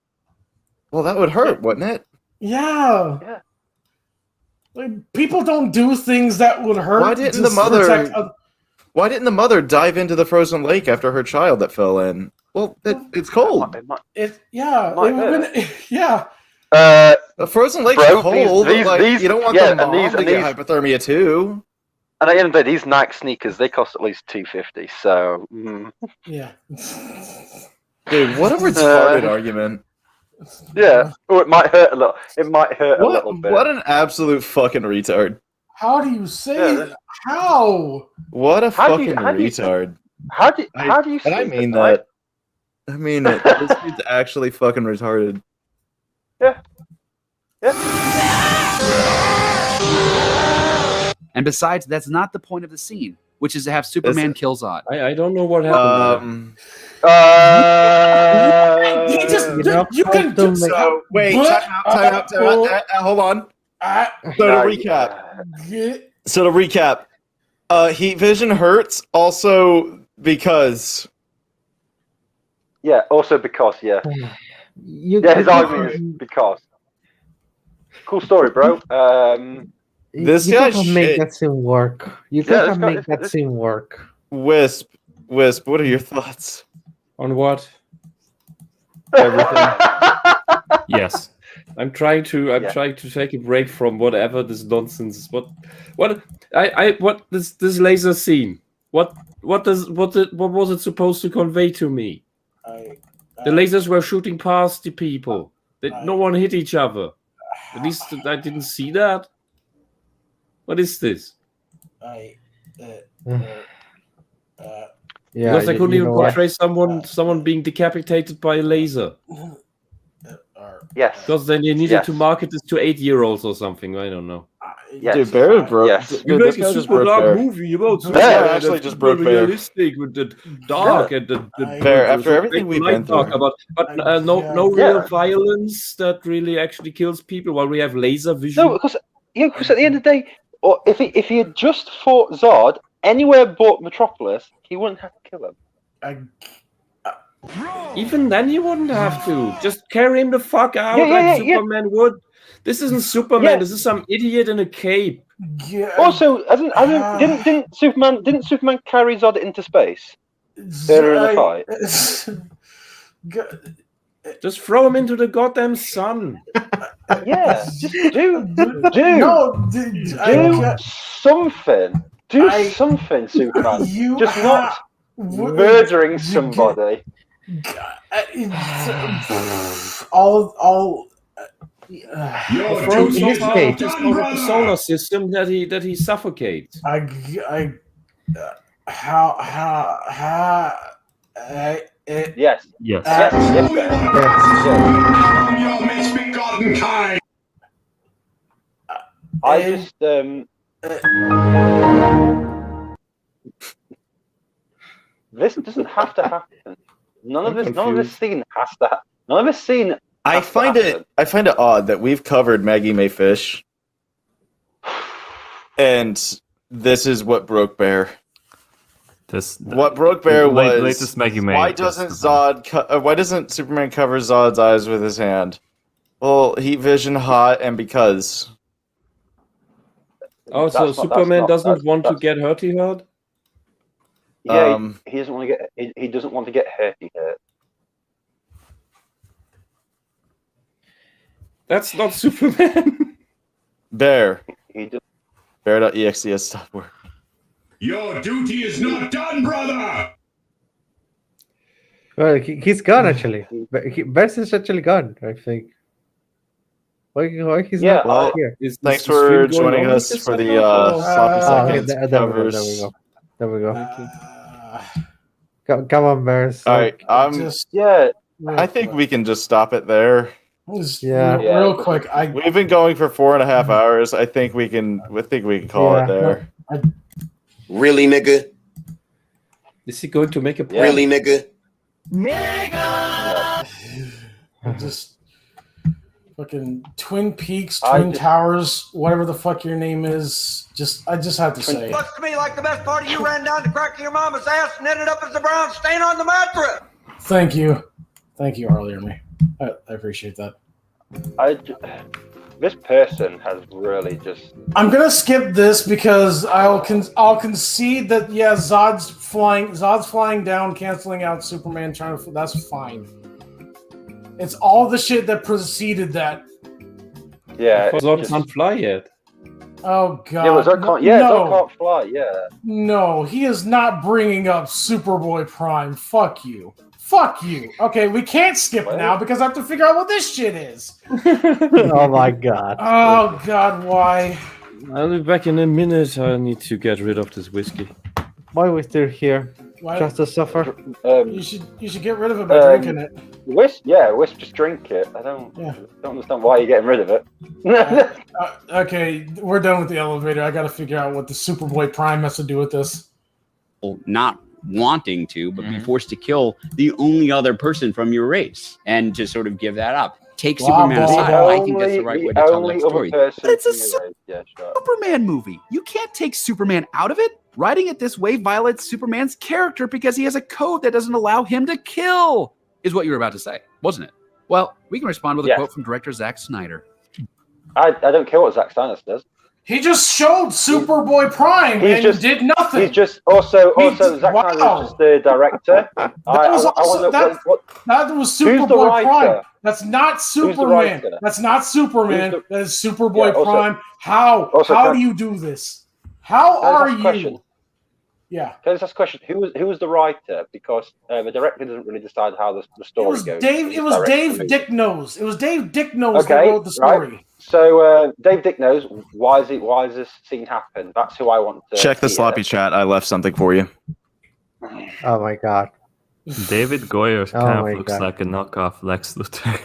Well, that would hurt, wouldn't it? Yeah. Like, people don't do things that would hurt. Why didn't the mother dive into the frozen lake after her child that fell in? Well, it's cold. The frozen lake's cold. You don't want the mom to get hypothermia too. And at the end of the day, these Nike sneakers, they cost at least $250. So yeah. Dude, what a retarded argument. Yeah, or it might hurt a little. It might hurt a little bit. What an absolute fucking retard. How do you say it? How? What a fucking retard. How do you say and I mean that. I mean it. This dude's actually fucking retarded. Yeah. And besides, that's not the point of the scene, which is to have Superman kill Zod. I don't know what happened. You can do so. Wait, time out. Hold on. So to recap, heat vision hurts also because. Yeah, also because, his argument is because. Cool story, bro. This you guy can make that scene work. You can make that scene work. Wisp, what are your thoughts? On what? Everything. Yes. I'm trying to take a break from whatever this nonsense is. What this laser scene? What was it supposed to convey to me? The lasers were shooting past the people. No one hit each other. At least I didn't see that. What is this? Because I couldn't even portray someone being decapitated by a laser. Yes. Because then you needed to market this to 8-year-olds or something. I don't know. Yes. Dude, Bear broke. Yes. You make a super dark movie about Bear actually just broke Bear. Realistic with the dark and the Bear. After everything we've been through, but no real violence that really actually kills people while we have laser vision. No, because at the end of the day, or if he had just fought Zod anywhere but Metropolis, he wouldn't have to kill him. Even then, you wouldn't have to. Just carry him the fuck out Superman would. This isn't Superman. This is some idiot in a cape. Yeah. Also, didn't Superman carry Zod into space? Earlier in the fight. Just throw him into the goddamn sun. Yeah, just do something. Do something, Superman. Just not murdering somebody. Throw so far off the solar system that he Yes. Yes. Yes. Yes. I just this doesn't have to happen. None of this scene has to happen. None of this scene. I find it odd that we've covered Maggie May Fish, and this is what broke Bear. What broke Bear was latest Maggie May. Why doesn't why doesn't Superman cover Zod's eyes with his hand? Well, heat vision hot, and because. Oh, so Superman doesn't want to get hurt. Yeah, he doesn't want to get. He doesn't want to get hurt. That's not Superman. Bear. He does. Bear.exe has stopped work. Your duty is not done, brother. Well, he's gone actually. Bears is actually gone. I think. Why he's not here? Thanks for joining us for the sloppy seconds covers. There we go. Come on, Bears. All right, I think we can just stop it there. Real quick. We've been going for 4.5 hours. I think we can call it there. Really, nigga? Is he going to make a really, nigga? Just fucking Twin Peaks, Twin Towers, whatever the fuck your name is. I just have to say. Looks to me like the best part of you ran down the crack of your mama's ass and ended up as a brown stain on the mattress. Thank you, Harley and me. I appreciate that. This person has really just. I'm gonna skip this because I'll concede that Zod's flying down, canceling out Superman. That's fine. It's all the shit that preceded that. Yeah, Zod can't fly yet. Oh god. Yeah, Zod can't fly. Yeah. No, he is not bringing up Superboy Prime. Fuck you. Okay, we can't skip it now because I have to figure out what this shit is. Oh my god. Oh god, why? I'll be back in a minute. I need to get rid of this whiskey. Why are we still here? Why? Just to suffer? You should get rid of it by drinking it. Wisp, just drink it. I don't understand why you're getting rid of it. Okay, we're done with the elevator. I gotta figure out what the Superboy Prime has to do with this. Not wanting to, but be forced to kill the only other person from your race and just sort of give that up. Take Superman aside. I think that's the right way to tell that story. It's a Superman movie. You can't take Superman out of it. Writing it this way violates Superman's character because he has a code that doesn't allow him to kill, is what you were about to say, wasn't it? Well, we can respond with a quote from director Zack Snyder. I don't care what Zack Snyder says. He just showed Superboy Prime and did nothing. He's just also Zack Snyder is just the director. That was Superboy Prime. That's not Superman. That's not Superman. That is Superboy Prime. How do you do this? How are you? Yeah. Can I just ask a question? Who was the writer? Because the director doesn't really decide how the story goes. It was Dave Dicknose. It was Dave Dicknose that wrote the story. Right. So Dave Dicknose, why is this scene happen? That's who I want to check the sloppy chat. I left something for you. Oh my god. David Goyer kind of looks like a knockoff Lex Luthor.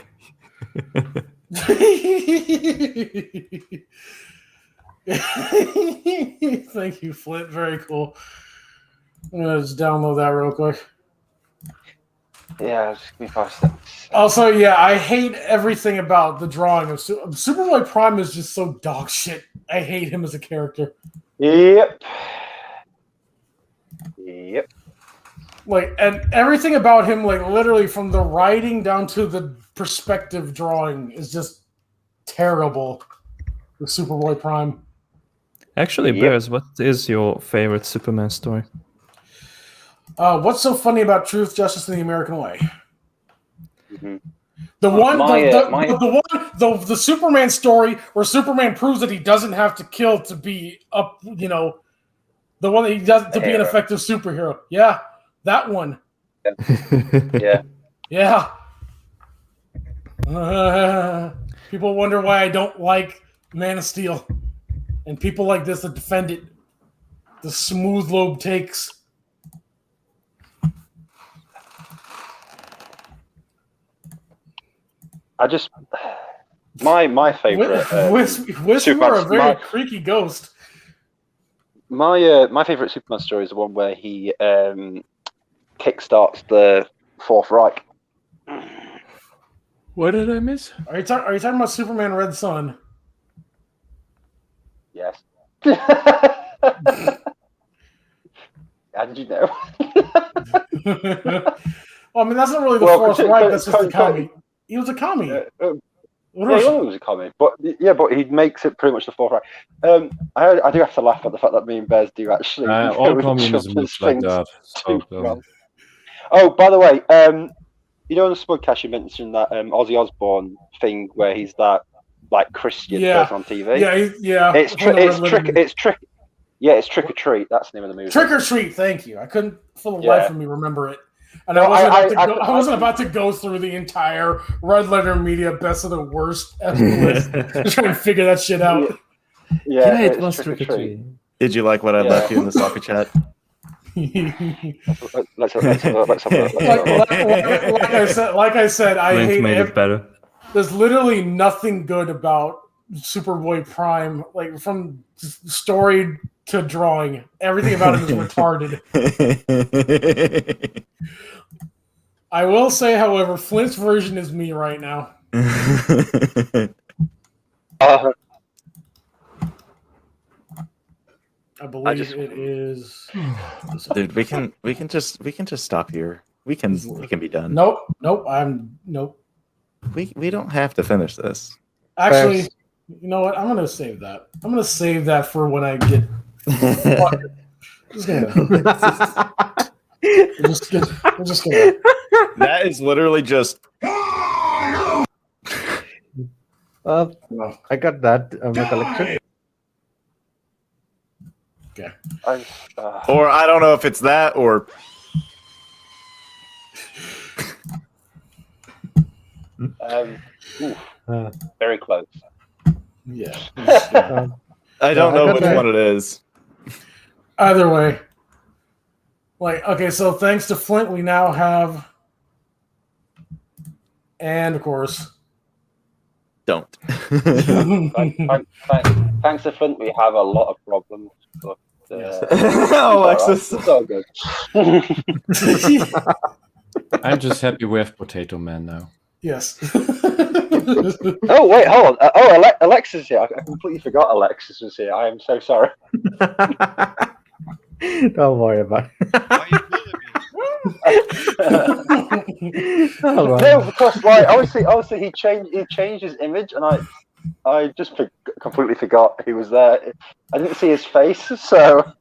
Thank you, Flint. Very cool. I'm gonna just download that real quick. Yeah, just give me 5 seconds. Also, I hate everything about the drawing of Superboy Prime. Is just so dog shit. I hate him as a character. Yep. And everything about him, literally from the writing down to the perspective drawing, is just terrible. The Superboy Prime. Actually, Bears, what is your favorite Superman story? What's so funny about Truth, Justice, and the American Way? Mm-hmm. The Superman story where Superman proves that he doesn't have to kill to be up. The one that he does to be an effective superhero. Yeah, that one. Yeah. People wonder why I don't like Man of Steel, and people like this that defend it. The smooth lobe takes. my favorite. Whisper, a very creaky ghost. My favorite Superman story is the one where he kickstarts the Fourth Reich. What did I miss? Are you talking about Superman Red Son? Yes. How did you know? Well, I mean, that's not really the Fourth Reich. That's just a commie. He was a commie. Yeah, he was a comic, but he makes it pretty much the Fourth Reich. I do have to laugh at the fact that me and Bez do actually. All communism looks like that. Oh, by the way, you know, in the Spudcast you mentioned that Ozzy Osbourne thing where he's that like Christian person on TV. Yeah. It's Trick or Treat. That's the name of the movie. Trick or Treat. Thank you. I couldn't, for the life of me, remember it. And I wasn't about to go through the entire Red Letter Media best of the worst list to try and figure that shit out. Yeah, it was Trick or Treat. Did you like what I left you in the soccer chat? Let's have a look. Like I said, I hate it better. There's literally nothing good about Superboy Prime, like from story to drawing. Everything about him is retarded. I will say, however, Flint's version is me right now. I believe it is. Dude, we can just stop here. We can be done. Nope. We don't have to finish this. Actually, you know what? I'm gonna save that. I'm gonna save that for when I get. We're just gonna. That is literally just. I got that Metal Electric. Okay. Or I don't know if it's that or. Very close. Yeah. I don't know which one it is. Either way. Okay, so thanks to Flint, we now have. And of course. Don't. Thanks to Flint, we have a lot of problems. But, Alexis. It's all good. I'm just happy we have Potato Man now. Yes. Oh, wait, hold on. Alexis here. I completely forgot Alexis was here. I am so sorry. Don't worry about it. No, because obviously he changed his image, and I just completely forgot he was there. I didn't see his face, so.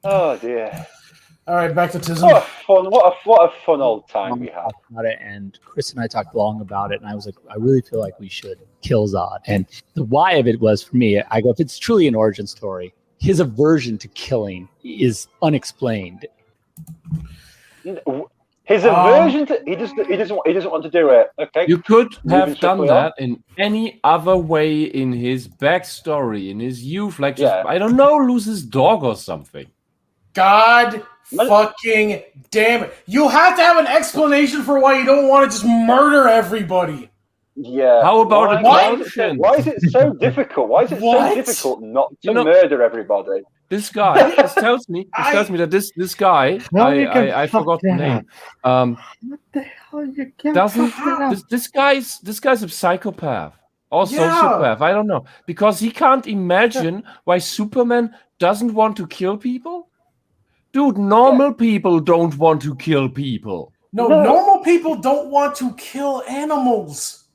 Oh dear. All right, back to Tism. What a fun old time we had. About it, and Chris and I talked long about it, and I was like, I really feel like we should kill Zod. And the why of it was, for me, I go, if it's truly an origin story, his aversion to killing is unexplained. His aversion to he doesn't want to do it. Okay. You could have done that in any other way in his backstory, in his youth, like just, I don't know, lose his dog or something. God fucking damn it. You have to have an explanation for why you don't want to just murder everybody. Yeah. How about why is it so difficult? Why is it so difficult not to murder everybody? This guy, this tells me that this guy, I forgot the name. What the hell you can't this guy's a psychopath or sociopath. I don't know, because he can't imagine why Superman doesn't want to kill people. Dude, normal people don't want to kill people. No, normal people don't want to kill animals.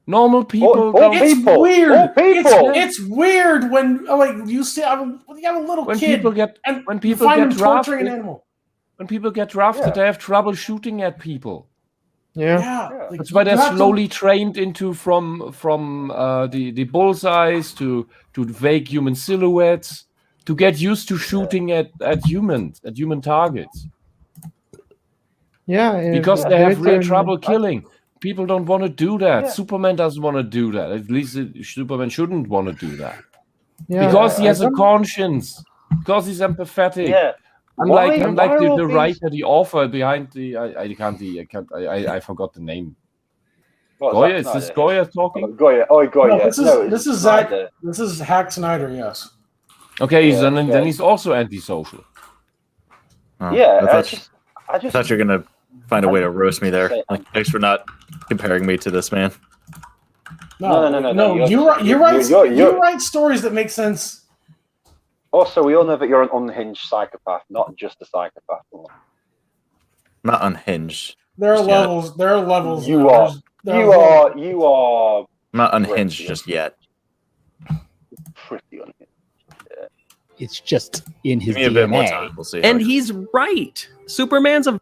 Normal people don't. It's weird. It's weird when you see you have a little kid when people find get him torturing an animal. When people get drafted, they have trouble shooting at people. Yeah. That's why they're slowly trained into from the bullseyes to vague human silhouettes to get used to shooting at humans, at human targets. Yeah, because they have real trouble killing. People don't want to do that. Superman doesn't want to do that. At least Superman shouldn't want to do that. Yeah, because he has I a don't- conscience. Because he's empathetic. Yeah. Unlike Why are all the these- writer, the author behind the I forgot the name. What, Goya, Zack is this Snyder? Goya talking? Goya. Oh, Goya. No, this it's is Zack. Snyder. This is Hack Snyder. Yes. Okay, Yeah, then he's also antisocial. Oh, Yeah, I I just thought you were gonna find a way to roast me there. Say- Like, thanks for not comparing me to this man. No, You write stories that make sense. Also, we all know that you're an unhinged psychopath, not just a psychopath. Not unhinged. There are just yet. levels. There are levels. You now. are. There You are. You are. I'm not unhinged just yet. Pretty unhinged. Yeah. It's just in his Give me a bit more DNA. time. We'll see. And he's right. Superman's a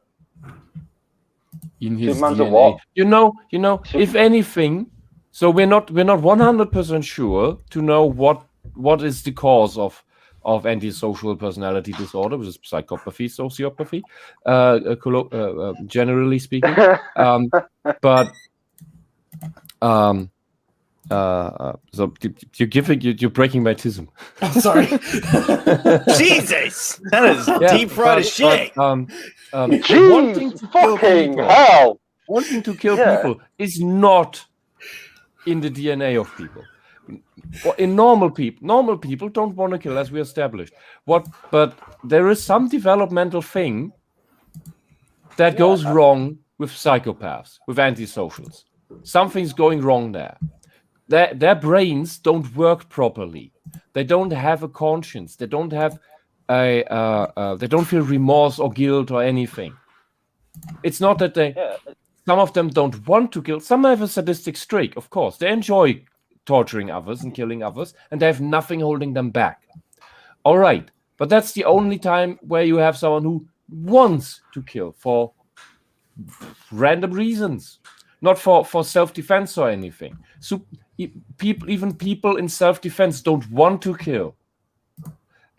In his Superman's a DNA. what? You know, if anything, so we're not 100% sure to know what is the cause of antisocial personality disorder, which is psychopathy, sociopathy, generally speaking. So you're breaking my tism. I'm sorry. Jesus, that is deep fried as shit. Wanting to kill fucking people, hell! wanting to kill Yeah. people is not in the DNA of people. In normal people don't want to kill, as we established. But there is some developmental thing that goes wrong with psychopaths, with antisocials. Something's going wrong there. Their brains don't work properly. They don't have a conscience. They don't have they don't feel remorse or guilt or anything. It's not that some of them don't want to kill. Some have a sadistic streak, of course. They enjoy torturing others and killing others, and they have nothing holding them back. All right, but that's the only time where you have someone who wants to kill for random reasons, not for self-defense or anything. So even people in self-defense don't want to kill.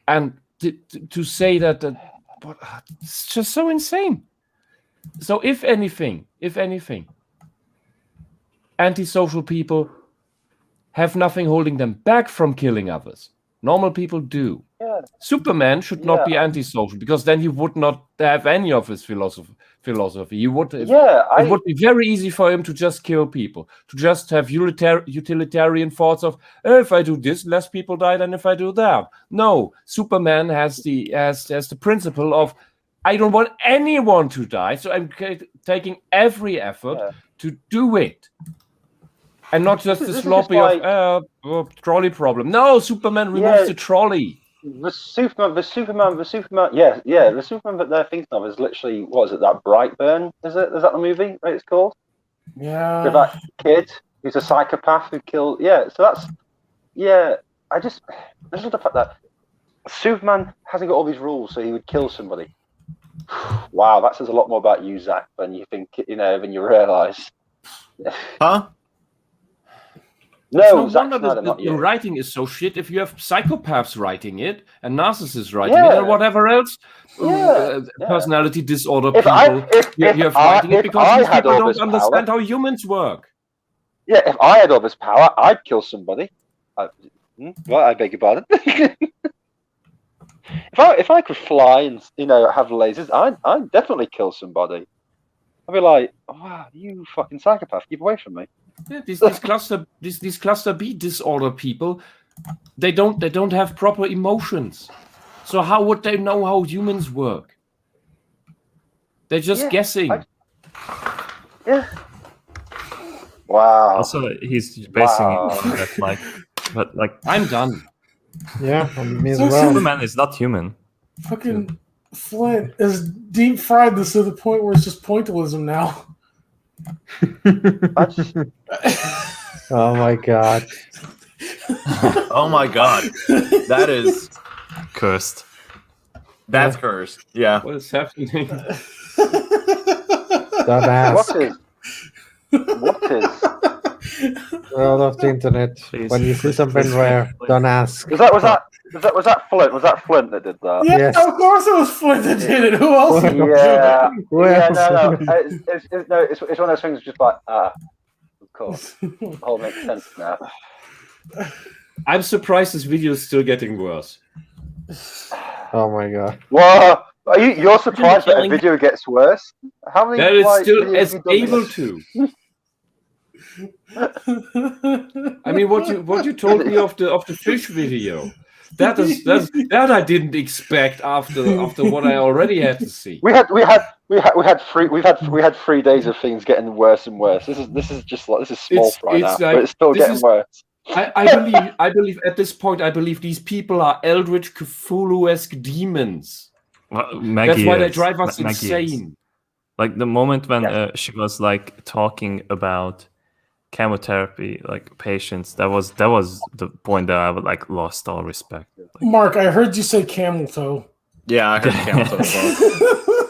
And to say that it's just so insane. So if anything, antisocial people have nothing holding them back from killing others. Normal people do. Yeah. Superman should not be antisocial, because then he would not have any of his philosophy. He would. It would be very easy for him to just kill people, to just have utilitarian thoughts of, if I do this, less people die than if I do that. No, Superman has the principle of, I don't want anyone to die, so I'm taking every effort to do it. And not just the sloppy trolley problem. No, Superman removes the trolley. The Superman. Yeah, the Superman that they're thinking of is literally, what is it? That Brightburn? Is that the movie? Right, it's called. Yeah. With that kid who's a psychopath who killed. Yeah, so that's. Yeah, I just love the fact that Superman hasn't got all these rules, so he would kill somebody. Wow, that says a lot more about you, Zach, than you think. Than you realise. Huh? No, Zack wonder Snyder, that not your you. writing is so shit if you have psychopaths writing it and narcissists writing Yeah. it and whatever else Yeah. personality disorder If people if you have I- writing it, if because I these had people all don't this understand power- how humans work. Yeah, if I had all this power, I'd kill somebody. What? I beg your pardon. If I could fly and have lasers, I'd definitely kill somebody. I'd be like, wow, you fucking psychopath, keep away from me. Yeah, these cluster B disorder people, they don't have proper emotions. So how would they know how humans work? They're just guessing. Yeah. Wow. Also, he's basing Wow. it on that, like I'm done. Yeah, me as So well. Superman is not human. Fucking Flint is deep fried this to the point where it's just pointillism now. Oh my god. Oh my god. That is cursed. That's cursed. Yeah. What is happening? Don't ask. What is? World of the internet. When you see something rare, don't ask. Was that Flint? Was that Flint that did that? Yeah, Yes. of course it was Flint that did it. Who else? would do it? Yeah. Who Yeah, else? no. It's one of those things just like, of course. The whole makes sense now. I'm surprised this video is still getting worse. Oh my god. What? You're surprised that a video gets worse? How many? That it's still videos as have you done able this? to. I mean, what you told me of the fish video, that I didn't expect after what I already had to see. We had 3 days of things getting worse and worse. This is just like, this is small fry now, but it's still getting worse. I believe at this point, I believe these people are eldritch Cthulhu-esque demons. Well, That's why they drive us insane. Like the moment when she was like talking about chemotherapy, like patients, that was the point that I would like lost all respect. Mark, I heard you say camel toe. Yeah, I heard camel toe as well.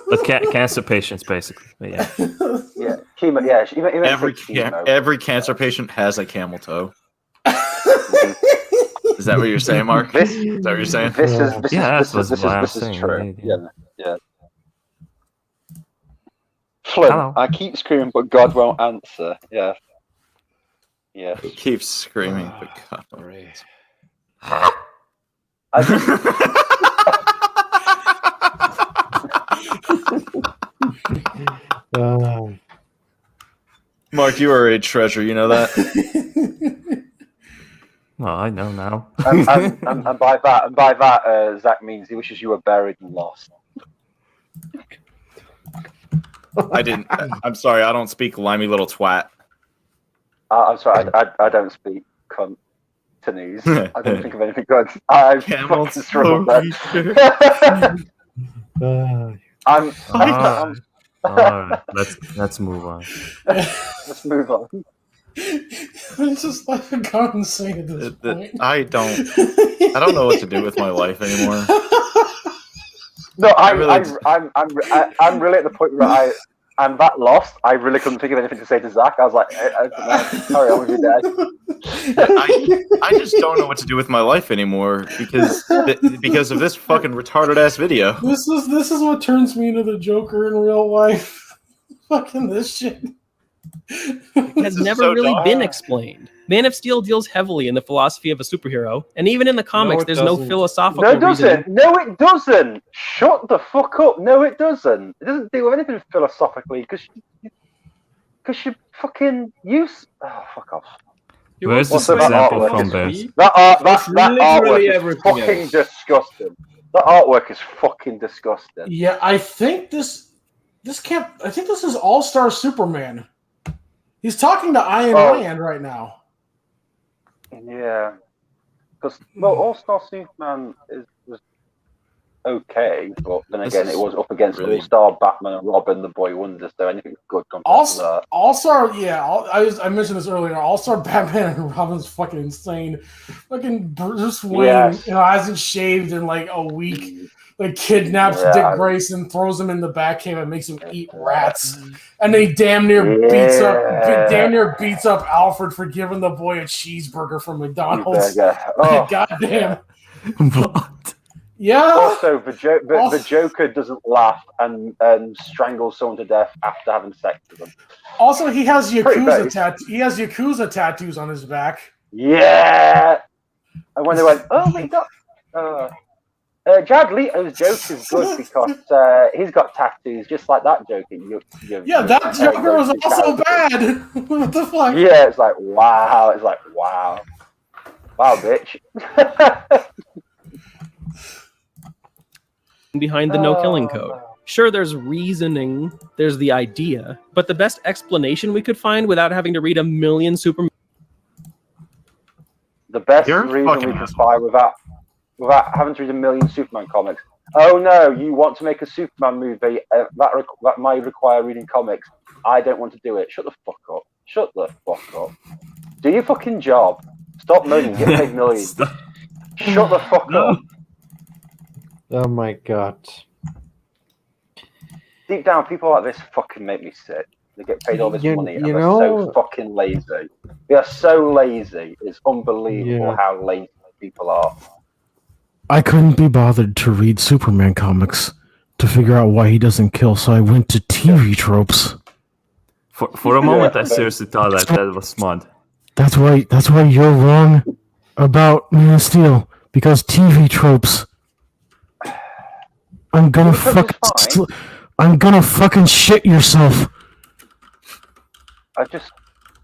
But cancer patients, basically. But yeah. Yeah, chemo. Yeah, every cancer patient has a camel toe. Is that what you're saying, Mark? Is that what you're saying? This is true. Yeah. Flynn, Hello. I keep screaming, but God won't answer. Yeah. Yeah. He keeps screaming, but God won't answer. Mark, you are a treasure. You know that. Well, I know now. and by that, Zach means he wishes you were buried and lost. I didn't. I'm sorry. I don't speak limey little twat. I'm sorry. I don't speak Cantonese. I don't think of anything good. I've fucking struggled there. I'm all right, let's move on. Let's move on. It's just like I've gone insane at this point. I don't know what to do with my life anymore. No, I'm really at the point where I'm that lost. I really couldn't think of anything to say to Zach. I was like, carry on with your day. I just don't know what to do with my life anymore because of this fucking retarded ass video. This is what turns me into the Joker in real life. Fucking this shit. It has never really been explained. Man of Steel deals heavily in the philosophy of a superhero, and even in the comics, there's no philosophical reason. No, it doesn't. Shut the fuck up. No, it doesn't. It doesn't deal with anything philosophically because you fucking use. Oh, fuck off. Where's this example from, Bears? That artwork is fucking disgusting. That artwork is fucking disgusting. Yeah, I think this can't. I think this is All-Star Superman. He's talking to Iron Man right now. Yeah, because All-Star Superman was okay, but then again, it was up against All-Star Batman and Robin, the Boy Wonder, so anything good compared to that. All-Star, yeah, I mentioned this earlier. All-Star Batman and Robin's fucking insane. Fucking Bruce Wayne, hasn't shaved in like a week. Like kidnaps Dick Grayson, throws him in the Batcave, and makes him eat rats. And they damn near beats up Alfred for giving the boy a cheeseburger from McDonald's. Goddamn. What? Yeah. Also, the Joker doesn't laugh and strangles someone to death after having sex with them. Also, he has Yakuza tattoos on his back. Yeah. And when they went, oh my god. Jared Leto's joke is good because he's got tattoos just like that Joker. That Joker was also bad. What the fuck? Yeah, it's like wow. It's like wow, bitch. Behind the no killing code. Sure, there's reasoning, there's the idea, but the best explanation we could find without having to read a million Superman. The best reason we could find without having to read a million Superman comics. Oh no, you want to make a Superman movie that might require reading comics. I don't want to do it. Shut the fuck up. Shut the fuck up. Do your fucking job. Stop moaning. Get paid millions. Shut the fuck up. Oh my god. Deep down, people like this fucking make me sick. They get paid all this money and they're so fucking lazy. They are so lazy. It's unbelievable how lazy people are. I couldn't be bothered to read Superman comics to figure out why he doesn't kill, so I went to TV tropes. For a moment, I seriously thought that was smart. That's why you're wrong. about Man of Steel because TV tropes. I'm gonna fucking shit yourself.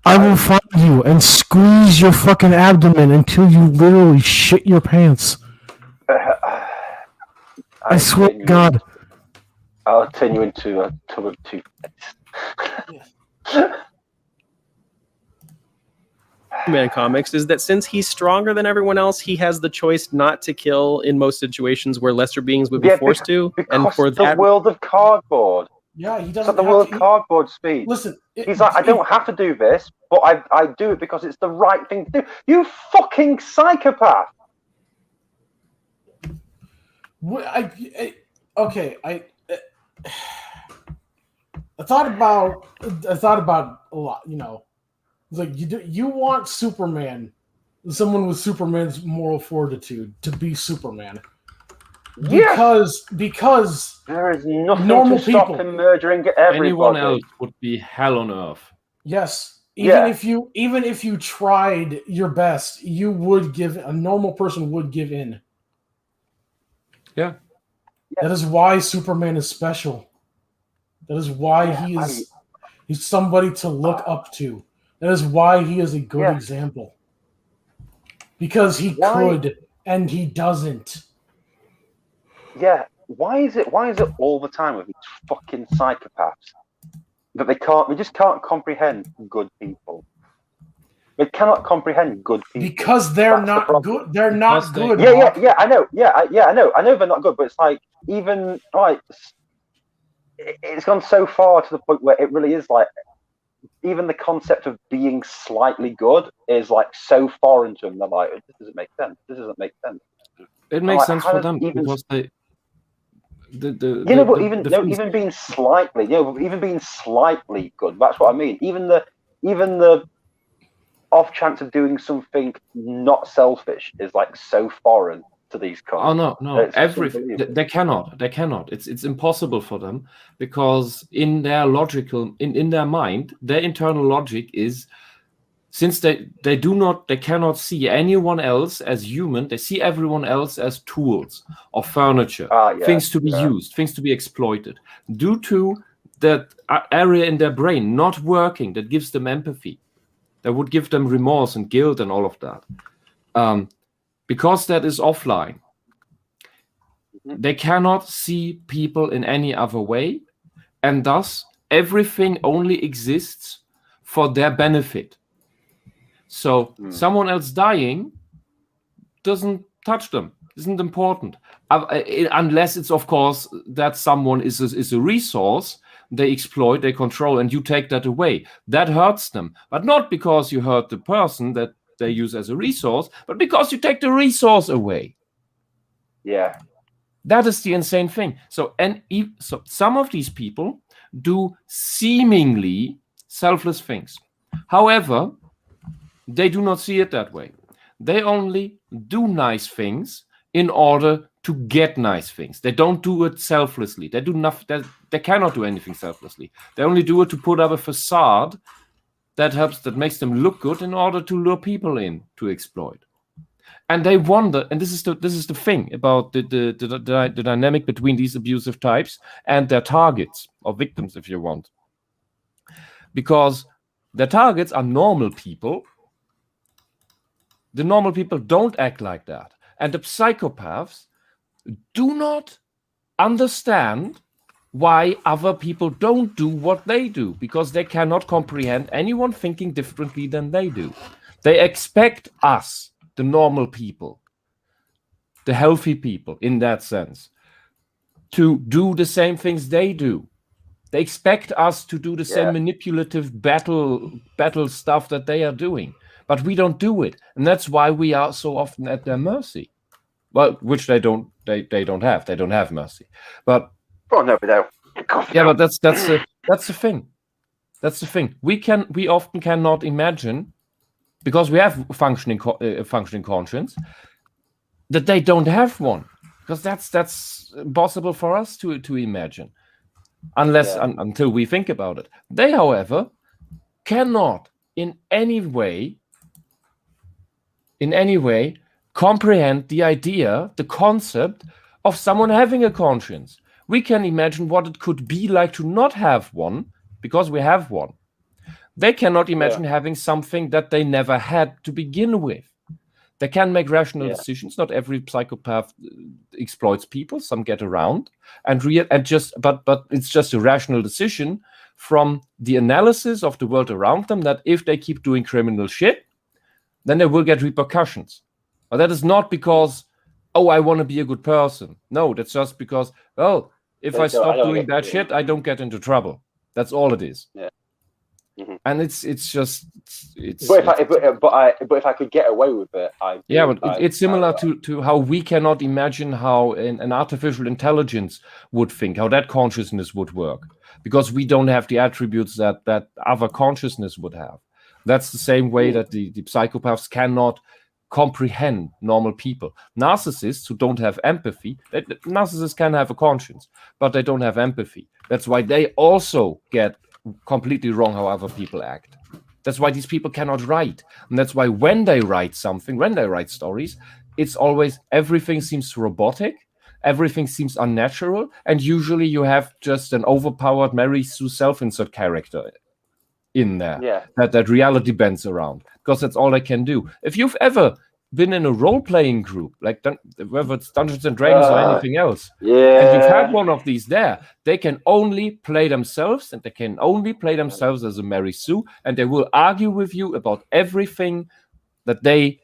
I will find you and squeeze your fucking abdomen until you literally shit your pants. I swear to God. I'll turn you into a tub of toothpaste. Man comics is that since he's stronger than everyone else, he has the choice not to kill in most situations where lesser beings would be forced to. And for the world of cardboard. Yeah, he It's doesn't like the have world to, of cardboard speed. Listen, he's like, I don't have to do this, but I do it because it's the right thing to do. You fucking psychopath! I thought about a lot. You know, it's like you want Superman, someone with Superman's moral fortitude, to be Superman. Because there is nothing normal to stop people, him murdering everybody. Anyone else would be hell on earth. Yes, even if you tried your best, you would a normal person would give in. Yeah. That is why Superman is special. That is why he's somebody to look up to. That is why he is a good example. Because he could and he doesn't. Yeah, why is it all the time with these fucking psychopaths that they just can't comprehend good people? They cannot comprehend good people because they're not good. They're not good. Yeah. I know. I know they're not good, but it's like even like it's gone so far to the point where it really is like even the concept of being slightly good is like so foreign to them. They're like, this doesn't make sense. This doesn't make sense. It makes sense for them because they. Even being slightly, even being slightly good. That's what I mean. Even the off chance of doing something not selfish is like so foreign to these cunts. Oh no! They cannot. It's impossible for them because in their logical, in their mind, their internal logic is. Since they cannot see anyone else as human, they see everyone else as tools or furniture, things to be used, things to be exploited. Due to that area in their brain not working, that gives them empathy, that would give them remorse and guilt and all of that. Because that is offline, they cannot see people in any other way, and thus everything only exists for their benefit. So someone else dying doesn't touch them, isn't important. Unless it's, of course, that someone is a resource they exploit, they control, and you take that away. That hurts them. But not because you hurt the person that they use as a resource, but because you take the resource away. Yeah. That is the insane thing. So some of these people do seemingly selfless things. However, they do not see it that way. They only do nice things in order to get nice things. They don't do it selflessly. They do nothing. They cannot do anything selflessly. They only do it to put up a facade that makes them look good in order to lure people in to exploit. And they wonder, and this is the thing about the dynamic between these abusive types and their targets or victims, if you want, because their targets are normal people. The normal people don't act like that. And the psychopaths do not understand why other people don't do what they do, because they cannot comprehend anyone thinking differently than they do. They expect us, the normal people, the healthy people in that sense, to do the same things they do. They expect us to do the same manipulative battle stuff that they are doing. But we don't do it, and that's why we are so often at their mercy. Well, which they don't have. They don't have mercy. But no. Yeah, but that's the thing. That's the thing. We often cannot imagine, because we have functioning conscience, that they don't have one, because that's impossible for us to imagine, until we think about it. They, however, cannot in any way in any way comprehend the idea, the concept of someone having a conscience. We can imagine what it could be like to not have one, because we have one. They cannot imagine having something that they never had to begin with. They can make rational decisions. Not every psychopath exploits people. Some get around, but it's just a rational decision from the analysis of the world around them, that if they keep doing criminal shit, then they will get repercussions. But that is not because, oh, I want to be a good person. No, that's just because, oh, if I stop doing bad shit, I don't get into trouble. That's all it is. Yeah. Mm-hmm. And it's just. But if I could get away with it, it's similar to how we cannot imagine how an artificial intelligence would think, how that consciousness would work, because we don't have the attributes that other consciousness would have. That's the same way that the psychopaths cannot comprehend normal people. Narcissists who don't have empathy, narcissists can have a conscience, but they don't have empathy. That's why they also get completely wrong how other people act. That's why these people cannot write. And that's why when they write something, when they write stories, it's always everything seems robotic, everything seems unnatural, and usually you have just an overpowered Mary Sue self-insert character in there that reality bends around, because that's all they can do. If you've ever been in a role-playing group, like whether it's Dungeons and Dragons or anything else, and you've had one of these there, they can only play themselves, and they can only play themselves as a Mary Sue, and they will argue with you about everything that they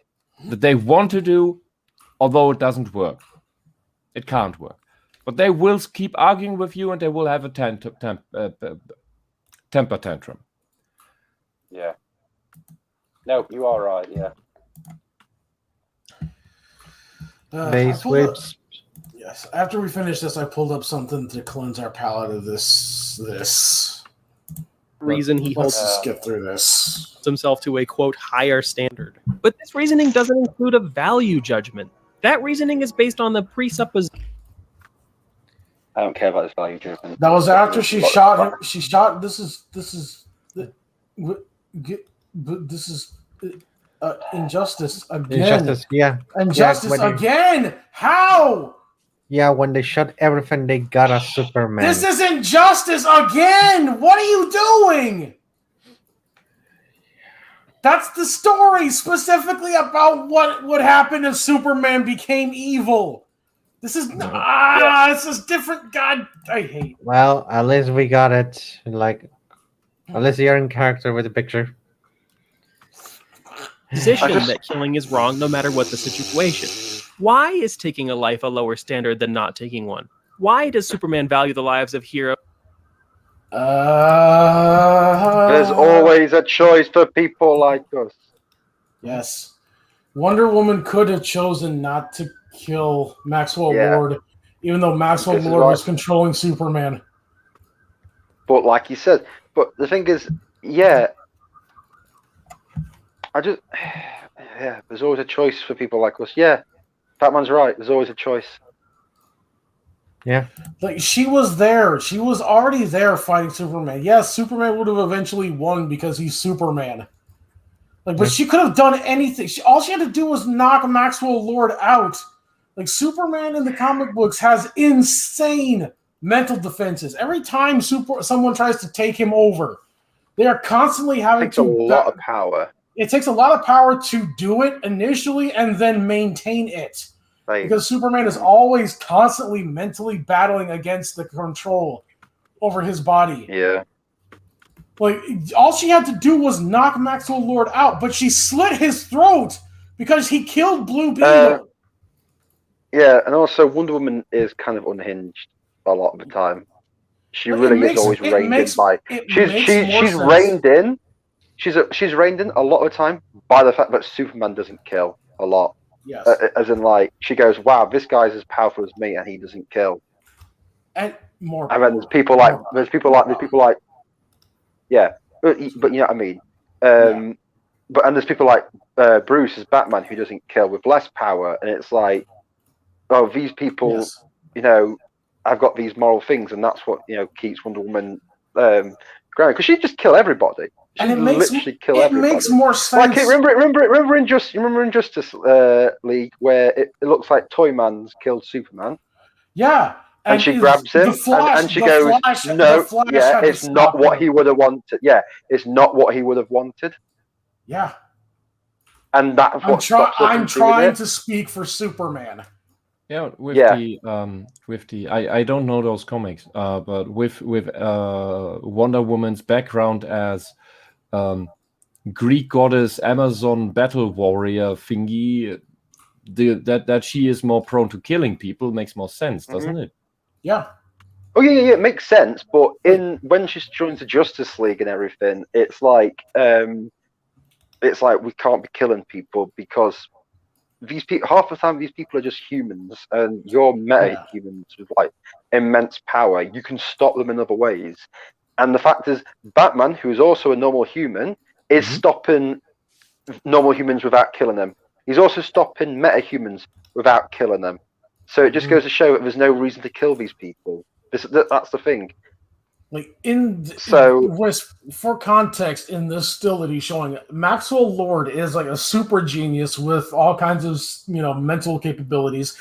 want to do, although it doesn't work. It can't work. But they will keep arguing with you, and they will have a temper tantrum. Yeah. No, you are right. Yeah. Yes. After we finish this, I pulled up something to cleanse our palate of this. Reason he holds skip through this himself to a quote higher standard. But this reasoning doesn't include a value judgment. That reasoning is based on the presupposition. I don't care about this value judgment. That was after she shot him. She shot. This is injustice again. Injustice again. How? Yeah, when they shot everything, they got a Superman. This is injustice again. What are you doing? That's the story specifically about what would happen if Superman became evil. This is this is different. God, I hate. Well, at least we got it. Like, at least you're in character with the picture. Position that killing is wrong no matter what the situation. Why is taking a life a lower standard than not taking one? Why does Superman value the lives of heroes? There's always a choice for people like us. Yes. Wonder Woman could have chosen not to kill Maxwell Lord, even though Maxwell Lord was controlling Superman. But like you said, but the thing is, there's always a choice for people like us. Yeah, Batman's right. There's always a choice. Yeah. Like, she was there. She was already there fighting Superman. Yes, Superman would have eventually won because he's Superman. Like, but she could have done anything. All she had to do was knock Maxwell Lord out. Like, Superman in the comic books has insane mental defenses. Every time someone tries to take him over, they are constantly having to... It takes a lot of power. It takes a lot of power to do it initially and then maintain it. Right. Because Superman is always constantly mentally battling against the control over his body. Yeah. Like, all she had to do was knock Maxwell Lord out, but she slit his throat because he killed Blue Beetle. Yeah, and also Wonder Woman is kind of unhinged a lot of the time. She really is always reined in by... She's reined in. She's reined in a lot of the time by the fact that Superman doesn't kill a lot. Yes. As in, like, she goes, "Wow, this guy's as powerful as me, and he doesn't kill." And more. And then there's people like, yeah, but you know what I mean. But there's people like Bruce as Batman who doesn't kill with less power, and it's like, oh, these people, you know, I've got these moral things, and that's what keeps Wonder Woman grounded, because she'd just kill everybody. She'd it makes literally kill everybody. makes more sense. Like, remember in Justice League where it looks like Toyman's killed Superman, Yeah. and she grabs him, and she goes, "No, yeah, it's not what he would have wanted. Yeah, it's not what he would have wanted." Yeah. And that's what stops her I'm from doing trying it. to speak for Superman. Yeah, with Yeah. the I don't know those comics, but with Wonder Woman's background as Greek goddess, Amazon battle warrior thingy, that she is more prone to killing people makes more sense, doesn't it? Yeah. Oh yeah, it makes sense. But when she's joined the Justice League and everything, it's like we can't be killing people because these people, half the time, these people are just humans, and you're meta-humans with like immense power. You can stop them in other ways. And the fact is, Batman, who is also a normal human, is stopping normal humans without killing them. He's also stopping meta-humans without killing them. So it just goes to show that there's no reason to kill these people. That's the thing. Like for context, in this still that he's showing, Maxwell Lord is like a super genius with all kinds of mental capabilities.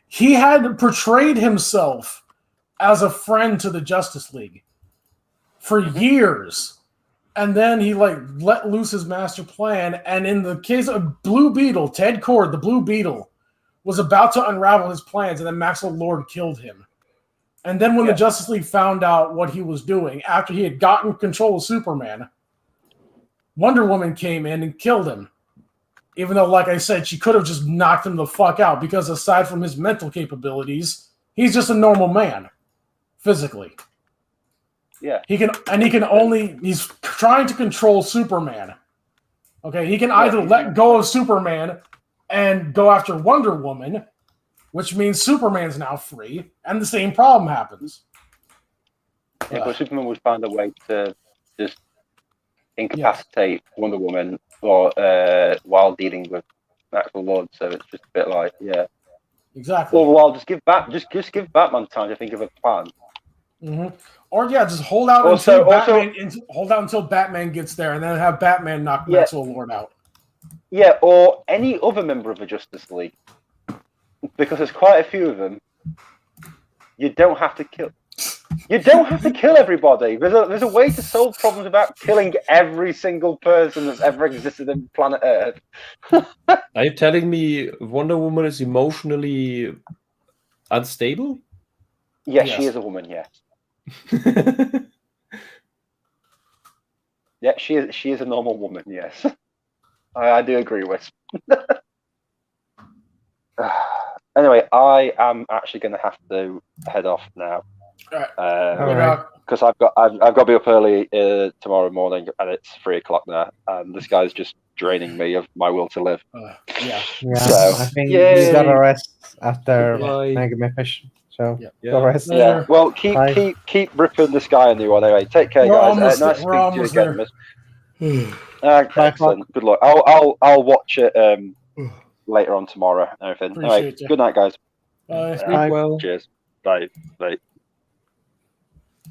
He had portrayed himself as a friend to the Justice League for years, and then he let loose his master plan. And in the case of Blue Beetle, Ted Kord, the Blue Beetle, was about to unravel his plans, and then Maxwell Lord killed him. And then when the Justice League found out what he was doing, after he had gotten control of Superman, Wonder Woman came in and killed him. Even though, like I said, she could have just knocked him the fuck out, because aside from his mental capabilities, he's just a normal man, physically. Yeah. He's trying to control Superman. Okay, he can either let go of Superman and go after Wonder Woman, which means Superman's now free, and the same problem happens. Yeah, but Superman would find a way to just incapacitate Wonder Woman while dealing with Maxwell Lord. So it's just a bit like, exactly. Or while just give Batman time to think of a plan. Mm-hmm. Or just hold out until Batman gets there, and then have Batman knock Maxwell Lord out. Yeah, or any other member of the Justice League. Because there's quite a few of them. You don't have to kill. You don't have to kill everybody. There's a way to solve problems without killing every single person that's ever existed on planet Earth. Are you telling me Wonder Woman is emotionally unstable? Yes, she is a woman. Yes. Yeah, she is a normal woman. Yes, I do agree with. Anyway, I am actually going to have to head off now because I've got to be up early tomorrow morning, and it's 3:00 now. And this guy's just draining me of my will to live. So I think you gotta rest after Mega Man Fish. So go rest. Yeah. Well, keep ripping this guy a new one anyway. Take care, guys. Nice to speak to you again, miss. Excellent. Good luck. I'll watch it later on tomorrow and everything. Anyway, good night, guys. Bye. Sleep well. Cheers. Bye. Bye.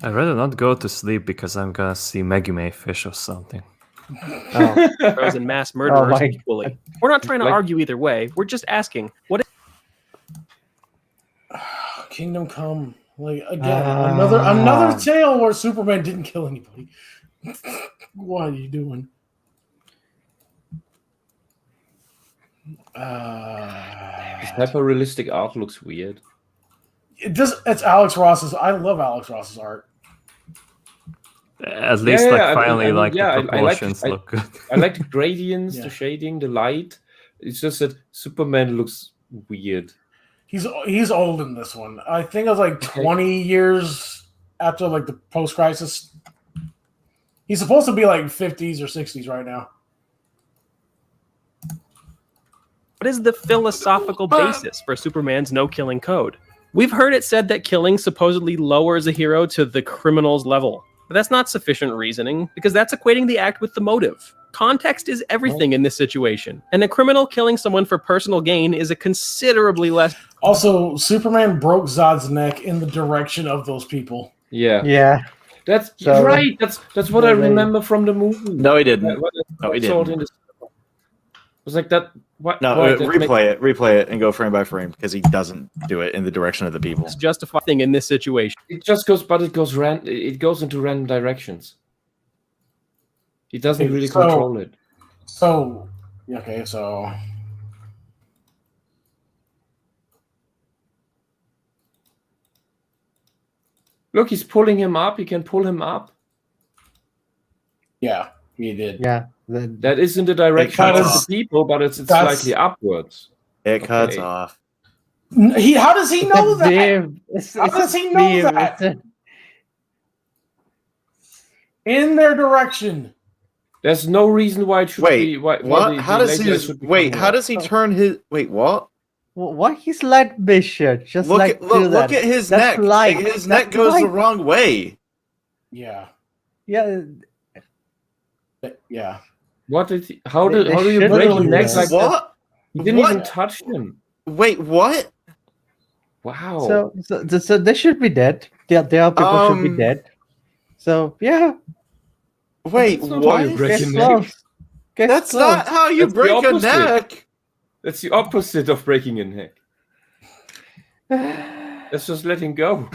I'd rather not go to sleep because I'm gonna see Megumi Fish or something. Frozen mass murderers equally. We're not trying to argue either way. We're just asking what. Kingdom Come, another tale where Superman didn't kill anybody. What are you doing? This hyper-realistic art looks weird. It's Alex Ross's. I love Alex Ross's art. At least, the proportions look good. I like the gradients, the shading, the light. It's just that Superman looks weird. He's old in this one. I think it was 20 years after the post-crisis. He's supposed to be 50s or 60s right now. What is the philosophical basis for Superman's no-killing code? We've heard it said that killing supposedly lowers a hero to the criminal's level. But that's not sufficient reasoning, because that's equating the act with the motive. Context is everything in this situation, and a criminal killing someone for personal gain is a considerably less... Also, Superman broke Zod's neck in the direction of those people. Yeah. Yeah. That's So- right. That's what I remember from the movie. No, he didn't. When No, he I saw it didn't. in the cinema. It was like that. What? No, why, that replay it, and go frame by frame because he doesn't do it in the direction of the people. It's justified thing in this situation. It just goes, but it goes It goes into random directions. He doesn't Okay, really so- control it. So, okay, so Look, he's pulling him up. He can pull him up. yeah, he did. Yeah. That is in the direction of the people, but it's That's- slightly upwards. It cuts Okay. off. How does he know that? It's How a does he know beam. that? In their direction. There's no reason why it should be. Why What? the How does laser he? should be Wait, coming how up. does he turn his? Wait, what? Why his light bishop? Just Look like at look, do that. look at his That's neck. light. His That's neck goes the light. wrong way. Yeah. Yeah. Yeah. What did he, how They- do they how do you should break do your neck this. like that? What? He didn't What? even touch him. Wait, what? Wow. So they should be dead. The other people should be dead. So yeah. Wait, That's not how you what? break Get your neck. close. Get That's close. not how you That's the break a opposite. neck. That's the opposite of breaking a neck. Let's just let him go.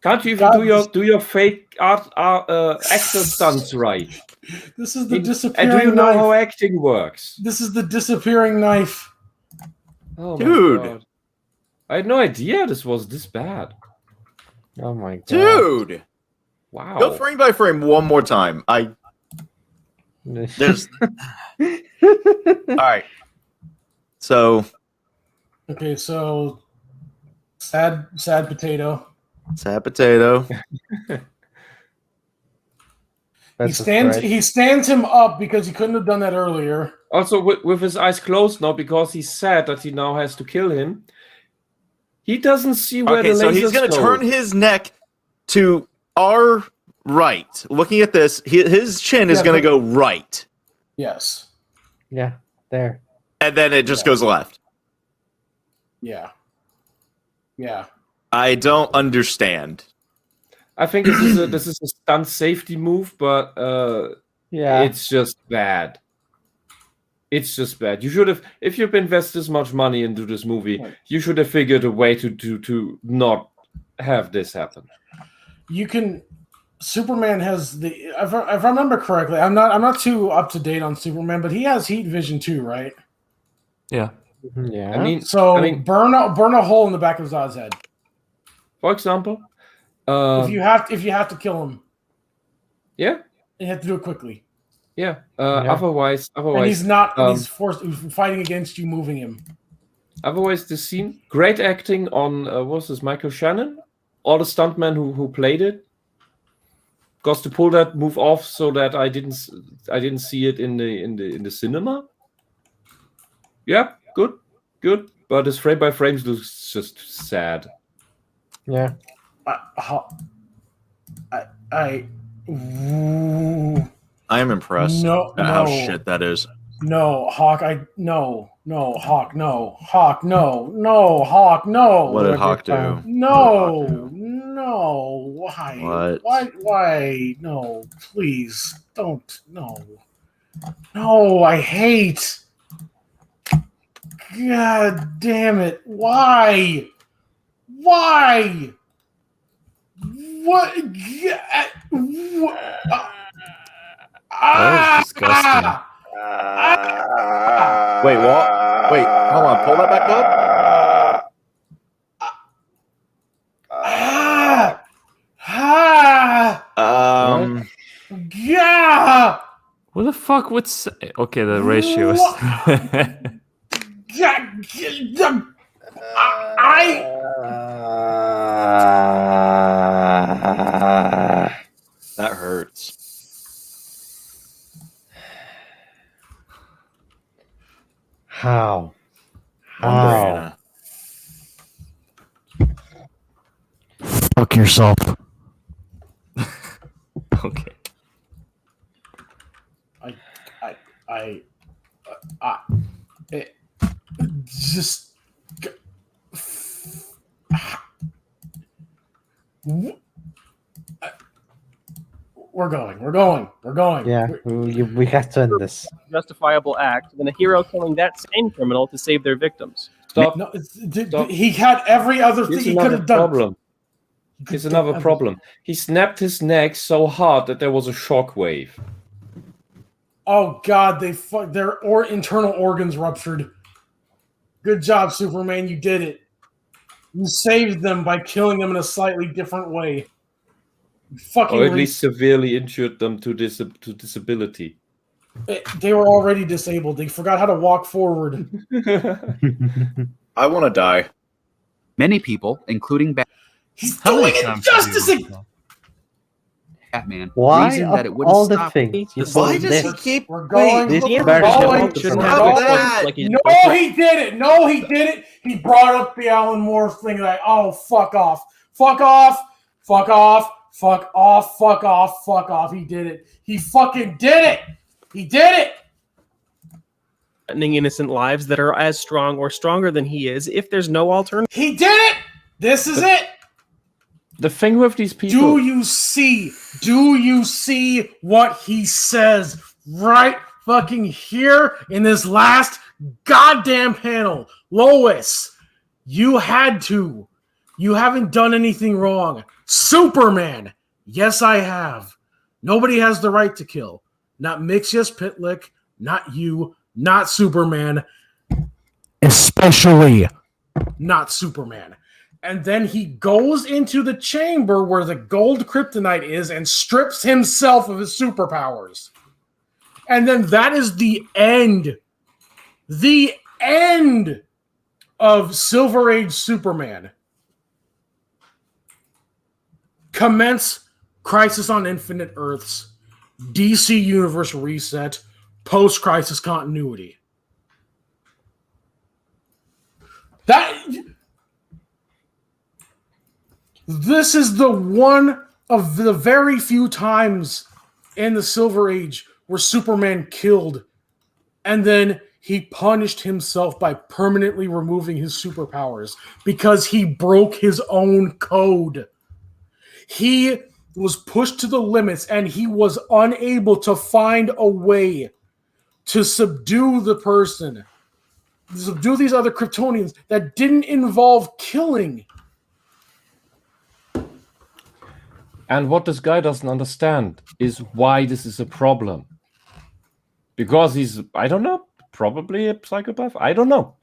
Can't you even do your fake actor stunts right? This is the And disappearing do you know knife. how acting works? This is the disappearing knife. Oh Dude. my God. I had no idea this was this bad. Oh my god. Dude. Wow. Go frame by frame one more time. There's all right. So Okay, so sad potato. sad potato. He stands him up because he couldn't have done that earlier. Also, with his eyes closed now, because he's sad that he now has to kill him. He doesn't see where Okay, the so lasers he's gonna go. turn his neck to our right. Looking at this, his chin is Yeah, gonna but- go right, Yes. Yeah. There. and then it just goes left. Yeah. Yeah. I don't understand. I think this is a stunt safety move, but Yeah. it's just bad. It's just bad. You should have, if you've invested this much money into this movie, you should have figured a way to not have this happen. You can. Superman has the. If I remember correctly, I'm not too up to date on Superman, but he has heat vision too, right? Yeah. Yeah. I mean, burn a hole in the back of Zod's head. For example, If you have to kill him, yeah, you have to do it quickly. yeah. Yeah. Otherwise, And he's not. He's um, he's fighting against you, moving him. otherwise, the scene, great acting on what's this, Michael Shannon, or the stuntman who played it. Because to pull that move off so that I didn't see it in the cinema. Yeah, good. But his frame by frames looks just sad. Yeah. I am impressed No, at how no. shit that is. No, Hawk. Hawk. No, Hawk. No, Hawk. No. What did Hawk do? No. Why? What? Why? No, please don't. No, I hate. God damn it! Why? What? That was disgusting. Wait, what? Wait, hold on. Pull that back up. Yeah. What the fuck would say? Okay, the ratios. That hurts. How? How? Fuck yourself. Okay. It just. we're going. Yeah, we have to end this. Justifiable act than a hero killing that same criminal to save their victims. Stop. No, he had every other thing Here's he could another have done. problem. Here's another problem. He snapped his neck so hard that there was a shockwave. Oh God, their internal organs ruptured. Good job, Superman. You did it. You saved them by killing them in a slightly different way. Or at least severely injured them to disability. They were already disabled. They forgot how to walk forward. I want to die. Many people, including He's doing injustice. Batman, Why reasoned that it wouldn't all the stop things? Why does he keep? We're going. This We're version going. shouldn't We're have going. it. No, he did it. No, he did it. He brought up the Alan Moore thing. Like, oh, fuck off. Fuck off. Fuck off. Fuck off. Fuck off. Fuck off. He did it. He fucking did it. He did it. Threatening innocent lives that are as strong or stronger than he is if there's no alternative. He did it. This is it. The thing with these people. Do you see what he says right fucking here in this last goddamn panel? Lois, you had to. You haven't done anything wrong. Superman, yes, I have. Nobody has the right to kill. Not Mixius Pitlick, not you, not Superman. Especially not Superman. And then he goes into the chamber where the gold kryptonite is and strips himself of his superpowers. And then that is the end. The end of Silver Age Superman. Commence Crisis on Infinite Earths, DC Universe reset, post-crisis continuity. This is the one of the very few times in the Silver Age where Superman killed, and then he punished himself by permanently removing his superpowers because he broke his own code. He was pushed to the limits, and he was unable to find a way to subdue the person, subdue these other Kryptonians that didn't involve killing. And what this guy doesn't understand is why this is a problem. Because he's, I don't know, probably a psychopath. I don't know.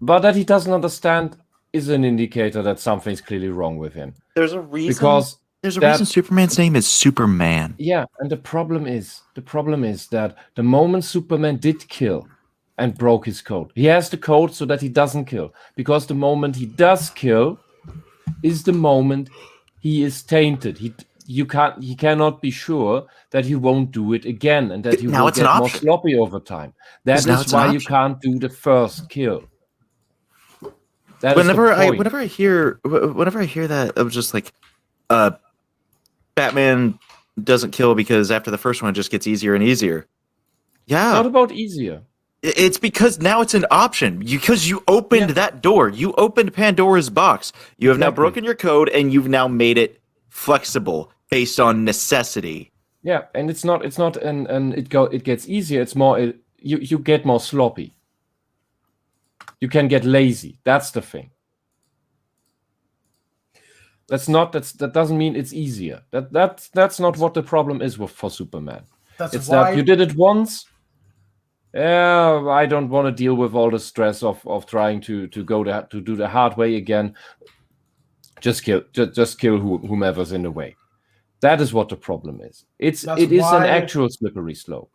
But that he doesn't understand is an indicator that something's clearly wrong with him. There's a reason. Because there's a reason Superman's name is Superman. Yeah, and the problem is that the moment Superman did kill and broke his code, he has the code so that he doesn't kill. Because the moment he does kill is the moment he is tainted. He cannot be sure that he won't do it again and that he will get more sloppy over time. That is why you can't do the first kill. Whenever I hear that, I'm just like, Batman doesn't kill because after the first one it just gets easier and easier. Yeah, not about easier. It's because now it's an option. Because you opened that door. You opened Pandora's box. You have now broken your code and you've now made it flexible based on necessity. Yeah, and it's not and it gets easier. It's more you get more sloppy. You can get lazy. That's the thing. That doesn't mean it's easier. That's not what the problem is for Superman. It's that you did it once. Yeah, I don't want to deal with all the stress of trying to do the hard way again. Just kill whomever's in the way. That is what the problem is. It is an actual slippery slope.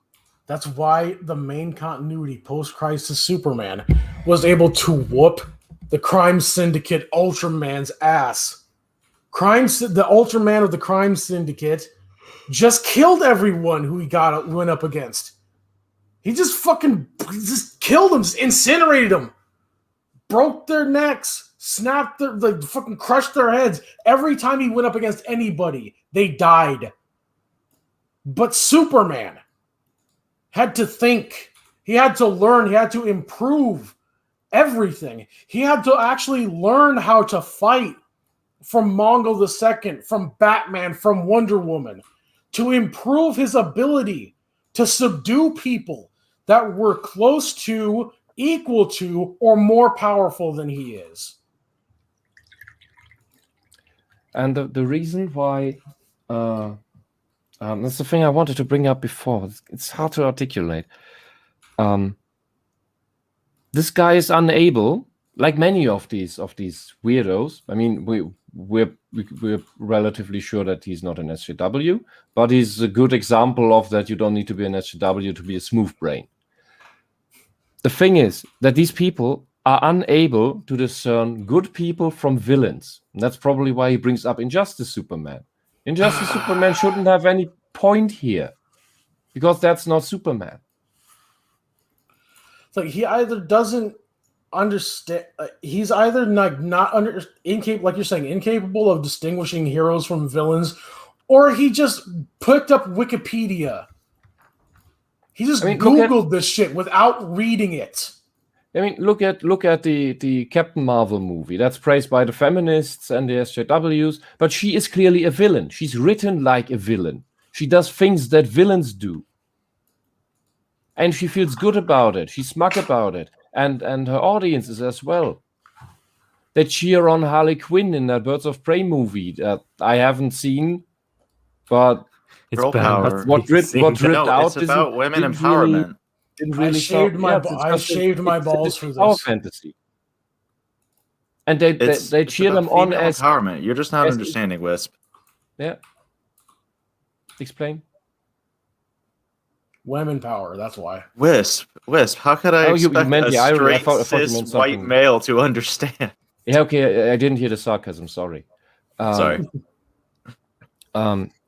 That's why the main continuity post-crisis Superman was able to whoop the crime syndicate Ultraman's ass. The Ultraman of the crime syndicate just killed everyone who he went up against. He just killed them, just incinerated them, broke their necks, snapped fucking crushed their heads. Every time he went up against anybody, they died. But Superman had to think. He had to learn. He had to improve everything. He had to actually learn how to fight. from Mongol II, from Batman, from Wonder Woman, to improve his ability to subdue people that were close to, equal to, or more powerful than he is. And the reason why, that's the thing I wanted to bring up before. It's hard to articulate. This guy is unable, like many of these weirdos. I mean, we're relatively sure that he's not an SJW, but he's a good example of that. You don't need to be an SJW to be a smooth brain. The thing is that these people are unable to discern good people from villains. And that's probably why he brings up Injustice Superman. Injustice Superman shouldn't have any point here, because that's not Superman. It's like he either doesn't understand. He's either incapable, like you're saying, incapable of distinguishing heroes from villains, or he just picked up Wikipedia. He just Googled this shit without reading it. I mean, look at the Captain Marvel movie. That's praised by the feminists and the SJWs, but she is clearly a villain. She's written like a villain. She does things that villains do. And she feels good about it. She's smug about it. And her audiences as well. They cheer on Harley Quinn in that Birds of Prey movie that I haven't seen, but it's power. What ripped out it's about women empowerment. I shaved my balls for this. Power fantasy. And they cheer them on as empowerment. You're just not understanding, Wisp. Yeah. Explain. Women power, that's why. Wisp, how could I expect a straight cis white male to understand? Yeah, okay, I didn't hear the sarcasm, sorry. Sorry.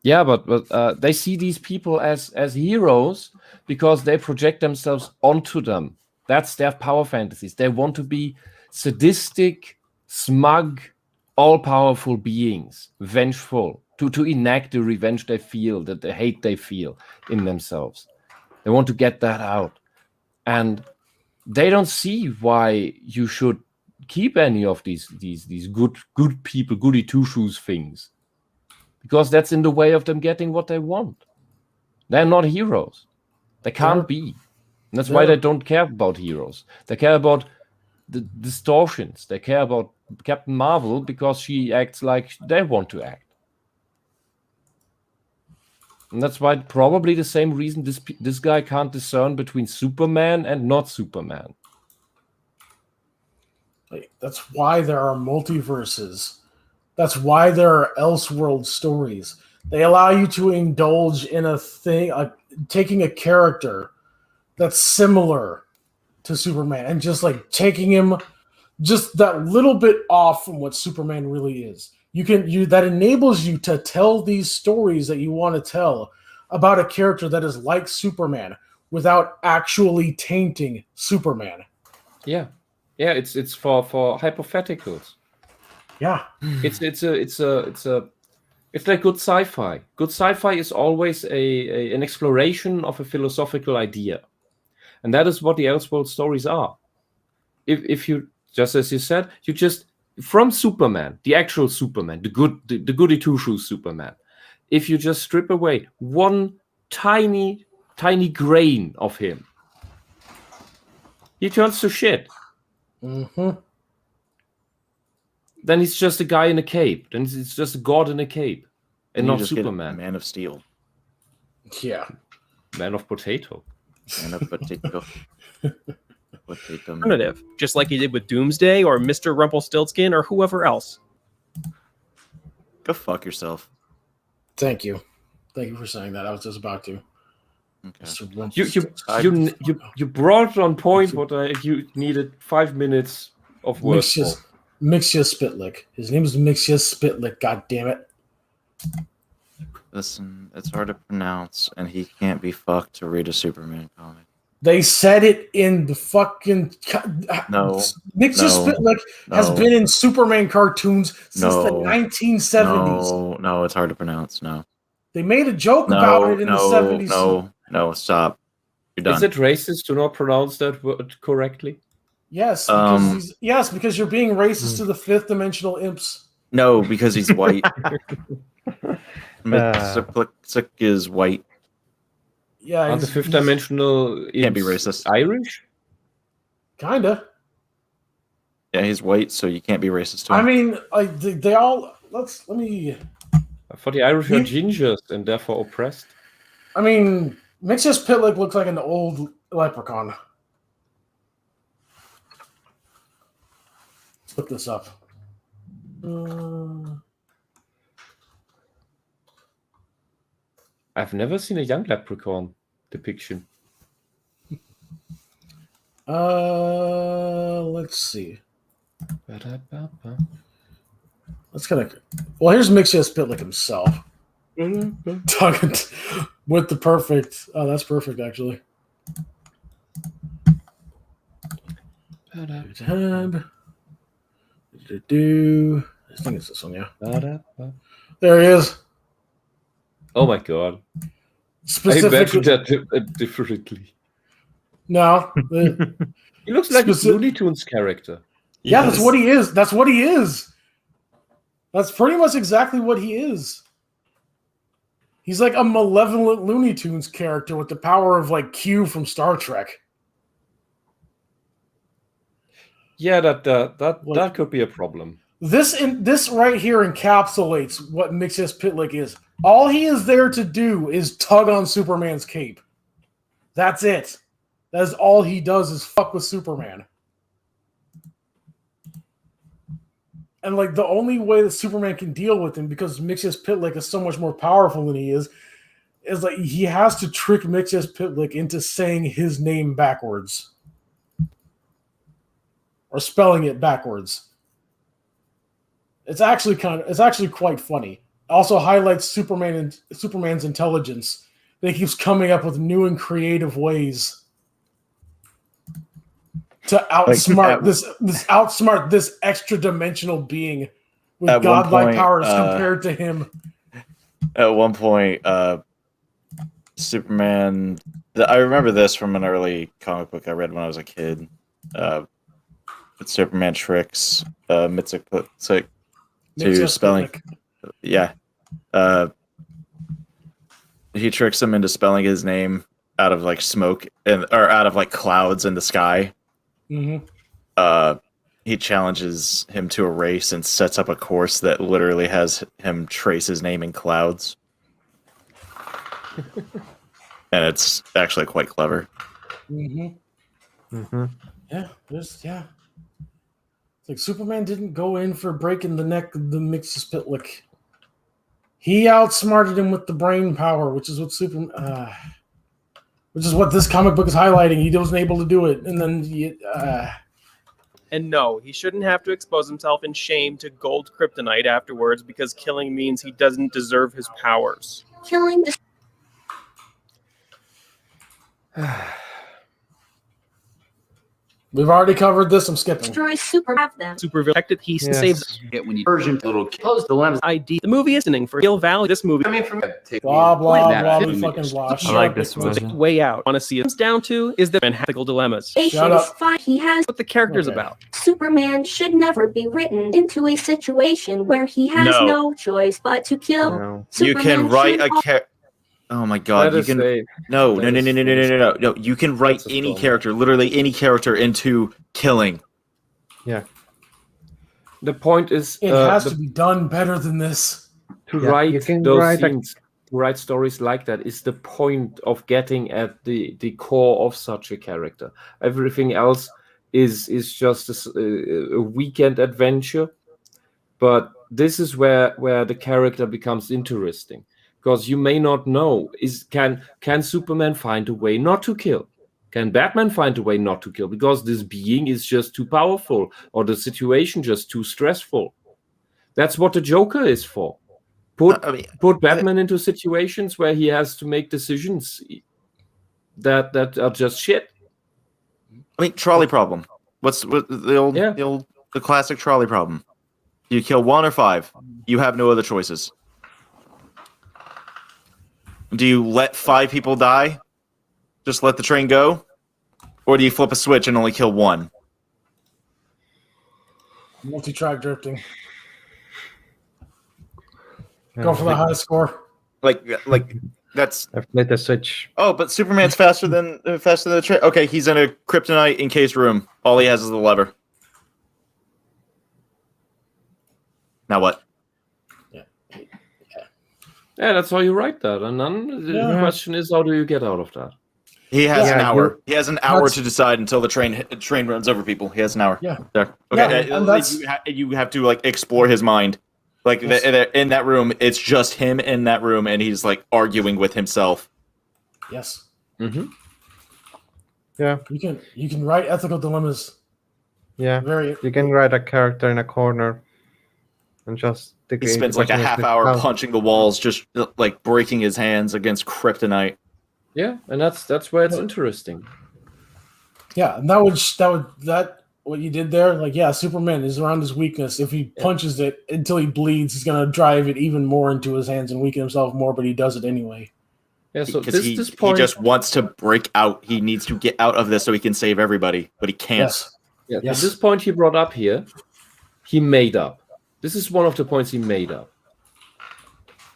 Yeah, but they see these people as heroes because they project themselves onto them. That's their power fantasies. They want to be sadistic, smug, all-powerful beings, vengeful, to enact the revenge they feel, the hate they feel in themselves. They want to get that out. And they don't see why you should keep any of these good people, goody two-shoes things. Because that's in the way of them getting what they want. They're not heroes. They can't be. And that's why they don't care about heroes. They care about the distortions. They care about Captain Marvel because she acts like they want to act. And that's why probably the same reason this guy can't discern between Superman and not Superman. That's why there are multiverses. That's why there are Elseworld stories. They allow you to indulge in a thing, taking a character that's similar to Superman and just like taking him just that little bit off from what Superman really is. That enables you to tell these stories that you want to tell about a character that is like Superman without actually tainting Superman. Yeah, it's for hypotheticals. Yeah, it's like good sci-fi. Good sci-fi is always an exploration of a philosophical idea, and that is what the Elseworld stories are. If you, just as you said, you just from Superman, the actual Superman, the goody two-shoes Superman, if you just strip away one tiny grain of him, he turns to shit. Mm-hmm. Then he's just a guy in a cape. Then it's just a god in a cape, and not just Superman. Man of Steel. Yeah. Man of Potato. Man of Potato. Alternative, just like he did with Doomsday or Mr. Rumpelstiltskin or whoever else. Go fuck yourself. Thank you for saying that. I was just about to. Okay. You brought on point what you needed 5 minutes of work. Mixia Spitlick. His name is Mixia Spitlick. God damn it! Listen, it's hard to pronounce, and he can't be fucked to read a Superman comic. They said it in the fucking. No. Mixia Spitlick has been in Superman cartoons since the 1970s. No, it's hard to pronounce. No. They made a joke about it in the 70s. No, stop. You're done. Is it racist to not pronounce that word correctly? Yes, because you're being racist to the fifth dimensional imps. No, because he's white. Mxyzptlk is white. Yeah, Aren't the fifth dimensional Can't be racist. Irish? Kinda. Yeah, he's white, so you can't be racist to him. I mean, like they all. Let me. I thought the Irish are gingers and therefore oppressed. I mean, Mxyzptlk looks like an old leprechaun. Let's look this up. I've never seen a young leprechaun depiction. Let's see. Let's kind of. Well, here's Mxyzptlk himself. Talking with the perfect. Oh, that's perfect, actually. Tab. I think it's this one, yeah. There he is. Oh my god. Specifically, I imagined that differently. No. He looks like a Looney Tunes character. Yeah, that's what he is. That's what he is. That's pretty much exactly what he is. He's like a malevolent Looney Tunes character with the power of like Q from Star Trek. Yeah, that could be a problem. This right here encapsulates what Mxyzptlk is. All he is there to do is tug on Superman's cape. That's it. That is all he does is fuck with Superman. And like the only way that Superman can deal with him, because Mxyzptlk is so much more powerful than he is like he has to trick Mxyzptlk into saying his name backwards. Or spelling it backwards. It's actually quite funny. Also highlights Superman's intelligence. That he keeps coming up with new and creative ways to outsmart this extra dimensional being with godlike powers compared to him. At one point, Superman. I remember this from an early comic book I read when I was a kid. Superman tricks Mxyzptlk to spelling. Yeah. He tricks him into spelling his name out of like smoke or out of like clouds in the sky. Mm-hmm. He challenges him to a race and sets up a course that literally has him trace his name in clouds. And it's actually quite clever. Mm-hmm. Mm-hmm. Yeah, it's like Superman didn't go in for breaking the neck of the Mxyzptlk. He outsmarted him with the brain power, which is what this comic book is highlighting. He wasn't able to do it, and then And no, he shouldn't have to expose himself in shame to gold kryptonite afterwards because killing means he doesn't deserve his powers. Killing the We've already covered this. I'm skipping. destroy super have them. Super protected, he saves It when you version little close dilemmas ID. The movie is listening for Hill Valley. This movie. I mean, from blah blah fucking blah. I like this version. Way out. Want to see it comes down to is the fantastical dilemmas. Station is fine. He has what the character's about. Superman should never be written into a situation where he has no choice but to kill. You Superman can write should a character. Oh my god! You can no. You can write any character, literally any character, into killing. Yeah. The point is, it has to be done better than this. To write those scenes, to write stories like that is the point of getting at the core of such a character. Everything else is just a weekend adventure, but this is where the character becomes interesting. Because you may not know, can Superman find a way not to kill? Can Batman find a way not to kill? Because this being is just too powerful, or the situation just too stressful. That's what the Joker is for. Put Batman into situations where he has to make decisions that are just shit. I mean, trolley problem. What's the classic trolley problem? You kill 1 or 5. You have no other choices. Do you let 5 people die? Just let the train go? Or do you flip a switch and only kill 1? Multi-track drifting. Go for the high score. Like that's. I've played the Switch. Oh, but Superman's faster than the train. Okay, he's in a kryptonite encased room. All he has is the lever. Now what? Yeah, that's how you write that. And then the question is, how do you get out of that? He has an hour. He has an hour to decide until the train runs over people. He has an hour. Yeah. There. Okay. Yeah, and that's... you have to like explore his mind. Like in that room, it's just him in that room, and he's like arguing with himself. Yes. Mm-hmm. Yeah. You can write ethical dilemmas. Yeah. You can write a character in a corner, and just. He spends like a half hour punching the walls, just like breaking his hands against kryptonite. Yeah, and that's where it's interesting. Yeah, and that what you did there, like Superman is around his weakness. If he punches it until he bleeds, he's gonna drive it even more into his hands and weaken himself more, but he does it anyway. Yeah, so because he just wants to break out. He needs to get out of this so he can save everybody, but he can't. Yes. Yeah, at this point he brought up here, he made up. This is one of the points he made up.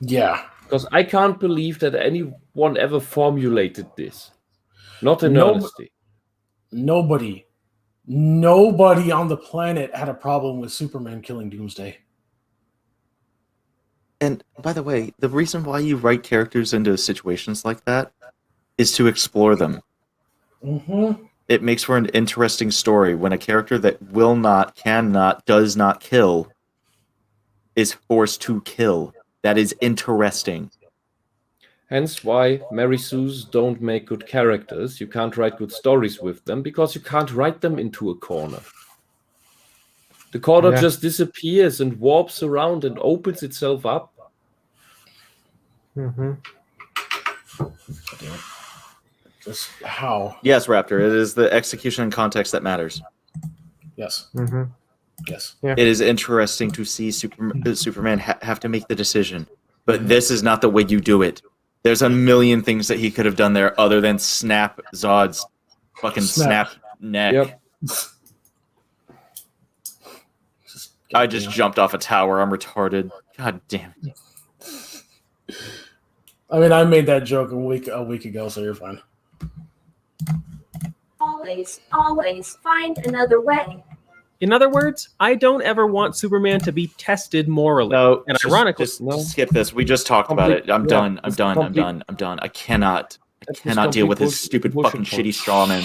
Yeah. Because I can't believe that anyone ever formulated this. Not in honesty. Nobody on the planet had a problem with Superman killing Doomsday. And by the way, the reason why you write characters into situations like that is to explore them. Mm-hmm. It makes for an interesting story when a character that will not, cannot, does not kill is forced to kill. That is interesting. Hence why Mary Sue's don't make good characters. You can't write good stories with them because you can't write them into a corner. The corner just disappears and warps around and opens itself up. Mm-hmm. Just how? Yes, Raptor. It is the execution and context that matters. Yes. Mm-hmm. Yes. Yeah. It is interesting to see Superman have to make the decision, but this is not the way you do it. There's a million things that he could have done there other than snap Zod's fucking snap neck. Yep. I just jumped off a tower. I'm retarded. God damn it. I mean, I made that joke a week ago, so you're fine. Always find another way. In other words, I don't ever want Superman to be tested morally. No, and ironically, just skip this. We just talked about it. I'm done. I'm done. I cannot deal with his stupid fucking shitty strawman.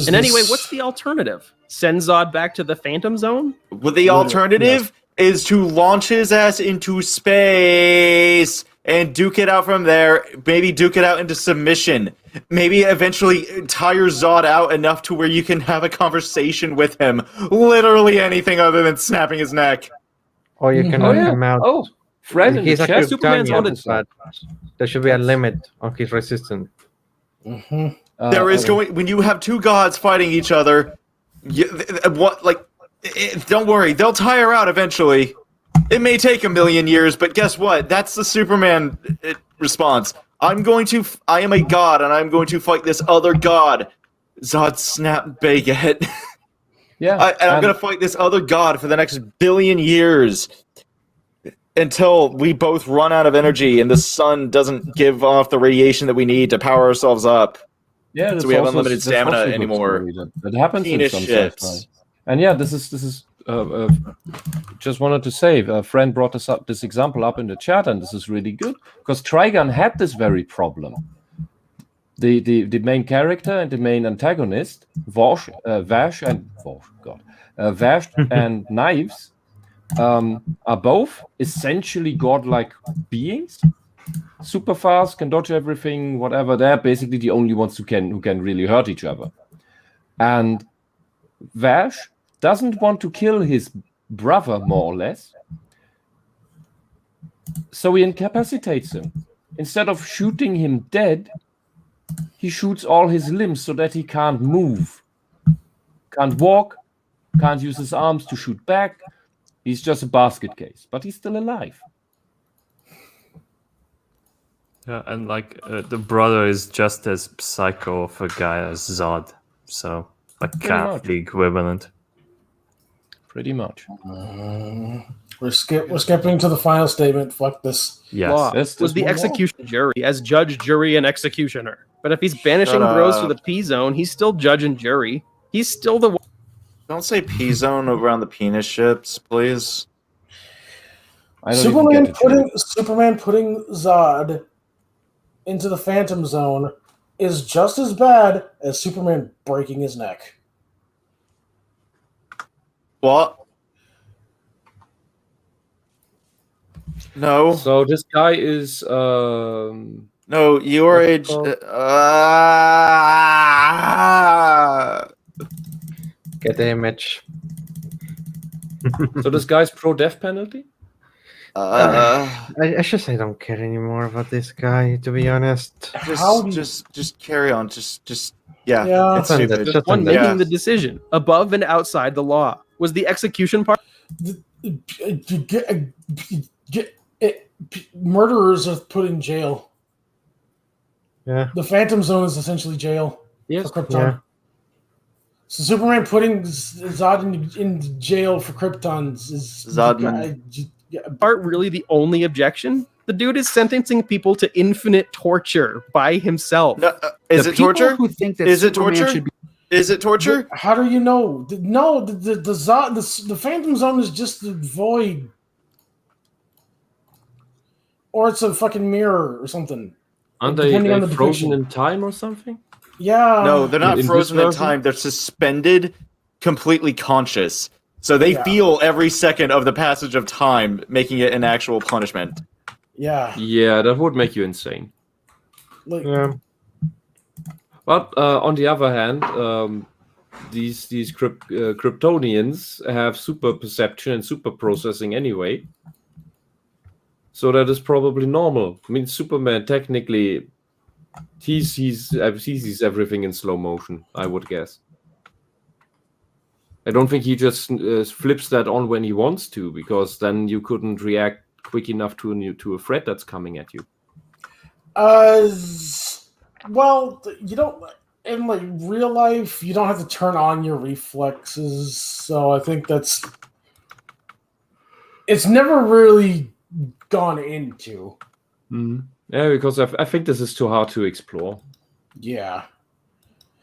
And anyway, what's the alternative? Send Zod back to the Phantom Zone? Well, the alternative is to launch his ass into space and duke it out from there. Maybe duke it out into submission. Maybe eventually tire Zod out enough to where you can have a conversation with him. Literally anything other than snapping his neck. Or you can knock him out. Oh, Fred in the He's chat. Superman's on it. but there should be a limit on his resistance. Mm-hmm. There is when you have two gods fighting each other. Don't worry, they'll tire out eventually. It may take 1,000,000 years, but guess what? That's the Superman response. I am a god, and I'm going to fight this other god, Zod Snap Baguette. Yeah, I'm going to fight this other god for the next 1,000,000,000 years until we both run out of energy and the sun doesn't give off the radiation that we need to power ourselves up. Yeah, so we have unlimited stamina anymore. That happens in some sci-fi. And yeah, this is just wanted to say, a friend brought this example up in the chat, and this is really good because Trigun had this very problem. The main character and the main antagonist, Vash and Knives, are both essentially godlike beings. Super fast, can dodge everything, whatever. They're basically the only ones who can really hurt each other. And Vash doesn't want to kill his brother, more or less. So he incapacitates him. Instead of shooting him dead, he shoots all his limbs so that he can't move, can't walk, can't use his arms to shoot back. He's just a basket case, but he's still alive. Yeah, and the brother is just as psycho of a guy as Zod, so Pretty can't much. be equivalent. Pretty much. We're skipping to the final statement. Fuck this. Law was the execution jury as judge, jury, and executioner. But if he's banishing bros to the P zone, he's still judge and jury. He's still the. Don't say P zone around the penis ships, please. Superman putting Zod into the Phantom Zone is just as bad as Superman breaking his neck. What? No. So this guy is. No, your age. Get the image. So this guy's pro death penalty. I just don't care anymore about this guy, to be honest. Just carry on. Just yeah. It's Just stupid. The one making the decision above and outside the law was the execution part. Murderers are put in jail. Yeah. The Phantom Zone is essentially jail. Yes. For Krypton. Yeah. So Superman putting Zod in jail for Krypton is Zodman. Aren't really the only objection. The dude is sentencing people to infinite torture by himself. No, is it torture? Who think that Is it Superman torture? should be Is it torture? How do you know? No, the Phantom Zone is just the void, or it's a fucking mirror or something. Aren't they frozen in time or something? Yeah. No, they're not In frozen this in version? time. They're suspended, completely conscious. So they feel every second of the passage of time, making it an actual punishment. Yeah. Yeah, that would make you insane. Yeah. But on the other hand, these Kryptonians have super perception and super processing anyway. So that is probably normal. I mean, Superman technically, he sees everything in slow motion, I would guess. I don't think he just flips that on when he wants to, because then you couldn't react quick enough to a threat that's coming at you. Well, you don't in like real life. You don't have to turn on your reflexes, so I think it's never really gone into. Yeah, because I think this is too hard to explore. Yeah.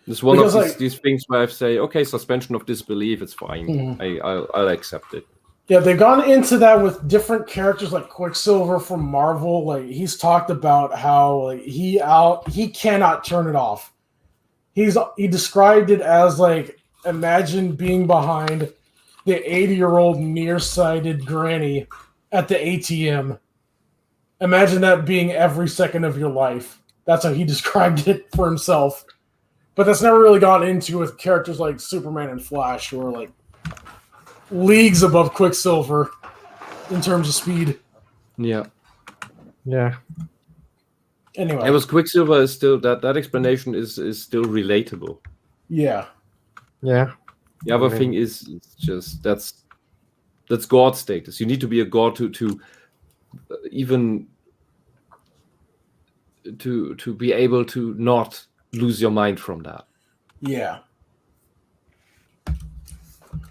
It's one Because, of like- these things where I say, okay, suspension of disbelief, it's fine. Mhm. I'll accept it. Yeah, they've gone into that with different characters like Quicksilver from Marvel. Like he's talked about how like, he cannot turn it off. He described it as like imagine being behind the 80-year-old nearsighted granny at the ATM. Imagine that being every second of your life. That's how he described it for himself. But that's never really gone into with characters like Superman and Flash, who are like leagues above Quicksilver in terms of speed. Yeah. Yeah. Anyway. It was Quicksilver is still that explanation is still relatable. Yeah. Yeah. The other thing is it's just that's God status. You need to be a god to even to be able to not lose your mind from that. Yeah.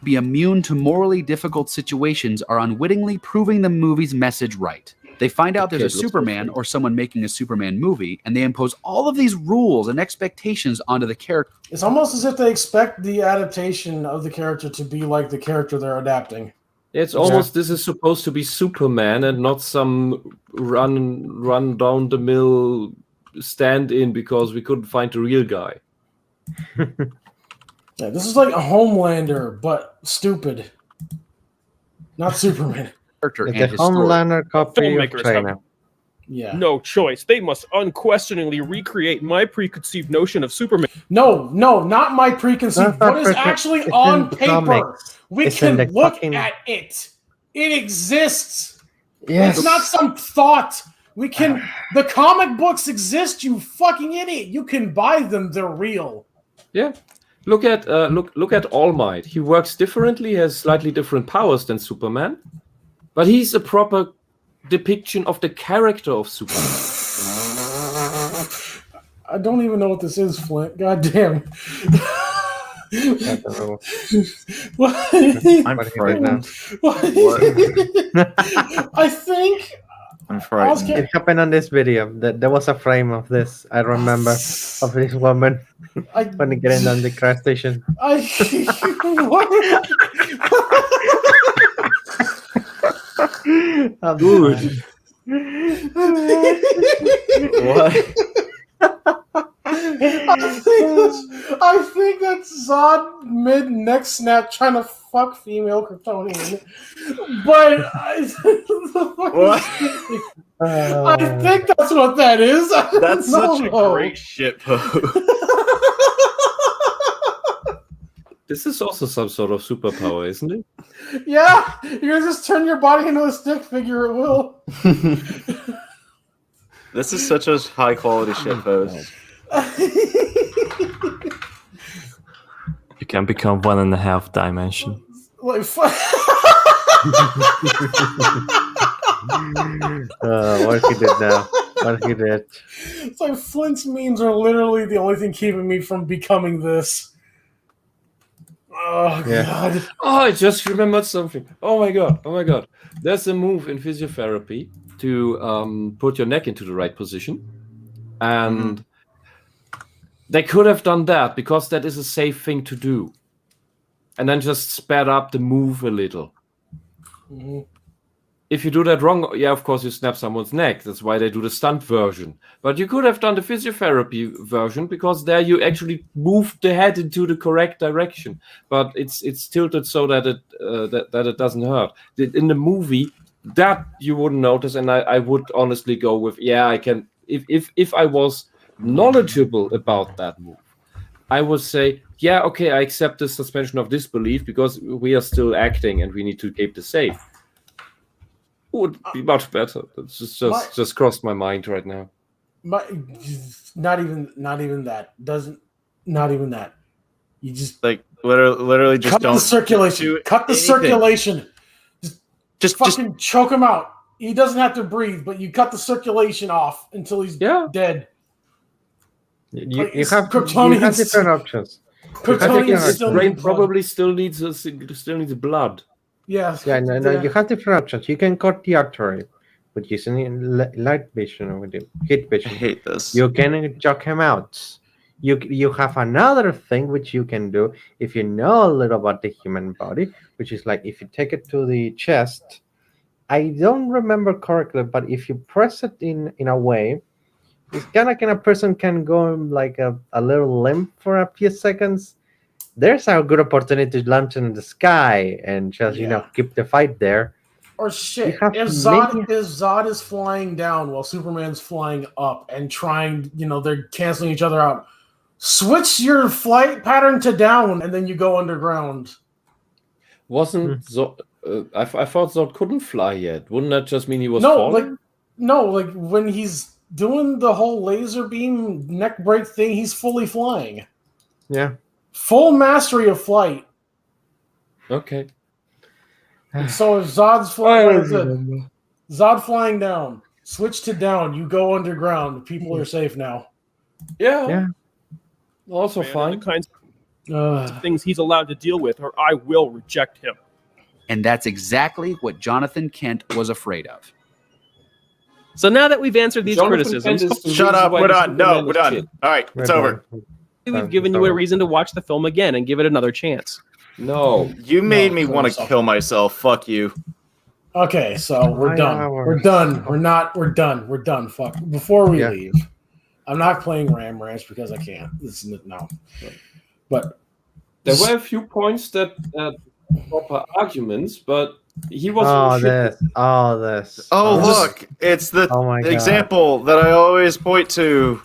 be immune to morally difficult situations are unwittingly proving the movie's message right. They find out there's a Superman or someone making a Superman movie, and they impose all of these rules and expectations onto the character. It's almost as if they expect the adaptation of the character to be like the character they're adapting. It's almost this is supposed to be Superman and not some run down the mill stand-in because we couldn't find the real guy. Yeah, this is like a Homelander, but stupid. Not Superman. Like the Homelander copy of Filmmakers China. have Yeah. no choice. They must unquestioningly recreate my preconceived notion of Superman. No, not my preconceived. Not What is preconceived. actually It's in on the paper? comics. We It's in can the look fucking- at it. It exists. Yes. It's not some thought. We can. The comic books exist. You fucking idiot. You can buy them. They're real. Yeah. Look at All Might. He works differently, has slightly different powers than Superman, but he's a proper depiction of the character of Superman. I don't even know what this is, Flint. God damn. I don't know. What? I'm frightened. What? I think I'm frightened. It happened on this video. There was a frame of this. I remember of this woman when getting on the crash station. Dude. What? I think that's Zod mid neck snap trying to fuck female Kryptonian. But What? I think that's what that is. That's such a great shit pose. This is also some sort of superpower, isn't it? Yeah, you're gonna just turn your body into a stick figure at will. This is such a high quality shit pose. You can become 1.5 dimension. Like, what he did now? What he did? It's like Flint's memes are literally the only thing keeping me from becoming this. Oh god! Oh, I just remembered something. Oh my god! There's a move in physiotherapy to put your neck into the right position, and they could have done that because that is a safe thing to do, and then just sped up the move a little. If you do that wrong, yeah, of course you snap someone's neck. That's why they do the stunt version. But you could have done the physiotherapy version because there you actually moved the head into the correct direction. But it's tilted so that it that it doesn't hurt. In the movie, that you wouldn't notice, and I would honestly go with I can. If I was knowledgeable about that move, I would say okay, I accept the suspension of disbelief because we are still acting and we need to keep the safe. Would be much better. It's just crossed my mind right now. Not even that. Not even that. You just like literally just cut don't the circulation. Cut the circulation. Just fucking choke him out. He doesn't have to breathe, but you cut the circulation off until he's dead. You have different options. Kryptonian's His brain probably still needs blood. Yes. Yeah, no. You have different options. You can cut the artery with using light vision or with heat vision. I hate this. You can choke him out. You have another thing which you can do if you know a little about the human body, which is like if you take it to the chest. I don't remember correctly, but if you press it in a way, it's kind of a person can go like a little limp for a few seconds. There's a good opportunity to launch in the sky and just keep the fight there. Or shit, if Zod is flying down while Superman's flying up and trying, they're canceling each other out. Switch your flight pattern to down, and then you go underground. Wasn't Zod? I thought Zod couldn't fly yet. Wouldn't that just mean he was falling? Like when he's doing the whole laser beam neck break thing, he's fully flying. Yeah. Full mastery of flight. Okay. And so if Zod's flying, Zod flying down, switch to down. You go underground. People are safe now. Yeah. Also fine. The kinds of things he's allowed to deal with, or I will reject him. And that's exactly what Jonathan Kent was afraid of. So now that we've answered these criticisms, shut up. We're done. No, we're done. All right, it's over. We've given you a reason to watch the film again and give it another chance. No, you made me want to kill myself. Fuck you. Okay, so we're done. We're done. We're done. We're done. Fuck. Before we leave, I'm not playing Ram Ranch because I can't. No. But there were a few points that proper arguments, but he was. This. Oh, look! It's the example that I always point to.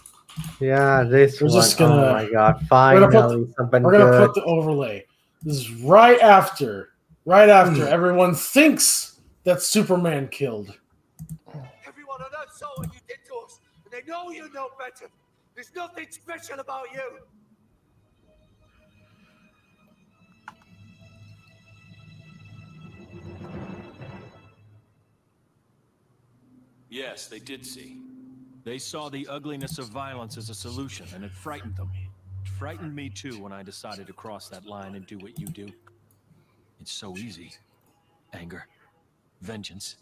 Yeah, this we're one. Just gonna, oh my god! Finally, something we're gonna good. put the overlay. This is right after everyone thinks that Superman killed. Everyone on Earth saw what you did to us, and they know you know better. There's nothing special about you. Yes, they did see. They saw the ugliness of violence as a solution, and it frightened them. It frightened me too when I decided to cross that line and do what you do. It's so easy. Anger. vengeance.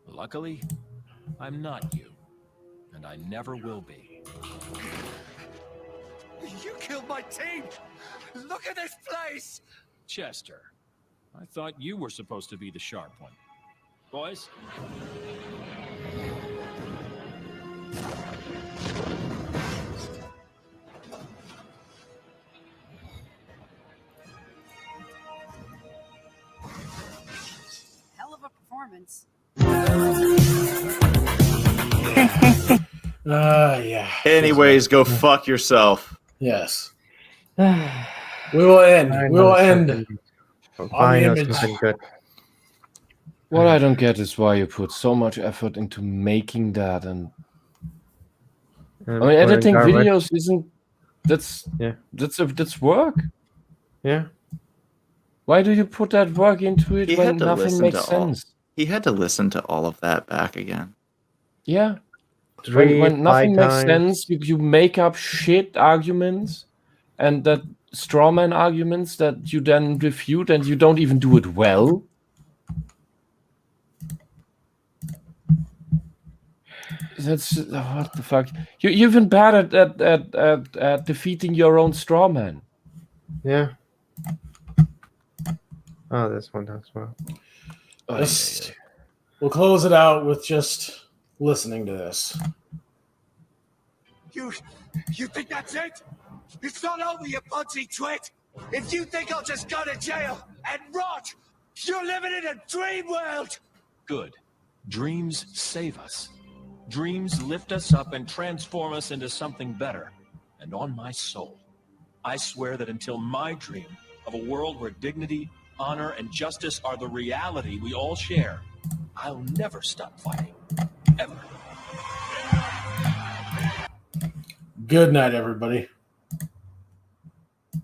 Luckily, I'm not you, and I never will be. You killed my team! Look at this place! Chester, I thought you were supposed to be the sharp one. Boys? Hell of a performance. Yeah. Anyways, go fuck yourself. Yes. We will end. We will end on the Final image. something good. What I don't get is why you put so much effort into making that, and I mean, editing videos isn't. That's work. Yeah. Why do you put that work into it when nothing makes sense? He had to listen to all of that back again. Yeah. Three, When nothing 5 makes times. sense, you make up shit arguments and that strawman arguments that you then refute, and you don't even do it well. That's what the fuck. You're even bad at defeating your own strawman. Yeah. Oh, this one as well. We'll close it out with just listening to this. You think that's it? It's not over, you punchy twit! If you think I'll just go to jail and rot, you're living in a dream world! Good. Dreams save us. Dreams lift us up and transform us into something better. And on my soul, I swear that until my dream of a world where dignity, honor, and justice are the reality we all share, I'll never stop fighting. Ever. Good night, everybody.